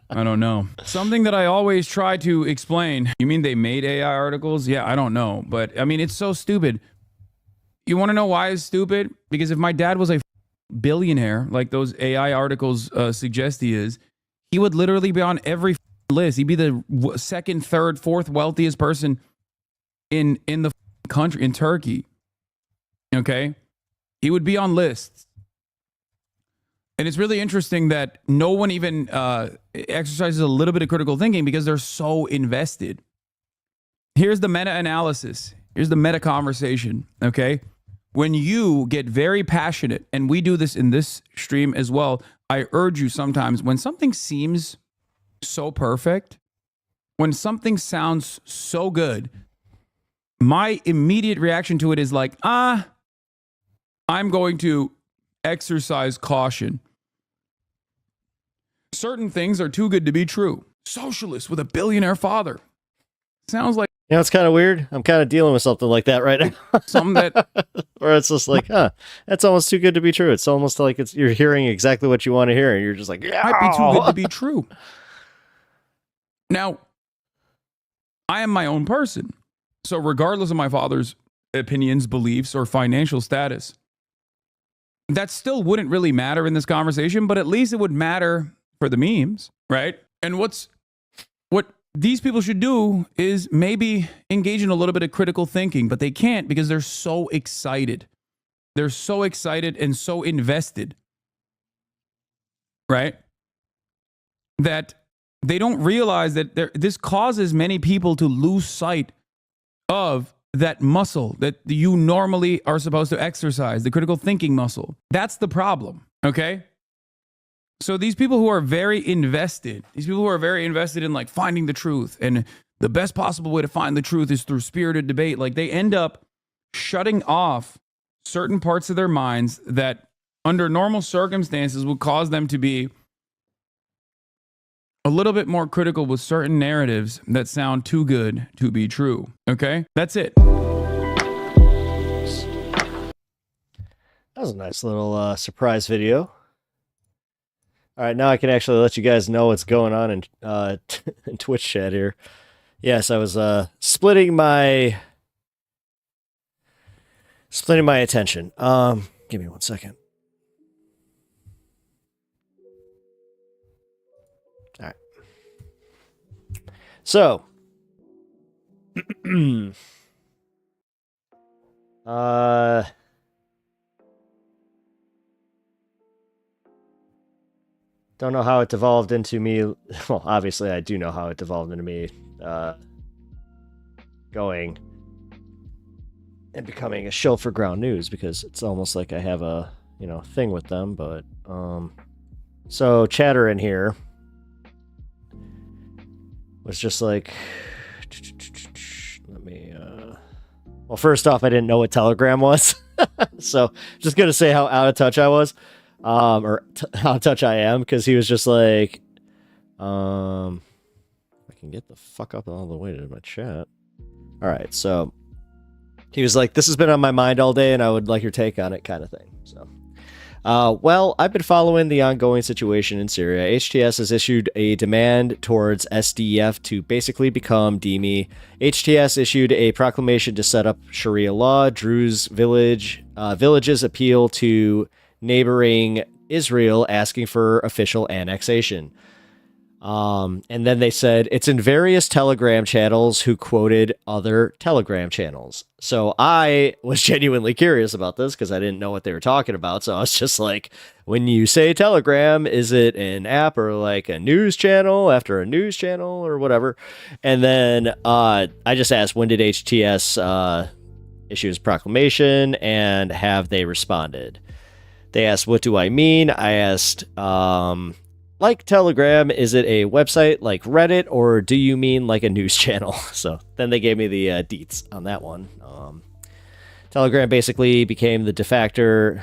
I don't know. Something that I always try to explain. You mean they made AI articles? Yeah, I don't know. But I mean, it's so stupid. You want to know why it's stupid? Because if my dad was a billionaire, like those AI articles suggest he is, he would literally be on every list. He'd be the second, third, fourth wealthiest person in the country, in Turkey. Okay? He would be on lists. And it's really interesting that no one even exercises a little bit of critical thinking because they're so invested. Here's the meta-analysis. Here's the meta-conversation, okay? When you get very passionate, and we do this in this stream as well, I urge you sometimes, when something seems so perfect, when something sounds so good, my immediate reaction to it is like, I'm going to exercise caution. Certain things are too good to be true. Socialist with a billionaire father. Sounds like... You know, it's kind of weird. I'm kind of dealing with something like that right now. Something that... Where it's just like, that's almost too good to be true. It's almost like you're hearing exactly what you want to hear, and you're just like, yeah. Might be too good to be true. Now, I am my own person. So regardless of my father's opinions, beliefs, or financial status, that still wouldn't really matter in this conversation, but at least it would matter for the memes, right? And what these people should do is maybe engage in a little bit of critical thinking, but they can't because they're so excited. They're so excited and so invested, right? That they don't realize that this causes many people to lose sight of that muscle that you normally are supposed to exercise, the critical thinking muscle. That's the problem, okay? So these people who are very invested, in like finding the truth, and the best possible way to find the truth is through spirited debate, like they end up shutting off certain parts of their minds that under normal circumstances would cause them to be a little bit more critical with certain narratives that sound too good to be true. Okay? That's it. That was a nice little surprise video. All right, now I can actually let you guys know what's going on in, in Twitch chat here. Yes, I was splitting my attention. Give me 1 second. All right. So, don't know how it devolved into me. Well, obviously I do know how it devolved into me going and becoming a shill for Ground News, because it's almost like I have a, thing with them. But so chatter in here was just like, let me well, first off, I didn't know what Telegram was. So just gonna say how out of touch I was. How out of touch I am, because he was just like, I can get the fuck up all the way to my chat. All right, so he was like, this has been on my mind all day, and I would like your take on it, kind of thing. So, well, I've been following the ongoing situation in Syria. HTS has issued a demand towards SDF to basically become DME. HTS issued a proclamation to set up Sharia law. Druze villages appeal to neighboring Israel asking for official annexation. And then they said it's in various Telegram channels who quoted other Telegram channels. So I was genuinely curious about this because I didn't know what they were talking about. So I was just like, when you say Telegram, is it an app or like a news channel after a news channel or whatever? And then I just asked, when did HTS issue his proclamation, and have they responded? They asked, what do I mean? I asked, like Telegram, is it a website like Reddit, or do you mean like a news channel? So then they gave me the deets on that one. Telegram basically became the de facto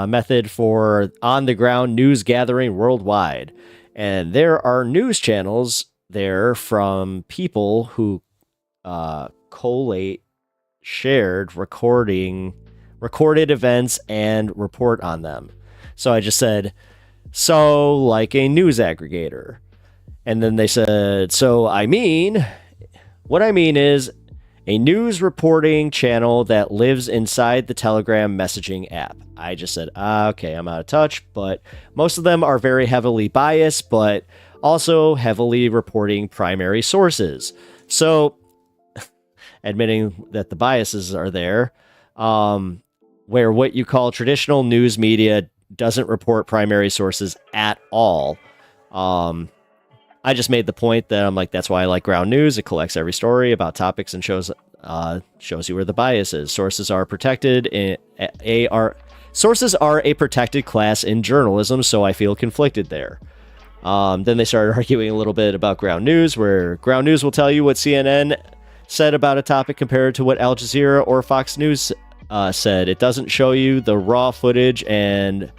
method for on-the-ground news gathering worldwide. And there are news channels there from people who collate shared recorded events and report on them. So I just said, so like a news aggregator. And then they said, what I mean is a news reporting channel that lives inside the Telegram messaging app. I just said, okay, I'm out of touch, but most of them are very heavily biased, but also heavily reporting primary sources. So admitting that the biases are there, where what you call traditional news media doesn't report primary sources at all. I just made the point that I'm like, that's why I like Ground News. It collects every story about topics and shows you where the bias is. Sources are a protected class in journalism, so I feel conflicted there. Then they started arguing a little bit about Ground News, where Ground News will tell you what CNN said about a topic compared to what Al Jazeera or Fox News said. It doesn't show you the raw footage and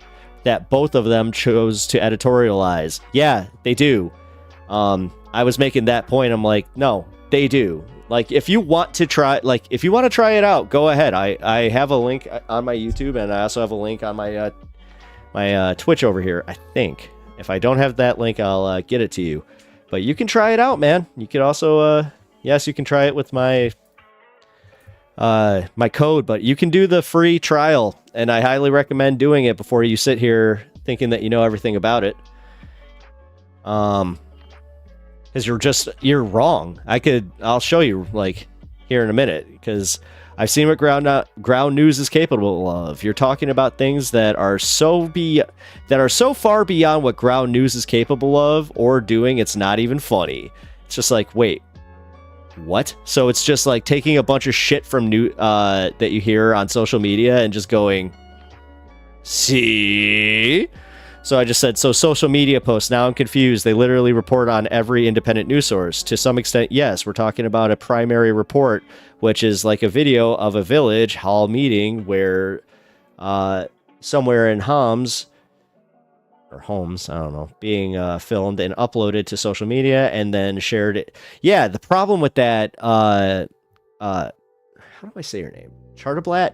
that both of them chose to editorialize. Yeah, they do. I was making that point. I'm like, no, they do. Like, if you want to try it out, go ahead. I have a link on my YouTube, and I also have a link on my my Twitch over here, I think. If I don't have that link, I'll get it to you. But you can try it out, man. You can also, yes, you can try it with my my code, but you can do the free trial, and I highly recommend doing it before you sit here thinking that you know everything about it. Because you're wrong. I'll show you like here in a minute, because I've seen what Ground News is capable of. You're talking about things that are so far beyond what Ground News is capable of or doing. It's not even funny. It's just like, wait, what? So it's just like taking a bunch of shit from that you hear on social media and just going, see? So I just said, so social media posts, now I'm confused. They literally report on every independent news source. To some extent, yes, we're talking about a primary report, which is like a video of a village hall meeting where somewhere in Homs, I don't know, being filmed and uploaded to social media and then shared it. Yeah, the problem with that, how do I say your name? Charterblatt?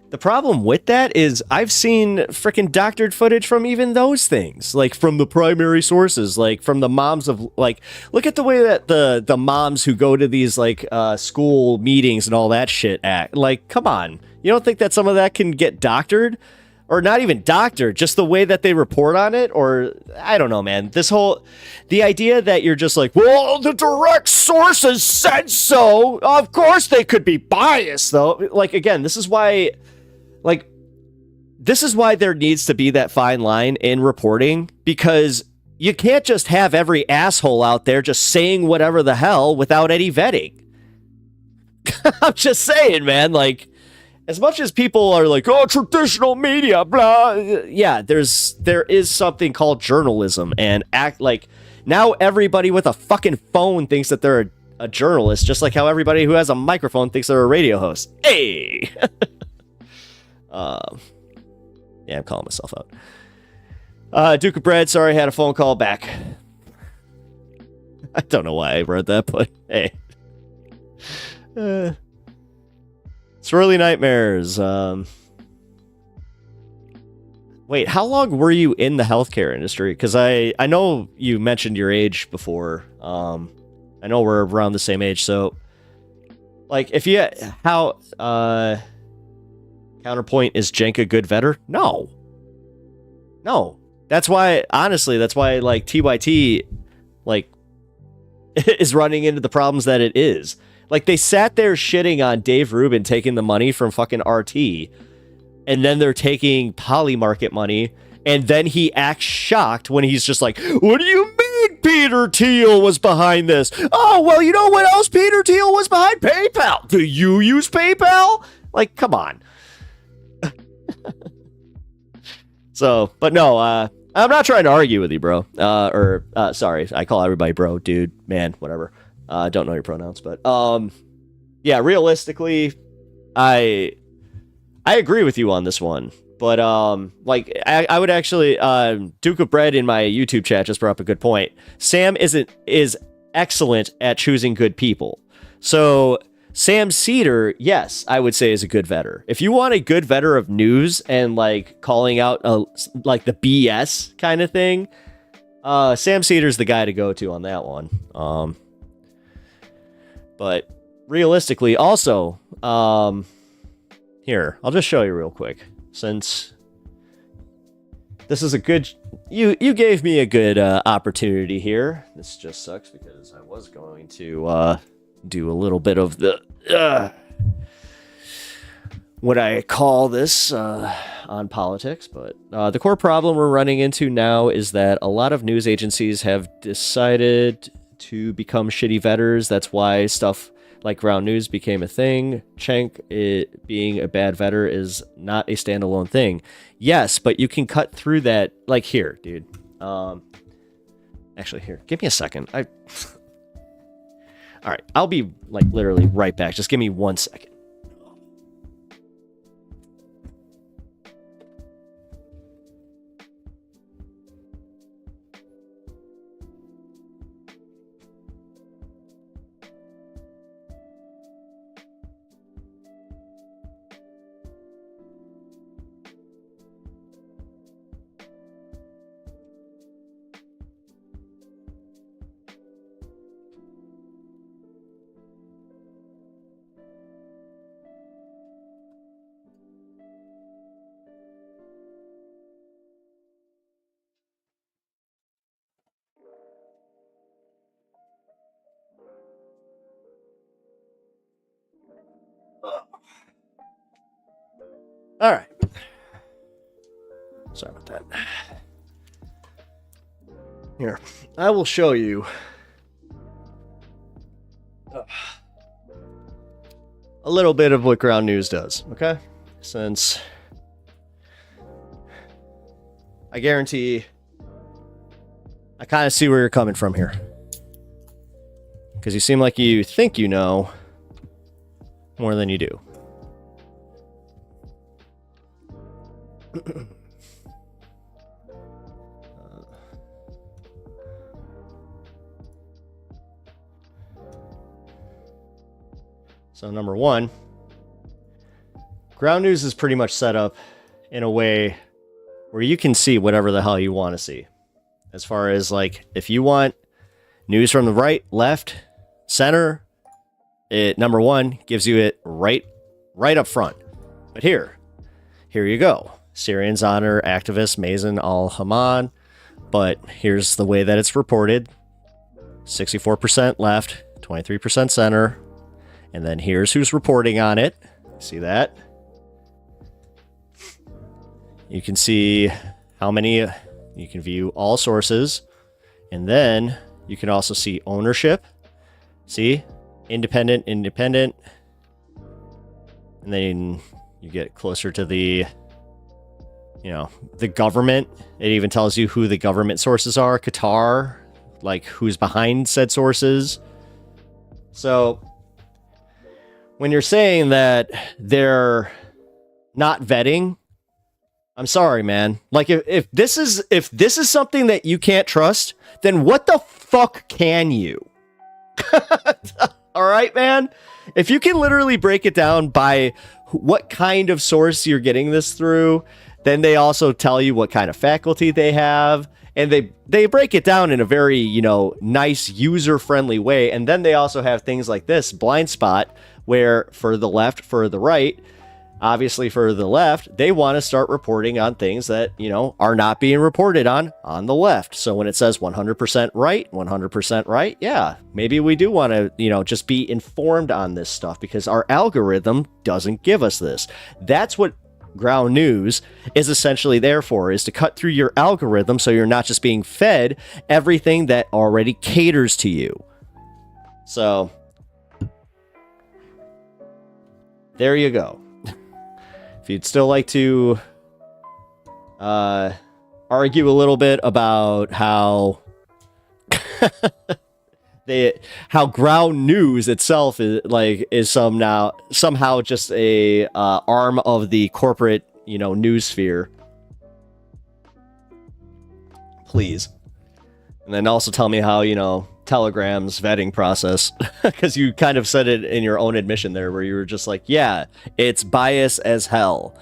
The problem with that is I've seen freaking doctored footage from even those things, like from the primary sources, like from the moms of, like, look at the way that the moms who go to these like school meetings and all that shit act. Like, come on. You don't think that some of that can get doctored? Or not even doctored, just the way that they report on it? Or, I don't know, man. The idea that you're just like, well, the direct sources said so. Of course they could be biased, though. Like, again, this is why there needs to be that fine line in reporting, because you can't just have every asshole out there just saying whatever the hell without any vetting. I'm just saying, man, like, as much as people are like, oh, traditional media, blah, yeah, there is something called journalism, and act like now everybody with a fucking phone thinks that they're a journalist, just like how everybody who has a microphone thinks they're a radio host. Hey! Yeah, I'm calling myself out. Duke of Bread, sorry, I had a phone call back. I don't know why I wrote that, but hey. Swirly Nightmares. Wait, how long were you in the healthcare industry? Because I know you mentioned your age before. I know we're around the same age, so like, if you counterpoint, is Jenk a good vetter? No. That's why, honestly, like TYT like is running into the problems that it is. Like, they sat there shitting on Dave Rubin taking the money from fucking RT, and then they're taking Polymarket money, and then he acts shocked when he's just like, what do you mean Peter Thiel was behind this? Oh, well, you know what else Peter Thiel was behind? PayPal. Do you use PayPal? Like, come on. So, but no, I'm not trying to argue with you, bro. Sorry, I call everybody bro, dude, man, whatever. Don't know your pronouns, but yeah, realistically, I agree with you on this one. But like, I would actually, Duke of Bread in my YouTube chat just brought up a good point. Sam is excellent at choosing good people. So Sam Cedar, yes, I would say is a good vetter. If you want a good vetter of news and like calling out like the BS kind of thing, Sam Cedar's the guy to go to on that one. But realistically, also, here, I'll just show you real quick, since this is a good, you gave me a good opportunity here. This just sucks because I was going to do a little bit of the what I call this on politics, but the core problem we're running into now is that a lot of news agencies have decided to become shitty vetters. That's why stuff like Ground News became a thing. Cenk being a bad vetter is not a standalone thing. Yes, but you can cut through that. Like here, dude. Actually, here, give me a second. All right, I'll be like literally right back. Just give me 1 second. All right. Sorry about that. Here, I will show you a little bit of what Ground News does, okay? Since I guarantee I kind of see where you're coming from here. Because you seem like you think you know more than you do. So number one, Ground News is pretty much set up in a way where you can see whatever the hell you want to see. As far as like, if you want news from the right, left, center, it number one gives you it right up front. But here you go. Syrians honor activist Mazen al-Haman, but here's the way that it's reported. 64% left, 23% center, and then here's who's reporting on it. See that? You can see how many, you can view all sources, and then you can also see ownership. See? Independent, and then you get closer to the, you know, the government. It even tells you who the government sources are. Qatar, like who's behind said sources. So when you're saying that they're not vetting, I'm sorry, man. Like if this is something that you can't trust, then what the fuck can you? All right, man. If you can literally break it down by what kind of source you're getting this through, then they also tell you what kind of faculty they have, and they break it down in a very, you know, nice user-friendly way. And then they also have things like this blind spot, where for the left, for the right, obviously for the left, they want to start reporting on things that, you know, are not being reported on the left. So when it says 100% right, yeah, maybe we do want to, you know, just be informed on this stuff because our algorithm doesn't give us this. That's what Ground News is essentially there for, is to cut through your algorithm so you're not just being fed everything that already caters to you. So there you go. If you'd still like to argue a little bit about how how Ground News itself is somehow just a arm of the corporate, you know, news sphere, please. And then also tell me how, you know, Telegram's vetting process, because you kind of said it in your own admission there, where you were just like, yeah, it's bias as hell.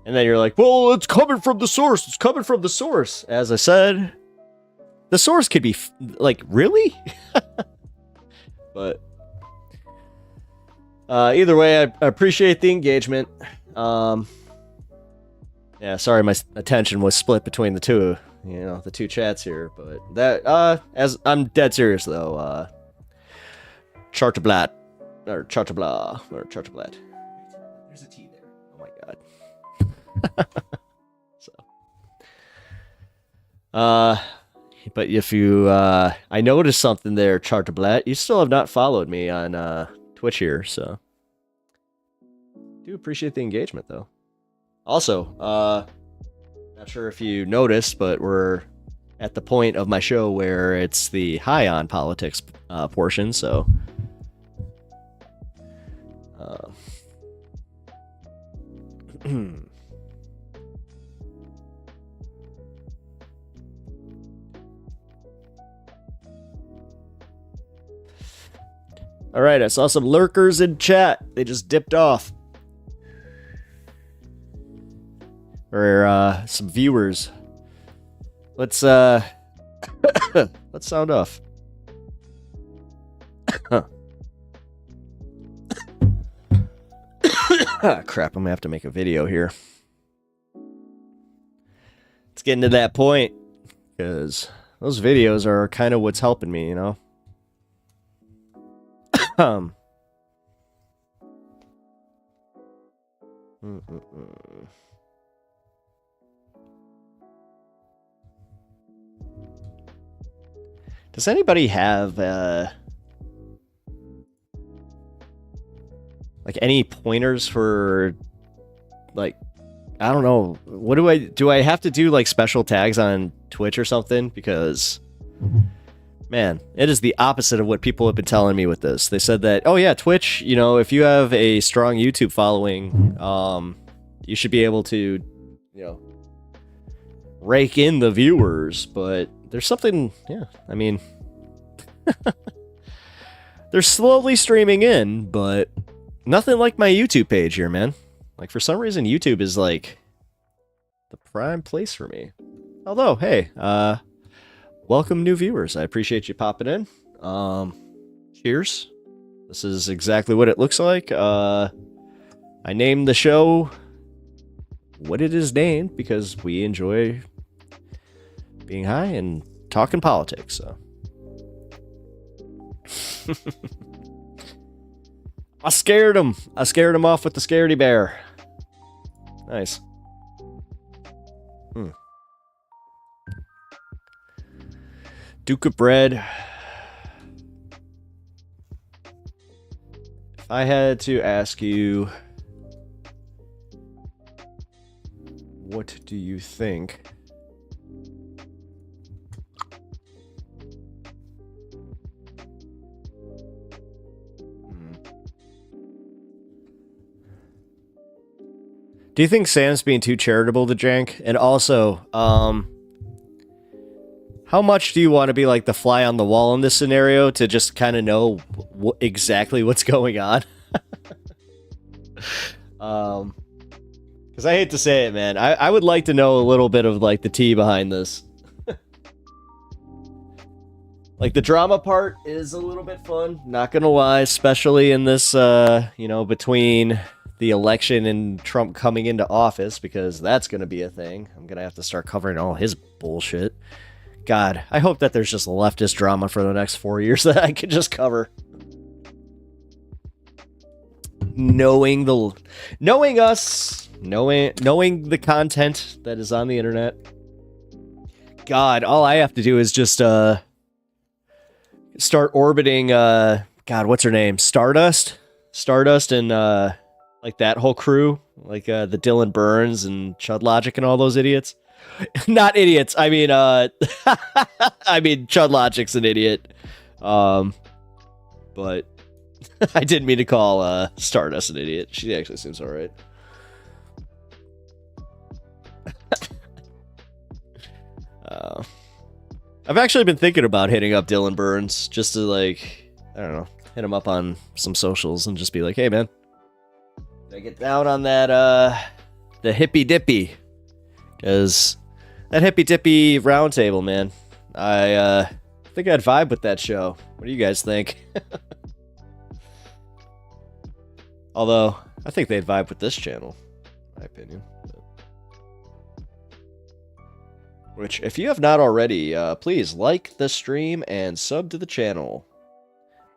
And then you're like, well, it's coming from the source. It's coming from the source. As I said, the source could be like, really? But either way, I appreciate the engagement. Yeah, sorry, my attention was split between the two, the two chats here. But that, as I'm dead serious though, Charterblatt, or Charterblatt, or Charterblatt. There's a T there. Oh my god. But if you, I noticed something there, Charterblatt. You still have not followed me on Twitch here, so do appreciate the engagement though. Also, not sure if you noticed, but we're at the point of my show where it's the high on politics portion, so all right, I saw some lurkers in chat. They just dipped off. Or some viewers. Let's let's sound off. Crap, I'm gonna have to make a video here. It's getting to that point, because those videos are kind of what's helping me, Does anybody have like any pointers for, like, I don't know, what do I have to do, like special tags on Twitch or something? Because man, it is the opposite of what people have been telling me with this. They said that, oh yeah, Twitch, if you have a strong YouTube following, you should be able to, rake in the viewers, but there's something, I mean, they're slowly streaming in, but nothing like my YouTube page here, man. Like, for some reason, YouTube is like the prime place for me. Although, hey, welcome new viewers. I appreciate you popping in. Cheers. This is exactly what it looks like. I named the show what it is named because we enjoy being high and talking politics, so. I scared him. I scared him off with the scaredy bear. Nice. Duke of bread. If I had to ask you, what do you think? Do you think Sam's being too charitable to Jank? And also, how much do you want to be like the fly on the wall in this scenario to just kind of know exactly what's going on? Because I hate to say it, man. I would like to know a little bit of like the tea behind this. Like, the drama part is a little bit fun, not gonna lie, especially in this, between the election and Trump coming into office, because that's gonna be a thing. I'm gonna have to start covering all his bullshit. God, I hope that there's just leftist drama for the next 4 years that I can just cover. Knowing us, knowing the content that is on the internet. God, all I have to do is just start orbiting God, what's her name? Stardust and like that whole crew, like the Dylan Burns and Chud Logic and all those idiots. Not idiots. I mean, I mean, Chud Logic's an idiot. But I didn't mean to call Stardust an idiot. She actually seems all right. I've actually been thinking about hitting up Dylan Burns just to, like, I don't know, hit him up on some socials and just be like, hey, man, did I get down on that, the hippy dippy? Because that hippy dippy roundtable, man, I think I'd vibe with that show. What do you guys think? Although, I think they'd vibe with this channel, in my opinion. Which, if you have not already, please like the stream and sub to the channel.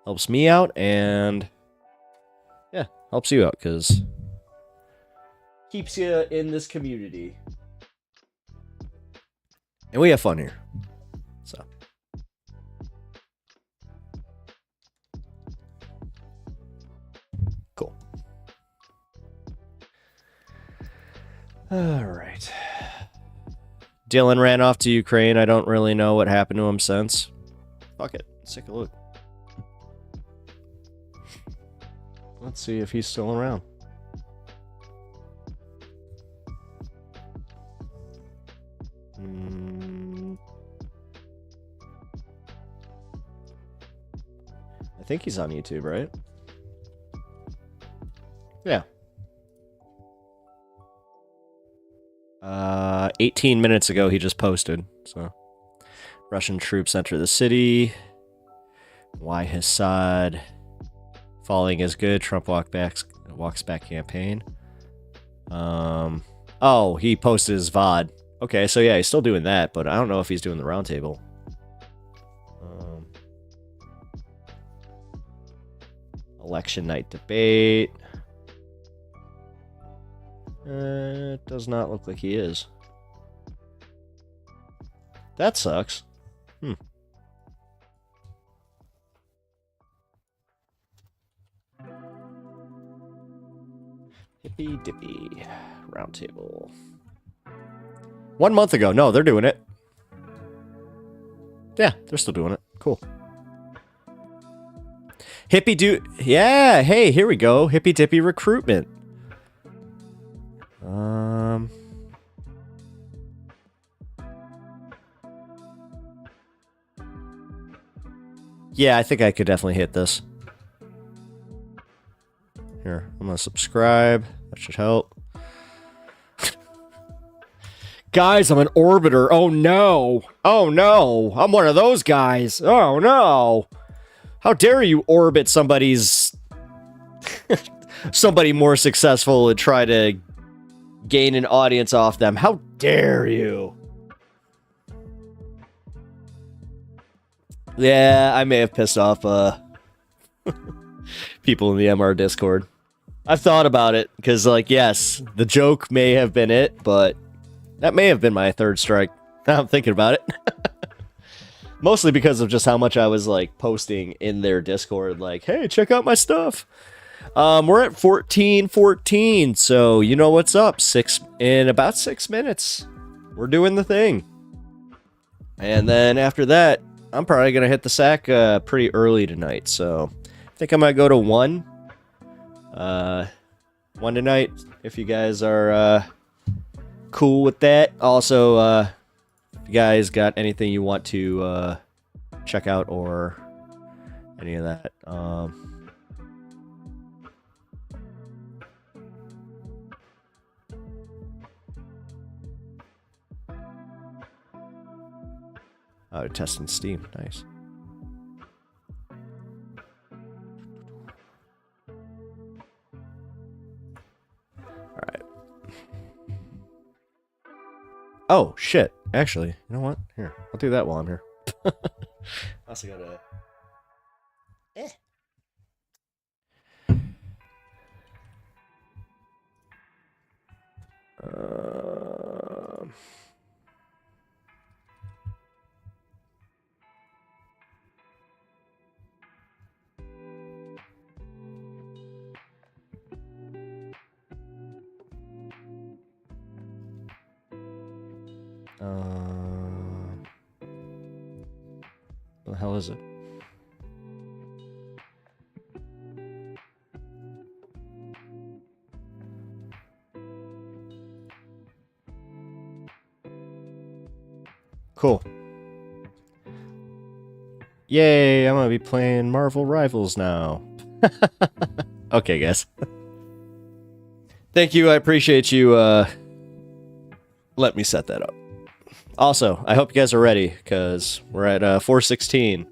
Helps me out and, yeah, helps you out because keeps you in this community. And we have fun here. So. Cool. All right. Dylan ran off to Ukraine. I don't really know what happened to him since. Fuck it. Let's take a look. Let's see if he's still around. I think he's on YouTube, right? Yeah. 18 minutes ago, he just posted. So, Russian troops enter the city. Why Assad falling is good. Trump walks back campaign. Oh, he posted his VOD. Okay, so yeah, he's still doing that, but I don't know if he's doing the roundtable. Election night debate. It does not look like he is. That sucks. Hippy dippy roundtable. 1 month ago. No, they're doing it. Yeah, they're still doing it. Cool. Hippy do. Yeah, hey, here we go. Hippy dippy recruitment. Yeah, I think I could definitely hit this. Here, I'm gonna subscribe. That should help. Guys, I'm an orbiter. Oh no. Oh no. I'm one of those guys. Oh no. How dare you orbit somebody's somebody more successful and try to gain an audience off them. How dare you? Yeah, I may have pissed off people in the MR Discord. I've thought about it because, like, yes, the joke may have been it, but that may have been my third strike. Now I'm thinking about it. Mostly because of just how much I was, like, posting in their Discord, like, hey, check out my stuff. We're at 14:14, so you know what's up. In about 6 minutes, we're doing the thing. And then after that, I'm probably going to hit the sack pretty early tonight, so I think I might go to 1. 1 tonight, if you guys are cool with that. Also, if you guys got anything you want to check out or any of that, oh, testing Steam. Nice. All right. Oh, shit. Actually, you know what? Here, I'll do that while I'm here. I also gotta... What the hell is it? Cool. Yay, I'm gonna be playing Marvel Rivals now. Okay, guys. Thank you. I appreciate you let me set that up. Also, I hope you guys are ready, because we're at 4:16.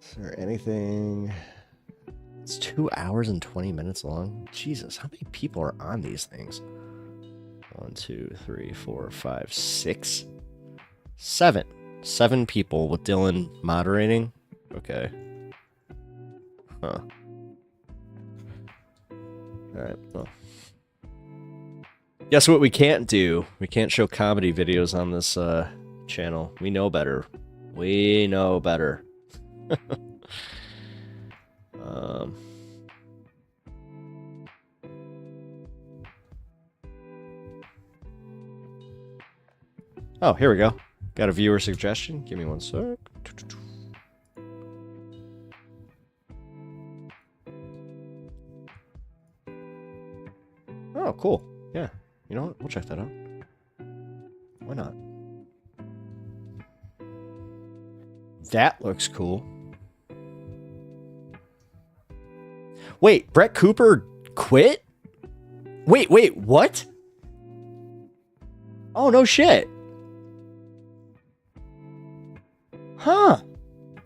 Is there anything? It's 2 hours and 20 minutes long. Jesus, how many people are on these things? 1, 2, 3, 4, 5, 6, 7. 7 people with Dylan moderating. Okay. Huh. Alright, well. Guess what we can't do? We can't show comedy videos on this channel. We know better. We know better. Oh, here we go. Got a viewer suggestion. Give me one sec. Oh, cool. Yeah. You know what? We'll check that out. Why not? That looks cool. Wait, Brett Cooper quit? Wait, what? Oh, no shit. Huh.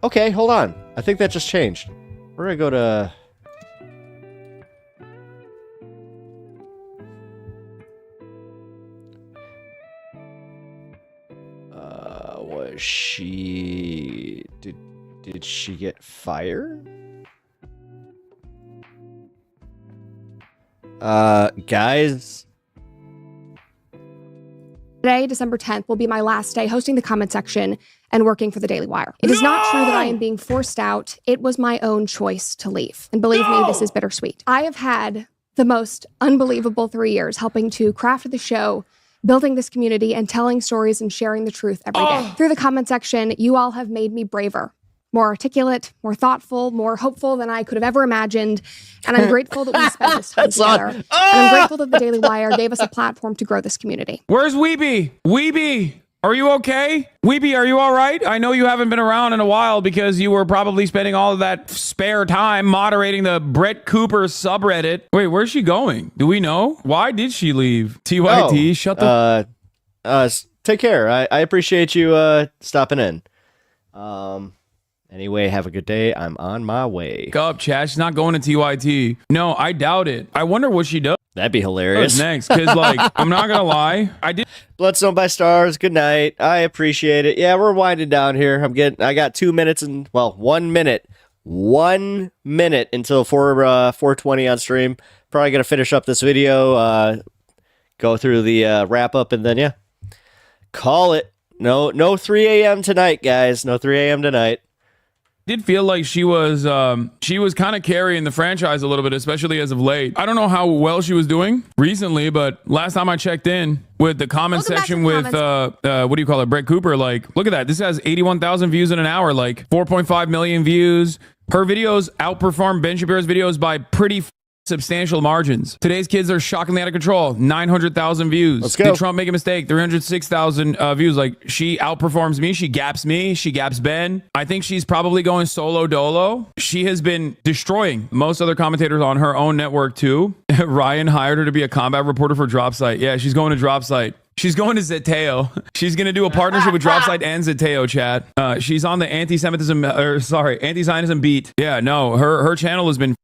Okay, hold on. I think that just changed. We're gonna go to... was she... Did she get fired? Guys... Today, December 10th, will be my last day hosting the comment section and working for the Daily Wire. It is not true that I am being forced out. It was my own choice to leave. And believe me, this is bittersweet. I have had the most unbelievable 3 years helping to craft the show, building this community, and telling stories and sharing the truth every day. Through the comment section, you all have made me braver, more articulate, more thoughtful, more hopeful than I could have ever imagined. And I'm grateful that we spent this time together. And I'm grateful that the Daily Wire gave us a platform to grow this community. Where's Weeby? Weeby, are you okay? Weeby, are you all right? I know you haven't been around in a while because you were probably spending all of that spare time moderating the Brett Cooper subreddit. Wait, where's she going? Do we know? Why did she leave? TYT, shut the... take care. I appreciate you stopping in. Anyway, have a good day. I'm on my way. Wake up, chat. She's not going to TYT. No, I doubt it. I wonder what she does. That'd be hilarious. What's next? Because, like, I'm not going to lie. I did. Bloodstone by Stars. Good night. I appreciate it. Yeah, we're winding down here. I got 2 minutes and, well, 1 minute. 1 minute until 4:20 on stream. Probably going to finish up this video, go through the wrap up, and then, yeah, call it. No 3 a.m. tonight, guys. No 3 a.m. tonight. Did feel like she was kind of carrying the franchise a little bit, especially as of late. I don't know how well she was doing recently, but last time I checked in with the comment section with what do you call it, Brett Cooper, like, look at that. This has 81,000 views in an hour, like 4.5 million views. Her videos outperform Ben Shapiro's videos by pretty substantial margins. Today's kids are shockingly out of control. 900,000 views. Let's go. Did Trump make a mistake? 306,000 views. Like, she outperforms me. She gaps me. She gaps Ben. I think she's probably going solo dolo. She has been destroying most other commentators on her own network too. Ryan hired her to be a combat reporter for Dropsite. Yeah, she's going to Dropsite. She's going to Zeteo. She's going to do a partnership with Dropsite and Zeteo, chat. She's on the anti-Zionism beat. Yeah, no, her channel has been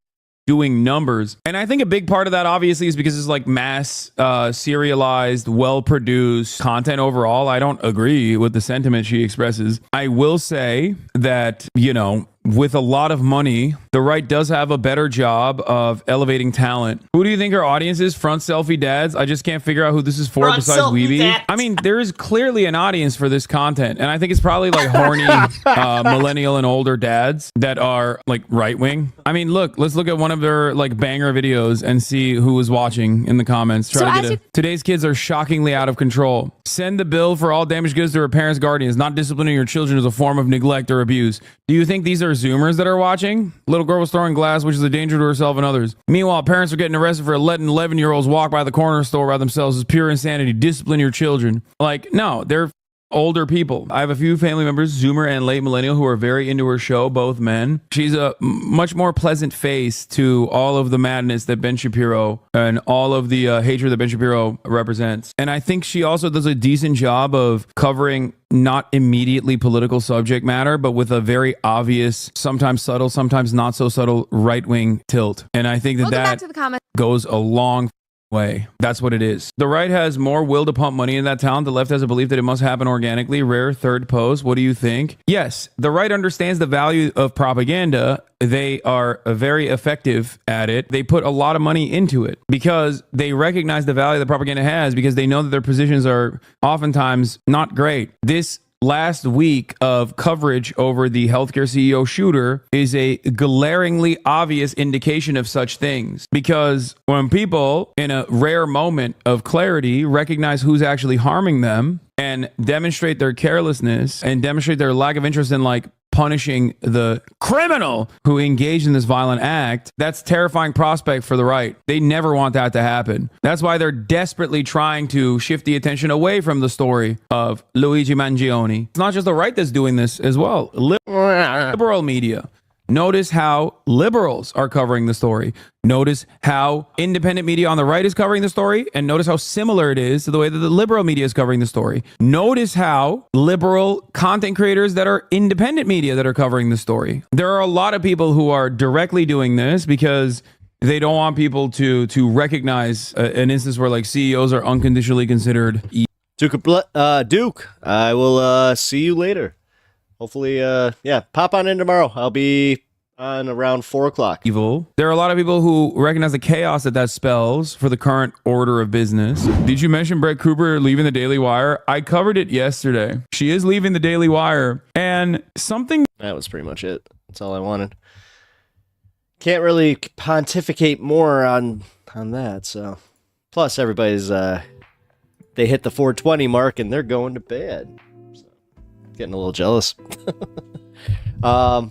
doing numbers. And I think a big part of that obviously is because it's like mass serialized, well-produced content overall. I don't agree with the sentiment she expresses. I will say that, you know, with a lot of money, the right does have a better job of elevating talent. Who do you think our audience is? Front selfie dads? I just can't figure out who this is for besides Weeby. I mean, there is clearly an audience for this content, and I think it's probably like horny millennial and older dads that are like right-wing. I mean, let's look at one of their like banger videos and see who is watching in the comments. Today's kids are shockingly out of control. Send the bill for all damaged goods to their parents' guardians. Not disciplining your children is a form of neglect or abuse. Do you think these are are Zoomers that are watching. Little girl was throwing glass, which is a danger to herself and others. Meanwhile, parents are getting arrested for letting 11-year-olds walk by the corner store by themselves. Is pure insanity. Discipline your children. Like, no, they're older people. I have a few family members, Zoomer and late millennial, who are very into her show, both men. She's a much more pleasant face to all of the madness that Ben Shapiro and all of the hatred that Ben Shapiro represents. And I think she also does a decent job of covering not immediately political subject matter, but with a very obvious, sometimes subtle, sometimes not so subtle right-wing tilt. And I think that Welcome back that to the comments. goes a long way. That's what it is. The right has more will to pump money in that talent. The left has a belief that it must happen organically. Rare third post. What do you think? Yes, the right understands the value of propaganda. They are very effective at it. They put a lot of money into it because they recognize the value that propaganda has, because they know that their positions are oftentimes not great. This last week of coverage over the healthcare CEO shooter is a glaringly obvious indication of such things, because when people in a rare moment of clarity recognize who's actually harming them and demonstrate their carelessness and demonstrate their lack of interest in like punishing the criminal who engaged in this violent act, that's a terrifying prospect for the right. They never want that to happen. That's why they're desperately trying to shift the attention away from the story of Luigi Mangione. It's not just the right that's doing this as well. Liberal media. Notice how liberals are covering the story. Notice how independent media on the right is covering the story, and notice how similar it is to the way that the liberal media is covering the story. Notice how liberal content creators that are independent media that are covering the story. There are a lot of people who are directly doing this because they don't want people to recognize an instance where like CEOs are unconditionally considered. Duke, I will see you later. Hopefully, yeah, pop on in tomorrow. I'll be on around 4 o'clock. Evil. There are a lot of people who recognize the chaos that spells for the current order of business. Did you mention Brett Cooper leaving the Daily Wire? I covered it yesterday. She is leaving the Daily Wire, and something... That was pretty much it. That's all I wanted. Can't really pontificate more on that, so... Plus, everybody's, they hit the 420 mark, and they're going to bed. Getting a little jealous. I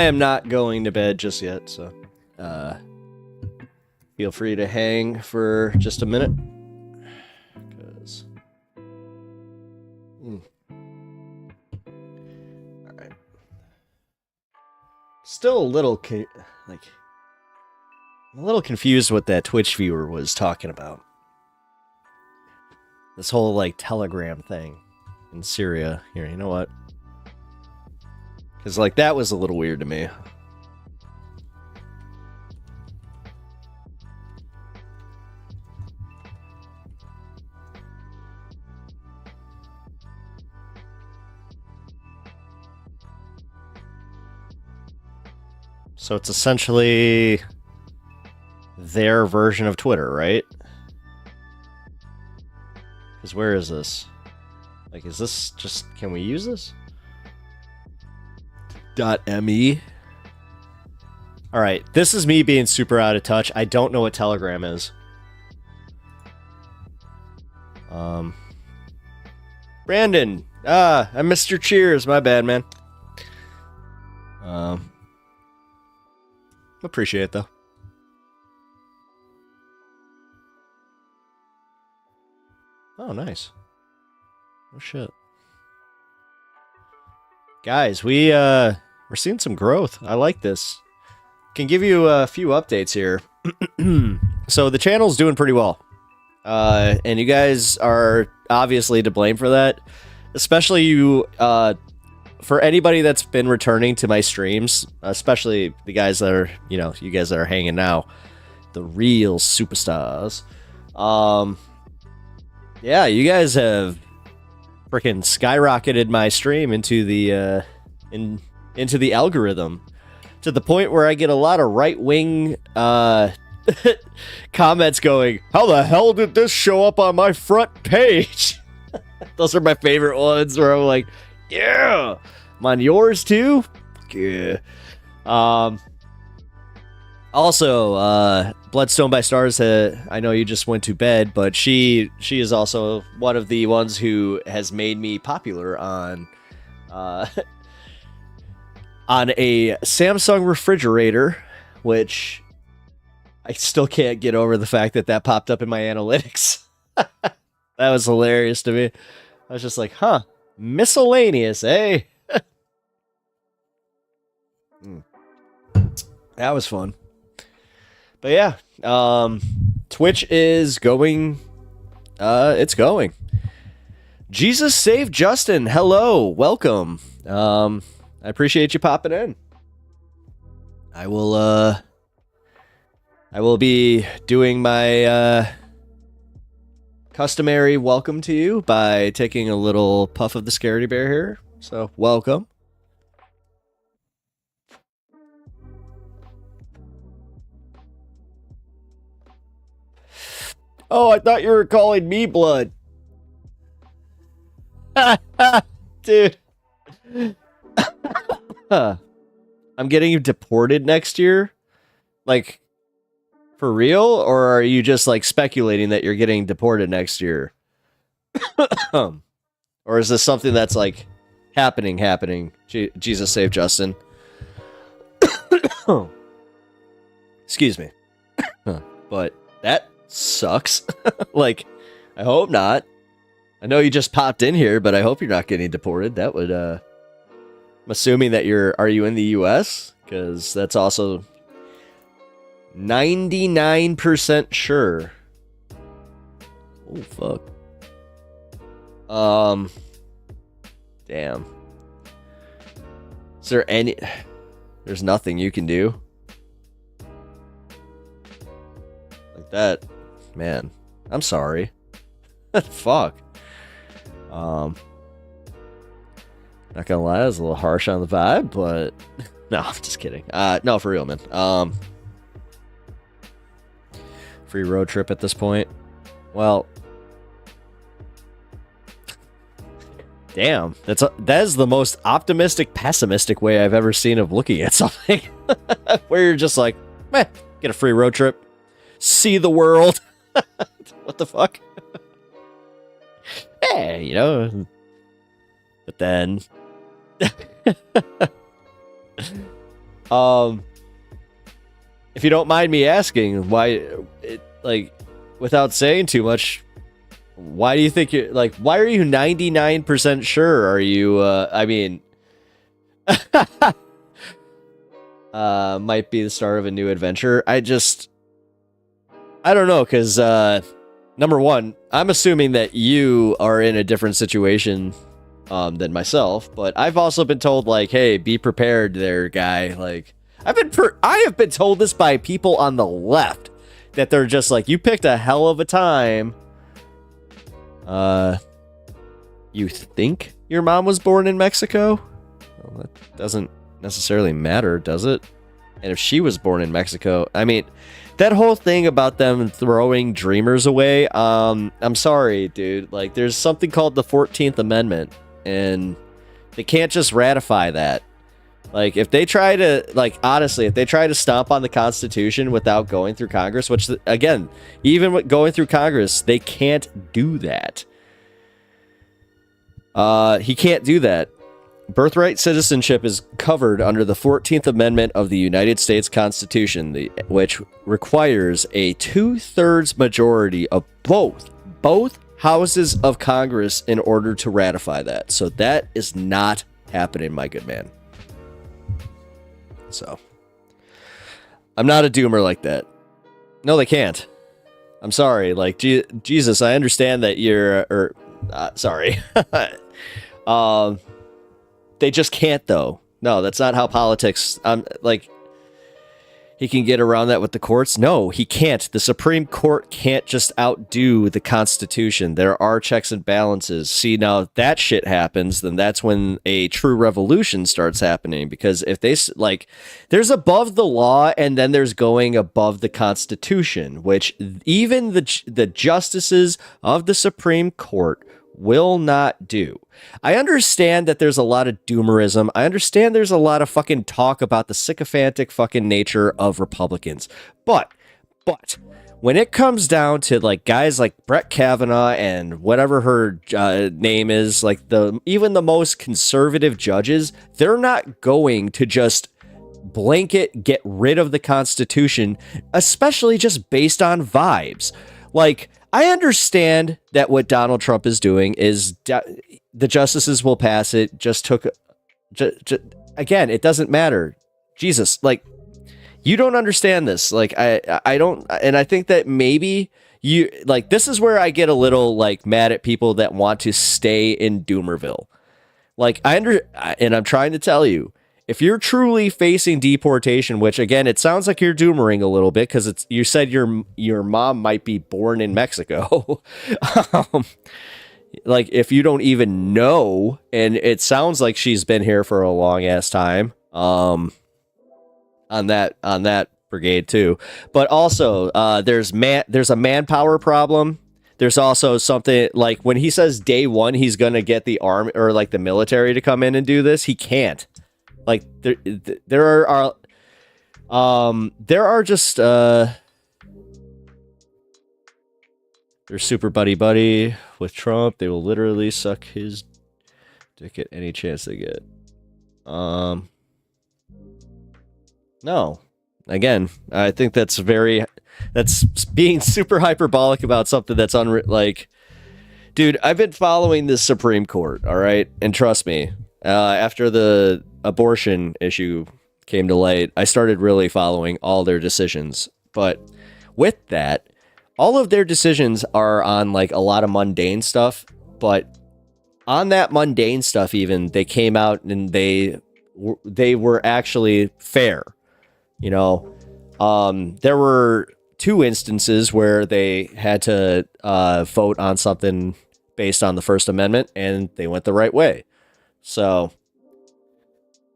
am not going to bed just yet, so feel free to hang for just a minute. Because all right, still a little I'm a little confused what that Twitch viewer was talking about. This whole like Telegram thing. In Syria. Here, you know what? Because, like, that was a little weird to me. So it's essentially their version of Twitter, right? Because where is this? Like, is this just... Can we use this? .me. Alright, this is me being super out of touch. I don't know what Telegram is. Brandon! I missed your cheers. My bad, man. Appreciate it, though. Oh, nice. Oh shit. Guys, we're seeing some growth. I like this. Can give you a few updates here. So the channel's doing pretty well. And you guys are obviously to blame for that. Especially you, for anybody that's been returning to my streams, especially the guys that are, you know, you guys that are hanging now. The real superstars. Yeah, you guys have freaking skyrocketed my stream into the into the algorithm to the point where I get a lot of right-wing comments going, how the hell did this show up on my front page? Those are my favorite ones where I'm like, yeah, I'm on yours too. Yeah. Also, Bloodstone by Stars, I know you just went to bed, but she is also one of the ones who has made me popular on on a Samsung refrigerator, which I still can't get over the fact that popped up in my analytics. That was hilarious to me. I was just like, huh, miscellaneous, eh? That was fun. But yeah, Twitch is going, it's going. Jesus Save Justin, hello, welcome. I appreciate you popping in. I will be doing my customary welcome to you by taking a little puff of the Scaredy Bear here. So, welcome. Oh, I thought you were calling me blood. Dude. I'm getting you deported next year? Like, for real? Or are you just, like, speculating that you're getting deported next year? Or is this something that's, like, happening? Jesus save Justin. Excuse me. But that sucks. Like, I hope not. I know you just popped in here, but I hope you're not getting deported. That would, I'm assuming that are you in the US? Because that's also 99% sure. Oh, fuck. Damn. Is there there's nothing you can do? Like that. Man, I'm sorry. Fuck. Not gonna lie, I was a little harsh on the vibe, but no, I'm just kidding. No, for real, man. Free road trip at this point. Well, damn, that is the most optimistic, pessimistic way I've ever seen of looking at something. Where you're just like, get a free road trip, see the world. What the fuck? Hey, you know. But then, if you don't mind me asking, why, without saying too much, why do you think why are you 99% sure? Are you, might be the start of a new adventure. I don't know, because, number one, I'm assuming that you are in a different situation than myself, but I've also been told, like, hey, be prepared there, guy. Like, I have been told this by people on the left, that they're just like, you picked a hell of a time. You think your mom was born in Mexico? Well, that doesn't necessarily matter, does it? And if she was born in Mexico, I mean, that whole thing about them throwing dreamers away, I'm sorry, dude. Like, there's something called the 14th Amendment, and they can't just ratify that. Like, if they try to, like, honestly, if they try to stomp on the Constitution without going through Congress, which, again, even with going through Congress, they can't do that. He can't do that. Birthright citizenship is covered under the 14th Amendment of the United States Constitution, which requires a 2/3 majority of both houses of Congress in order to ratify that. So that is not happening, my good man. So, I'm not a doomer like that. No, they can't. I'm sorry. Like, Jesus, I understand that you're, sorry. They just can't, though. No, that's not how politics, he can get around that with the courts. No, he can't. The Supreme Court can't just outdo the Constitution. There are checks and balances. See, now if that shit happens, then that's when a true revolution starts happening. Because if they, there's above the law, and then there's going above the Constitution, which even the justices of the Supreme Court will not do. I understand that there's a lot of doomerism. I understand there's a lot of fucking talk about the sycophantic fucking nature of Republicans. But when it comes down to like guys like Brett Kavanaugh and whatever her name is, like even the most conservative judges, they're not going to just blanket get rid of the Constitution, especially just based on vibes. Like, I understand that what Donald Trump is doing is the justices will pass it. Again, it doesn't matter. Jesus, like, you don't understand this. Like, I don't, and I think that maybe you, like, this is where I get a little, like, mad at people that want to stay in Doomerville. Like, and I'm trying to tell you, if you're truly facing deportation, which, again, it sounds like you're doomering a little bit because you said your mom might be born in Mexico. Like, if you don't even know, and it sounds like she's been here for a long ass time, on that brigade too. But also, there's a manpower problem. There's also something like when he says day one, he's gonna get the army or like the military to come in and do this. He can't. Like there are just they're super buddy with Trump. They will literally suck his dick at any chance they get. No. Again, I think that's being super hyperbolic about something that's like, dude, I've been following this Supreme Court, all right? And trust me, after the abortion issue came to light, I started really following all their decisions. But with that, all of their decisions are on like a lot of mundane stuff, but on that mundane stuff even, they came out and they were actually fair. You know, there were 2 instances where they had to vote on something based on the First Amendment, and they went the right way. So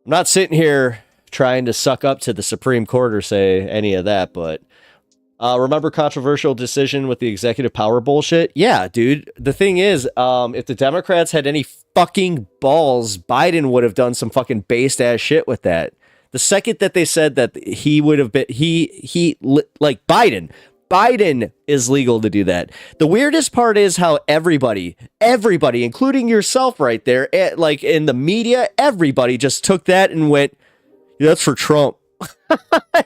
I'm not sitting here trying to suck up to the Supreme Court or say any of that, but remember controversial decision with the executive power bullshit? Yeah, dude. The thing is, if the Democrats had any fucking balls, Biden would have done some fucking based ass shit with that. The second that they said that he would have been, like Biden is legal to do that. The weirdest part is how everybody, including yourself right there, like in the media, everybody just took that and went, yeah, that's for Trump.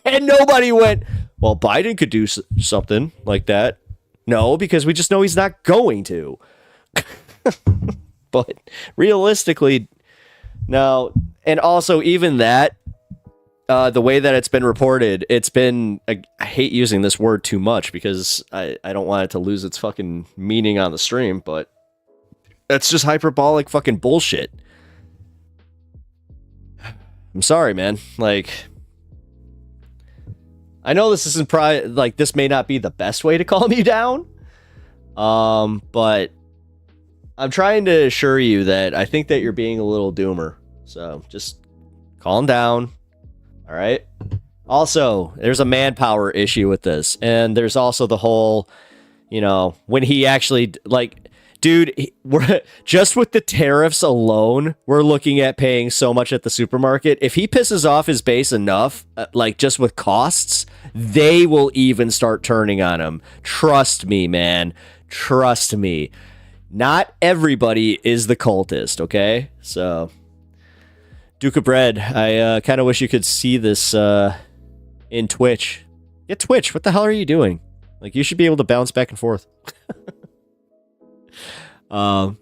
And nobody went, well, Biden could do something like that. No, because we just know he's not going to. But realistically, no. And also even that, the way that it's been reported, it's been, I hate using this word too much because I don't want it to lose its fucking meaning on the stream, but that's just hyperbolic fucking bullshit. I'm sorry, man. Like, I know this isn't probably, like, this may not be the best way to calm you down, but I'm trying to assure you that I think that you're being a little doomer. So just calm down. All right. Also, there's a manpower issue with this. And there's also the whole, you know, when he actually, like, dude, we're just with the tariffs alone, we're looking at paying so much at the supermarket. If he pisses off his base enough, like just with costs, they will even start turning on him. Trust me, man. Trust me. Not everybody is the cultist, okay? So, Duke of Bread, I kind of wish you could see this in Twitch. Yeah, Twitch, what the hell are you doing? Like, you should be able to bounce back and forth. Biden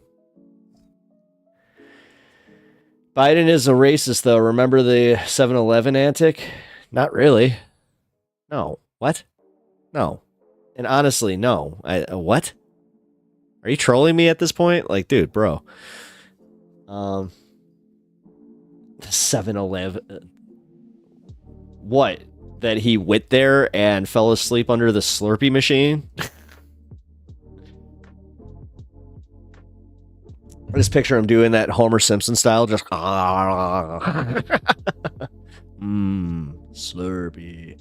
is a racist, though. Remember the 7-Eleven antic? Not really. No. What? No. And honestly, no. What? Are you trolling me at this point? Like, dude, bro. The 7-Eleven. What? That he went there and fell asleep under the Slurpee machine? I just picture him doing that Homer Simpson style, just Slurpee.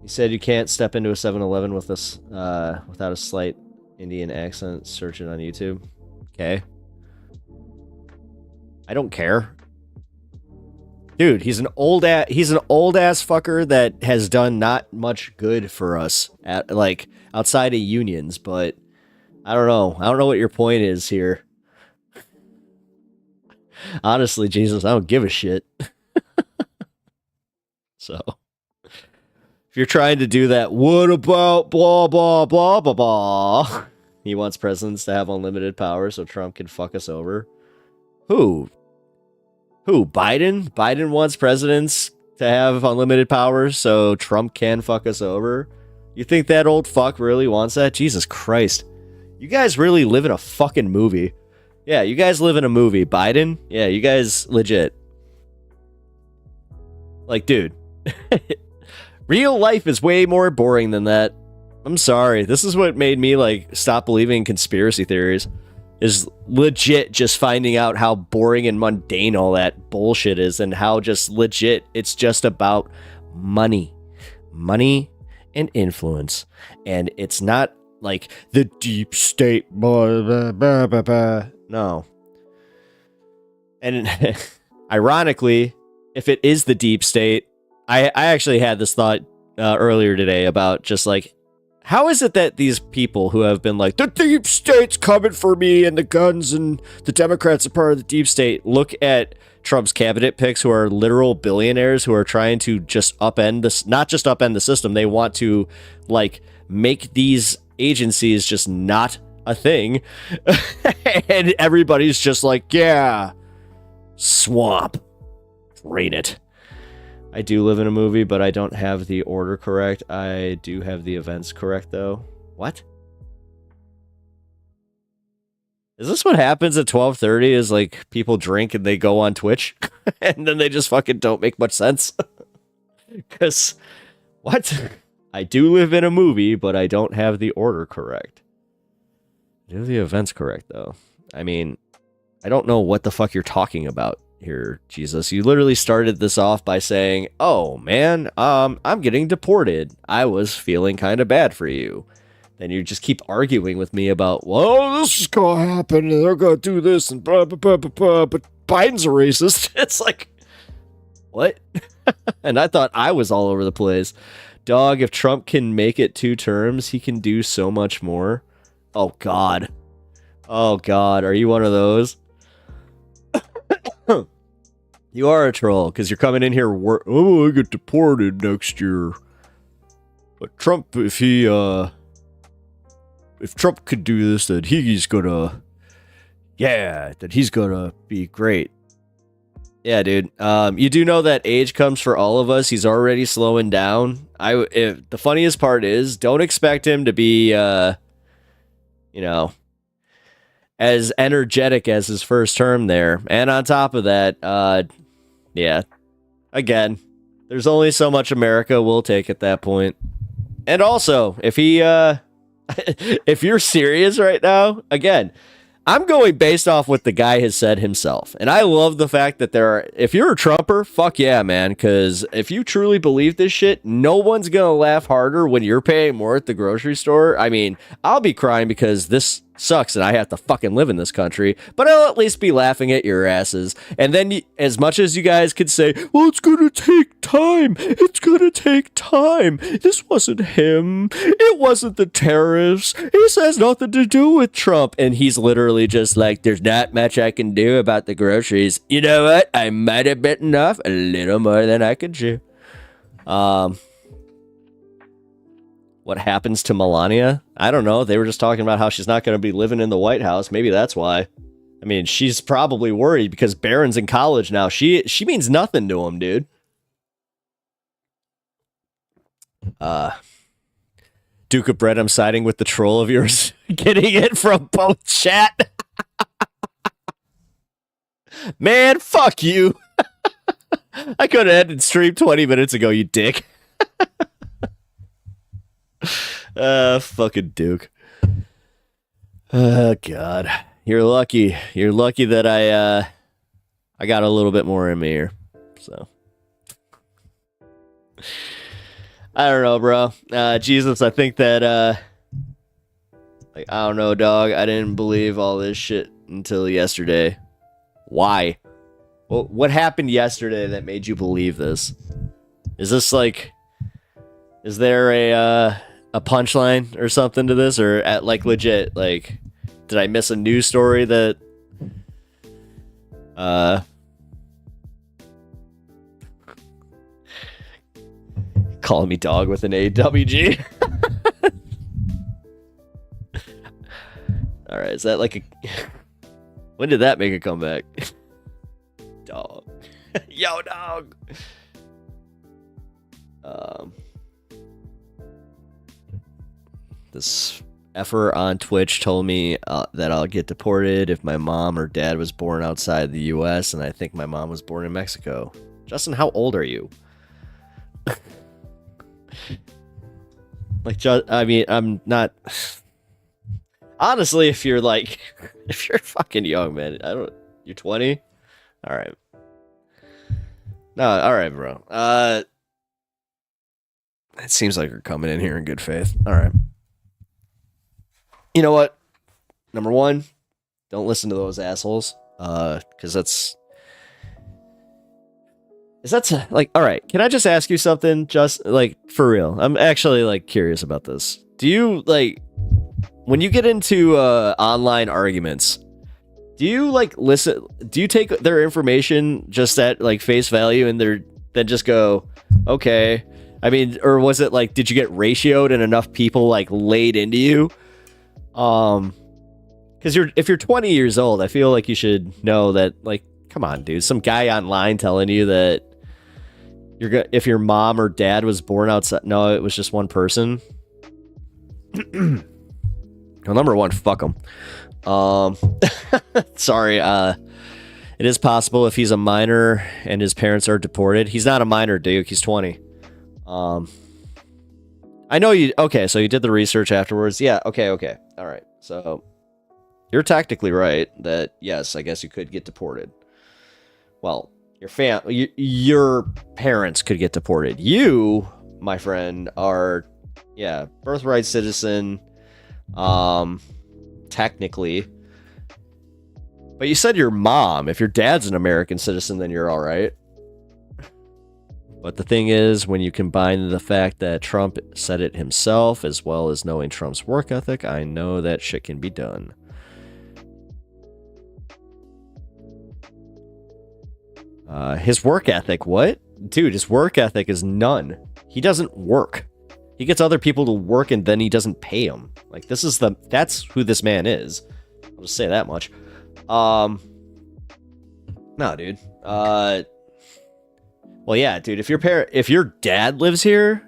He said you can't step into a 7-Eleven with this without a slight Indian accent. Search it on YouTube. Okay. I don't care. Dude, he's an old ass fucker that has done not much good for us at like outside of unions, but I don't know. I don't know what your point is here. Honestly, Jesus, I don't give a shit. So, if you're trying to do that, what about blah, blah, blah, blah, blah? He wants presidents to have unlimited power so Trump can fuck us over. Who? Biden? Biden wants presidents to have unlimited power so Trump can fuck us over? You think that old fuck really wants that? Jesus Christ. You guys really live in a fucking movie. Yeah, you guys live in a movie. Biden? Yeah, you guys legit. Like, dude. Real life is way more boring than that. I'm sorry. This is what made me, like, stop believing in conspiracy theories. Is legit just finding out how boring and mundane all that bullshit is and how just legit it's just about money. Money and influence. And it's not like the deep state. Blah, blah, blah, blah, blah. No. And ironically, if it is the deep state, I actually had this thought earlier today about just like, how is it that these people who have been like, the deep state's coming for me and the guns and the Democrats are part of the deep state, look at Trump's cabinet picks who are literal billionaires who are trying to just upend this, not just upend the system, they want to like make these agencies just not a thing. And everybody's just like, yeah, swamp, drain it. I do live in a movie, but I don't have the order correct. I do have the events correct, though. What? Is this what happens at 12:30? Is like people drink and they go on Twitch, and then they just fucking don't make much sense? Because what? I do live in a movie, but I don't have the order correct. I do have the events correct, though. I mean, I don't know what the fuck you're talking about here, Jesus. You literally started this off by saying, oh man, I'm getting deported. I was feeling kind of bad for you. Then you just keep arguing with me about, well, this is gonna happen and they're gonna do this and blah blah blah blah blah, but Biden's a racist. It's like, what? And I thought I was all over the place. Dog, if Trump can make it 2 terms, he can do so much more. Oh god. Oh god, are you one of those? You are a troll, because you're coming in here, I get deported next year. But Trump, if Trump could do this, then he's gonna, that he's gonna be great. Yeah, dude. You do know that age comes for all of us. He's already slowing down. The funniest part is, don't expect him to be, as energetic as his first term there. And on top of that, yeah, again, there's only so much America will take at that point. And also, if he, if you're serious right now, again, I'm going based off what the guy has said himself. And I love the fact that if you're a Trumper, fuck yeah, man. Because if you truly believe this shit, no one's going to laugh harder when you're paying more at the grocery store. I mean, I'll be crying because this sucks and I have to fucking live in this country, but I'll at least be laughing at your asses. And then as much as you guys could say, well, it's gonna take time, this wasn't him, it wasn't the tariffs, this has nothing to do with Trump, and he's literally just like, there's not much I can do about the groceries. You know what, I might have bitten off a little more than I could chew. What happens to Melania? I don't know. They were just talking about how she's not going to be living in the White House. Maybe that's why. I mean, she's probably worried because Barron's in college now. She means nothing to him, dude. Duke of Bread, I'm siding with the troll of yours. Getting it from both chat. Man, fuck you. I could have ended stream 20 minutes ago, you dick. Fucking Duke. Oh god. You're lucky. You're lucky that I got a little bit more in me here. So I don't know, bro. Jesus, I think that like, I don't know, dog. I didn't believe all this shit until yesterday. Why? Well, what happened yesterday that made you believe this? Is this like, is there a punchline or something to this, or at like legit, like, did I miss a news story that calling me dog with an AWG? All right, is that like a when did that make a comeback? Dog. Yo, dog. This effer on Twitch told me that I'll get deported if my mom or dad was born outside the U.S., and I think my mom was born in Mexico. Justin, how old are you? Like, I mean, I'm not. Honestly, if you're like, if you're fucking young, man, you're 20? All right. No, all right, bro. It seems like you're coming in here in good faith. All right. You know what? Number one, don't listen to those assholes. Because that's like, all right. Can I just ask you something? Just like for real. I'm actually like curious about this. Do you like when you get into online arguments? Do you like listen? Do you take their information just at like face value and then just go, okay? I mean, or was it like, did you get ratioed and enough people like laid into you? Because if you're 20 years old, I feel like you should know that, like, come on, dude. Some guy online telling you that if your mom or dad was born outside, no, it was just one person. Well, number one, fuck him. Sorry. It is possible if he's a minor and his parents are deported. He's not a minor, Duke. He's 20. I know you. Okay, so you did the research afterwards. Yeah. Okay. All right. So you're technically right that yes, I guess you could get deported. Well, your parents could get deported. You, my friend, are birthright citizen. Technically. But you said your mom. If your dad's an American citizen, then you're all right. But the thing is, when you combine the fact that Trump said it himself, as well as knowing Trump's work ethic, I know that shit can be done. His work ethic, what? Dude, his work ethic is none. He doesn't work. He gets other people to work and then he doesn't pay them. Like, that's who this man is. I'll just say that much. No, dude. Well, yeah, dude. If your dad lives here,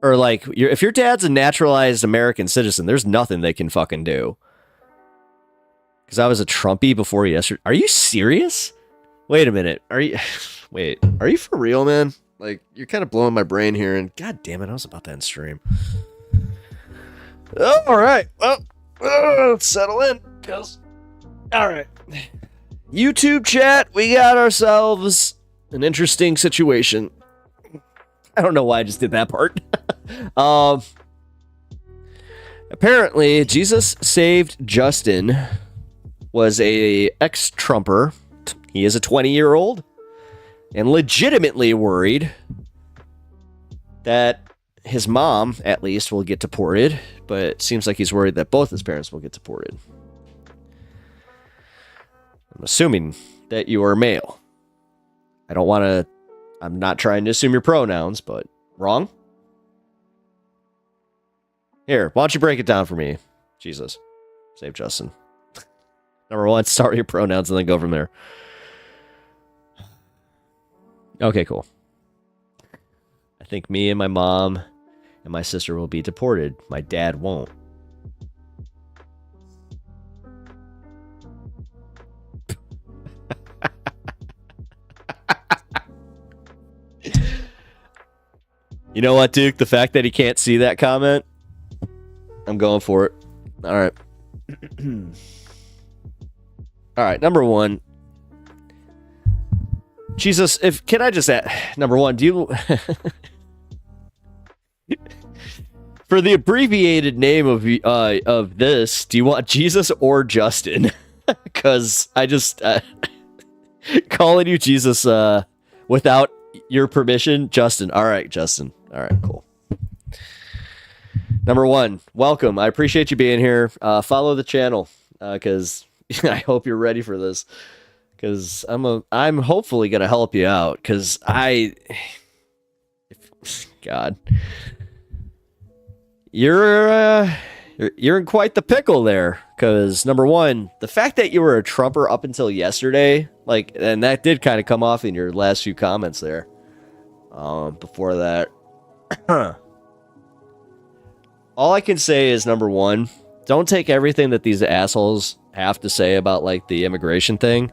or like, if your dad's a naturalized American citizen, there's nothing they can fucking do. Because I was a Trumpy before yesterday. Are you serious? Wait a minute. Are you for real, man? Like, you're kind of blowing my brain here, and god damn it, I was about to end stream. Oh, all right. Well, let's settle in. All right. YouTube chat, we got ourselves an interesting situation. I don't know why I just did that part. Apparently, Jesus Saved Justin was a ex-Trumper. He is a 20-year-old and legitimately worried that his mom, at least, will get deported, but it seems like he's worried that both his parents will get deported. I'm assuming that you are male. I'm not trying to assume your pronouns, but wrong? Here, why don't you break it down for me? Jesus. Save Justin. Number one, start with your pronouns and then go from there. Okay, cool. I think me and my mom and my sister will be deported. My dad won't. You know what, Duke? The fact that he can't see that comment, I'm going for it. All right. All right, number one. Jesus, can I just add, number one, do you for the abbreviated name of this, do you want Jesus or Justin? Because I just Calling you Jesus without your permission, Justin. All right, Justin. All right, cool. Number one, welcome. I appreciate you being here. Follow the channel because I hope you're ready for this. Because I'm hopefully gonna help you out. Because God, you're in quite the pickle there. Because number one, the fact that you were a Trumper up until yesterday, like, and that did kind of come off in your last few comments there. Before that, all I can say is number one, don't take everything that these assholes have to say about like the immigration thing.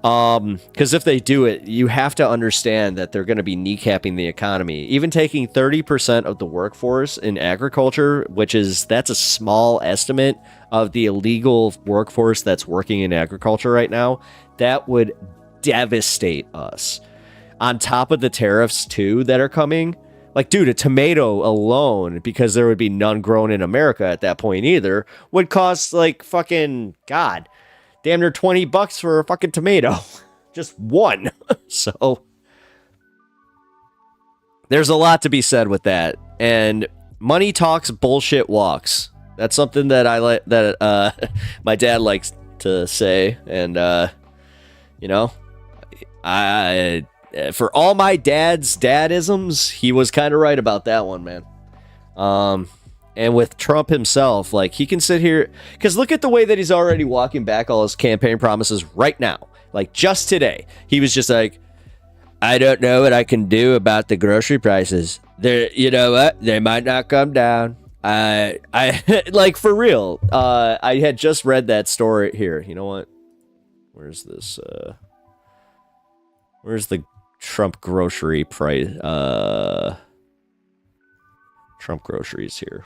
Because if they do it, you have to understand that they're going to be kneecapping the economy. Even taking 30% of the workforce in agriculture, that's a small estimate of the illegal workforce that's working in agriculture right now, that would devastate us. On top of the tariffs too that are coming, like, dude, a tomato alone, because there would be none grown in America at that point either, would cost like fucking God. Damn near $20 for a fucking tomato. Just one. So there's a lot to be said with that. And money talks, bullshit walks. That's something that my dad likes to say. And I for all my dad's dadisms, he was kind of right about that one, man. And with Trump himself, like, he can sit here, because look at the way that he's already walking back all his campaign promises right now. Like, just today, he was just like, I don't know what I can do about the grocery prices. You know what? They might not come down. I like, for real. I had just read that story here. You know what? Where's this? Where's the Trump grocery price? Trump groceries here.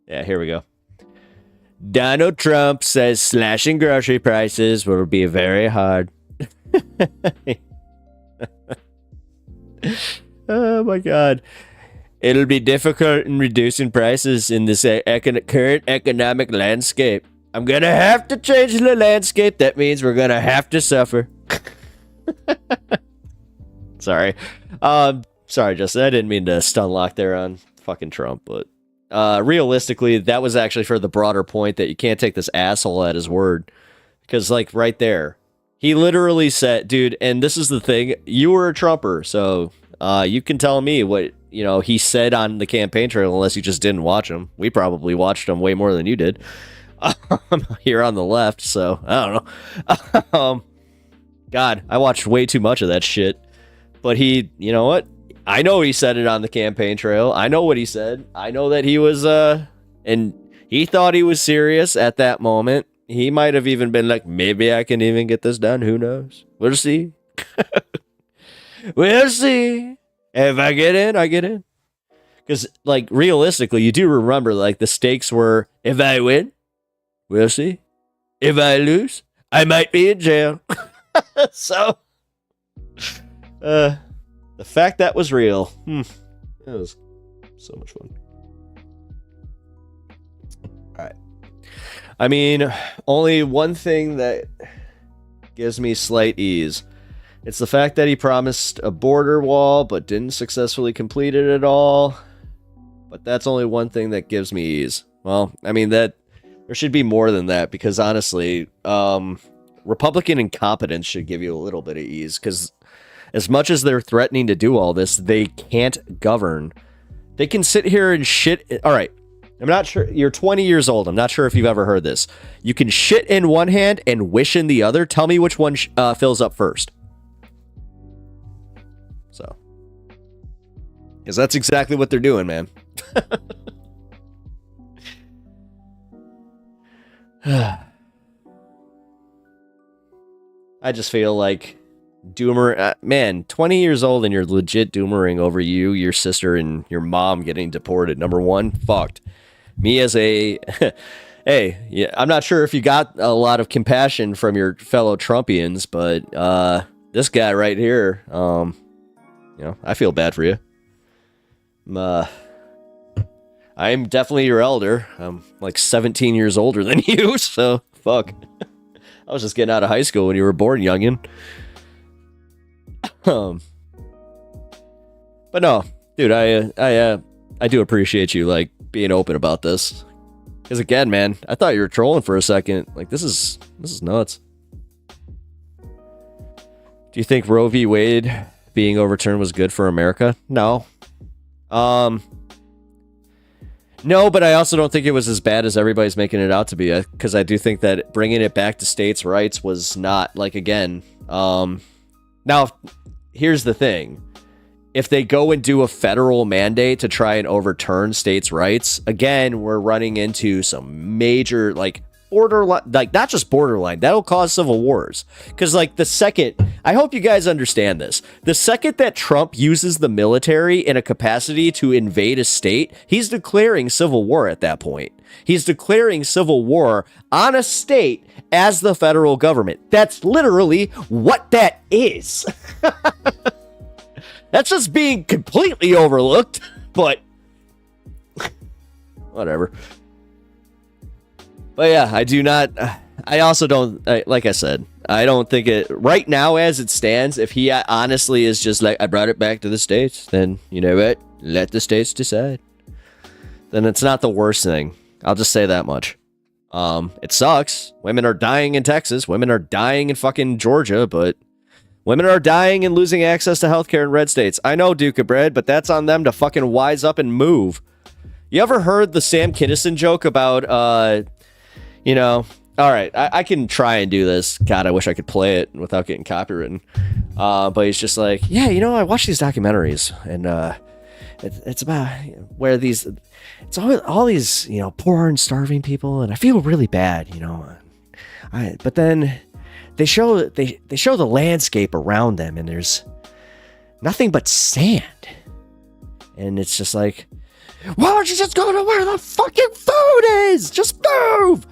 Yeah, here we go. Donald Trump says slashing grocery prices will be very hard. Oh my God. It'll be difficult in reducing prices in this current economic landscape. I'm gonna have to change the landscape. That means we're gonna have to suffer. Sorry. Sorry, Justin. I didn't mean to stun lock there on fucking Trump, but realistically, that was actually for the broader point that you can't take this asshole at his word. Because, like, right there, he literally said, dude, and this is the thing, you were a Trumper, so you can tell me what, he said on the campaign trail, unless you just didn't watch him. We probably watched him way more than you did. Here on the left, so I don't know. God, I watched way too much of that shit. But you know what? I know he said it on the campaign trail. I know what he said. I know that he was, and he thought he was serious at that moment. He might have even been like, maybe I can even get this done. Who knows? We'll see. We'll see. If I get in, I get in. Because, like, realistically, you do remember, like, the stakes were, if I win, we'll see. If I lose, I might be in jail. So, the fact that was real, that was so much fun. All right. I mean, only one thing that gives me slight ease. It's the fact that he promised a border wall, but didn't successfully complete it at all. But that's only one thing that gives me ease. Well, I mean, that there should be more than that, because honestly, Republican incompetence should give you a little bit of ease, because as much as they're threatening to do all this, they can't govern. They can sit here and shit. All right. I'm not sure. You're 20 years old. I'm not sure if you've ever heard this. You can shit in one hand and wish in the other. Tell me which one fills up first. So, because that's exactly what they're doing, man. I just feel like doomer, man, 20 years old and you're legit doomering over you, your sister, and your mom getting deported. Number one, fucked. Me as a, hey, yeah, I'm not sure if you got a lot of compassion from your fellow Trumpians, but this guy right here, I feel bad for you. I'm definitely your elder. I'm like 17 years older than you, so fuck. I was just getting out of high school when you were born, youngin. But no, dude, I do appreciate you like being open about this. Because again, man, I thought you were trolling for a second. Like this is nuts. Do you think Roe v. Wade being overturned was good for America? No. No, but I also don't think it was as bad as everybody's making it out to be. Because I do think that bringing it back to states' rights was not like again. Now, here's the thing. If they go and do a federal mandate to try and overturn states' rights, again, we're running into some major, like, borderline, like, not just borderline, that'll cause civil wars. Because, like, the second, I hope you guys understand this, the second that Trump uses the military in a capacity to invade a state, he's declaring civil war at that point. He's declaring civil war on a state as the federal government. That's literally what that is. That's just being completely overlooked, but whatever. But yeah, I do not, I also don't, like I said, I don't think it, right now as it stands, if he honestly is just like, I brought it back to the states, then you know what, let the states decide. Then it's not the worst thing. I'll just say that much. It sucks. Women are dying in Texas. Women are dying in fucking Georgia, but women are dying and losing access to healthcare in red states. I know, Duke of Bread, but that's on them to fucking wise up and move. You ever heard the Sam Kinison joke about, you know, all right, I can try and do this. God, I wish I could play it without getting copywritten. But he's just like, yeah, you know, I watch these documentaries, and it's about where these, it's all these, you know, poor and starving people, and I feel really bad, you know. But then they show the landscape around them, and there's nothing but sand, and it's just like, why don't you just go to where the fucking food is? Just move.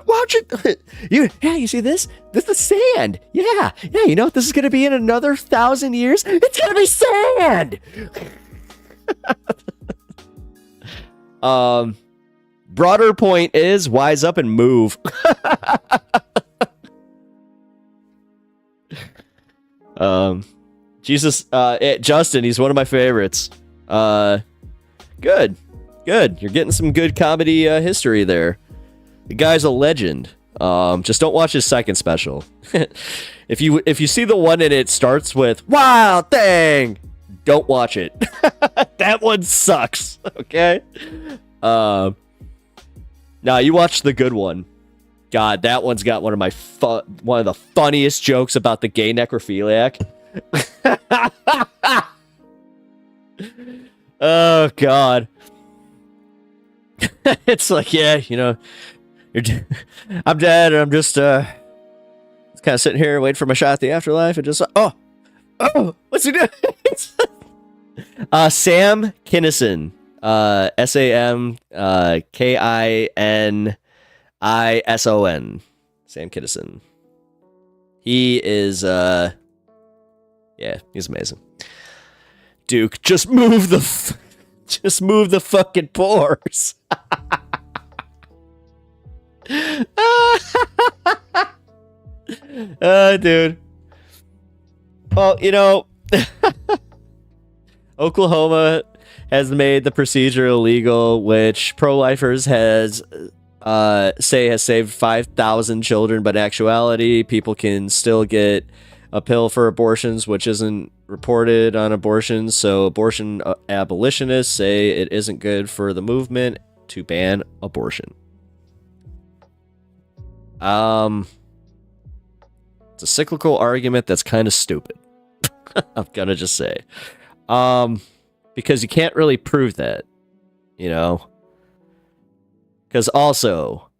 Watch it. You see this? This is sand. Yeah. You know what this is gonna be in another 1,000 years? It's gonna be sand. Broader point is wise up and move. Jesus, Justin, he's one of my favorites. Good. You're getting some good comedy history there. The guy's a legend. Just don't watch his second special. If you see the one and it starts with "Wild Thing," don't watch it. That one sucks. Okay. Now you watch the good one. God, that one's got one of the funniest jokes about the gay necrophiliac. Oh God. It's like, yeah, you know, I'm dead, and I'm just kind of sitting here waiting for my shot at the afterlife, and just oh, what's he doing? Sam Kinison, SAM KINISON, Sam Kinison. He is yeah, he's amazing. Duke, just move the fucking pores. Dude. Well, you know, Oklahoma has made the procedure illegal, which pro-lifers has saved 5,000 children, but in actuality, people can still get a pill for abortions, which isn't reported on abortions. So abortion abolitionists say it isn't good for the movement to ban abortion. It's a cyclical argument that's kind of stupid. I'm gonna just say, because you can't really prove that, you know. Because also,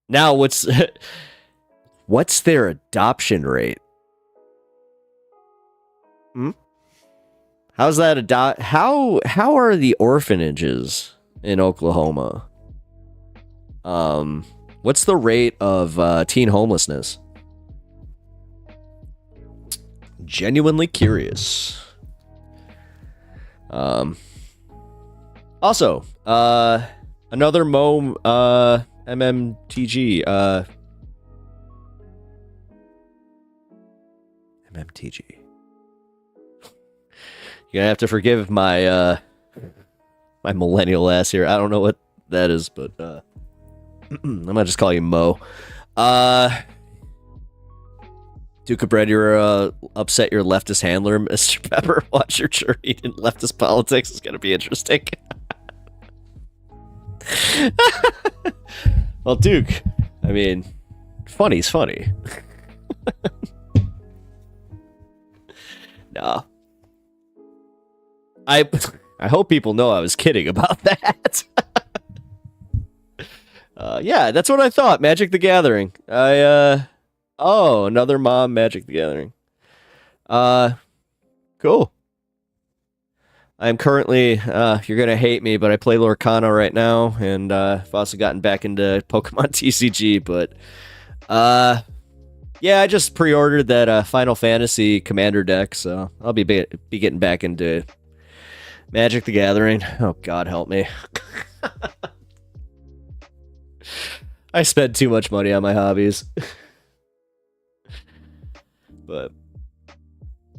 now what's their adoption rate? How's that how are the orphanages in Oklahoma? What's the rate of teen homelessness? Genuinely curious. Also, another Mo MMTG. MMTG. You're gonna have to forgive my my millennial ass here. I don't know what that is, but I'm gonna just call you Mo. Duke of Bread, you're upset your leftist handler, Mr. Pepper. Watch your journey in leftist politics. It's gonna be interesting. Well, Duke, I mean, funny's funny. Nah. I hope people know I was kidding about that. Yeah, that's what I thought. Magic the Gathering. Oh, another mom Magic the Gathering. Cool. I'm currently, you're gonna hate me, but I play Lorcana right now, and I've also gotten back into Pokemon TCG, but yeah, I just pre-ordered that Final Fantasy Commander deck, so I'll be getting back into Magic the Gathering. Oh, God help me. I spend too much money on my hobbies. But,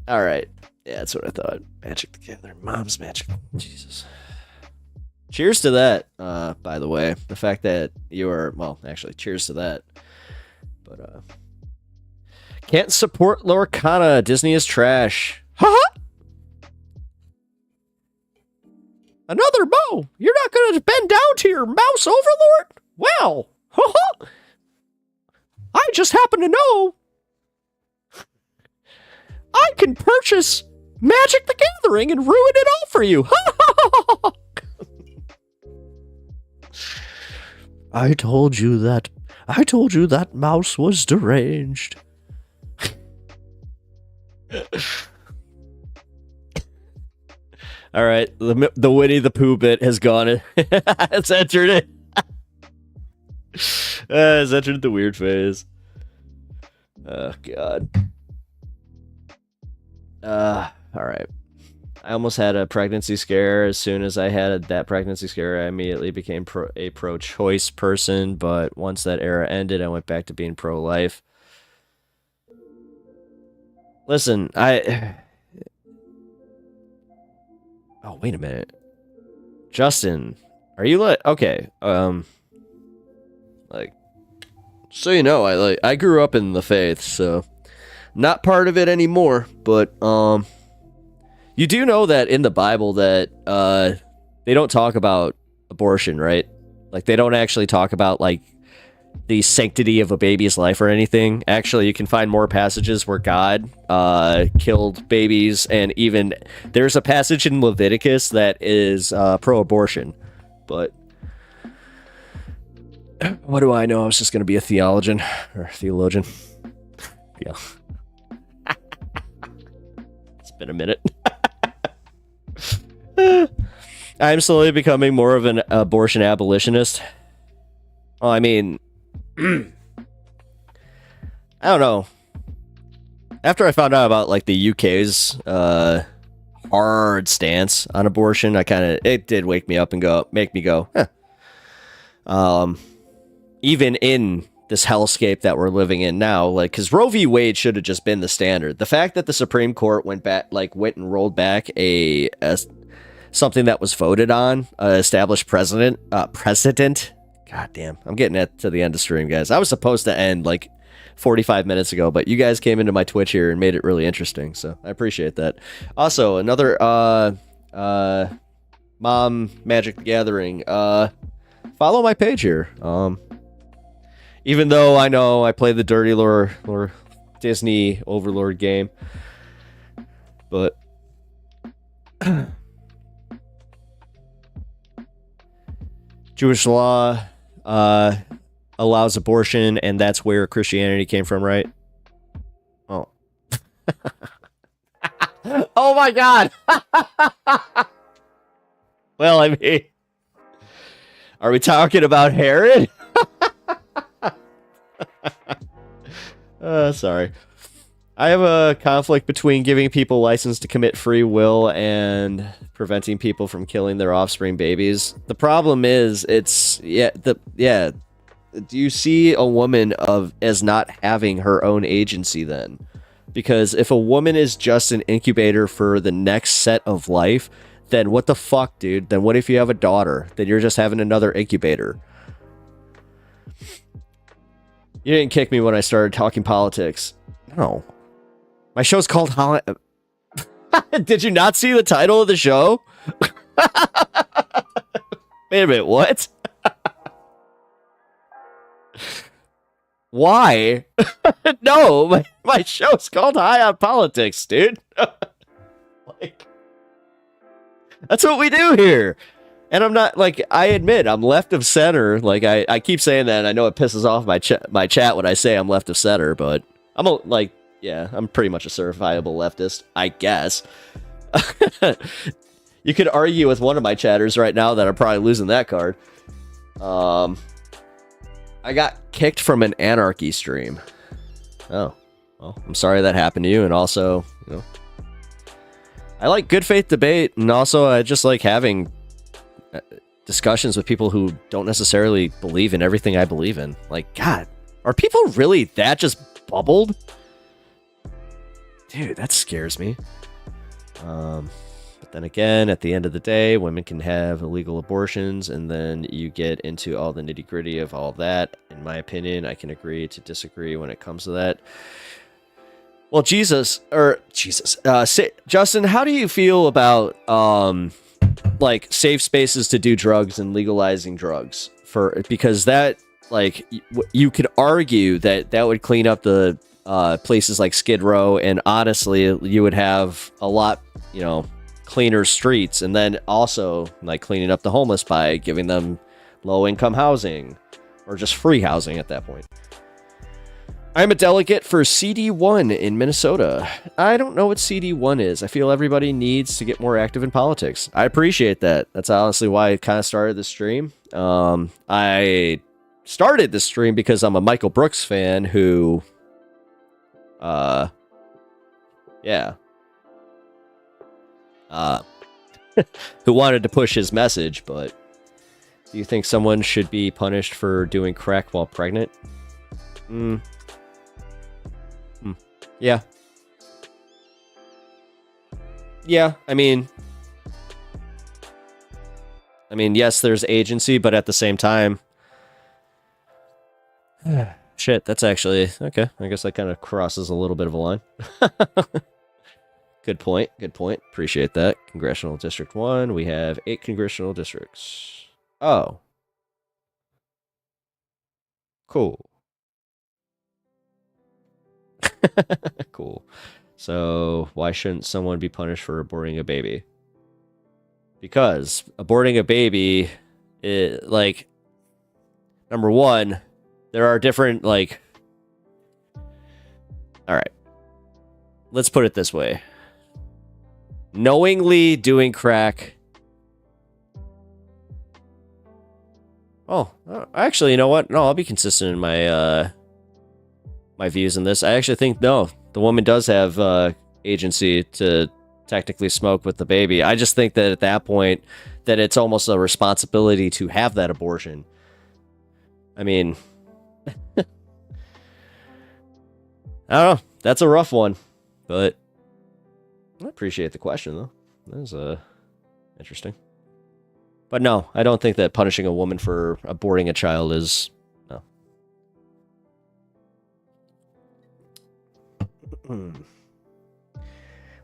alright. Yeah, that's what I thought. Magic the Gathering. Mom's Magic. Jesus. Cheers to that, by the way. The fact that you are, well, actually, cheers to that. But, can't support Lorcana. Disney is trash. Ha-ha! Another Mo! You're not gonna bend down to your mouse overlord? Wow! Ha-ha! I just happen to know I can purchase Magic the Gathering and ruin it all for you! Ha-ha! I told you that mouse was deranged. All right, the Winnie the Pooh bit has gone. It's entered it. It's entered the weird phase. Oh God. All right. I almost had a pregnancy scare. As soon as I had that pregnancy scare, I immediately became a pro-choice person. But once that era ended, I went back to being pro-life. Listen, oh, wait a minute. Justin, are you okay, like, so you know, I grew up in the faith, so not part of it anymore, but you do know that in the Bible that they don't talk about abortion, right? Like, they don't actually talk about like the sanctity of a baby's life or anything. Actually, you can find more passages where God killed babies, and even there's a passage in Leviticus that is pro-abortion. But what do I know? I was just going to be a theologian. Yeah. It's been a minute. I'm slowly becoming more of an abortion abolitionist. Well, I mean, I don't know. After I found out about like the UK's hard stance on abortion, it did make me go, huh. Even in this hellscape that we're living in now, like, because Roe v. Wade should have just been the standard. The fact that the Supreme Court went and rolled back a something that was voted on, established precedent. God damn, I'm getting to the end of stream, guys. I was supposed to end like 45 minutes ago, but you guys came into my Twitch here and made it really interesting, so I appreciate that. Also, another Mom Magic the Gathering. Follow my page here. Even though I know I play the dirty lore Disney Overlord game, but Jewish law allows abortion, and that's where Christianity came from, right? Oh. Oh my God. Well, I mean, are we talking about Herod? Sorry. I have a conflict between giving people license to commit free will and preventing people from killing their offspring babies. The problem is, do you see a woman as not having her own agency then? Because if a woman is just an incubator for the next set of life, then what the fuck, dude? Then what if you have a daughter? Then you're just having another incubator. You didn't kick me when I started talking politics. No. My show's called Holland. Did you not see the title of the show? Wait a minute, what? Why? No, my show's called High on Politics, dude. Like, that's what we do here. And I'm not, like, I admit, I'm left of center. Like, I keep saying that, and I know it pisses off my chat when I say I'm left of center, but I'm pretty much a certifiable leftist, I guess. You could argue with one of my chatters right now that I'm probably losing that card. I got kicked from an anarchy stream. Oh, well, I'm sorry that happened to you, and also, I like good faith debate, and also I just like having discussions with people who don't necessarily believe in everything I believe in. Like, God, are people really that just bubbled? Dude, that scares me. But then again, at the end of the day, women can have illegal abortions, and then you get into all the nitty gritty of all that. In my opinion, I can agree to disagree when it comes to that. Well, Justin, how do you feel about like safe spaces to do drugs and legalizing drugs? Because that, like, you could argue that would clean up the places like Skid Row, and honestly, you would have a lot, cleaner streets, and then also like cleaning up the homeless by giving them low-income housing or just free housing at that point. I'm a delegate for CD1 in Minnesota. I don't know what CD1 is. I feel everybody needs to get more active in politics. I appreciate that. That's honestly why I kind of started this stream. I started this stream because I'm a Michael Brooks fan who who wanted to push his message. But do you think someone should be punished for doing crack while pregnant? Yeah. I mean, yes, there's agency, but at the same time, shit, that's actually okay. I guess that kind of crosses a little bit of a line. Good point. Appreciate that. Congressional District 1. We have 8 congressional districts. Oh. Cool. Cool. So, why shouldn't someone be punished for aborting a baby? Because aborting a baby, number one, there are different, all right. Let's put it this way. Knowingly doing crack. Oh, actually, you know what? No, I'll be consistent in my my views in this. I actually think, no, the woman does have agency to technically smoke with the baby. I just think that at that point, that it's almost a responsibility to have that abortion. I mean, I don't know. That's a rough one, but I appreciate the question, though. That was interesting. But no, I don't think that punishing a woman for aborting a child is... No. Well,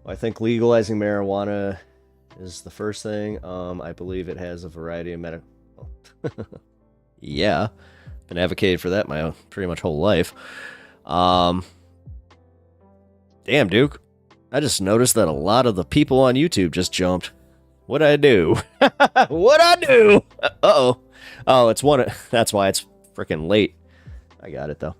I think legalizing marijuana is the first thing. I believe it has a variety of medical... Yeah. Been advocating for that my pretty much whole life. Damn, Duke. I just noticed that a lot of the people on YouTube just jumped. What'd I do? What'd I do? Uh-oh. Oh, it's one. That's why it's freaking late. I got it, though.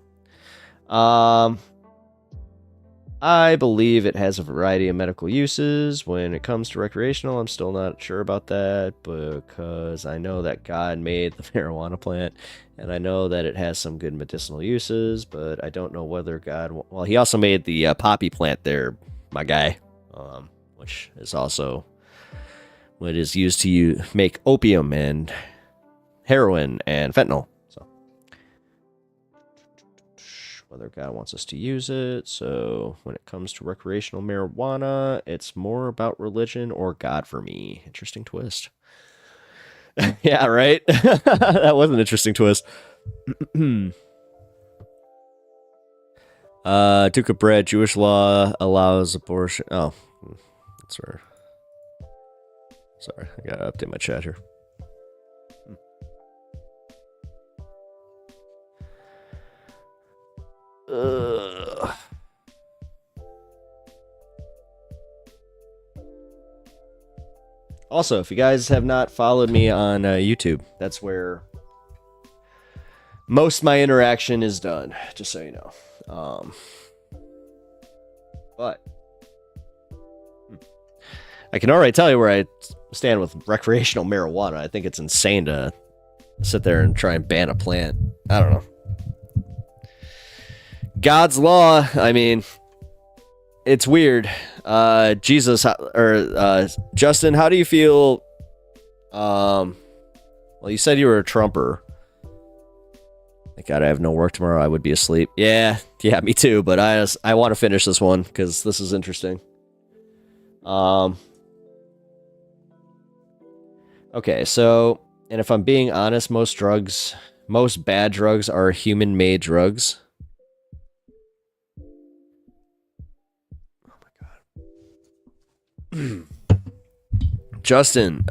I believe it has a variety of medical uses. When it comes to recreational, I'm still not sure about that because I know that God made the marijuana plant and I know that it has some good medicinal uses, but I don't know whether God... Well, he also made the poppy plant there, my guy, which is also what is used to make opium and heroin and fentanyl. So whether God wants us to use it. So when it comes to recreational marijuana, it's more about religion or God for me. Interesting twist. Yeah, right? That was an interesting twist. Duke of Bread, Jewish law allows abortion. Oh, sorry. Sorry, I gotta update my chat here. Also, if you guys have not followed me on YouTube, that's where most of my interaction is done, just so you know. But I can already tell you where I stand with recreational marijuana. I think it's insane to sit there and try and ban a plant. I don't know. God's law, I mean, it's weird. Jesus, or Justin, how do you feel? Well, you said you were a Trumper. Thank God I have no work tomorrow. I would be asleep. Yeah, me too. But I want to finish this one because this is interesting. Okay, so, and if I'm being honest, most bad drugs are human-made drugs. Justin,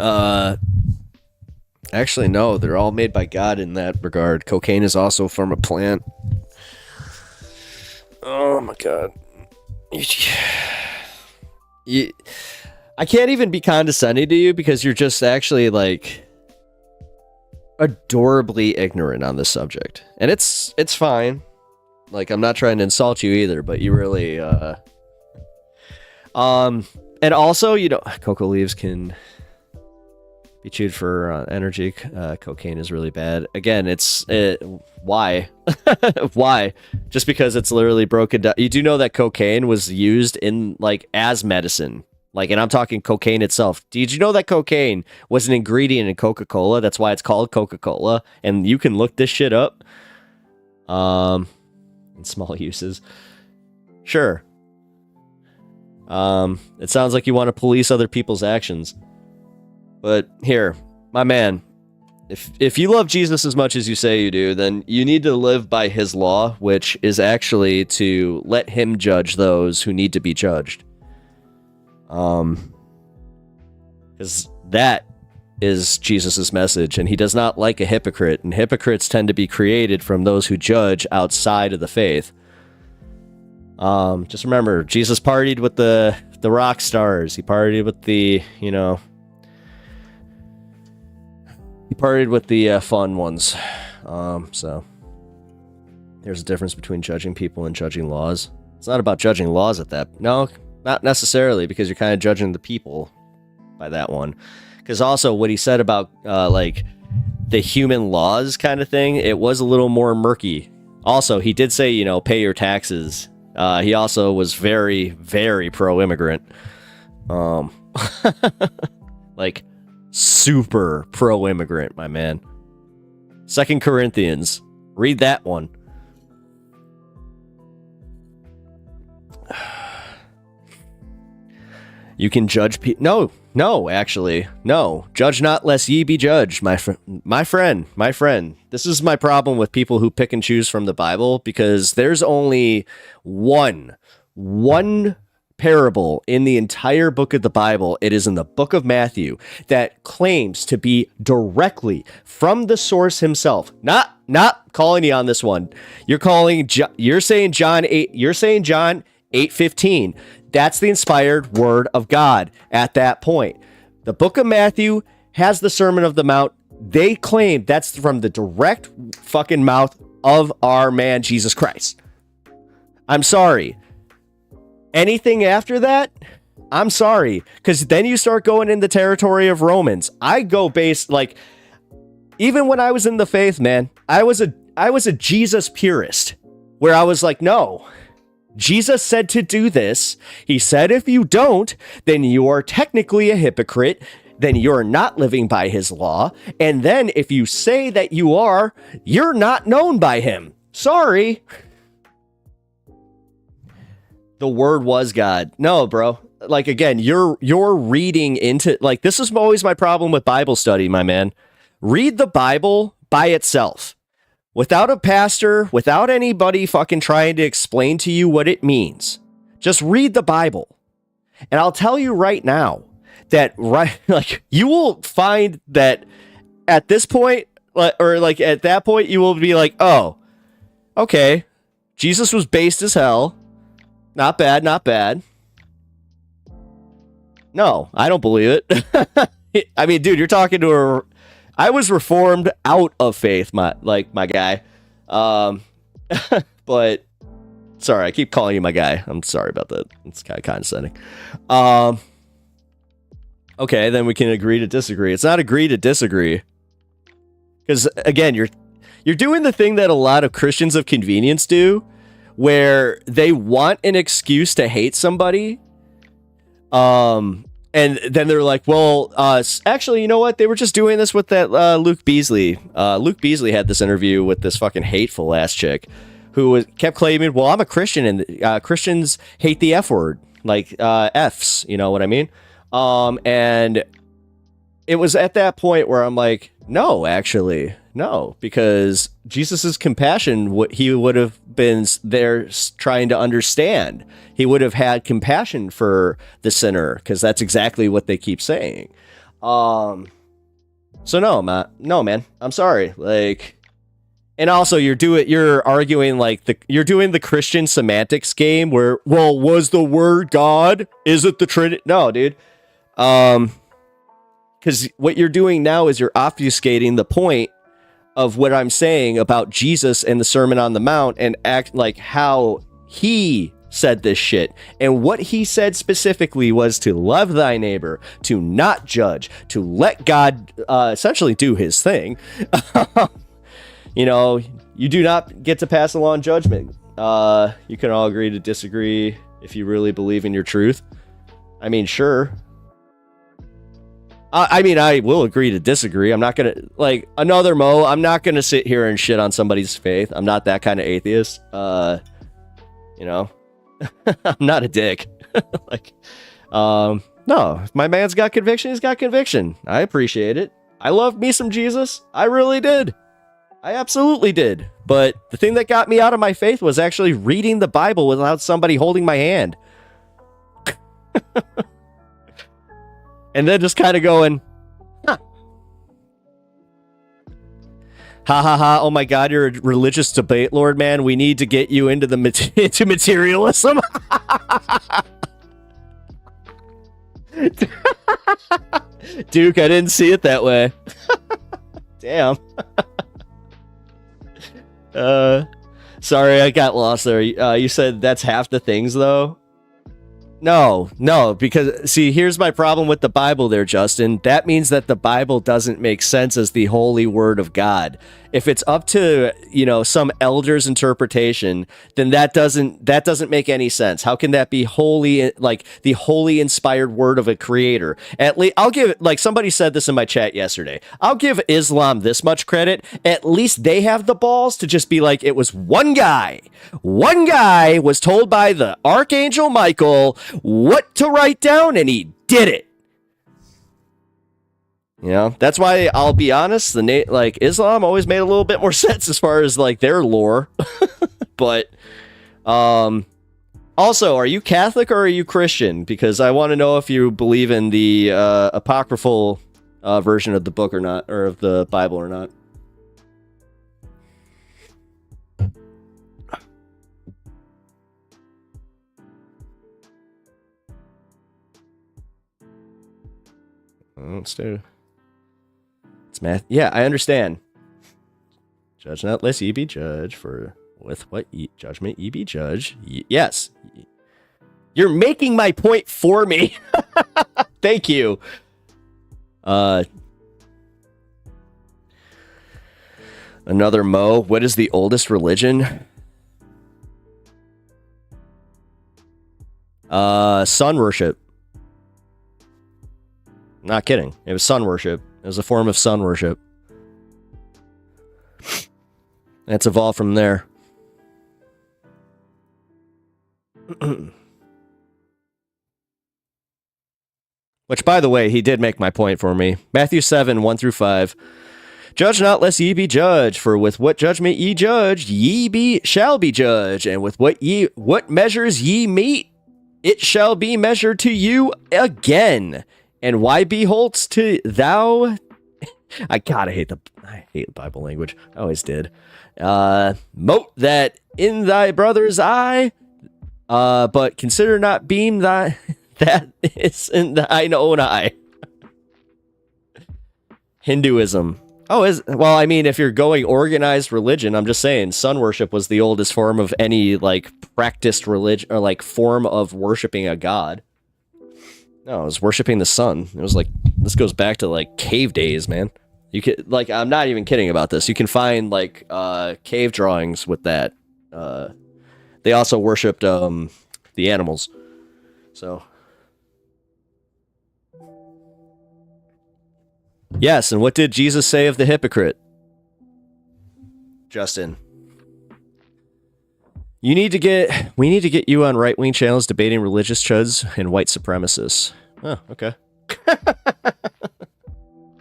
actually no, they're all made by God in that regard. Cocaine is also from a plant. Oh my God. I can't even be condescending to you because you're just actually like adorably ignorant on this subject. And it's fine. Like, I'm not trying to insult you either, but you really and also, you know, coca leaves can be chewed for energy. Cocaine is really bad. Again, why? Why? Just because it's literally broken down. You do know that cocaine was used in, like, as medicine. Like, and I'm talking cocaine itself. Did you know that cocaine was an ingredient in Coca-Cola? That's why it's called Coca-Cola. And you can look this shit up. In small uses. Sure. It sounds like you want to police other people's actions. But here, my man, if you love Jesus as much as you say you do, then you need to live by his law, which is actually to let him judge those who need to be judged. Because that is Jesus's message, and he does not like a hypocrite, and hypocrites tend to be created from those who judge outside of the faith. Just remember, Jesus partied with the rock stars. He partied with the, you know, he partied with the fun ones. So there's a difference between judging people and judging laws. It's not about judging laws at that. No, not necessarily, because you're kind of judging the people by that one. Because also what he said about like the human laws kind of thing, it was a little more murky. Also, he did say, you know, pay your taxes. He also was very, very pro-immigrant. Like, super pro-immigrant, my man. 2 Corinthians. Read that one. You can judge people. No, actually. No. Judge not, lest ye be judged, my friend. This is my problem with people who pick and choose from the Bible, because there's only one parable in the entire book of the Bible. It is in the book of Matthew that claims to be directly from the source himself. Not calling you on this one. You're saying John 8. You're saying John 8:15. That's the inspired word of God at that point. The book of Matthew has the Sermon of the Mount. They claim that's from the direct fucking mouth of our man, Jesus Christ. I'm sorry. Anything after that, I'm sorry, because then you start going in the territory of Romans. I go based, like, even when I was in the faith, man, I was a Jesus purist, where I was like, no, Jesus said to do this. He said if you don't, then you are technically a hypocrite. Then you're not living by his law. And then if you say that you are, you're not known by him. Sorry. The word was God. No, bro. Like, again, you're reading into, like, this is always my problem with Bible study, my man. Read the Bible by itself. Without a pastor, without anybody fucking trying to explain to you what it means. Just read the Bible. And I'll tell you right now that, right, like, you will find that at this point, or like at that point, you will be like, oh, okay, Jesus was based as hell. Not bad, not bad. No, I don't believe it. I mean, dude, you're talking to I was reformed out of faith, my guy. But sorry, I keep calling you my guy. I'm sorry about that. It's kind of condescending. Okay, then we can agree to disagree. It's not agree to disagree. Because again, you're doing the thing that a lot of Christians of convenience do, where they want an excuse to hate somebody. And then they're like, well, actually, you know what? They were just doing this with that Luke Beasley. Luke Beasley had this interview with this fucking hateful ass chick who kept claiming, well, I'm a Christian and Christians hate the F word, like Fs, you know what I mean? And it was at that point where I'm like, no, actually, no, because Jesus's compassion, what he would have been there trying to understand. He would have had compassion for the sinner, because that's exactly what they keep saying. So no, man, I'm sorry. Like, and also you're arguing like you're doing the Christian semantics game where, well, was the word God? Is it the Trinity? No, dude. Because what you're doing now is you're obfuscating the point of what I'm saying about Jesus and the Sermon on the Mount, and act like how he said this shit. And what he said specifically was to love thy neighbor, to not judge, to let God essentially do his thing. You know, you do not get to pass along judgment. You can all agree to disagree if you really believe in your truth. I mean, sure. I mean, I will agree to disagree. I'm not going to, like, another Mo, I'm not going to sit here and shit on somebody's faith. I'm not that kind of atheist. You know, I'm not a dick. Like, no, if my man's got conviction, he's got conviction. I appreciate it. I love me some Jesus. I really did. I absolutely did. But the thing that got me out of my faith was actually reading the Bible without somebody holding my hand. And then just kind of going, huh. Ha ha ha, oh my god, you're a religious debate lord, man. We need to get you into into materialism. Duke, I didn't see it that way. Damn. Sorry, I got lost there. You said that's half the things, though? No, because, see, here's my problem with the Bible there, Justin. That means that the Bible doesn't make sense as the holy word of God. If it's up to, you know, some elder's interpretation, then that doesn't make any sense. How can that be holy, like the holy inspired word of a creator? At least I'll give it, like somebody said this in my chat yesterday, I'll give Islam this much credit. At least they have the balls to just be like, it was one guy was told by the Archangel Michael what to write down, and he did it. You know, that's why I'll be honest, like Islam always made a little bit more sense as far as like their lore. But also, are you Catholic or are you Christian? Because I want to know if you believe in the apocryphal version of the book or not, or of the Bible or not. Let's do. It's math. Yeah, I understand. Judge not lest ye be judged, for with what judgment ye be judged. Yes. You're making my point for me. Thank you. Another Mo. What is the oldest religion? Sun worship. Not kidding. It was sun worship. It was a form of sun worship. And it's evolved from there. Which, by the way, he did make my point for me. Matthew 7, 1 through 5. Judge not, lest ye be judged. For with what judgment ye judge, shall be judged. And with what measures ye mete, it shall be measured to you again. And why beholdst to thou? I hate Bible language. I always did. Mote that in thy brother's eye, but consider not beam that is in thine own eye. Hinduism. Well, I mean, if you're going organized religion, I'm just saying sun worship was the oldest form of any, like, practiced religion, or, like, form of worshiping a god. No, it was worshiping the sun. It was like, this goes back to, like, cave days, man. You could, like, I'm not even kidding about this. You can find, like, cave drawings with that. They also worshipped, the animals. So. Yes, and what did Jesus say of the hypocrite? Justin. We need to get you on right-wing channels debating religious chuds and white supremacists. Oh, okay.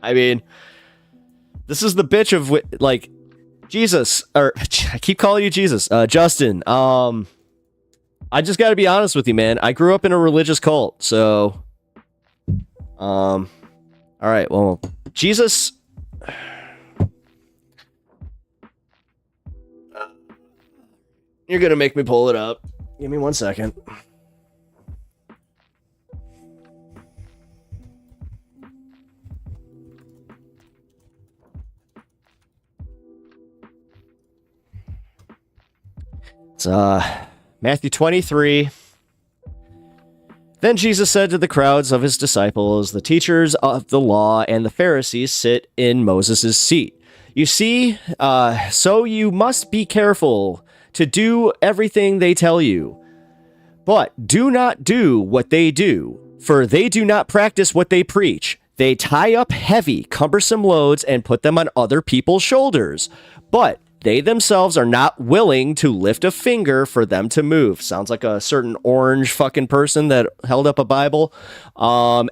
I mean, this is the bitch of, like, Jesus, or I keep calling you Jesus. Justin, I just gotta be honest with you, man. I grew up in a religious cult, so, all right, well, Jesus, you're gonna make me pull it up. Give me 1 second. It's Matthew 23. Then Jesus said to the crowds of his disciples, the teachers of the law and the Pharisees sit in Moses' seat. You see, so you must be careful to do everything they tell you. But do not do what they do, for they do not practice what they preach. They tie up heavy, cumbersome loads and put them on other people's shoulders. But they themselves are not willing to lift a finger for them to move. Sounds like a certain orange fucking person that held up a Bible.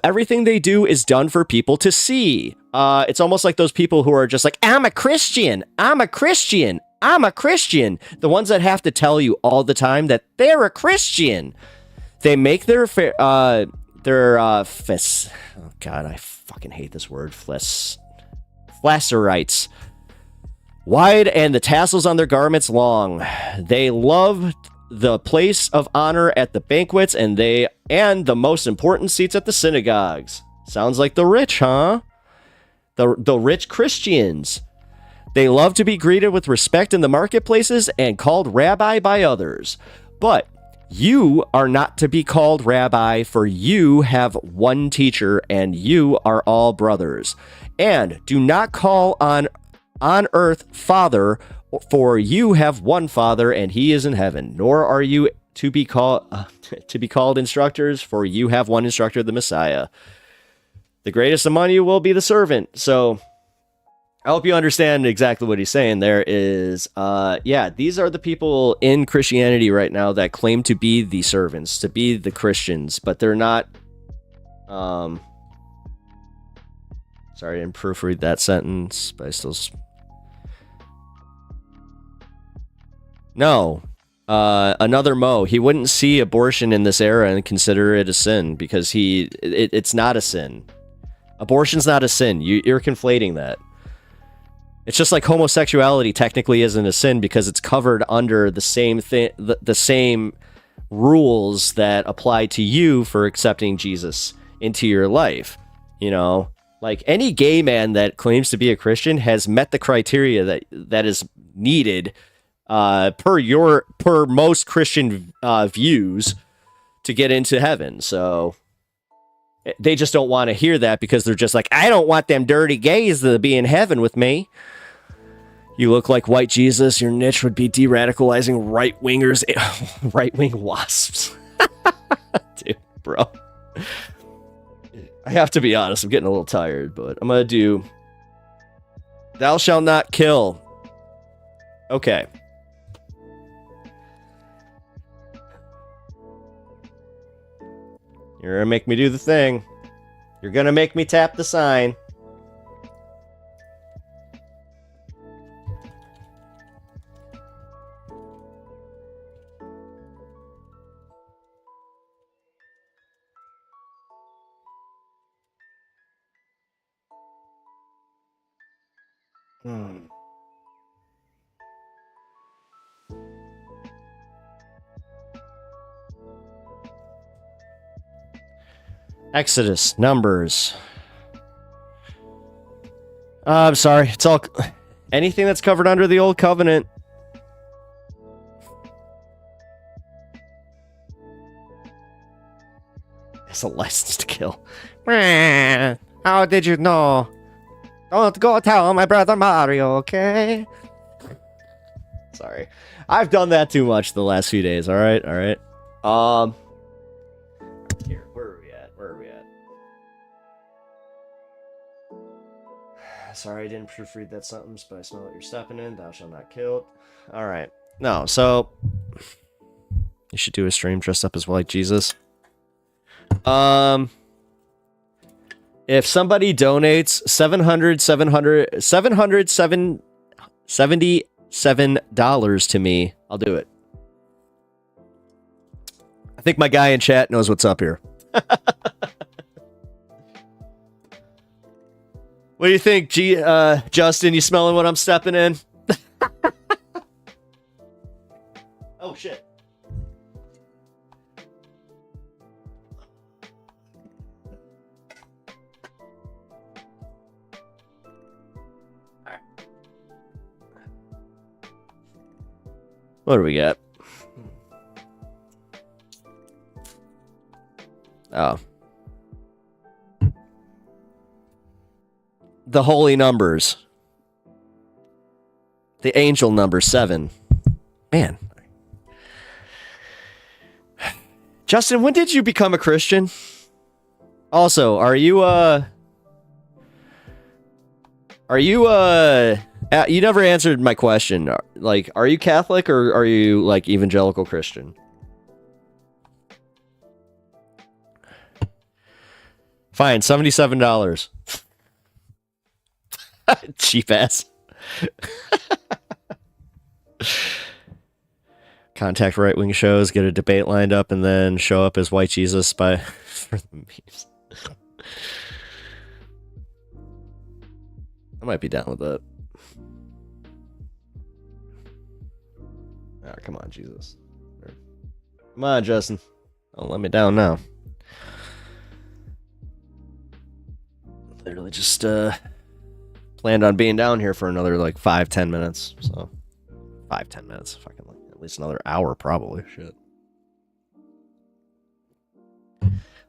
Everything they do is done for people to see. It's almost like those people who are just like, I'm a Christian. I'm a Christian. I'm a Christian. The ones that have to tell you all the time that they're a Christian. They make their oh God, I fucking hate this word. Flacerites wide and the tassels on their garments long. They love the place of honor at the banquets and the most important seats at the synagogues. Sounds like the rich, huh? The rich Christians. They love to be greeted with respect in the marketplaces and called rabbi by others. But you are not to be called rabbi, for you have one teacher and you are all brothers. And do not call on earth Father, for you have one Father and he is in heaven. Nor are you to be called instructors, for you have one instructor, the Messiah. The greatest among you will be the servant. So I hope you understand exactly what he's saying there is, these are the people in Christianity right now that claim to be the servants, to be the Christians, but they're not, sorry, I didn't proofread that sentence, but I still, no, another Mo, he wouldn't see abortion in this era and consider it a sin because it's not a sin. Abortion's not a sin. You're conflating that. It's just like homosexuality technically isn't a sin because it's covered under the same thing, the same rules that apply to you for accepting Jesus into your life. You know, like any gay man that claims to be a Christian has met the criteria that is needed per most Christian views to get into heaven. So they just don't want to hear that because they're just like, I don't want them dirty gays to be in heaven with me. You look like white Jesus. Your niche would be de-radicalizing right-wingers, right-wing wasps. Dude, bro. I have to be honest. I'm getting a little tired, but I'm going to do thou shalt not kill. Okay. You're going to make me do the thing. You're going to make me tap the sign. Exodus, Numbers. I'm sorry. It's all anything that's covered under the old covenant. It's a license to kill. How did you know? Don't go tell my brother Mario, okay? Sorry. I've done that too much the last few days, alright? Alright. Here, where are we at? Sorry, I didn't proofread that sentence, but I smell what you're stepping in. Thou shalt not kill. Alright. No, so you should do a stream dressed up as white Jesus. If somebody donates $777 to me, I'll do it. I think my guy in chat knows what's up here. What do you think, Justin? You smelling what I'm stepping in? Oh, shit. What do we got? Oh. The holy numbers. The angel number 7. Man. Justin, when did you become a Christian? Also, you never answered my question. Like, are you Catholic or are you, like, evangelical Christian? Fine, $77. Cheap ass. Contact right-wing shows, get a debate lined up, and then show up as white Jesus for the memes. I might be down with that. Oh, come on, Jesus. Come on, Justin. Don't let me down now. Literally just planned on being down here for another like 5-10 minutes. So 5-10 minutes. Fucking like at least another hour probably. Shit.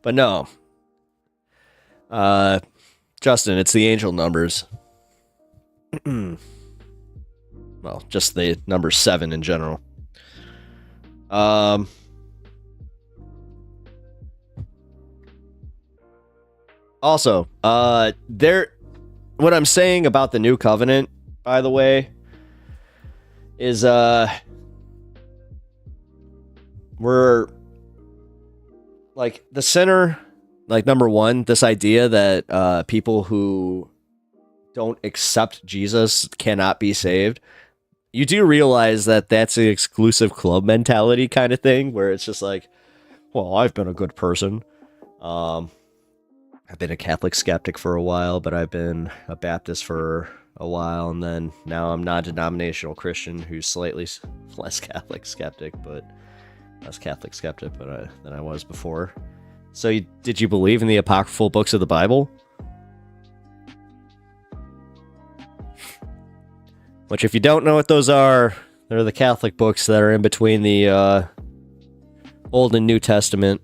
But no. Justin, it's the angel numbers. Well, just the number 7 in general. Also, what I'm saying about the new covenant, by the way, is we're like the sinner, like number 1, this idea that people who don't accept Jesus cannot be saved. You do realize that that's an exclusive club mentality kind of thing, where it's just like, well, I've been a good person. I've been a Catholic skeptic for a while, but I've been a Baptist for a while, and then now I'm non-denominational Christian who's slightly less Catholic skeptic, but less Catholic skeptic than I was before. So did you believe in the apocryphal books of the Bible? Which, if you don't know what those are, they're the Catholic books that are in between the Old and New Testament.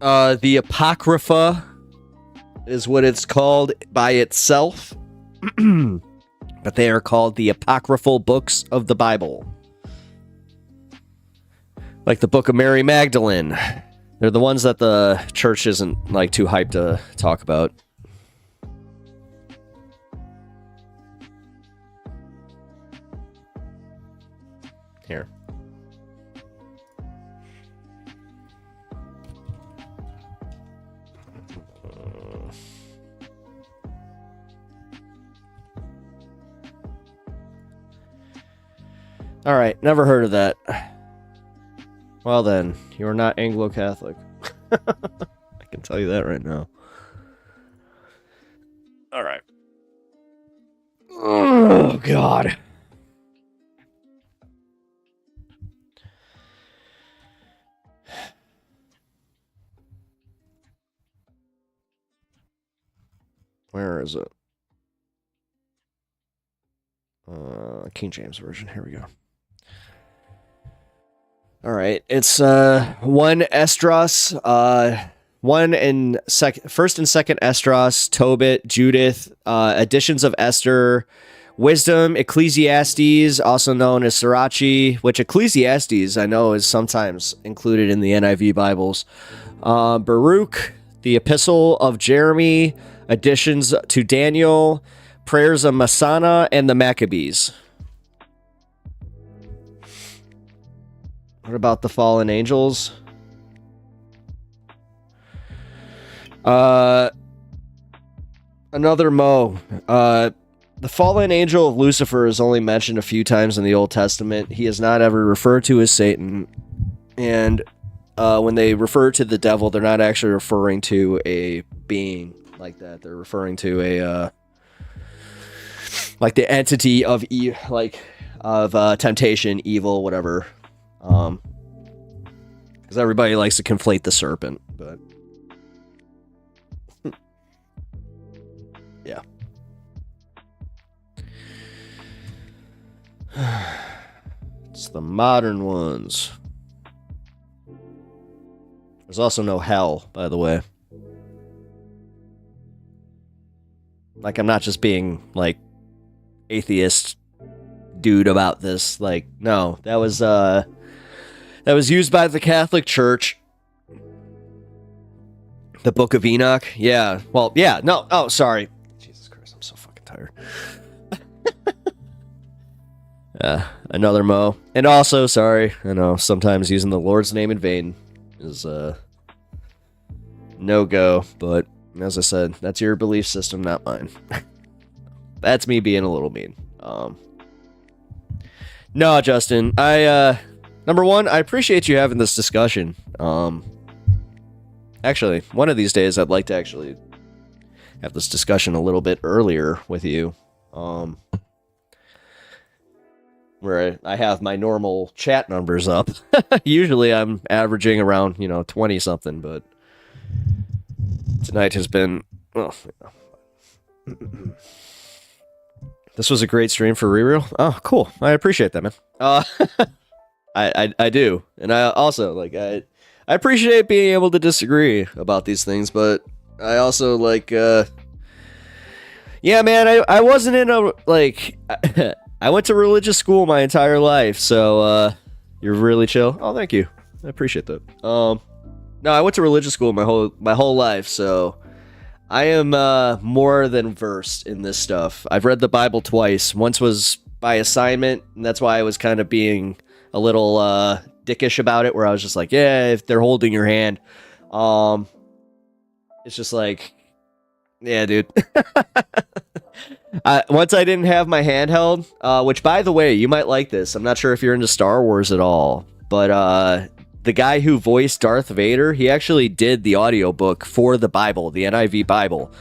The Apocrypha is what it's called by itself. But they are called the apocryphal books of the Bible. Like the Book of Mary Magdalene. They're the ones that the church isn't like too hyped to talk about. Here. All right, never heard of that. Well then, you are not Anglo-Catholic. I can tell you that right now. All right. Oh, God. Where is it? King James Version. Here we go. All right, it's 1 Esdras, first and second Esdras, Tobit, Judith, editions of Esther, Wisdom, Ecclesiastes, also known as Sirachi, which Ecclesiastes I know is sometimes included in the NIV Bibles. Baruch, the Epistle of Jeremy, additions to Daniel, Prayers of Masana, and the Maccabees. What about the fallen angels? Another Mo. The fallen angel of Lucifer is only mentioned a few times in the Old Testament. He is not ever referred to as Satan. And when they refer to the devil, they're not actually referring to a being like that. They're referring to a like the entity of temptation, evil, whatever. Because everybody likes to conflate the serpent, but yeah. It's the modern ones. There's also no hell, by the way. Like, I'm not just being like atheist dude about this. Like, no, that was used by the Catholic Church. The Book of Enoch. Yeah. Well, yeah. No. Oh, sorry. Jesus Christ, I'm so fucking tired. Another Mo. And also, sorry, I know sometimes using the Lord's name in vain is no go, but as I said, that's your belief system, not mine. That's me being a little mean. No, Justin, number one, I appreciate you having this discussion. Actually, one of these days I'd like to actually have this discussion a little bit earlier with you. Where I have my normal chat numbers up. Usually I'm averaging around, 20 something, but tonight has been, well, This was a great stream for Rereal. Oh, cool. I appreciate that, man. I do. And I also, I appreciate being able to disagree about these things, but I also, yeah, man, I wasn't in a, I went to religious school my entire life, so, you're really chill. Oh, thank you. I appreciate that. No, I went to religious school my whole life, so I am more than versed in this stuff. I've read the Bible twice. Once was by assignment, and that's why I was kind of being a little dickish about it, where I was just like, yeah, if they're holding your hand. It's just like, yeah, dude. Once I didn't have my hand held, which, by the way, you might like this. I'm not sure if you're into Star Wars at all, but the guy who voiced Darth Vader, he actually did the audiobook for the Bible, the NIV Bible.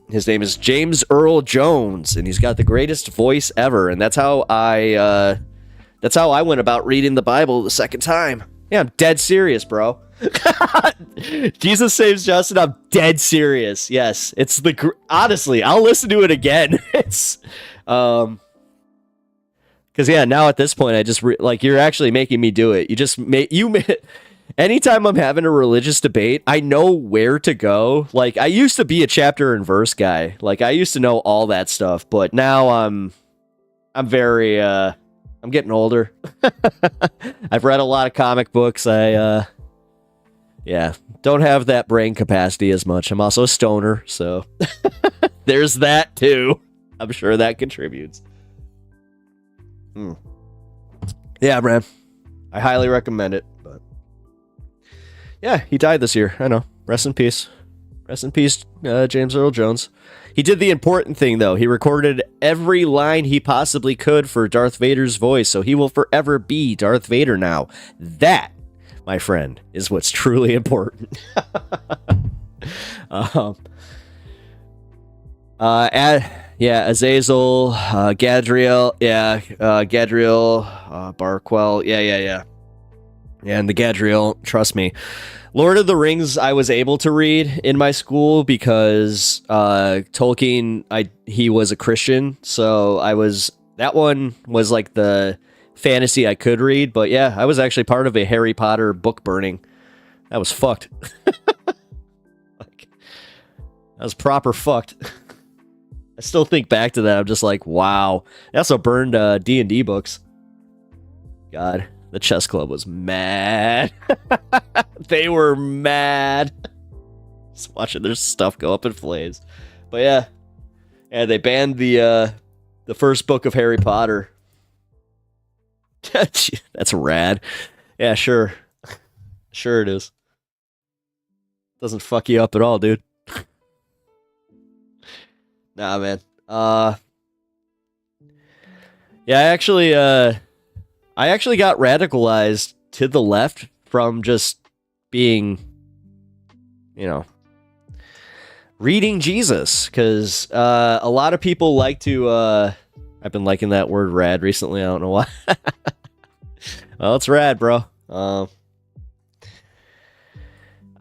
His name is James Earl Jones, and he's got the greatest voice ever, and that's how I went about reading the Bible the second time. Yeah, I'm dead serious, bro. Jesus Saves Justin, I'm dead serious. Yes, it's honestly, I'll listen to it again. It's because yeah, now at this point, I just you're actually making me do it. You just anytime I'm having a religious debate, I know where to go. Like, I used to be a chapter and verse guy. Like, I used to know all that stuff, but now I'm very, I'm getting older. I've read a lot of comic books. Yeah, don't have that brain capacity as much. I'm also a stoner, so there's that too. I'm sure that contributes. Yeah, man. I highly recommend it. But yeah, he died this year. I know. Rest in peace. Rest in peace, James Earl Jones. He did the important thing, though. He recorded every line he possibly could for Darth Vader's voice, so he will forever be Darth Vader now. That, my friend, is what's truly important. Azazel, Gadriel, Gadriel, Barquell, yeah, and the Gadriel, trust me. Lord of the Rings, I was able to read in my school because Tolkien, he was a Christian, so that one was like the fantasy I could read, but yeah, I was actually part of a Harry Potter book burning. That was fucked. That was proper fucked. I still think back to that. I'm just like, wow. I also burned D&D books. God, the chess club was mad. They were mad. Just watching their stuff go up in flames. But yeah. Yeah, they banned the first book of Harry Potter. That's rad. Yeah, sure. Sure it is. Doesn't fuck you up at all, dude. Nah, man. Yeah, I actually got radicalized to the left from just being, reading Jesus, because a lot of people like to. I've been liking that word "rad" recently. I don't know why. Well, it's rad, bro.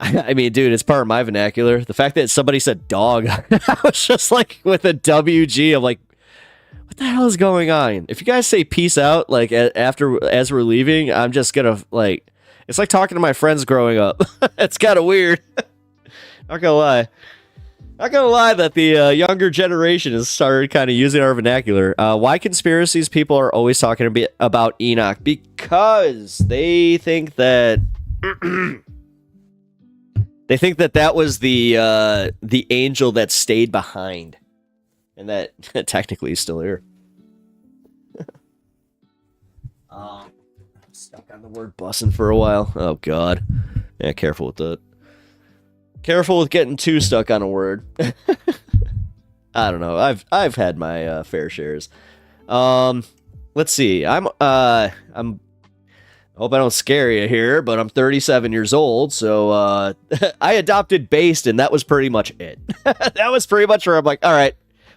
I mean, dude, it's part of my vernacular. The fact that somebody said dog, I was just like, with a WG, I'm like, what the hell is going on? If you guys say peace out, like, as we're leaving, I'm just gonna, like, it's like talking to my friends growing up. It's kind of weird. Not gonna lie. Not gonna lie that the younger generation has started kind of using our vernacular. Why conspiracies people are always talking about Enoch? Because they think that... They think that was the angel that stayed behind, and that technically he's still here. Stuck on the word bussin' for a while. Oh God, yeah, careful with that. Careful with getting too stuck on a word. I don't know. I've had my fair shares. Let's see. I hope I don't scare you here, but I'm 37 years old, so I adopted Based, and that was pretty much it. That was pretty much where I'm like, all right,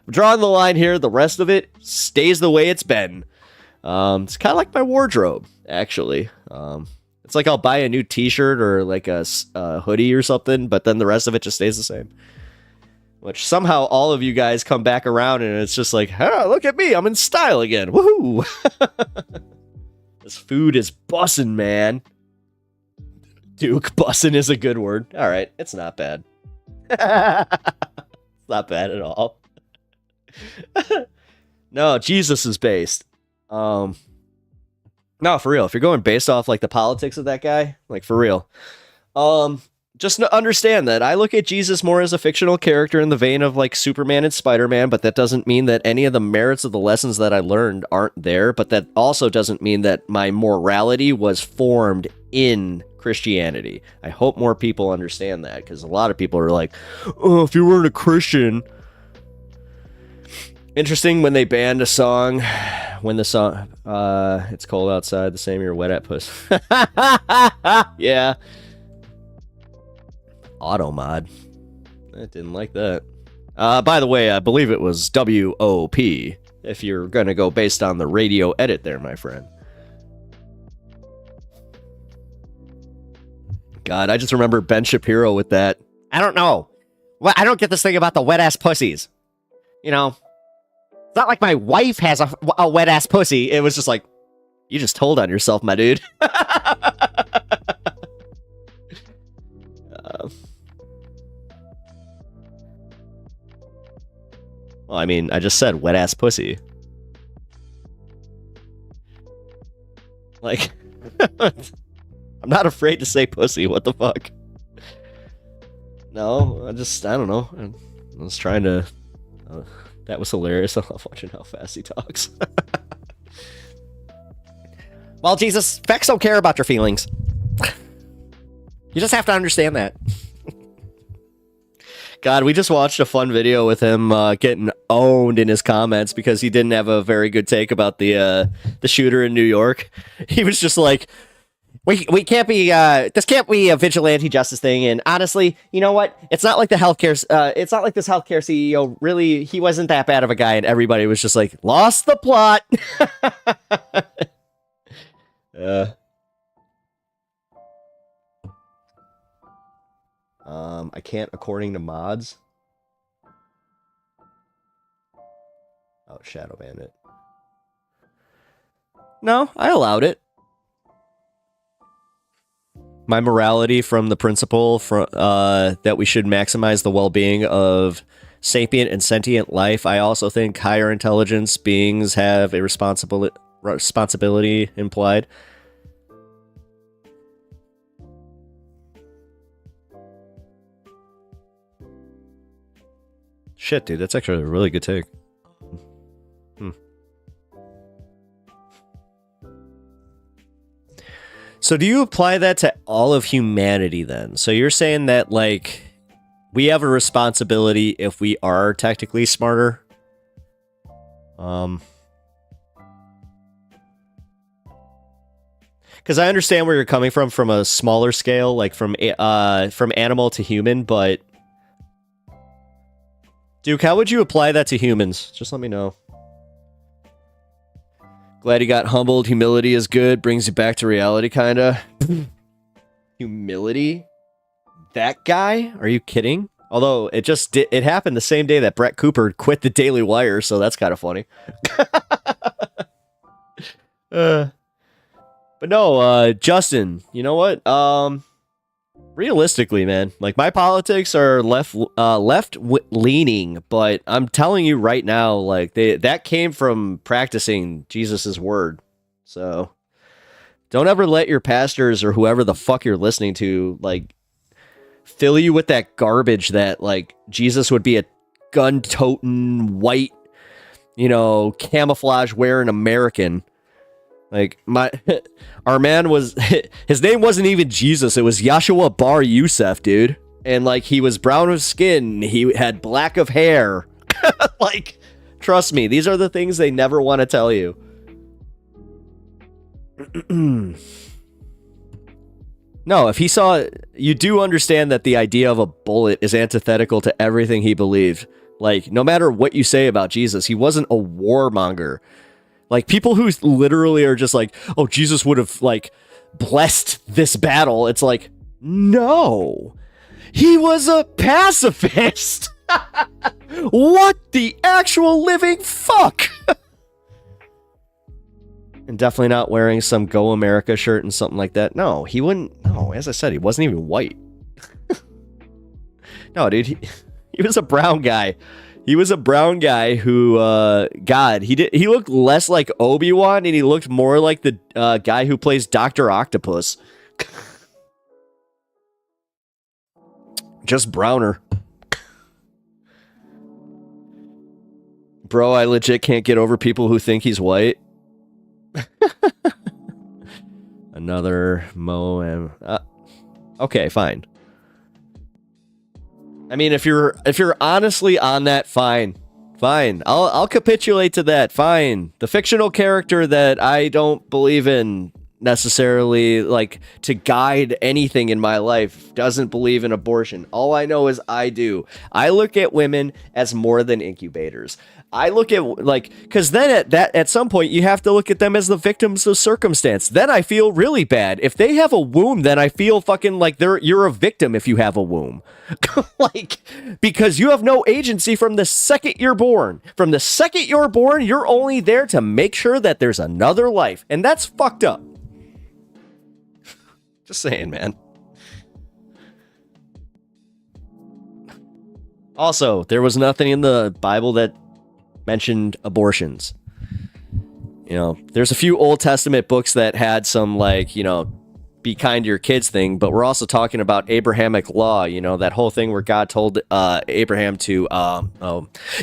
I'm drawing the line here. The rest of it stays the way it's been. It's kind of like my wardrobe, actually. It's like I'll buy a new t-shirt or like a hoodie or something, but then the rest of it just stays the same. Which somehow all of you guys come back around, and it's just like, oh, look at me, I'm in style again. Woohoo! This food is bussin', man. Duke, bussin' is a good word. All right, it's not bad. It's not bad at all. No, Jesus is based. No, for real. If you're going based off like the politics of that guy, like for real. Just understand that I look at Jesus more as a fictional character in the vein of like Superman and Spider-Man, but that doesn't mean that any of the merits of the lessons that I learned aren't there, but that also doesn't mean that my morality was formed in Christianity. I hope more people understand that, because a lot of people are like, oh, if you weren't a Christian... Interesting when they banned a song, when the song, It's Cold Outside, the same year Wet at Puss. Yeah. Automod. I didn't like that. By the way, I believe it was WOP, if you're going to go based on the radio edit there, my friend. God, I just remember Ben Shapiro with that. I don't know. Well, I don't get this thing about the wet-ass pussies. You know, it's not like my wife has a wet-ass pussy. It was just like, you just told on yourself, my dude. Well, I mean, I just said wet ass pussy. Like, I'm not afraid to say pussy. What the fuck? No, I don't know. I was trying to. That was hilarious. I love watching how fast he talks. Well, Jesus, facts don't care about your feelings. You just have to understand that. God, we just watched a fun video with him getting owned in his comments because he didn't have a very good take about the shooter in New York. He was just like, we can't be this can't be a vigilante justice thing. And honestly, you know what? It's not like the healthcare. It's not like this healthcare CEO. Really, he wasn't that bad of a guy, and everybody was just like, lost the plot. I can't according to mods. Oh, Shadow Bandit. No, I allowed it. My morality from the principle that we should maximize the well-being of sapient and sentient life. I also think higher intelligence beings have a responsibility implied. Shit, dude, that's actually a really good take. So do you apply that to all of humanity then? So you're saying that, like, we have a responsibility if we are technically smarter? Because I understand where you're coming from a smaller scale, like from animal to human, but Duke, how would you apply that to humans? Just let me know. Glad you got humbled. Humility is good. Brings you back to reality, kinda. Humility? That guy? Are you kidding? Although, it happened the same day that Brett Cooper quit the Daily Wire, so that's kind of funny. But no, Justin, you know what? Realistically, man, like, my politics are left-leaning, but I'm telling you right now, like, that came from practicing Jesus's word. So don't ever let your pastors or whoever the fuck you're listening to, like, fill you with that garbage that, like, Jesus would be a gun-toting, white, camouflage-wearing American. Like, our man his name wasn't even Jesus. It was Yahshua Bar Yusuf, dude. And, like, he was brown of skin. He had black of hair. Like, trust me, these are the things they never want to tell you. No, if he saw, you do understand that the idea of a bullet is antithetical to everything he believed. Like, no matter what you say about Jesus, he wasn't a warmonger. Like, people who literally are just like, oh, Jesus would have, like, blessed this battle. It's like, no, he was a pacifist. What the actual living fuck? And definitely not wearing some Go America shirt and something like that. No, he wouldn't. No, as I said, he wasn't even white. No, dude, he was a brown guy. He was a brown guy who, he looked less like Obi-Wan and he looked more like the guy who plays Dr. Octopus. Just browner. Bro, I legit can't get over people who think he's white. Another Mo. Okay, fine. I mean, if you're honestly on that, fine. I'll capitulate to that. Fine. The fictional character that I don't believe in necessarily, like, to guide anything in my life doesn't believe in abortion. All I know is I do. I look at women as more than incubators. I look at, like, because then at some point you have to look at them as the victims of circumstance. Then I feel really bad. If they have a womb, then I feel fucking like you're a victim if you have a womb. Like, because you have no agency from the second you're born. From the second you're born, you're only there to make sure that there's another life. And that's fucked up. Just saying, man. Also, there was nothing in the Bible that mentioned abortions. You know, there's a few Old Testament books that had some, like, you know, be kind to your kids thing, but we're also talking about Abrahamic law, you know, that whole thing where God told Abraham to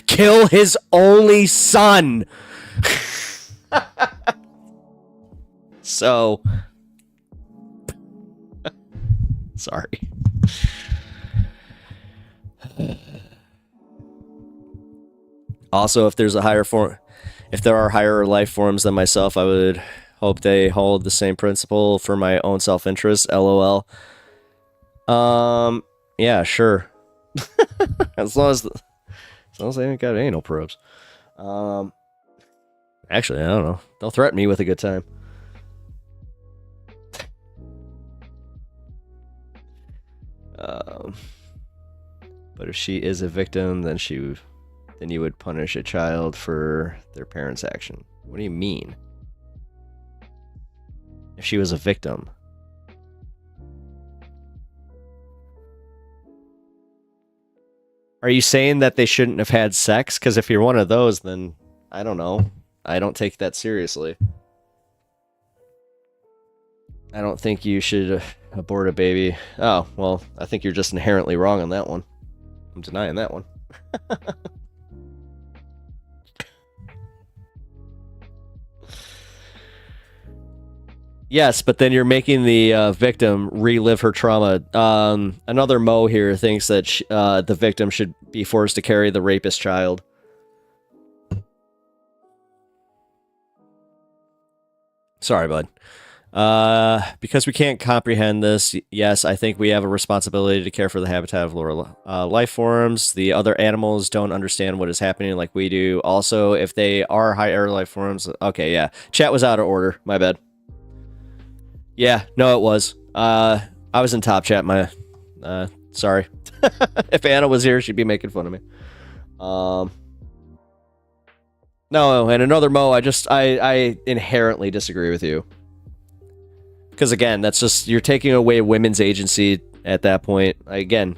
kill his only son. So, sorry. Also, if there are higher life forms than myself, I would hope they hold the same principle for my own self-interest. LOL. Yeah, sure. as long as they ain't got anal probes. Actually, I don't know. They'll threaten me with a good time. But if she is a victim, then you would punish a child for their parents' action. What do you mean? If she was a victim. Are you saying that they shouldn't have had sex? Because if you're one of those, then I don't know. I don't take that seriously. I don't think you should abort a baby. Oh, well, I think you're just inherently wrong on that one. I'm denying that one. Yes, but then you're making the victim relive her trauma. Another Mo here thinks that the victim should be forced to carry the rapist child. Sorry, bud. Because we can't comprehend this, yes, I think we have a responsibility to care for the habitat of lower life forms. The other animals don't understand what is happening like we do. Also, if they are higher life forms... Okay, yeah. Chat was out of order. My bad. Yeah, no, it was. I was in top chat. Sorry. If Anna was here, she'd be making fun of me. No, and another Mo, I inherently disagree with you. Because again, that's just, you're taking away women's agency at that point. Again,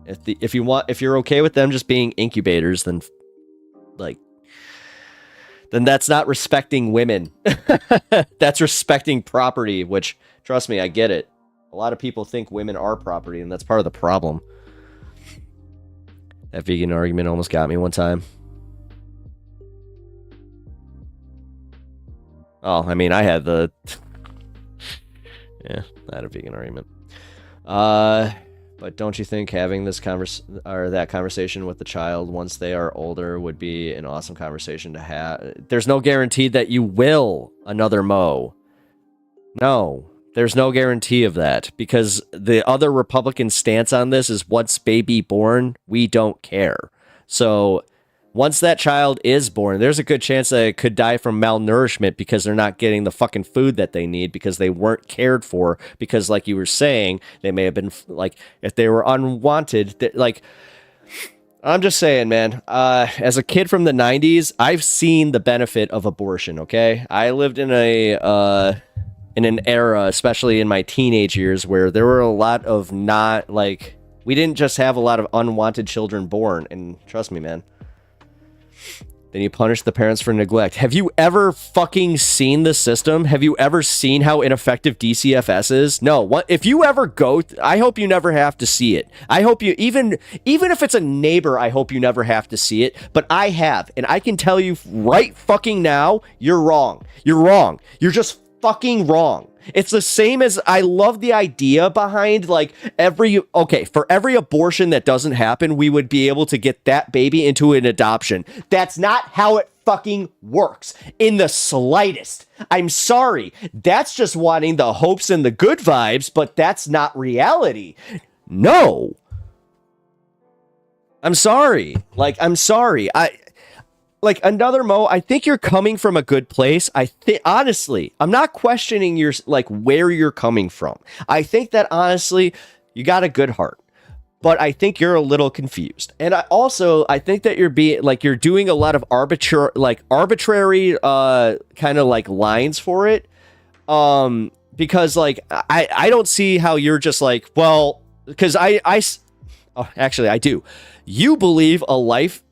if you're okay with them just being incubators, then that's not respecting women. That's respecting property, which, trust me, I get it. A lot of people think women are property, and that's part of the problem. That vegan argument almost got me one time. Oh, I mean, I had the... Yeah, I had a vegan argument. But don't you think having this conversation with the child once they are older would be an awesome conversation to have? There's no guarantee that you will, another Mo. No, there's no guarantee of that, because the other Republican stance on this is once baby born, we don't care. So once that child is born, there's a good chance that it could die from malnourishment because they're not getting the fucking food that they need because they weren't cared for. Because, like you were saying, they may have been, like, if they were unwanted, like, I'm just saying, man, as a kid from the 90s, I've seen the benefit of abortion, okay? I lived in an era, especially in my teenage years, where there were a lot of we didn't just have a lot of unwanted children born, and trust me, man. Then you punish the parents for neglect. Have you ever fucking seen the system? Have you ever seen how ineffective DCFS is? No. What if you ever go? I hope you never have to see it. I hope you even if it's a neighbor, I hope you never have to see it. But I have, and I can tell you right fucking now, you're wrong. You're wrong. You're just fucking wrong. It's the same as, I love the idea behind, like, for every abortion that doesn't happen, we would be able to get that baby into an adoption. That's not how it fucking works in the slightest. I'm sorry. That's just wanting the hopes and the good vibes, but that's not reality. No. I'm sorry. I'm sorry. Another Mo, I think you're coming from a good place. Honestly, I'm not questioning where you're coming from. I think that honestly, you got a good heart, but I think you're a little confused. And I think that you're doing a lot of arbitrary kind of lines for it. Because I don't see how you're just because actually I do. You believe a life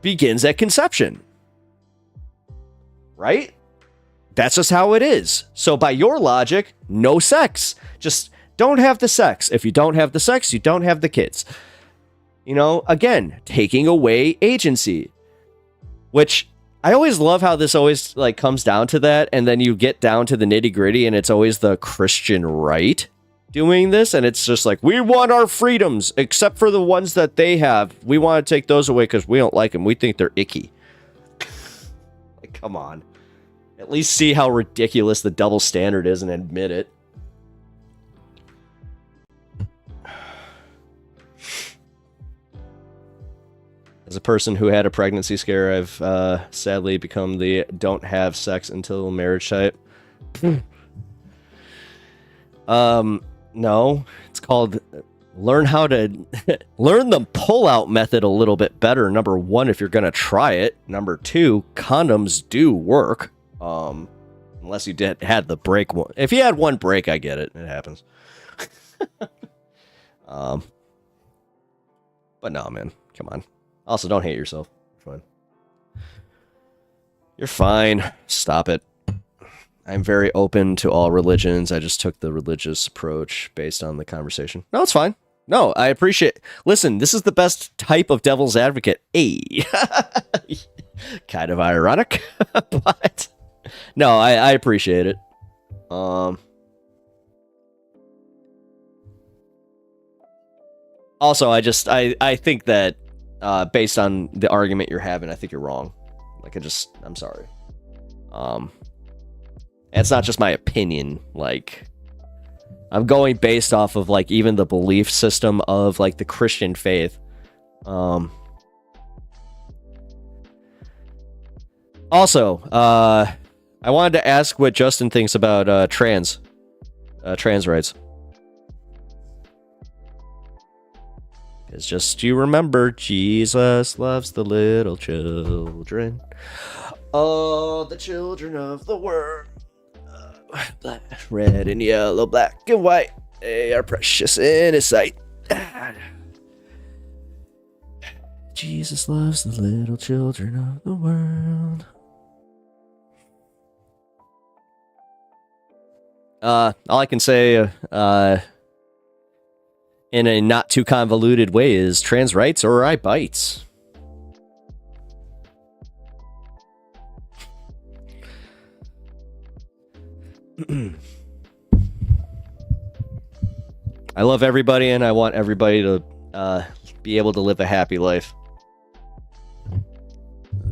begins at conception. Right? That's just how it is. So by your logic, no sex. Just don't have the sex. If you don't have the sex, you don't have the kids. You know, again, taking away agency. Which I always love how this always like comes down to that, and then you get down to the nitty-gritty and it's always the Christian right doing this, and it's just like, we want our freedoms except for the ones that they have. We want to take those away because we don't like them. We think they're icky. Like, come on. At least see how ridiculous the double standard is and admit it. As a person who had a pregnancy scare, I've sadly become the don't have sex until marriage type. No, it's called learn how to learn the pull-out method a little bit better. Number one, if you're gonna try it. Number two, condoms do work. Unless you had the break one. If you had one break, I get it. It happens. But no, man, come on. Also, don't hate yourself. You're fine. You're fine. Stop it. I'm very open to all religions. I just took the religious approach based on the conversation. No, it's fine. No, I appreciate. Listen, this is the best type of devil's advocate. Kind of ironic, but no, I appreciate it. Also, I think that based on the argument you're having, I think you're wrong. Like, I'm sorry. It's not just my opinion. Like, I'm going based off of like even the belief system of like the Christian faith. Also, I wanted to ask what Justin thinks about trans rights. It's just you remember Jesus loves the little children, all the children of the world, red and yellow, black and white, they are precious in his sight. Jesus loves the little children of the world. All I can say in a not too convoluted way is trans rights or I bites. I love everybody and I want everybody to be able to live a happy life.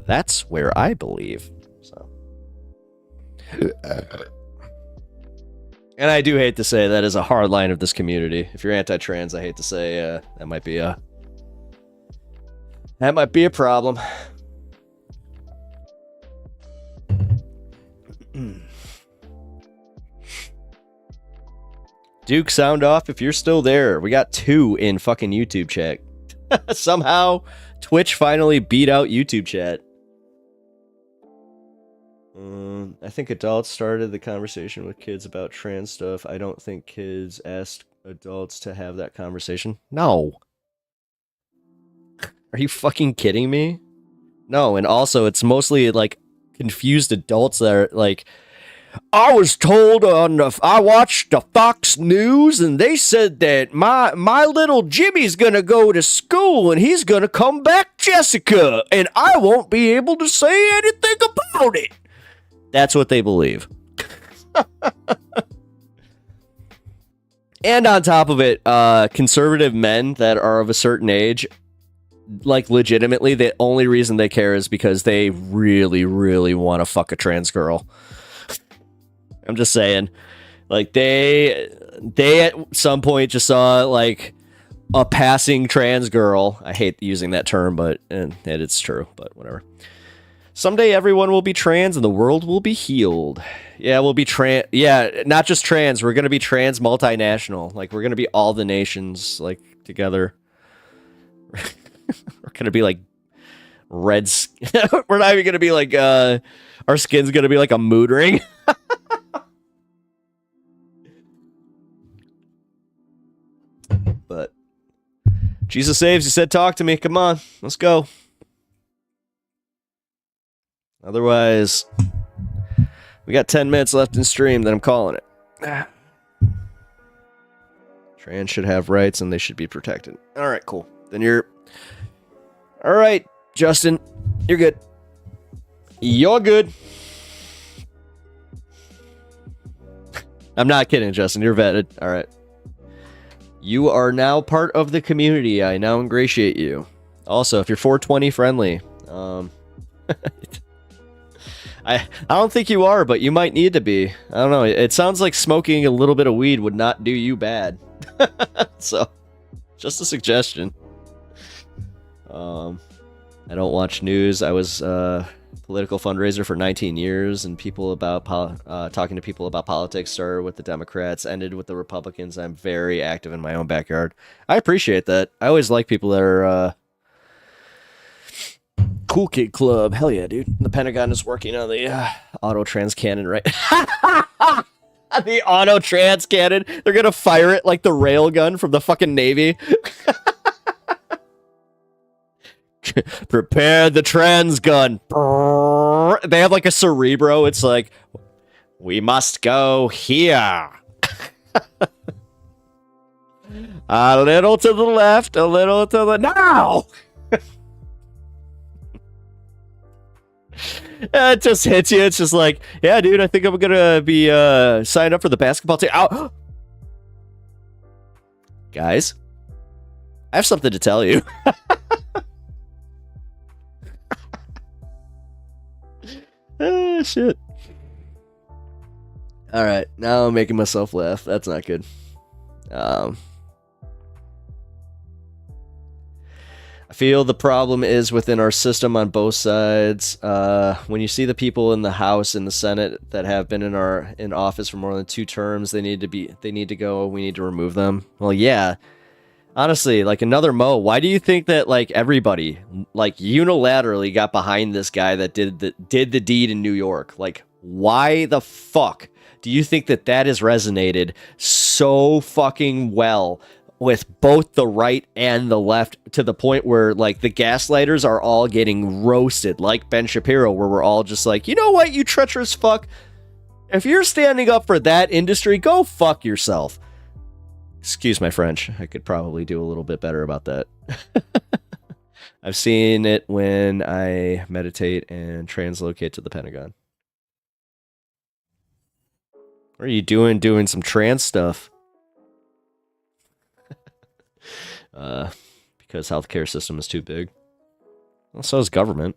That's where I believe. So. And I do hate to say that is a hard line of this community. If you're anti-trans, I hate to say that might be a problem. Duke, sound off if you're still there. We got 2 in fucking YouTube chat. Somehow, Twitch finally beat out YouTube chat. I think adults started the conversation with kids about trans stuff. I don't think kids asked adults to have that conversation. No. Are you fucking kidding me? No, and also it's mostly like confused adults that are like, I was told I watched the Fox News and they said that my little Jimmy's gonna go to school and he's gonna come back Jessica and I won't be able to say anything about it. That's what they believe. And on top of it, conservative men that are of a certain age, like legitimately, the only reason they care is because they really, really want to fuck a trans girl. I'm just saying. Like, they at some point just saw, like, a passing trans girl. I hate using that term, but and it's true, but whatever. Someday everyone will be trans and the world will be healed. Yeah, we'll be trans. Yeah, not just trans. We're going to be trans multinational. Like, we're going to be all the nations, like, together. We're going to be, like, red. We're not even going to be, like, our skin's going to be, like, a mood ring. But Jesus saves. He said, talk to me. Come on. Let's go. Otherwise, we got 10 minutes left in stream, then I'm calling it. Trans should have rights and they should be protected. All right, cool. Then you're... All right, Justin, you're good. You're good. I'm not kidding, Justin. You're vetted. All right. You are now part of the community. I now ingratiate you. Also, if you're 420 friendly, I don't think you are, but you might need to be. I don't know. It sounds like smoking a little bit of weed would not do you bad. So, just a suggestion. I don't watch news. I was a political fundraiser for 19 years, and people about talking to people about politics started with the Democrats, ended with the Republicans. I'm very active in my own backyard. I appreciate that. I always like people that are cool kid club. Hell yeah, dude. The Pentagon is working on the auto trans cannon, right? The auto trans cannon. They're gonna fire it like the rail gun from the fucking Navy. Prepare the trans gun. They have like a Cerebro. It's like, we must go here. A little to the left, a little to the... Now! It just hits you. It's just like, yeah, dude, I think I'm gonna be signed up for the basketball team. Ow! Guys, I have something to tell you. Shit. All right, now I'm making myself laugh. That's not good. I feel the problem is within our system on both sides. When you see the people in the House and the Senate that have been in office for more than 2 terms, they need to go. We need to remove them. Well, yeah. Honestly, like another Mo, why do you think that like everybody like unilaterally got behind this guy that did the deed in New York? Like, why the fuck do you think that has resonated so fucking well with both the right and the left, to the point where like the gaslighters are all getting roasted, like Ben Shapiro, where we're all just like, you know what, you treacherous fuck, if you're standing up for that industry, go fuck yourself. Excuse my French. I could probably do a little bit better about that. I've seen it when I meditate and translocate to the Pentagon. What are you doing some trans stuff? Because healthcare system is too big. Well, so is government.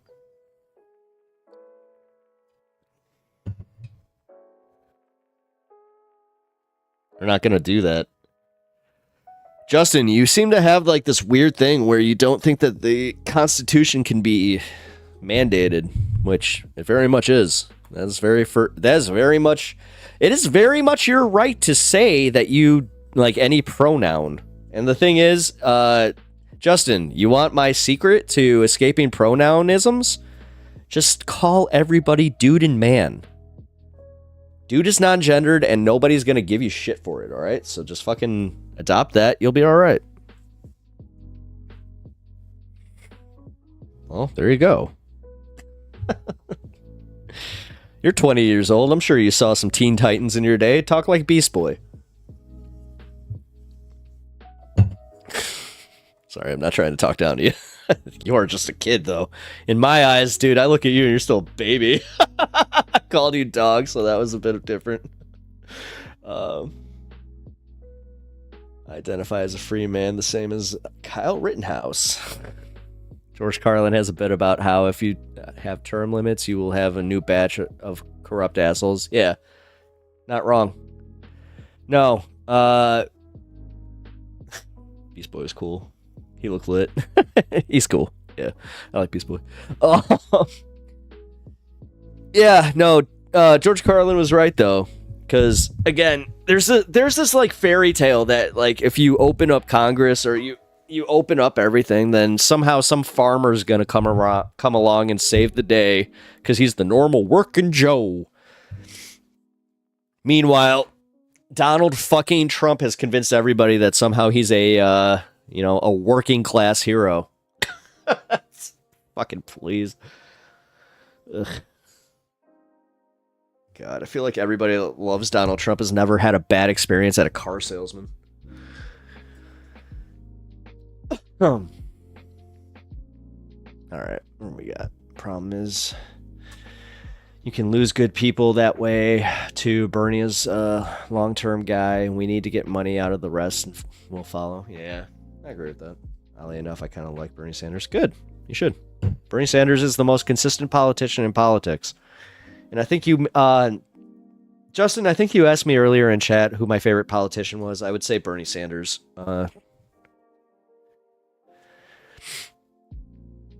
They're not going to do that. Justin, you seem to have like this weird thing where you don't think that the Constitution can be mandated, which it very much is. It is very much your right to say that you like any pronoun. And the thing is, Justin, you want my secret to escaping pronounisms? Just call everybody dude and man. Dude is non-gendered and nobody's gonna give you shit for it, alright? So just fucking adopt that, you'll be alright. Well, there you go. You're 20 years old. I'm sure you saw some Teen Titans in your day. Talk like Beast Boy. Sorry, I'm not trying to talk down to you. You are just a kid, though. In my eyes, dude, I look at you and you're still a baby. I called you dog, so that was a bit different. I identify as a free man, the same as Kyle Rittenhouse. George Carlin has a bit about how if you have term limits, you will have a new batch of corrupt assholes. Yeah, not wrong. No, Beast Boy is cool. He looks lit. He's cool. Yeah, I like Beast Boy. Yeah, no, George Carlin was right though, because again, there's this like fairy tale that like if you open up Congress or you open up everything, then somehow some farmer's gonna come along and save the day because he's the normal working Joe. Meanwhile, Donald fucking Trump has convinced everybody that somehow he's a working class hero. Fucking please. Ugh. God, I feel like everybody that loves Donald Trump has never had a bad experience at a car salesman. All right, what do we got? Problem is, you can lose good people that way. Too, Bernie is a long-term guy. We need to get money out of the rest, and we'll follow. Yeah, I agree with that. Oddly enough, I kind of like Bernie Sanders. Good, you should. Bernie Sanders is the most consistent politician in politics. And I think you, Justin, I think you asked me earlier in chat who my favorite politician was. I would say Bernie Sanders.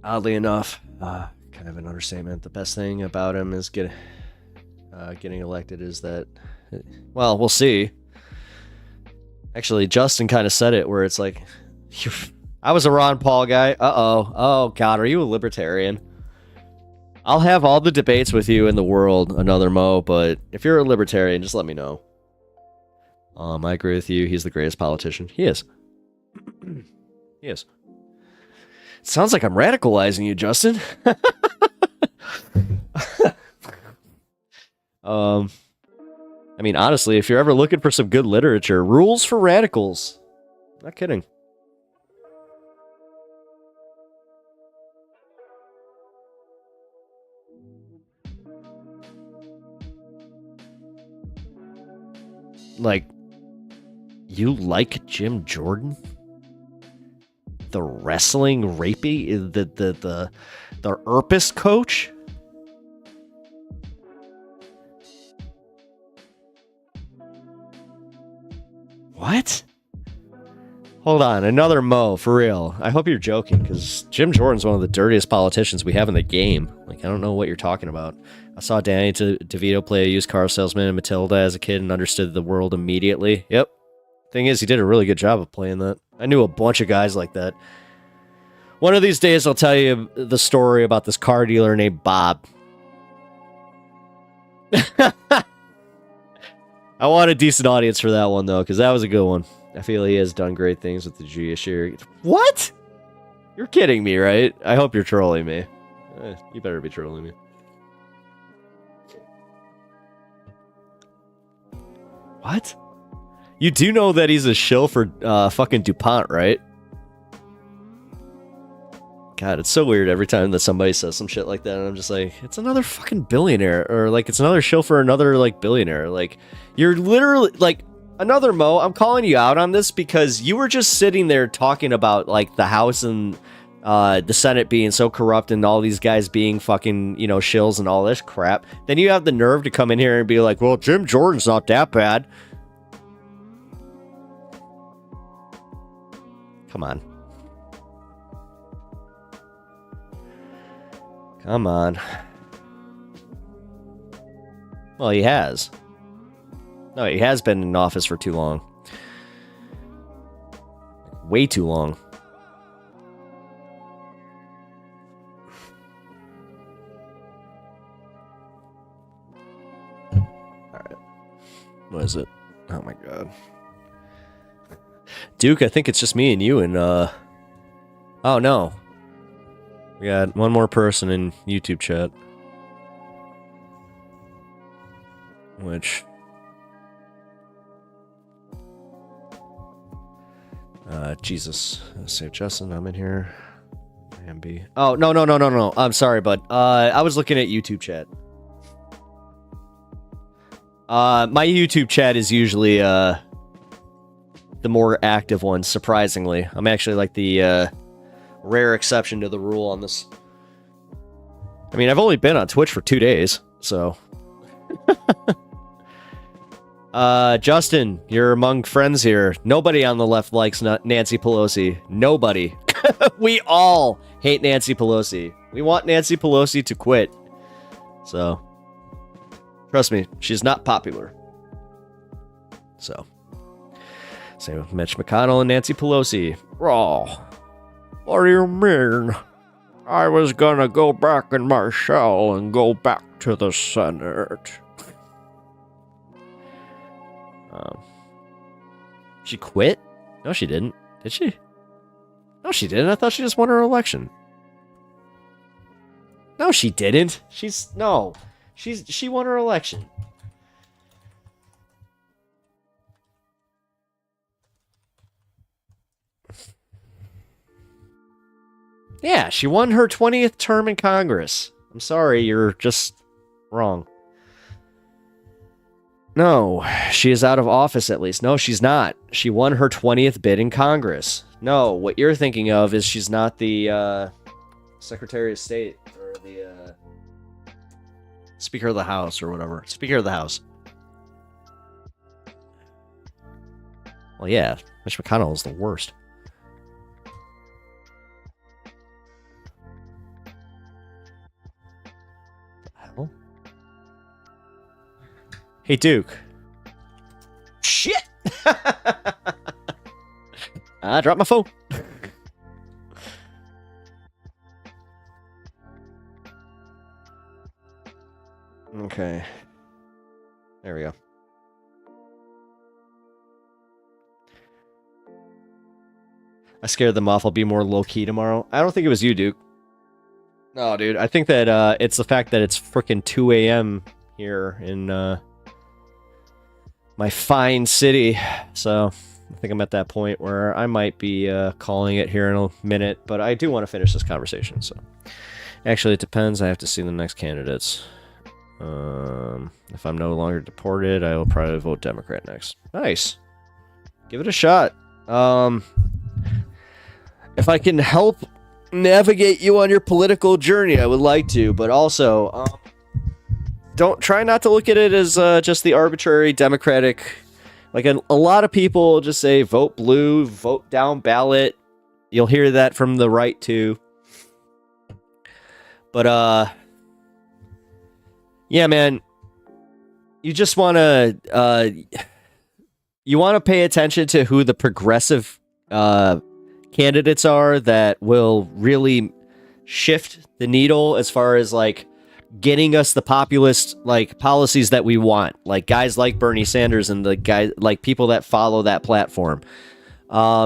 Oddly enough, kind of an understatement. The best thing about him is getting elected is that, well, we'll see. Actually, Justin kind of said it where it's like, I was a Ron Paul guy. Uh-oh. Oh, God, are you a libertarian? I'll have all the debates with you in the world, another Mo, but if you're a libertarian, just let me know. I agree with you. He's the greatest politician. He is. He is. It sounds like I'm radicalizing you, Justin. I mean, honestly, if you're ever looking for some good literature, Rules for Radicals. Not kidding. Like, you like Jim Jordan? The wrestling rapey? The Erpus coach? What? Hold on, another Mo, for real. I hope you're joking, because Jim Jordan's one of the dirtiest politicians we have in the game. Like, I don't know what you're talking about. I saw Danny DeVito play a used car salesman in Matilda as a kid and understood the world immediately. Yep. Thing is, he did a really good job of playing that. I knew a bunch of guys like that. One of these days, I'll tell you the story about this car dealer named Bob. I want a decent audience for that one, though, because that was a good one. I feel he has done great things with the judiciary. What? You're kidding me, right? I hope you're trolling me. You better be trolling me. What? You do know that he's a shill for fucking DuPont, right? God, it's so weird every time that somebody says some shit like that, and I'm just like, it's another fucking billionaire, or like it's another shill for another like billionaire. Like, you're literally like another Mo. I'm calling you out on this because you were just sitting there talking about like the House and the Senate being so corrupt and all these guys being fucking, you know, shills and all this crap. Then you have the nerve to come in here and be like, well, Jim Jordan's not that bad. Come on. Come on. Well, he has. No, he has been in office for too long. Way too long. Alright. What is it? Oh my god. Duke, I think it's just me and you and, oh no. We got one more person in YouTube chat. Which... Jesus. Save Justin, I'm in here. MB. Oh, no. I'm sorry, bud. I was looking at YouTube chat. My YouTube chat is usually, the more active one, surprisingly. I'm actually like the, rare exception to the rule on this. I mean, I've only been on Twitch for 2 days, so... Justin, you're among friends here. Nobody on the left likes Nancy Pelosi. Nobody. We all hate Nancy Pelosi. We want Nancy Pelosi to quit. So, trust me, she's not popular. So, same with Mitch McConnell and Nancy Pelosi. Raw. What do you mean? I was gonna go back in my shell and go back to the Senate. She quit? No, she didn't. Did she? No, she didn't. I thought she just won her election. No, she didn't. No. She won her election. Yeah, she won her 20th term in Congress. I'm sorry, you're just wrong. No, she is out of office at least. No, she's not. She won her 20th bid in Congress. No, what you're thinking of is she's not the Secretary of State or the Speaker of the House or whatever. Speaker of the House. Well, yeah, Mitch McConnell is the worst. Hey, Duke. Shit! I dropped my phone. Okay. There we go. I scared them off. I'll be more low-key tomorrow. I don't think it was you, Duke. No, dude. I think that it's the fact that it's freaking 2 a.m. here in my fine city. So I think I'm at that point where I might be calling it here in a minute, but I do want to finish this conversation. So actually, it depends. I have to see the next candidates. If I'm no longer deported, I will probably vote Democrat next. Nice. Give it a shot. If I can help navigate you on your political journey, I would like to, but also don't try not to look at it as just the arbitrary Democratic. Like a lot of people just say vote blue, vote down ballot. You'll hear that from the right too. But yeah, man, you just want to pay attention to who the progressive candidates are that will really shift the needle as far as like getting us the populist like policies that we want, like guys like Bernie Sanders and the guys like people that follow that platform.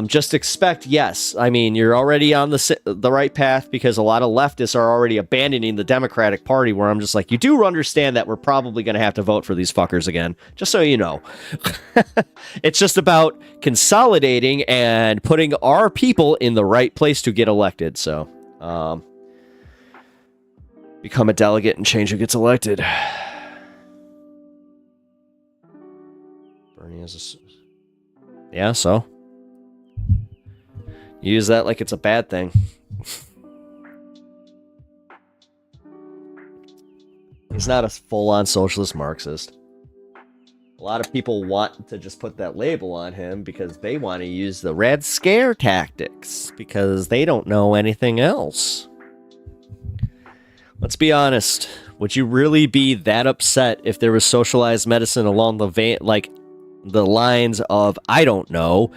Just expect, yes, I mean, you're already on the right path because a lot of leftists are already abandoning the Democratic Party, where I'm just like, you do understand that we're probably going to have to vote for these fuckers again, just so you know. It's just about consolidating and putting our people in the right place to get elected. So, become a delegate and change who gets elected. Bernie is yeah, so you use that like it's a bad thing. He's not a full-on socialist Marxist. A lot of people want to just put that label on him because they want to use the Red Scare tactics because they don't know anything else. Let's be honest. Would you really be that upset if there was socialized medicine along the vein, like the lines of, I don't know,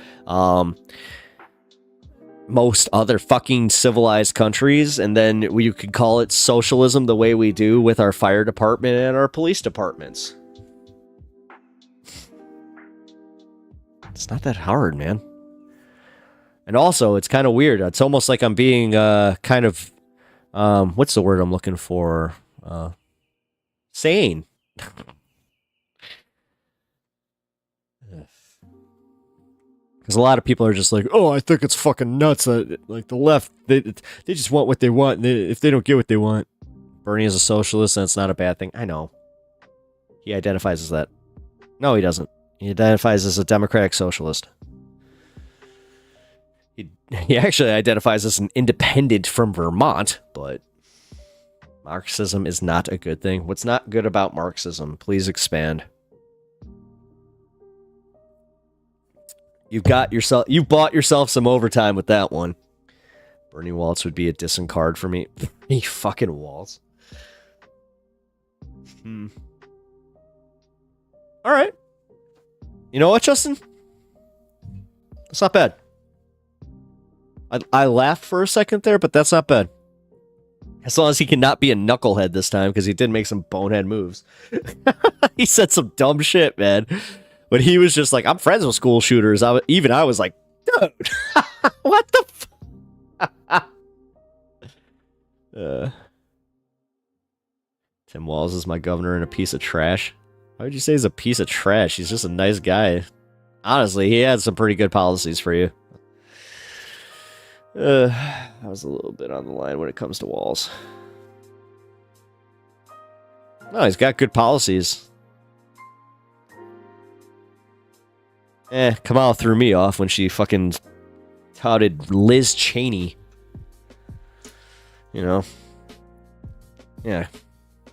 most other fucking civilized countries, and then you could call it socialism the way we do with our fire department and our police departments? It's not that hard, man. And also, it's kind of weird. It's almost like I'm being kind of what's the word I'm looking for? Sane. Because a lot of people are just like, oh, I think it's fucking nuts. Like the left, they just want what they want. If they don't get what they want. Bernie is a socialist, and it's not a bad thing. I know. He identifies as that. No, he doesn't. He identifies as a democratic socialist. He actually identifies as an independent from Vermont, but Marxism is not a good thing. What's not good about Marxism? Please expand. You bought yourself some overtime with that one. Bernie Waltz would be a dissing card for me. Bernie fucking Waltz. All right. You know what, Justin? That's not bad. I laughed for a second there, but that's not bad. As long as he cannot be a knucklehead this time, because he did make some bonehead moves. He said some dumb shit, man. But he was just like, I'm friends with school shooters. I was like, dude, what the Tim Walz is my governor and a piece of trash. Why would you say he's a piece of trash? He's just a nice guy. Honestly, he had some pretty good policies for you. I was a little bit on the line when it comes to Walz. No, he's got good policies. Kamala threw me off when she fucking touted Liz Cheney. You know? Yeah.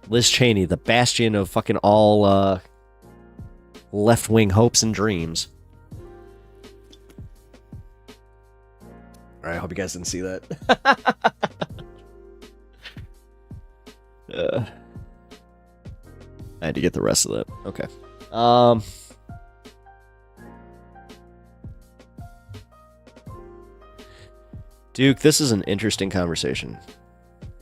Liz Cheney, the bastion of fucking all left-wing hopes and dreams. Alright, I hope you guys didn't see that. I had to get the rest of that. Okay. Duke, this is an interesting conversation.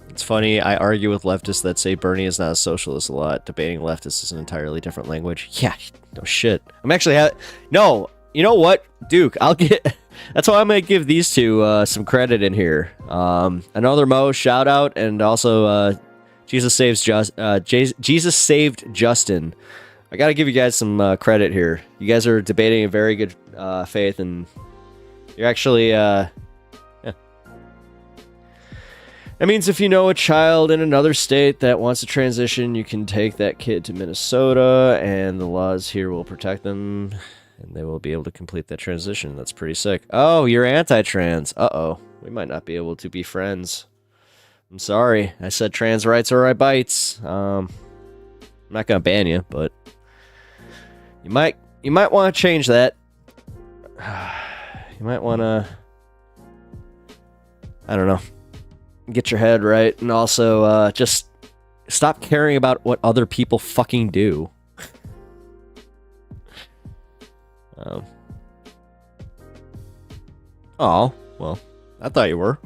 It's funny, I argue with leftists that say Bernie is not a socialist a lot. Debating leftists is an entirely different language. Yeah, no shit. I'm actually no, you know what, Duke, I'll get... That's why I'm going to give these two some credit in here. Another Mo shout out, and also Jesus Saved Justin. I got to give you guys some credit here. You guys are debating in very good faith, and you're actually... yeah. That means if you know a child in another state that wants to transition, you can take that kid to Minnesota, and the laws here will protect them, and they will be able to complete that transition. That's pretty sick. Oh, you're anti-trans. Uh-oh. We might not be able to be friends. I'm sorry. I said trans rights or I bites. I'm not gonna ban you, but you might want to change that. You might want to, I don't know, get your head right, and also just stop caring about what other people fucking do. Oh, well, I thought you were.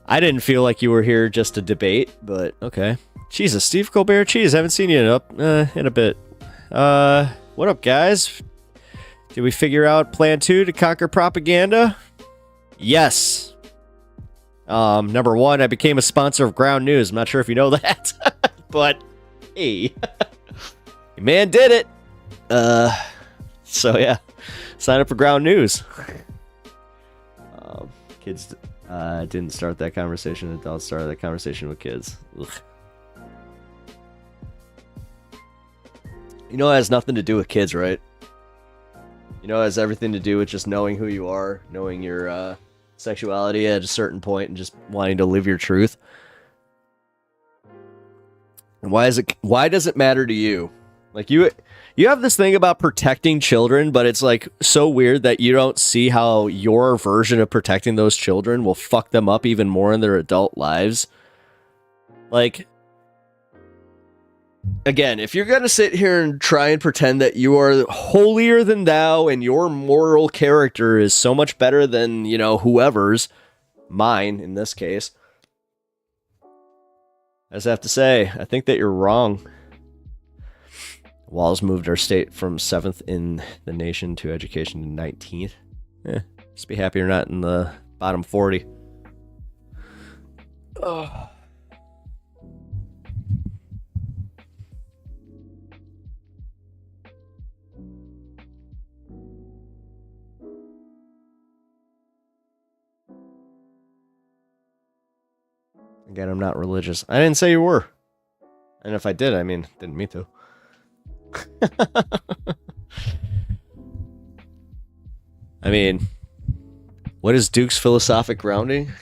I didn't feel like you were here just to debate, but okay. Jesus, Steve Colbert Cheese, haven't seen you in a bit. What up, guys? Did we figure out plan 2 to conquer propaganda? Yes. Number 1, I became a sponsor of Ground News. I'm not sure if you know that, but hey, your man did it. So yeah, sign up for Ground News. Kids didn't start that conversation. Adults started that conversation with kids. Ugh. You know, it has nothing to do with kids, right? You know, it has everything to do with just knowing who you are, knowing your sexuality at a certain point, and just wanting to live your truth. And why does it matter to you? Like you have this thing about protecting children, but it's like so weird that you don't see how your version of protecting those children will fuck them up even more in their adult lives. Like, again, if you're gonna sit here and try and pretend that you are holier than thou and your moral character is so much better than, you know, whoever's, mine in this case, I just have to say, I think that you're wrong. Walz moved our state from 7th in the nation to education to 19th. Just be happy you're not in the bottom 40. Ugh. Again, I'm not religious. I didn't say you were. And if I did, I mean, didn't mean to. I mean, what is Duke's philosophic grounding?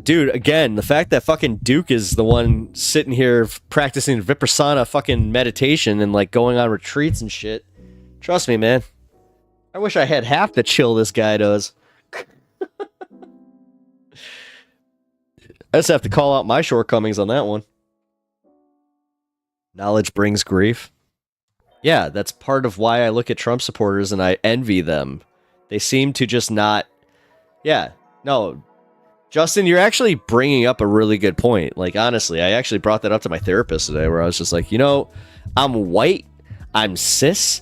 Dude, again, the fact that fucking Duke is the one sitting here practicing Vipassana fucking meditation and like going on retreats and shit. Trust me, man. I wish I had half the chill this guy does. I just have to call out my shortcomings on that one. Knowledge brings grief. Yeah, that's part of why I look at Trump supporters and I envy them. They seem to just not... Yeah, no. Justin, you're actually bringing up a really good point. Like, honestly, I actually brought that up to my therapist today where I was just like, you know, I'm white, I'm cis.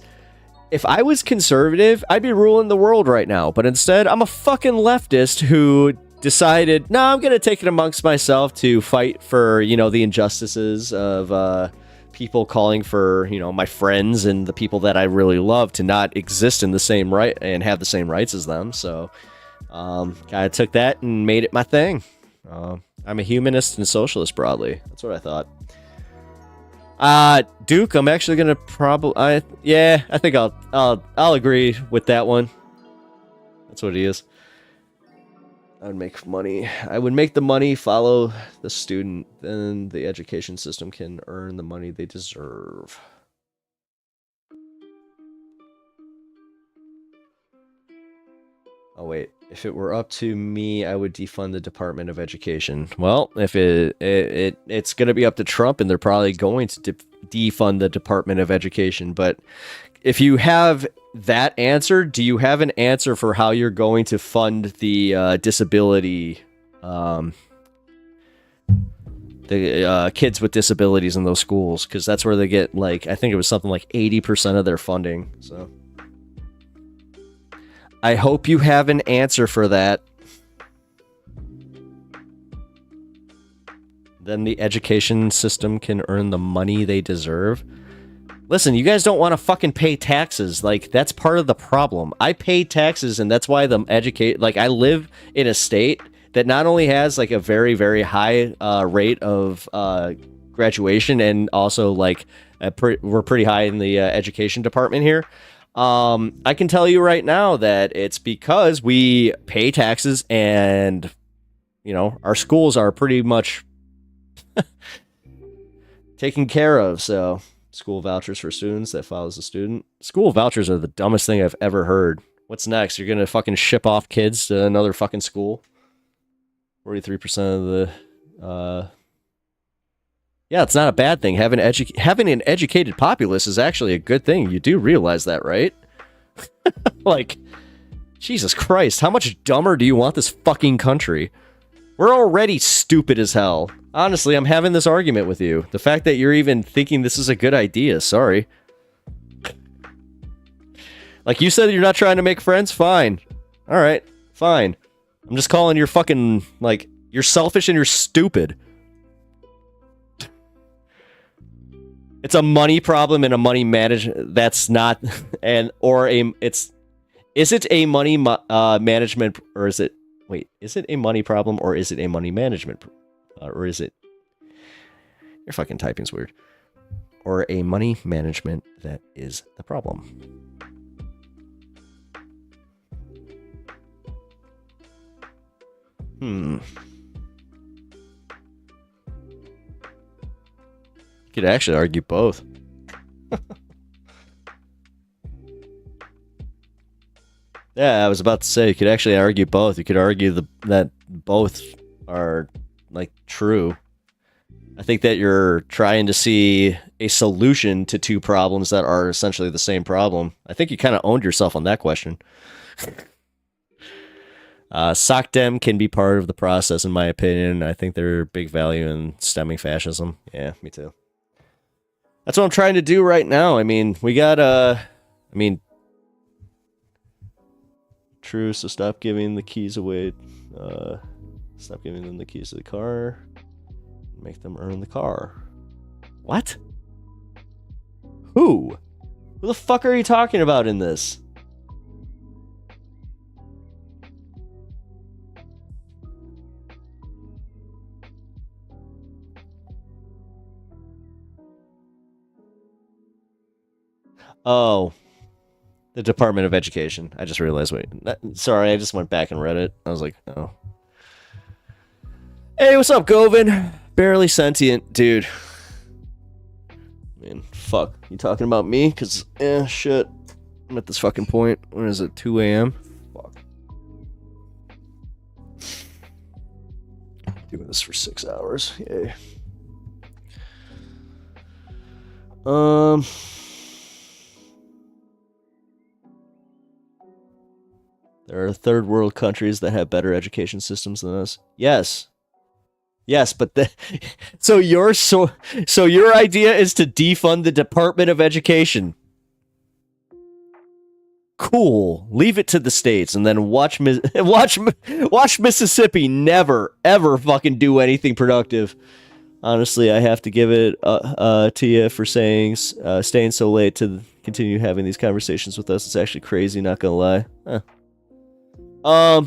If I was conservative, I'd be ruling the world right now. But instead, I'm a fucking leftist who decided, no, I'm going to take it amongst myself to fight for, the injustices of people calling for, my friends and the people that I really love to not exist in the same right and have the same rights as them. So kind of took that and made it my thing. I'm a humanist and socialist broadly. That's what I thought. Duke, I'm actually gonna I think I'll agree with that one. That's what he is. I would make money. I would make the money follow the student, then the education system can earn the money they deserve. Oh wait, if it were up to me, I would defund the Department of Education. Well, if it's going to be up to Trump, and they're probably going to defund the Department of Education. But if you have that answer, do you have an answer for how you're going to fund the disability, the kids with disabilities in those schools? Because that's where they get, like, I think it was something like 80% of their funding. So I hope you have an answer for that. Then the education system can earn the money they deserve. Listen, you guys don't want to fucking pay taxes. Like, that's part of the problem. I pay taxes, and that's why I live in a state that not only has, like, a very, very high rate of graduation, and also, like, we're pretty high in the education department here. I can tell you right now that it's because we pay taxes, and, our schools are pretty much taken care of. So, school vouchers for students, that follows the student. School vouchers are the dumbest thing I've ever heard. What's next? You're gonna fucking ship off kids to another fucking school? 43% of the yeah, it's not a bad thing. Having an educated populace is actually a good thing. You do realize that, right? Like, Jesus Christ, how much dumber do you want this fucking country? We're already stupid as hell. Honestly, I'm having this argument with you. The fact that you're even thinking this is a good idea, sorry. Like, you said you're not trying to make friends? Fine. Alright, fine. I'm just calling you're fucking, like, you're selfish and you're stupid. It's a money problem and a money management. That's not, is it a money management, or is it, wait, is it a money problem, or is it a money management, or is it, your fucking typing's weird, or a money management that is the problem? You could actually argue both. Yeah, I was about to say, you could actually argue both. You could argue that both are, like, true. I think that you're trying to see a solution to two problems that are essentially the same problem. I think you kind of owned yourself on that question. SOCDEM can be part of the process, in my opinion. I think they're big value in stemming fascism. Yeah, me too. That's what I'm trying to do right now. I mean, we got, true, so stop giving the keys away. Stop giving them the keys to the car. Make them earn the car. What? Who? Who the fuck are you talking about in this? Oh, the Department of Education. I just realized. Sorry, I just went back and read it. I was like, oh. Hey, what's up, Govin? Barely sentient, dude. Man, fuck. You talking about me? Because, shit. I'm at this fucking point. When is it? 2 a.m.? Fuck. Doing this for 6 hours. Yay. There are third world countries that have better education systems than us. Yes. Yes, but so your idea is to defund the Department of Education. cool. Leave it to the states, and then watch Mississippi never ever fucking do anything productive. Honestly, I have to give it to you for staying so late to continue having these conversations with us. It's actually crazy, not gonna lie. Nah,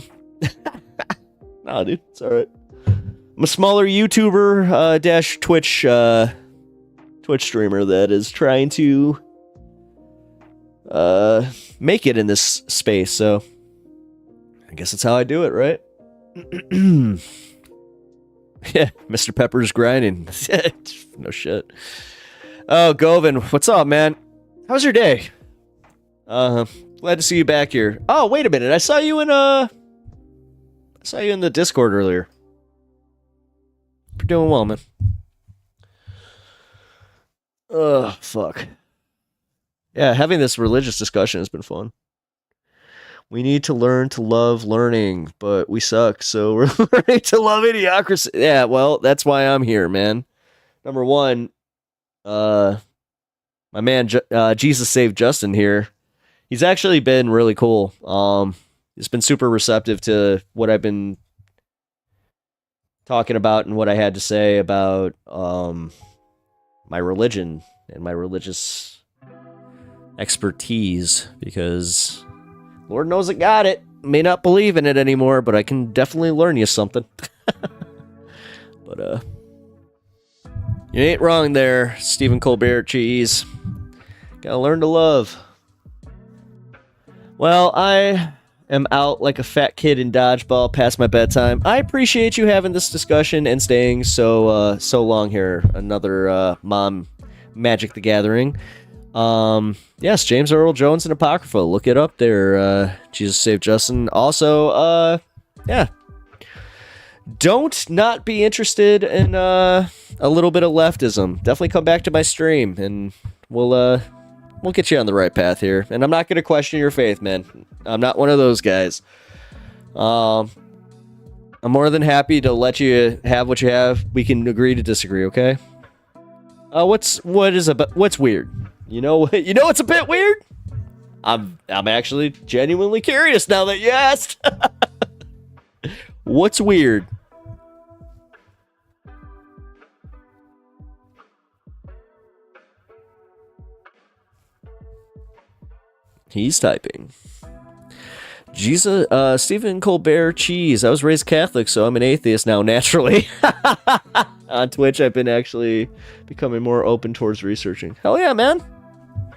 dude, it's all right. I'm a smaller YouTuber dash Twitch streamer that is trying to make it in this space. So I guess that's how I do it, right? Yeah, Mr. Pepper's grinding. No shit. Oh, Govin, what's up, man? How's your day? Glad to see you back here. Oh, wait a minute. I saw you in the Discord earlier. You're doing well, man. Oh, fuck. Yeah, having this religious discussion has been fun. We need to learn to love learning, but we suck, so we're learning to love idiocracy. Yeah, well, that's why I'm here, man. Number one, my man Jesus Saved Justin here. He's actually been really cool. He's been super receptive to what I've been talking about and what I had to say about my religion and my religious expertise, because Lord knows I got it. May not believe in it anymore, but I can definitely learn you something. But you ain't wrong there, Stephen Colbert Cheese. Gotta learn to love. Well, I am out like a fat kid in dodgeball past my bedtime. I appreciate you having this discussion and staying so long here. Another Mom Magic the Gathering. Yes, James Earl Jones and Apocrypha. Look it up there. Jesus Saved Justin. Also, yeah. Don't not be interested in a little bit of leftism. Definitely come back to my stream and we'll get you on the right path here. And I'm not going to question your faith, man. I'm not one of those guys. I'm more than happy to let you have what you have. We can agree to disagree, okay? What's weird? You know it's a bit weird? I'm actually genuinely curious now that you asked. What's weird? He's typing. Jesus, Stephen Colbert Cheese. I was raised Catholic, so I'm an atheist now, naturally. On Twitch, I've been actually becoming more open towards researching. Hell yeah, man.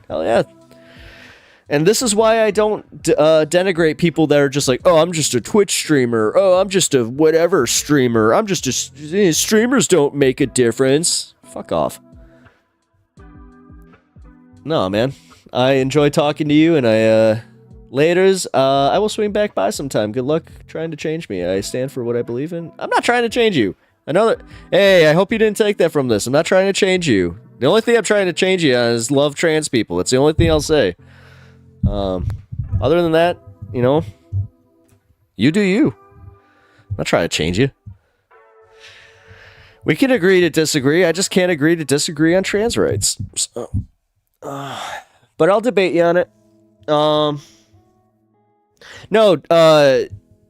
Hell yeah. And this is why I don't denigrate people that are just like, oh, I'm just a Twitch streamer. Oh, I'm just a whatever streamer. I'm just a... Streamers don't make a difference. Fuck off. No, man. I enjoy talking to you, and I will swing back by sometime. Good luck trying to change me. I stand for what I believe in. I'm not trying to change you. Hey, I hope you didn't take that from this. I'm not trying to change you. The only thing I'm trying to change you on is love trans people. That's the only thing I'll say. Other than that, you do you. I'm not trying to change you. We can agree to disagree. I just can't agree to disagree on trans rights. So, but I'll debate you on it.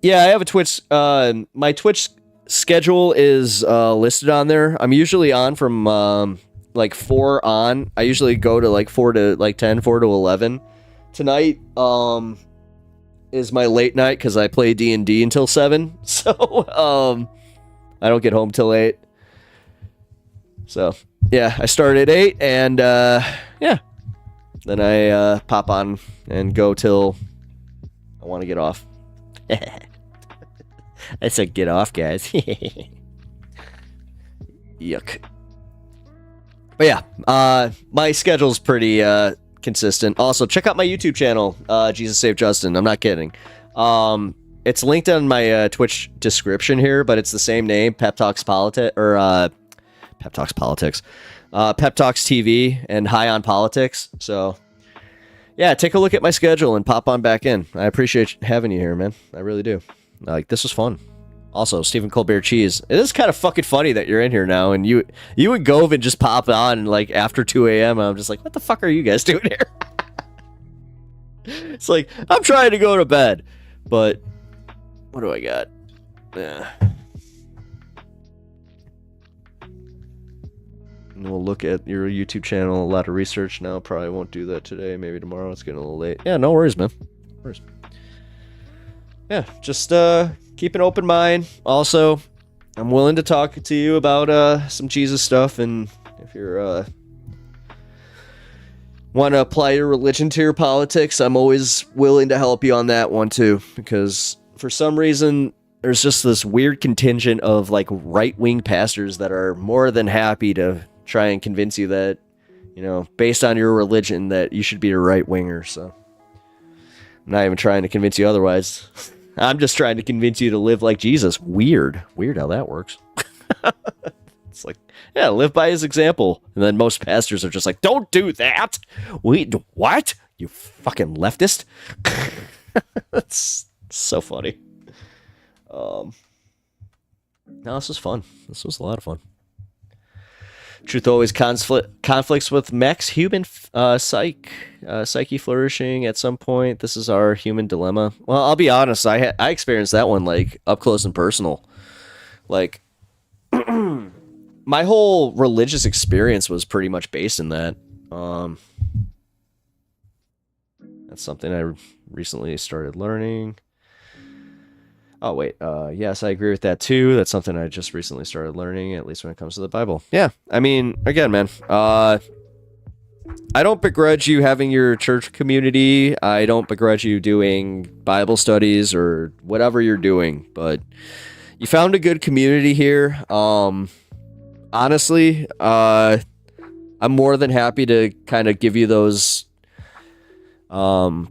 Yeah, I have a Twitch. My Twitch schedule is listed on there. I'm usually on from like 4 on. I usually go to like 4 to like 10, 4 to 11. Tonight is my late night because I play D&D until 7. So I don't get home till 8. So yeah, I start at 8 and yeah. Then I pop on and go till I want to get off. I said get off, guys. Yuck. But yeah, my schedule's pretty consistent. Also, check out my YouTube channel, Jesus Save Justin. I'm not kidding. It's linked on my Twitch description here, but it's the same name, Pep Talks Politics, or Pep Talks Politics. Pep Talks TV and High on Politics. So, yeah, take a look at my schedule and pop on back in. I appreciate having you here, man. I really do. Like, this was fun. Also, Stephen Colbert Cheese. It is kind of fucking funny that you're in here now, and you and Govin just pop on like after 2 a.m. I'm just like, what the fuck are you guys doing here? It's like, I'm trying to go to bed, but what do I got? Yeah. And we'll look at your YouTube channel, a lot of research now. Probably won't do that today. Maybe tomorrow. It's getting a little late. Yeah, no worries, man. No worries. Yeah, just keep an open mind. Also, I'm willing to talk to you about some Jesus stuff, and if you're want to apply your religion to your politics, I'm always willing to help you on that one too, because for some reason there's just this weird contingent of like right-wing pastors that are more than happy to try and convince you that, you know, based on your religion, that you should be a right-winger. So I'm not even trying to convince you otherwise. I'm just trying to convince you to live like Jesus. Weird how that works. It's like, yeah, live by his example. And then most pastors are just like, don't do that. Wait, what? You fucking leftist? That's so funny. No, this was fun. This was a lot of fun. Truth always conflicts with Max human psyche flourishing at some point. This is our human dilemma. Well, I'll be honest. I experienced that one like up close and personal. Like, my whole religious experience was pretty much based in that. That's something I recently started learning. Oh, wait. Yes, I agree with that, too. That's something I just recently started learning, at least when it comes to the Bible. Yeah, I mean, again, man, I don't begrudge you having your church community. I don't begrudge you doing Bible studies or whatever you're doing, but you found a good community here. Honestly, I'm more than happy to kind of give you those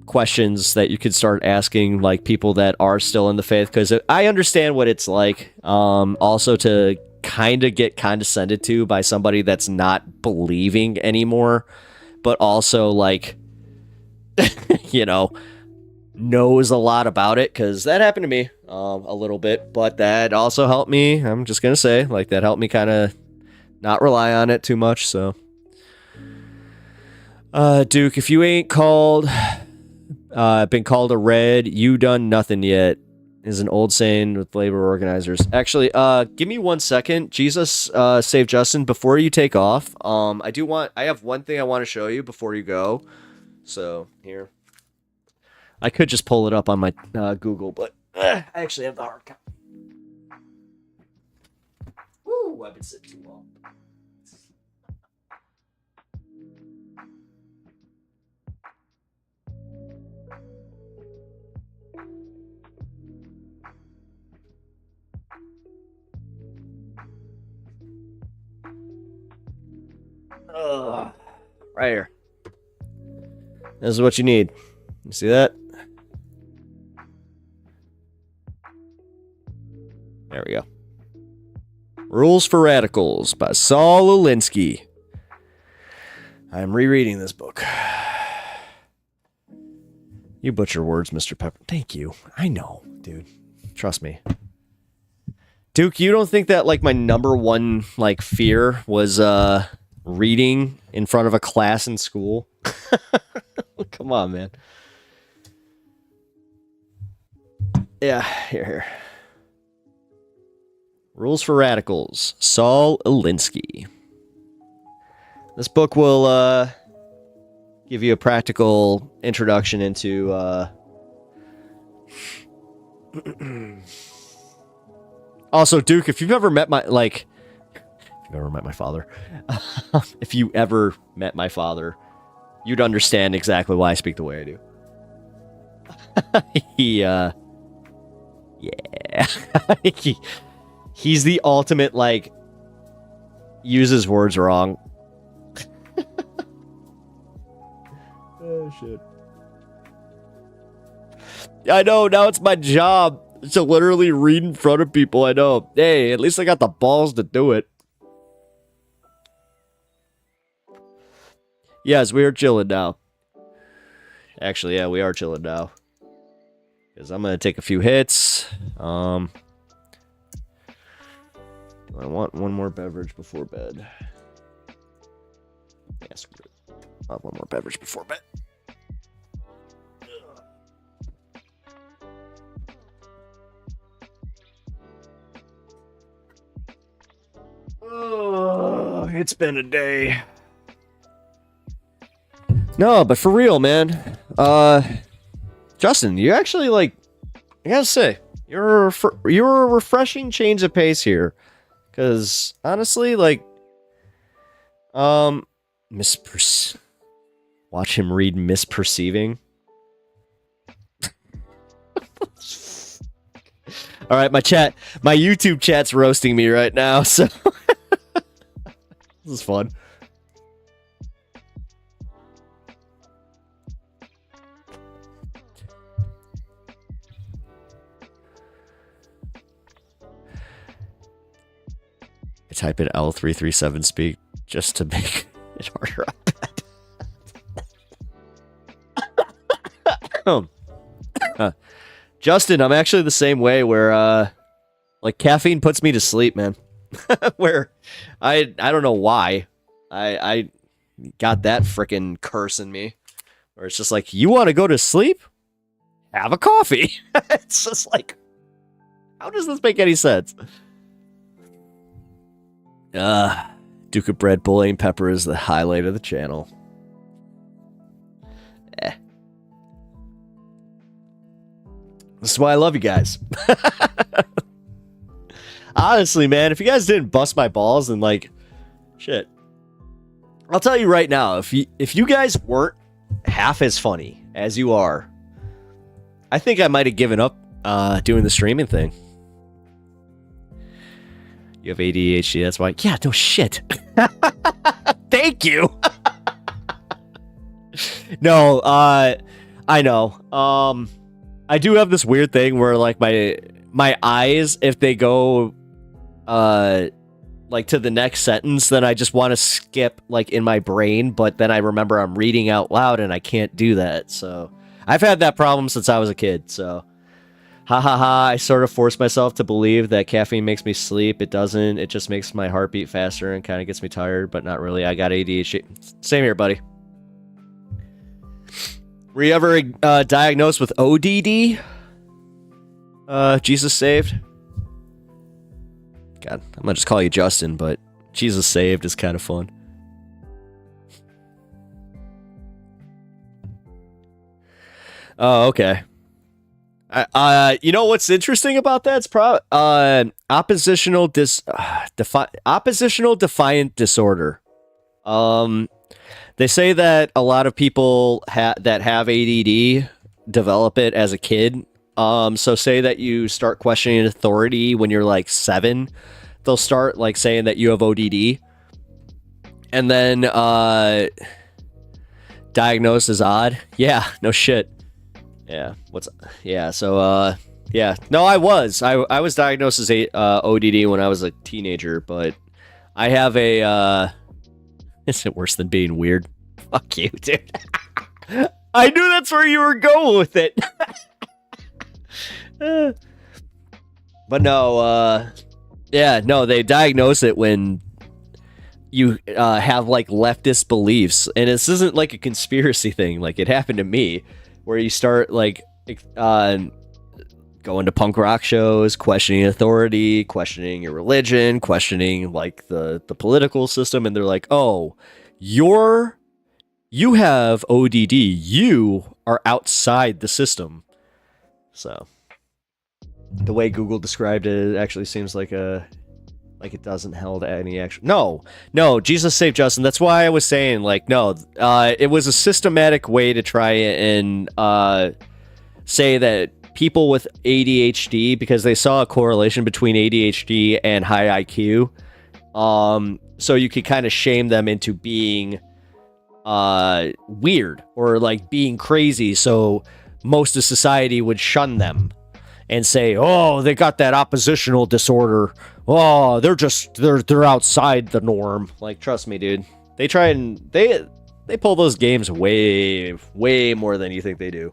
questions that you could start asking like people that are still in the faith, because I understand what it's like also to kind of get condescended to by somebody that's not believing anymore, but also like you know, knows a lot about it, because that happened to me a little bit, but that also helped me. I'm just gonna say, like, that helped me kind of not rely on it too much. So Duke, if you ain't been called a red, you done nothing yet, is an old saying with labor organizers. Actually, give me 1 second. Jesus, save Justin. Before you take off, I have one thing I want to show you before you go. So here, I could just pull it up on my Google, but I actually have the hard copy. Woo, I've been sitting too long. Right here. This is what you need. You see that? There we go. Rules for Radicals by Saul Alinsky. I'm rereading this book. You butcher words, Mr. Pepper. Thank you. I know, dude. Trust me. Duke, you don't think that like my number one like fear was reading in front of a class in school? Come on, man. Yeah, here. Rules for Radicals, Saul Alinsky. This book will give you a practical introduction into also, Duke, if you've ever met my father, if you ever met my father, you'd understand exactly why I speak the way I do. He's the ultimate, like, uses words wrong. Oh, shit. I know, now it's my job to literally read in front of people. I know. Hey, at least I got the balls to do it. Yes, we are chilling now. Actually, yeah, we are chilling now. Because I'm going to take a few hits. I want one more beverage before bed. Yeah, screw it. I want one more beverage before bed. Oh, it's been a day. No, but for real, man. Justin, you actually I gotta say, you're a refreshing change of pace here. Cause honestly, watch him read misperceiving. All right, my YouTube chat's roasting me right now, so this is fun. I type in L337 speak just to make it harder on bed. Justin, I'm actually the same way where caffeine puts me to sleep, man. Where I don't know why. I got that freaking curse in me. Where it's just like, you want to go to sleep? Have a coffee. It's just like, how does this make any sense? Duke of Bread, Bully, and Pepper is the highlight of the channel. This is why I love you guys. Honestly, man, if you guys didn't bust my balls, then shit. I'll tell you right now, if you guys weren't half as funny as you are, I think I might have given up doing the streaming thing. You have ADHD, that's why. Yeah, no shit. Thank you. No, I know. I do have this weird thing where my eyes, if they go to the next sentence, then I just want to skip in my brain, but then I remember I'm reading out loud and I can't do that. So I've had that problem since I was a kid. So I sort of force myself to believe that caffeine makes me sleep. It doesn't. It just makes my heart beat faster and kind of gets me tired, but not really. I got ADHD. Same here, buddy. Were you ever diagnosed with ODD? Jesus saved? God, I'm gonna just call you Justin, but Jesus saved is kind of fun. Oh, okay. You know what's interesting about that? It's oppositional defiant disorder. They say that a lot of people that have ADD develop it as a kid. So say that you start questioning authority when you're 7, they'll start saying that you have ODD, and then diagnosed as odd. Yeah, no shit. Yeah, so yeah, no, I was diagnosed as ODD when I was a teenager, but I have a is it worse than being weird? Fuck you, dude. I knew that's where you were going with it. But no, yeah, no, they diagnose it when you have leftist beliefs, and this isn't a conspiracy thing. It happened to me, where you start going to punk rock shows, questioning authority, questioning your religion, questioning the political system, and they're like, oh, you have ODD, you are outside the system. So the way Google described it, it actually seems like it doesn't hold any actual. No, Jesus saved Justin. That's why I was saying no. It was a systematic way to try and say that people with ADHD, because they saw a correlation between ADHD and high IQ, so you could kind of shame them into being weird or being crazy, so most of society would shun them and say, oh, they got that oppositional disorder. Oh, they're outside the norm. Trust me, dude. They try and they pull those games way more than you think they do.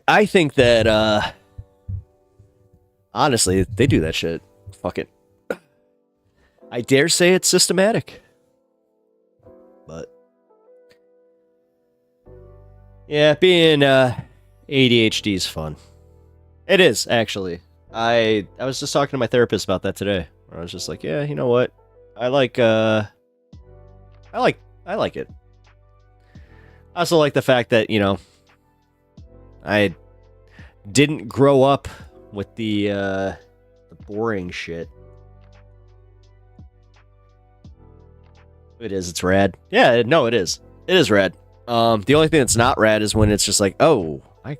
I think that honestly, they do that shit. Fuck it. I dare say it's systematic. But yeah, being ADHD is fun. It is, actually. I was just talking to my therapist about that today. Where I was just like, yeah, you know what? I like it. I also like the fact that, you know, I didn't grow up with the boring shit. It is, it's rad. Yeah, no, it is. It is rad. The only thing that's not rad is when it's just like, oh, I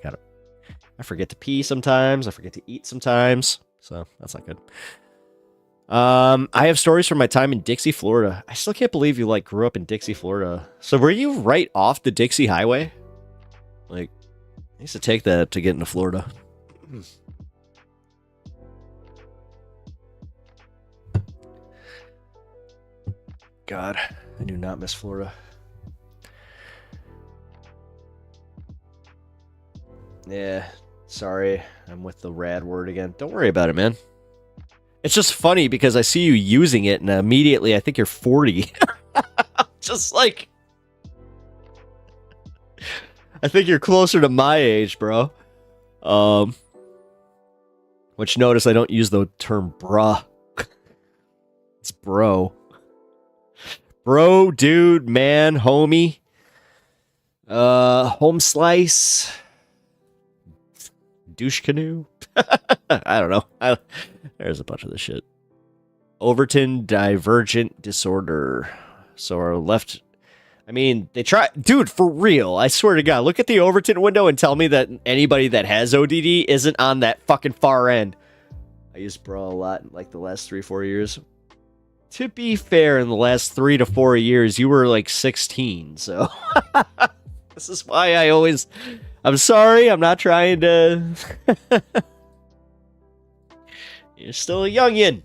forget to pee sometimes, I forget to eat sometimes. So that's not good. I have stories from my time in Dixie, Florida. I still can't believe you like grew up in Dixie, Florida. So were you right off the Dixie Highway? Like, I used to take that to get into Florida. God, I do not miss Florida. Yeah, sorry, I'm with the rad word again. Don't worry about it, man. It's just funny because I see you using it and immediately I think you're 40. Just like... I think you're closer to my age, bro. Which notice I don't use the term bruh. It's bro. Bro, dude, man, homie. Home slice. Douche canoe. I don't know. There's a bunch of this shit. Overton divergent disorder. So our left... I mean, they try... Dude, for real. I swear to God. Look at the Overton window and tell me that anybody that has ODD isn't on that fucking far end. I used bro a lot in like the last 3-4 years. To be fair, in the last 3 to 4 years, you were like 16. So this is why I always... I'm sorry. I'm not trying to... You're still a youngin'.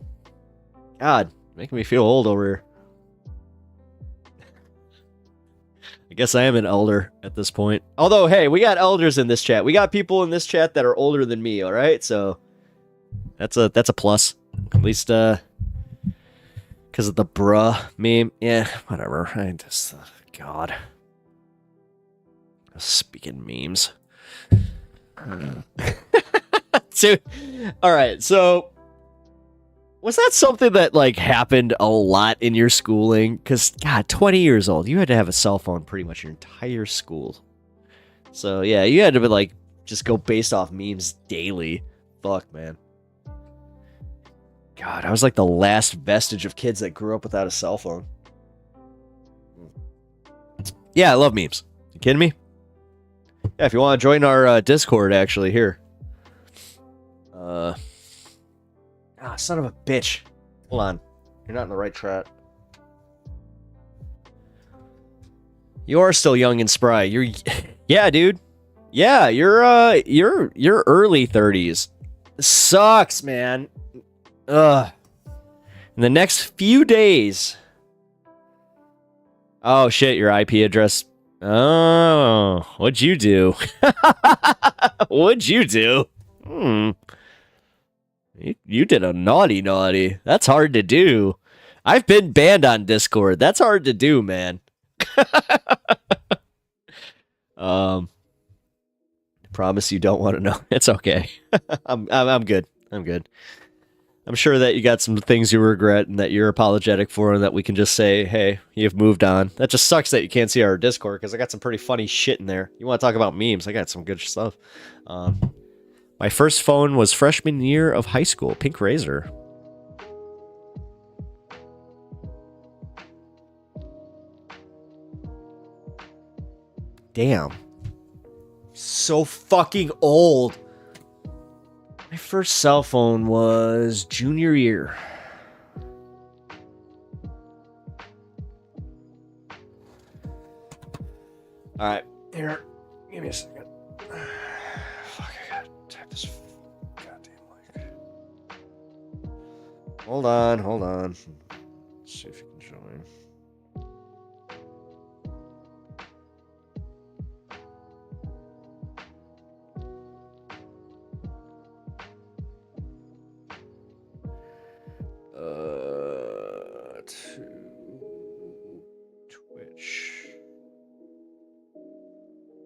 God, making me feel old over here. I guess I am an elder at this point. Although, hey, we got elders in this chat. We got people in this chat that are older than me, all right? So that's a plus. At least because of the bruh meme. Yeah, whatever. I just God. Speaking memes. So, all right, so was that something that like happened a lot in your schooling? Because God, 20 years old, you had to have a cell phone pretty much your entire school. So yeah, you had to be like just go based off memes daily. Fuck, man. God, I was like the last vestige of kids that grew up without a cell phone. Yeah, I love memes. You kidding me? Yeah, if you want to join our Discord, actually, here. Son of a bitch. Hold on. You're not in the right chat. You are still young and spry. You're... Yeah, dude. Yeah, you're early 30s. Sucks, man. Ugh. In the next few days... Oh, shit, your IP address... Oh, what'd you do? What'd you do? You did a naughty. That's hard to do. I've been banned on Discord. That's hard to do, man. Promise you don't want to know. It's okay. I'm good. I'm good. I'm sure that you got some things you regret and that you're apologetic for and that we can just say, hey, you've moved on. That just sucks that you can't see our Discord because I got some pretty funny shit in there. You want to talk about memes? I got some good stuff. My first phone was freshman year of high school. Pink Razor. Damn. So fucking old. My first cell phone was junior year. All right. Here. Give me a second. Fuck, I gotta type this goddamn link. Hold on. Let's see if you can join. To Twitch.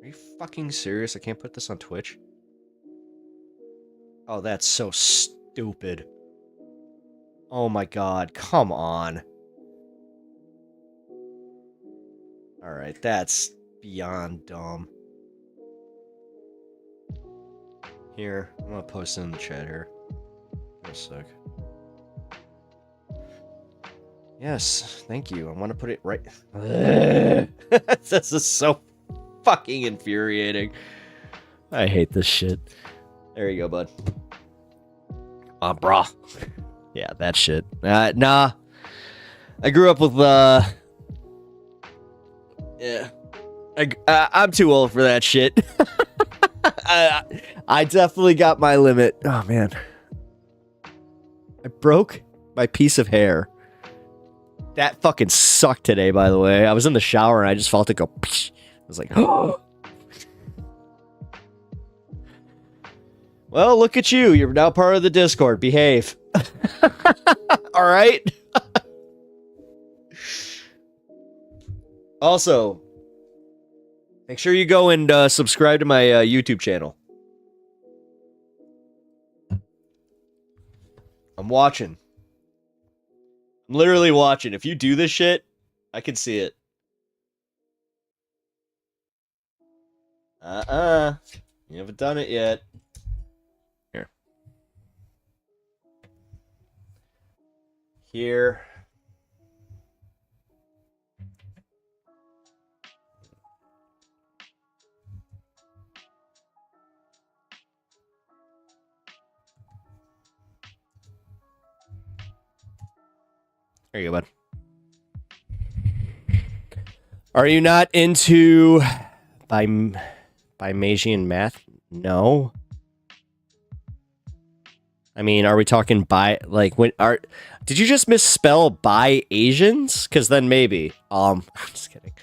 Are you fucking serious? I can't put this on Twitch? Oh, that's so stupid. Oh my god, come on. Alright, that's beyond dumb. Here, I'm gonna post it in the chat here. For a sec. Yes, thank you. I want to put it right. This is so fucking infuriating. I hate this shit. There you go, bud. Brah. Yeah, that shit. Nah. I grew up with, yeah. I'm too old for that shit. I definitely got my limit. Oh, man. I broke my piece of hair. That fucking sucked today, by the way. I was in the shower and I just felt it go. Psh. I was like, oh. Well, look at you. You're now part of the Discord. Behave. All right. Also, make sure you go and subscribe to my YouTube channel. I'm watching. I'm literally watching. If you do this shit, I can see it. You haven't done it yet. Here. Here. There you go, bud. Are you not into Bayesian math? No. I mean, are we talking did you just misspell by Asians? Because then maybe. I'm just kidding.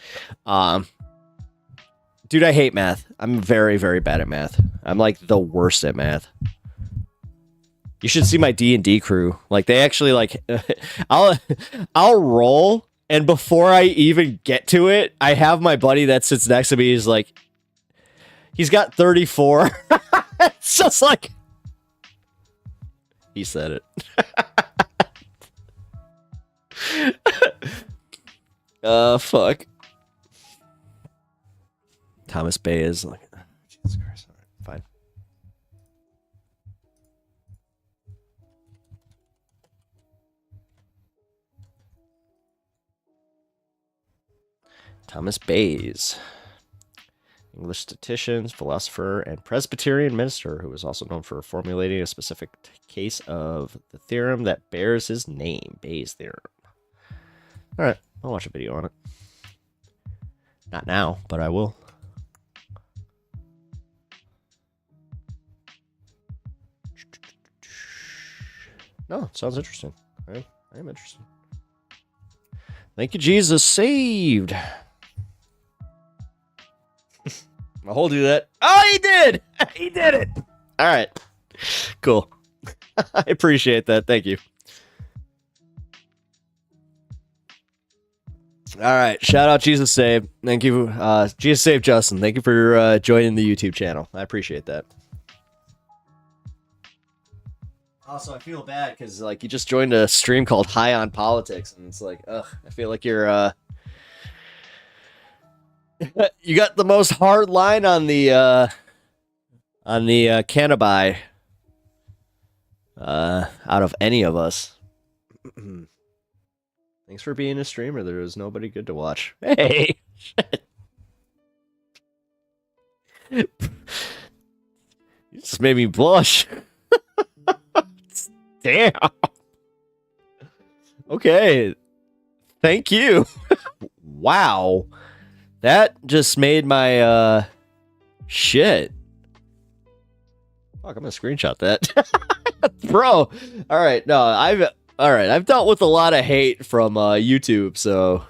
Dude, I hate math. I'm very, very bad at math. I'm like the worst at math. You should see my D&D crew. Like they actually like I'll roll, and before I even get to it, I have my buddy that sits next to me. He's like, he's got 34. It's just like he said it. Fuck. Thomas Bay is like, Jesus Christ. All right, fine. Thomas Bayes, English statistician, philosopher, and Presbyterian minister who was also known for formulating a specific case of the theorem that bears his name, Bayes' theorem. All right, I'll watch a video on it. Not now, but I will. No, it sounds interesting. I am interested. Thank you, Jesus. Saved. I'll hold you that. Oh, he did! He did it! All right. Cool. I appreciate that. Thank you. All right. Shout out Jesus Saved. Thank you. Jesus Saved Justin. Thank you for joining the YouTube channel. I appreciate that. Also, I feel bad because like you just joined a stream called High on Politics, and it's like, ugh, I feel like you're you got the most hard line on the Cannabis out of any of us. Thanks for being a streamer. There was nobody good to watch. Hey, shit. You just made me blush. Damn. Okay. Thank you. Wow. That just made my shit. Fuck, I'm gonna screenshot that. Bro. Alright, no, I've dealt with a lot of hate from YouTube, so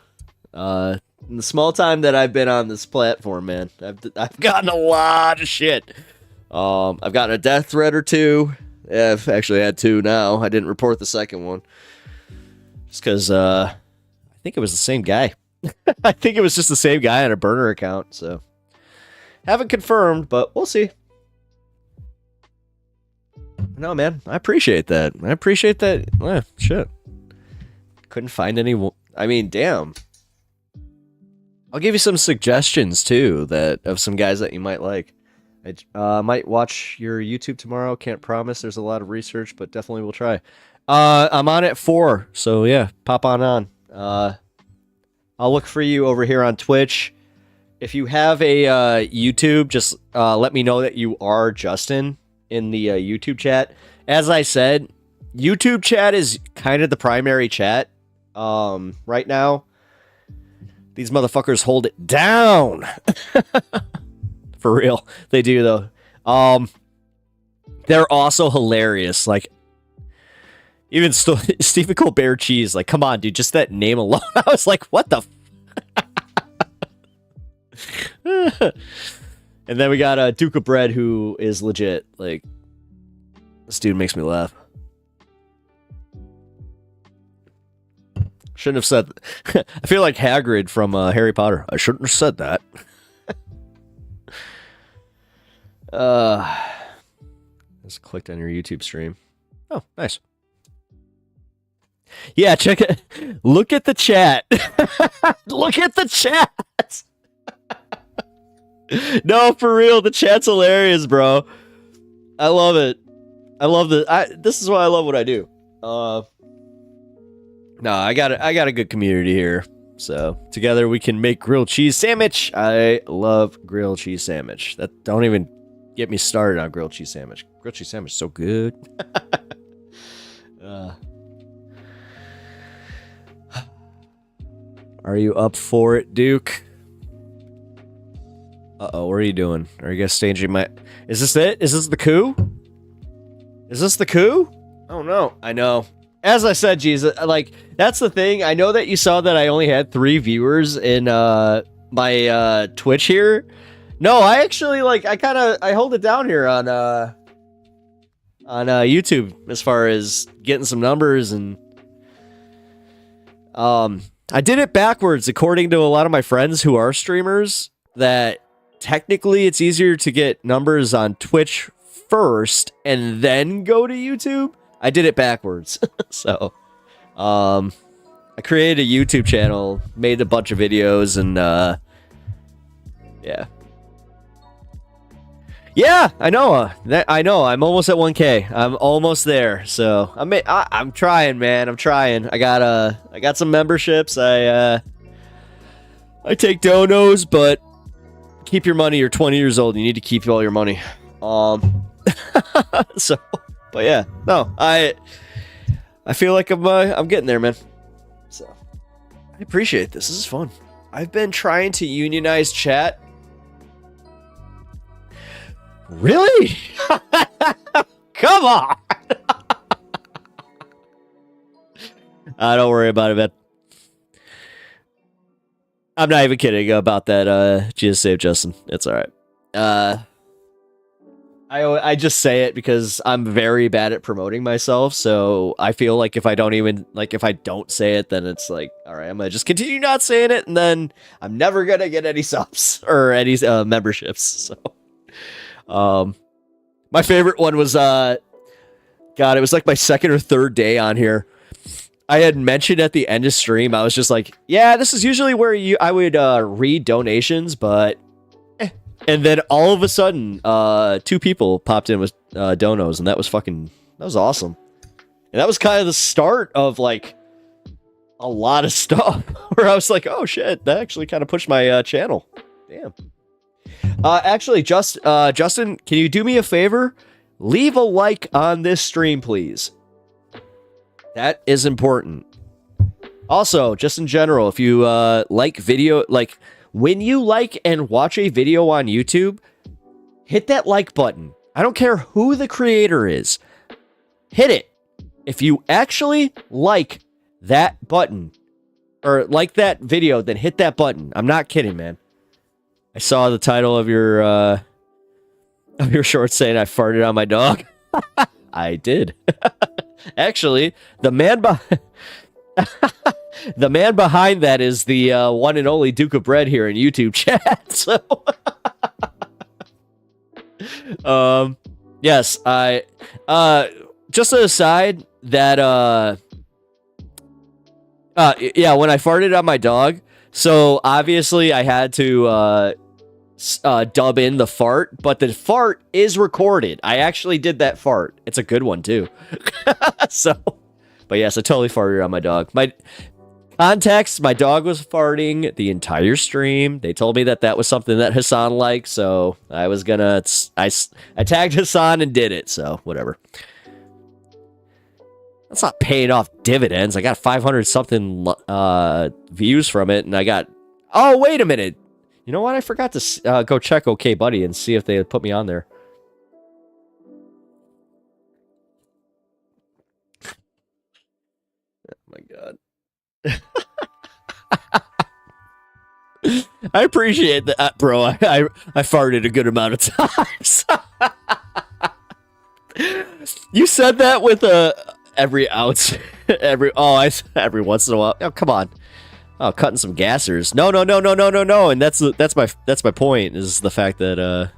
in the small time that I've been on this platform, man, I've gotten a lot of shit. I've gotten a death threat or two. Yeah, I've actually had two now. I didn't report the second one. Just because I think it was the same guy. I think it was just the same guy on a burner account, so. Haven't confirmed, but we'll see. No, man, I appreciate that. Shit. Couldn't find any. I mean, damn. I'll give you some suggestions too of some guys that you might like. I might watch your YouTube tomorrow. Can't promise. There's a lot of research, but definitely will try. I'm on at 4, so yeah, pop on. I'll look for you over here on Twitch. If you have a YouTube, just let me know that you are Justin in the YouTube chat. As I said, YouTube chat is kind of the primary chat right now. These motherfuckers hold it down. For real. They do, though. They're also hilarious. Like, even Stephen Colbert Cheese. Like, come on, dude. Just that name alone. I was like, what the And then we got Duke of Bread, who is legit. Like, this dude makes me laugh. Shouldn't have said I feel like Hagrid from Harry Potter. I shouldn't have said that. Just clicked on your YouTube stream. Oh, nice. Yeah, check it. Look at the chat. Look at the chat. No, for real, the chat's hilarious, bro. I love it. I love this is why I love what I do. No, I got a good community here. So together we can make grilled cheese sandwich. I love grilled cheese sandwich. That don't even get me started on grilled cheese sandwich. Grilled cheese sandwich is so good. Are you up for it, Duke? Uh-oh, what are you doing? Are you guys staging my... Is this it? Is this the coup? Is this the coup? Oh, no. I know. As I said, Jesus, like, that's the thing. I know that you saw that I only had 3 viewers in my Twitch here. No, I actually, like, I hold it down here on YouTube as far as getting some numbers, and I did it backwards according to a lot of my friends who are streamers, that technically it's easier to get numbers on Twitch first and then go to YouTube. I did it backwards. So, I created a YouTube channel, made a bunch of videos, and, yeah. Yeah, I know. I know. I'm almost at 1K. I'm almost there. So, I'm trying, man. I'm trying. I got some memberships. I take donos, but keep your money. You're 20 years old. You need to keep all your money. So, but yeah, no, I feel like I'm getting there, man. So I appreciate this. This is fun. I've been trying to unionize chat. Really? Come on. Don't worry about it, man. I'm not even kidding about that. Jesus save Justin. It's all right. I just say it because I'm very bad at promoting myself, so I feel like if I don't say it, then it's like, all right, I'm gonna just continue not saying it, and then I'm never gonna get any subs or any memberships. So, my favorite one was God, it was like my second or third day on here. I had mentioned at the end of stream, I was just like, yeah, this is usually where I would read donations, but. And then all of a sudden, 2 people popped in with donos, and that was awesome. And that was kind of the start of, like, a lot of stuff, where I was like, oh shit, that actually kind of pushed my channel. Damn. Actually, Justin, can you do me a favor? Leave a like on this stream, please. That is important. Also, just in general, if you like video, like... When you like and watch a video on YouTube, hit that like button. I don't care who the creator is. Hit it. If you actually like that button, or like that video, then hit that button. I'm not kidding, man. I saw the title of your short saying I farted on my dog. I did. Actually, the man behind... The man behind that is the one and only Duke of Bread here in YouTube chat. So, Yes, I just an aside that yeah, when I farted on my dog, so obviously I had to dub in the fart, but the fart is recorded. I actually did that fart. It's a good one too. So, but yes, I totally farted on my dog. My context, my dog was farting the entire stream. They told me that that was something that Hassan liked, so I was gonna, I tagged Hassan and did it, so whatever. That's not paying off dividends. I got 500 something views from it, and I got, oh, wait a minute. You know what? I forgot to go check OK Buddy and see if they had put me on there. Oh my God. I appreciate that, bro. I farted a good amount of times. You said that with every ounce, every once in a while. Oh, come on. Oh, cutting some gassers. No. And that's my point, is the fact that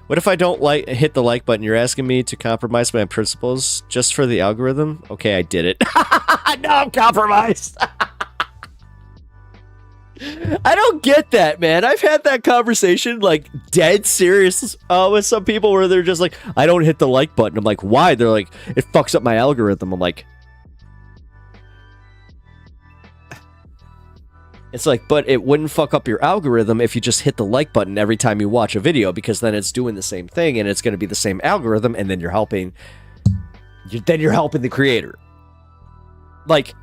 what if I don't hit the like button? You're asking me to compromise my principles just for the algorithm? Okay, I did it. Now I'm compromised. I don't get that, man. I've had that conversation, like, dead serious with some people where they're just like, I don't hit the like button. I'm like, why? They're like, it fucks up my algorithm. I'm like, it's like, but it wouldn't fuck up your algorithm if you just hit the like button every time you watch a video, because then it's doing the same thing and it's going to be the same algorithm, and then you're helping the creator. Like,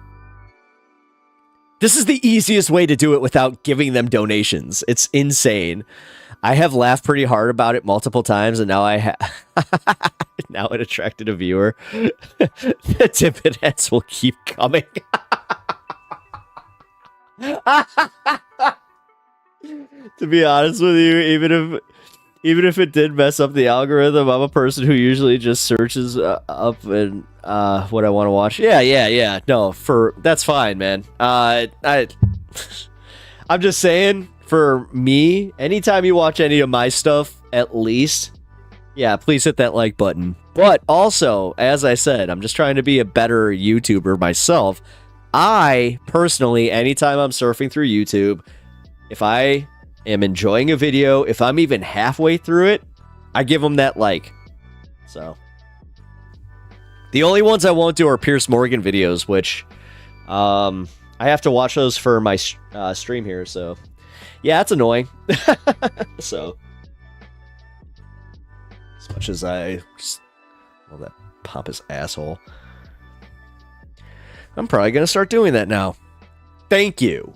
this is the easiest way to do it without giving them donations. It's insane. I have laughed pretty hard about it multiple times, and now now it attracted a viewer. The dividends will keep coming. To be honest with you, even if it did mess up the algorithm, I'm a person who usually just searches up and what I want to watch. Yeah. No, that's fine, man. I'm just saying, for me, anytime you watch any of my stuff, at least, yeah, please hit that like button. But also, as I said, I'm just trying to be a better YouTuber myself. I personally, anytime I'm surfing through YouTube, if I am enjoying a video, if I'm even halfway through it, I give them that like. So the only ones I won't do are Pierce Morgan videos, which I have to watch those for my stream here. So yeah, it's annoying. So as much as I love that pompous asshole, I'm probably going to start doing that now. Thank you.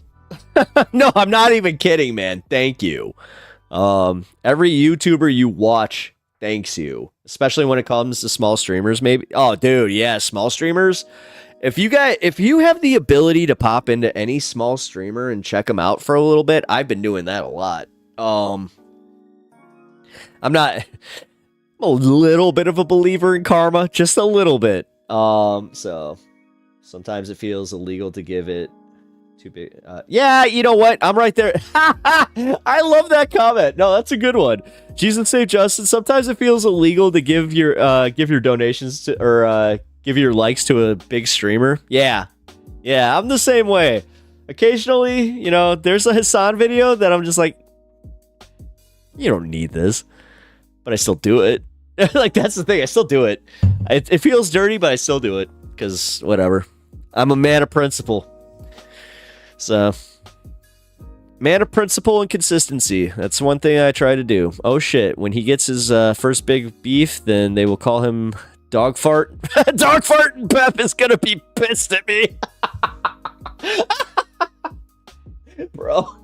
No, I'm not even kidding, man. Thank you. Every YouTuber you watch thanks you, especially when it comes to small streamers, maybe. Oh, dude, yeah, small streamers. If you have the ability to pop into any small streamer and check them out for a little bit, I've been doing that a lot. I'm a little bit of a believer in karma, just a little bit. So sometimes it feels illegal to give it too big. Yeah, you know what? I'm right there. I love that comment. No, that's a good one. Jesus say Justin. Sometimes it feels illegal to give your donations to, or give your likes to a big streamer. Yeah, I'm the same way. Occasionally, there's a Hassan video that I'm just like, you don't need this, but I still do it. Like, that's the thing. I still do it. It feels dirty, but I still do it because whatever. I'm a man of principle. So, man of principle and consistency. That's one thing I try to do. Oh shit, when he gets his first big beef, then they will call him Dog Fart. Dog Fart and Pep is gonna be pissed at me. Bro.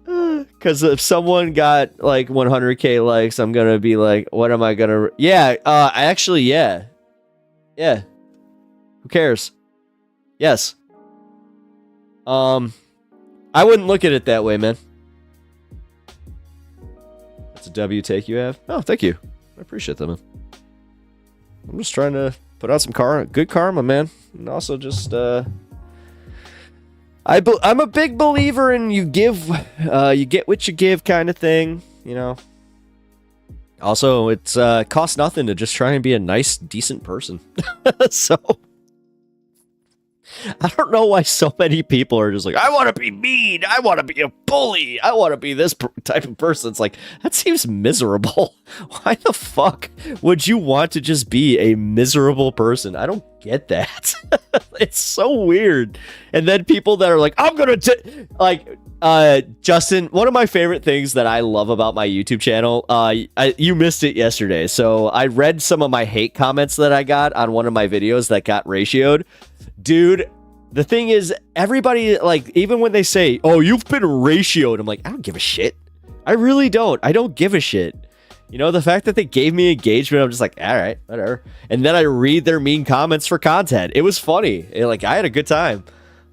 Because if someone got like 100k likes, I'm gonna be like, what am I gonna... Yeah, yeah. Who cares? Yes. I wouldn't look at it that way, man. That's a W take you have. Oh, thank you. I appreciate that, man. I'm just trying to put out some good karma, man. And also just, I'm a big believer in you get what you give kind of thing, Also, it's costs nothing to just try and be a nice, decent person. So I don't know why so many people are just like, I want to be mean. I want to be a bully. I want to be this type of person. It's like, that seems miserable. Why the fuck would you want to just be a miserable person? I don't get that. It's so weird. And then people that are like, I'm going to like, Justin, one of my favorite things that I love about my YouTube channel, you missed it yesterday. So I read some of my hate comments that I got on one of my videos that got ratioed. Dude, the thing is, everybody, like, even when they say, oh, you've been ratioed, I'm like, I don't give a shit. I really don't. I don't give a shit. You know, the fact that they gave me engagement, I'm just like, all right, whatever. And then I read their mean comments for content. It was funny. I had a good time.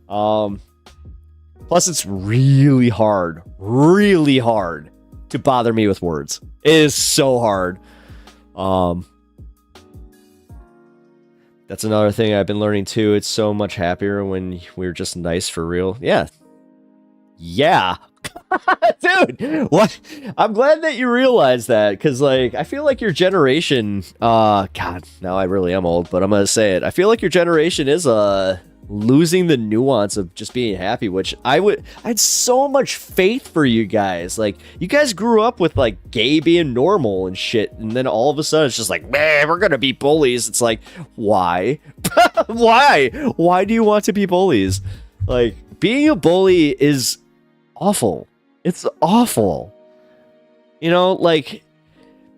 Plus, it's really hard to bother me with words. It is so hard. That's another thing I've been learning too. It's so much happier when we're just nice for real. Yeah. Yeah. Dude, what? I'm glad that you realize that, because, like, I feel like your generation, God, now I really am old, but I'm going to say it. I feel like your generation is, losing the nuance of just being happy, which I had so much faith for you guys. Like, you guys grew up with, like, gay being normal and shit, and then all of a sudden it's just like, man, we're gonna be bullies. It's like, why? Why do you want to be bullies? Like, being a bully is awful. It's awful. You know, like,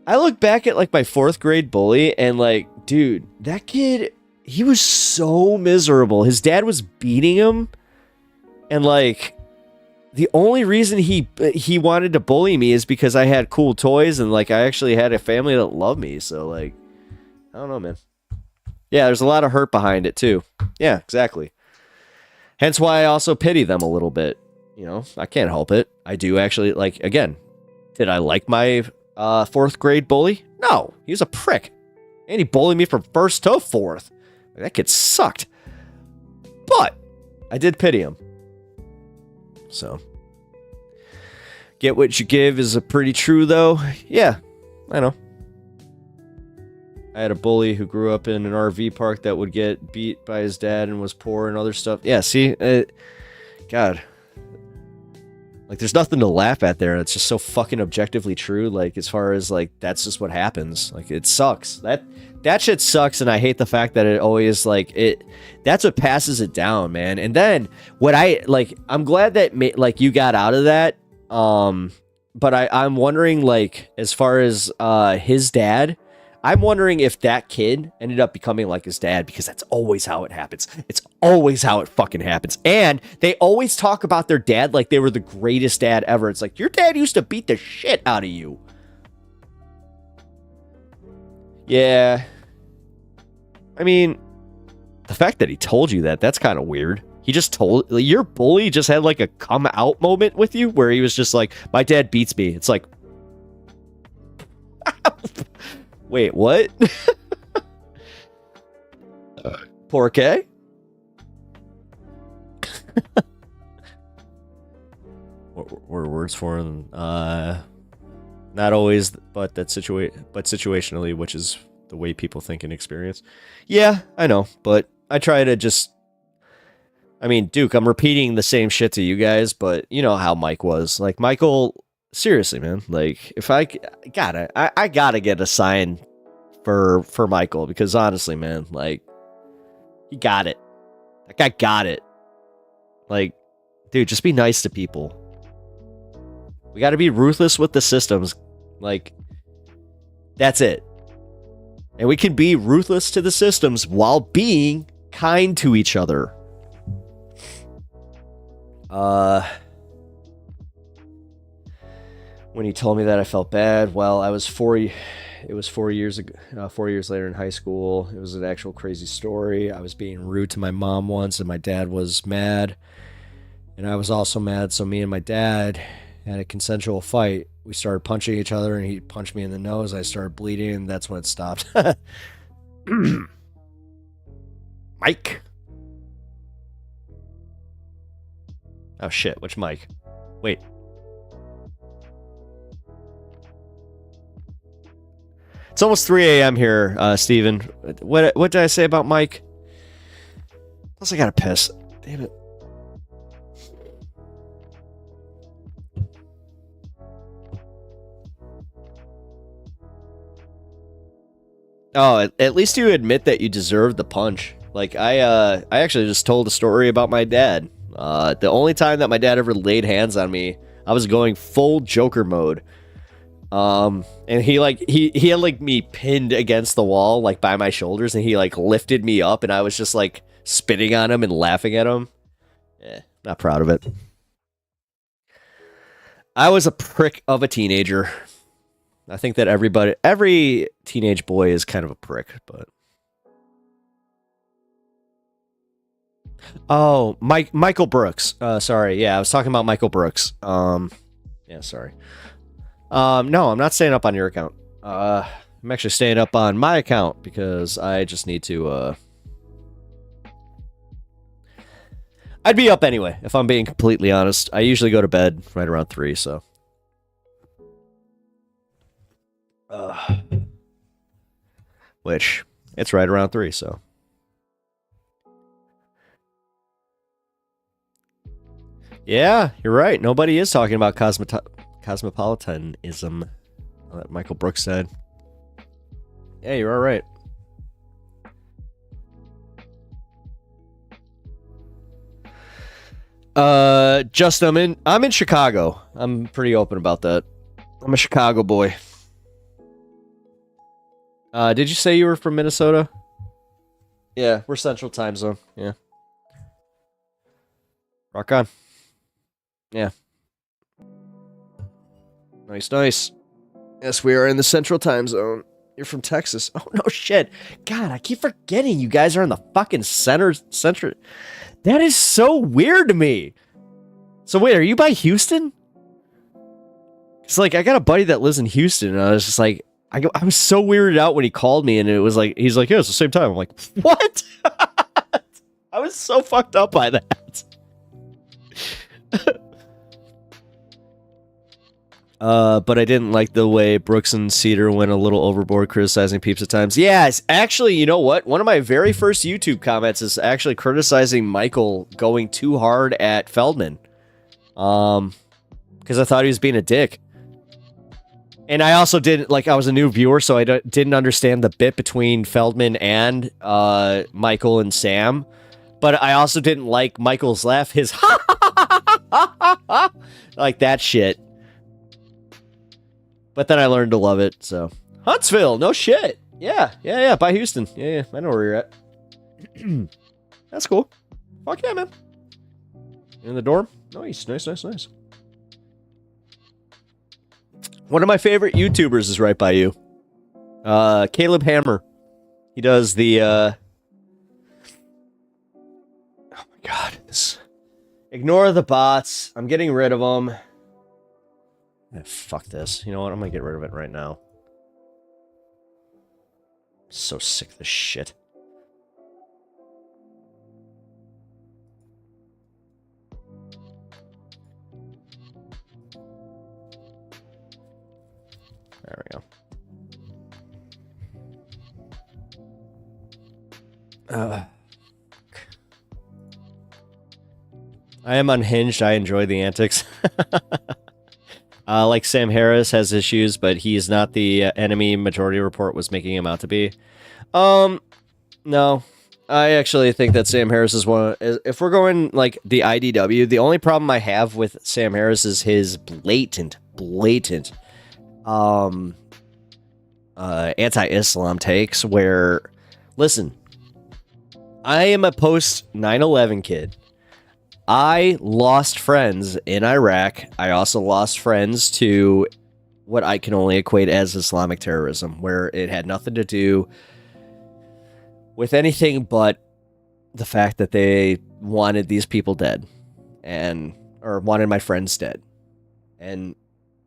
I look back at, like, my 4th grade bully, and, like, dude, that kid, he was so miserable. His dad was beating him, and, like, the only reason he wanted to bully me is because I had cool toys, and, like, I actually had a family that loved me. So, like, I don't know, man. Yeah, there's a lot of hurt behind it too. Yeah, exactly. Hence why I also pity them a little bit. You know, I can't help it. I do actually, like, again, did I like my 4th grade bully? No, he was a prick. And he bullied me from 1st to 4th. That kid sucked. But I did pity him. So, get what you give is a pretty true, though. Yeah, I know. I had a bully who grew up in an RV park that would get beat by his dad and was poor and other stuff. Yeah, see? God. Like, there's nothing to laugh at there. It's just so fucking objectively true. Like, as far as, like, that's just what happens. Like, it sucks. That shit sucks, and I hate the fact that it always, like, that's what passes it down, man. And then, I'm glad that, like, you got out of that, but I'm wondering, like, as far as his dad, I'm wondering if that kid ended up becoming like his dad, because that's always how it happens. It's always how it fucking happens. And they always talk about their dad like they were the greatest dad ever. It's like, your dad used to beat the shit out of you. Yeah. I mean, the fact that he told you that's kind of weird. He just told, your bully just had like a come out moment with you where he was just like, my dad beats me. It's like, wait, what? Porque? What were words for him? Not always, but situationally, which is the way people think and experience. Yeah, I know, but I try to just, I mean, Duke, I'm repeating the same shit to you guys, but you know how Mike was. Like, Michael, seriously, man, like, if I gotta get a sign for Michael, because honestly, man, like, he got it. That guy got it. Like, dude, just be nice to people. We got to be ruthless with the systems. Like, that's it. And we can be ruthless to the systems while being kind to each other. When he told me that, I felt bad. Well, it was 4 years ago, 4 years later in high school. It was an actual crazy story. I was being rude to my mom once, and my dad was mad. And I was also mad, so me and my dad had a consensual fight. We started punching each other, and he punched me in the nose. I started bleeding, and that's when it stopped. Mike. Oh, shit. Which Mike? Wait. It's almost 3 a.m. here, Steven. What did I say about Mike? Plus, I gotta piss. Damn it. Oh, at least you admit that you deserved the punch. Like, I actually just told a story about my dad. The only time that my dad ever laid hands on me, I was going full Joker mode. And he had like me pinned against the wall, like by my shoulders, and he like lifted me up, and I was just like spitting on him and laughing at him. Not proud of it. I was a prick of a teenager. I think that every teenage boy is kind of a prick, but. Oh, Michael Brooks. Sorry. Yeah, I was talking about Michael Brooks. Yeah, sorry. No, I'm not staying up on your account. I'm actually staying up on my account because I just need to, I'd be up anyway, if I'm being completely honest. I usually go to bed right around 3, so. Which, it's right around 3, so. Yeah, you're right. Nobody is talking about cosmopolitanism, that Michael Brooks said. Yeah, you're all right. Justin, I'm in Chicago. I'm pretty open about that. I'm a Chicago boy. Did you say you were from Minnesota? Yeah, we're Central Time Zone. Yeah. Rock on. Yeah. Nice, nice. Yes, we are in the Central Time Zone. You're from Texas. Oh, no shit. God, I keep forgetting you guys are in the fucking center. That is so weird to me. So wait, are you by Houston? It's like, I got a buddy that lives in Houston, and I was just like, I was so weirded out when he called me, and it was like, he's like, yeah, it's the same time. I'm like, what? I was so fucked up by that. But I didn't like the way Brooks and Cedar went a little overboard criticizing Peeps at times. Yeah, it's actually, you know what? One of my very first YouTube comments is actually criticizing Michael going too hard at Feldman. Because I thought he was being a dick. And I also didn't, like, I was a new viewer, so I didn't understand the bit between Feldman and Michael and Sam. But I also didn't like Michael's laugh, his like that shit. But then I learned to love it, so. Huntsville, no shit. Yeah, by Houston. Yeah, I know where you're at. That's cool. Fuck yeah, man. In the dorm? Nice. One of my favorite YouTubers is right by you. Caleb Hammer. He does the, oh my god. Ignore the bots. I'm getting rid of them. Fuck this. You know what? I'm gonna get rid of it right now. I'm so sick of this shit. There we go. I am unhinged. I enjoy the antics. Like Sam Harris has issues, but he's not the enemy Majority Report was making him out to be. No. I actually think that Sam Harris is one. If we're going like the IDW, the only problem I have with Sam Harris is his blatant anti-Islam takes. Where, listen, I am a post 9/11 kid. I lost friends in Iraq. I also lost friends to what I can only equate as Islamic terrorism, where it had nothing to do with anything but the fact that they wanted these people dead, or wanted my friends dead. And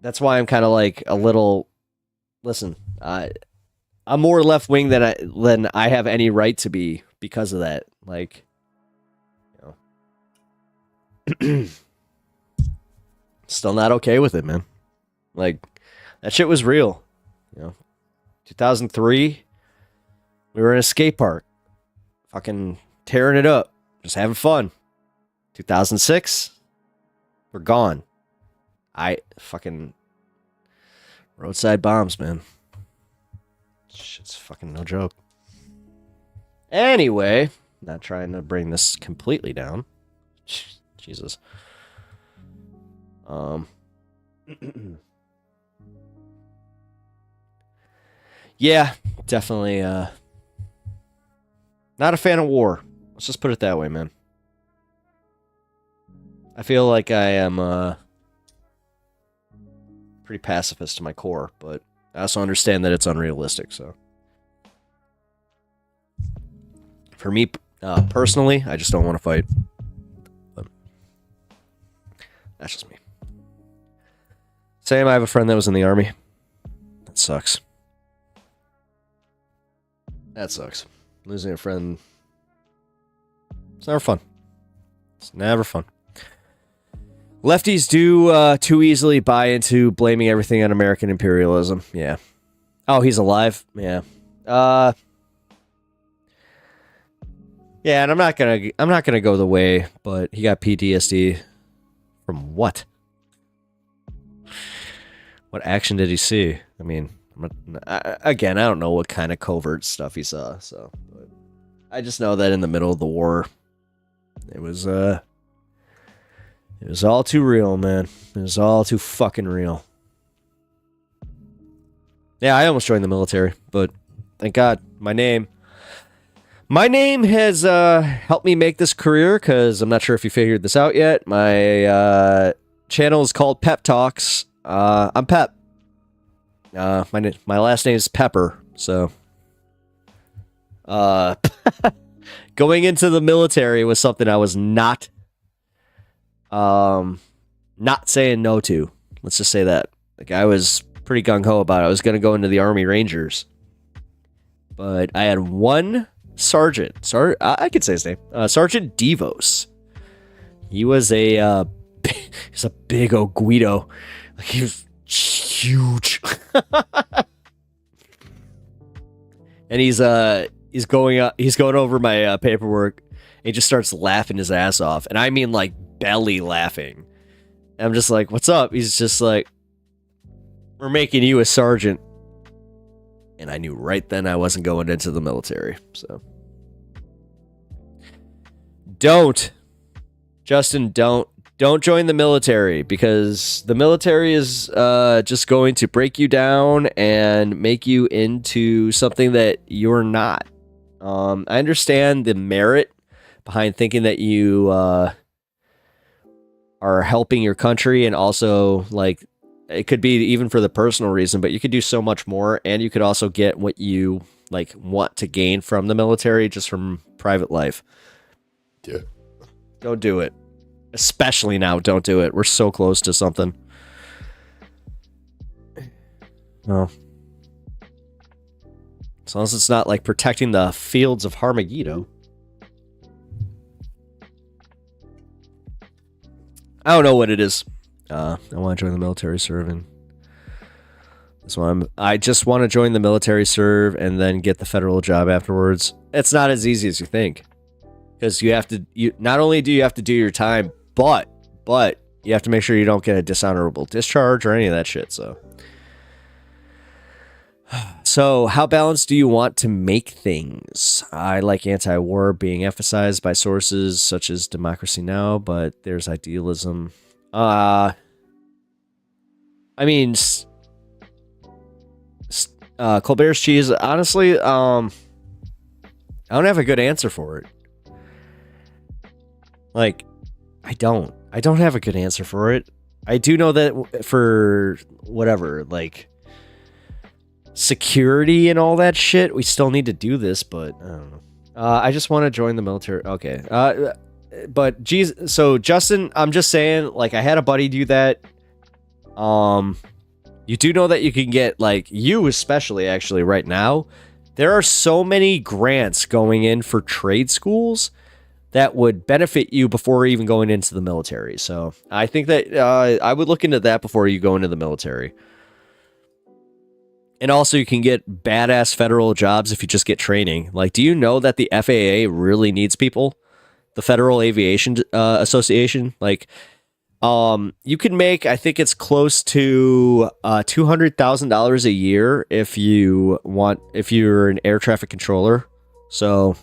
that's why I'm kind of like a little, listen, I'm more left-wing than I have any right to be because of that. Like, still not okay with it, man. Like, that shit was real. 2003, we were in a skate park, fucking tearing it up, just having fun. 2006, we're gone. Fucking roadside bombs, man. Shit's fucking no joke. Anyway, not trying to bring this completely down. Jesus. Yeah, definitely not a fan of war. Let's just put it that way, man. I feel like I am pretty pacifist to my core, but I also understand that it's unrealistic, so. For me, personally, I just don't want to fight. But that's just me. Sam, I have a friend that was in the army. That sucks. That sucks. Losing a friend. It's never fun. It's never fun. Lefties do too easily buy into blaming everything on American imperialism. Yeah. Oh, he's alive? Yeah. Yeah, and I'm not gonna go the way, but he got PTSD from what? What action did he see? I mean, again, I don't know what kind of covert stuff he saw, so but I just know that in the middle of the war, it was all too real, man. It was all too fucking real. Yeah, I almost joined the military, but thank God, my name has helped me make this career, because I'm not sure if you figured this out yet. My channel is called Pep Talks. I'm Pep. My last name is Pepper, so going into the military was something I was not saying no to. Let's just say that. Like, I was pretty gung-ho about it. I was going to go into the Army Rangers, but I had one sergeant. I could say his name. Sergeant Devos. He was he's a big old Guido. Like, he was huge. And he's going over my paperwork. And he just starts laughing his ass off, and I mean like belly laughing. And I'm just like, "What's up?" He's just like, "We're making you a sergeant." And I knew right then I wasn't going into the military. So Justin, don't join the military, because the military is just going to break you down and make you into something that you're not. I understand the merit behind thinking that you are helping your country, and also, like, it could be even for the personal reason, but you could do so much more, and you could also get what you like want to gain from the military just from private life. Yeah. Don't do it. Especially now, don't do it. We're so close to something. No. As long as it's not like protecting the fields of Harmageddon. I don't know what it is. I want to join the military serving. I just want to join the military, serve, and then get the federal job afterwards. It's not as easy as you think, because not only do you have to do your time, but you have to make sure you don't get a dishonorable discharge or any of that shit. So how balanced do you want to make things? I like anti-war being emphasized by sources such as Democracy Now!, but there's idealism. I mean, Colbert's cheese, honestly, I don't have a good answer for it. Like, I don't have a good answer for it. I do know that for whatever, like, security and all that shit, we still need to do this, but I don't know. I just want to join the military. Okay. But geez, so Justin, I'm just saying, like, I had a buddy do that. You do know that you can get, like, you especially actually right now, there are so many grants going in for trade schools that would benefit you before even going into the military. So I think that I would look into that before you go into the military. And also, you can get badass federal jobs if you just get training. Like, do you know that the FAA really needs people? The Federal Aviation Association? Like, you can make, I think it's close to $200,000 a year if you're an air traffic controller. So,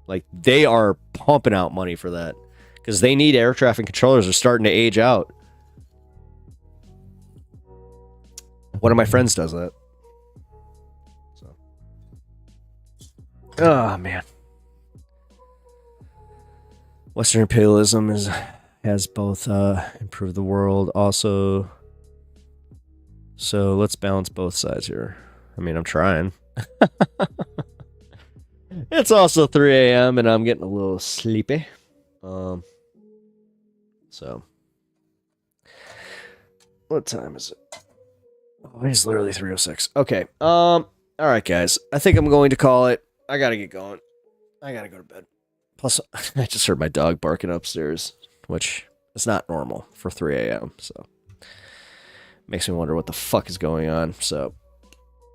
like, they are pumping out money for that because they need air traffic controllers. They're starting to age out. One of my friends does that. So, oh man, Western imperialism has both improved the world, also. So let's balance both sides here. I mean, I'm trying. It's also 3 a.m. and I'm getting a little sleepy. So what time is it? Oh, it's literally 3:06. Okay. All right, guys. I think I'm going to call it. I gotta get going. I gotta go to bed. Plus, I just heard my dog barking upstairs, which is not normal for 3 a.m. So makes me wonder what the fuck is going on. So,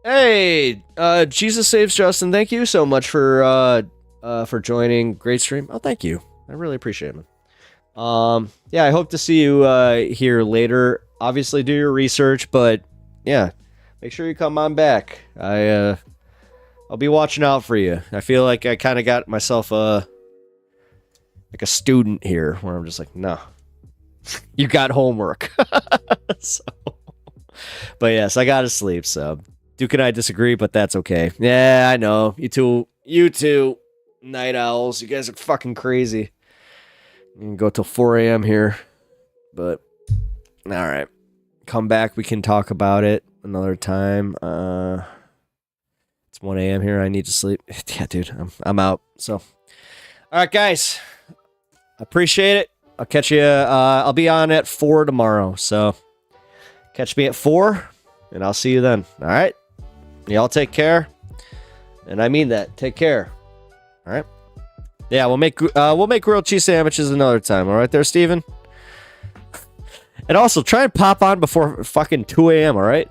hey, Jesus Saves Justin. Thank you so much for joining. Great stream. Oh, thank you. I really appreciate it. Yeah, I hope to see you here later. Obviously, do your research, but yeah, make sure you come on back. I'll be watching out for you. I feel like I kind of got myself like a student here, where I'm just like, no, you got homework. So, but yes, I gotta sleep. So Duke and I disagree, but that's okay. Yeah, I know. You two, night owls. You guys are fucking crazy. You can go till 4 a.m. here, but all right. Come back. We can talk about it another time. It's 1 a.m. here. I need to sleep. Yeah, dude, I'm out. So, all right, guys. Appreciate it. I'll catch you. I'll be on at 4 tomorrow. So, catch me at 4, and I'll see you then. All right. Y'all take care, and I mean that. Take care. All right. Yeah, we'll make grilled cheese sandwiches another time. All right, there, Steven? And also, try and pop on before fucking 2 a.m., all right?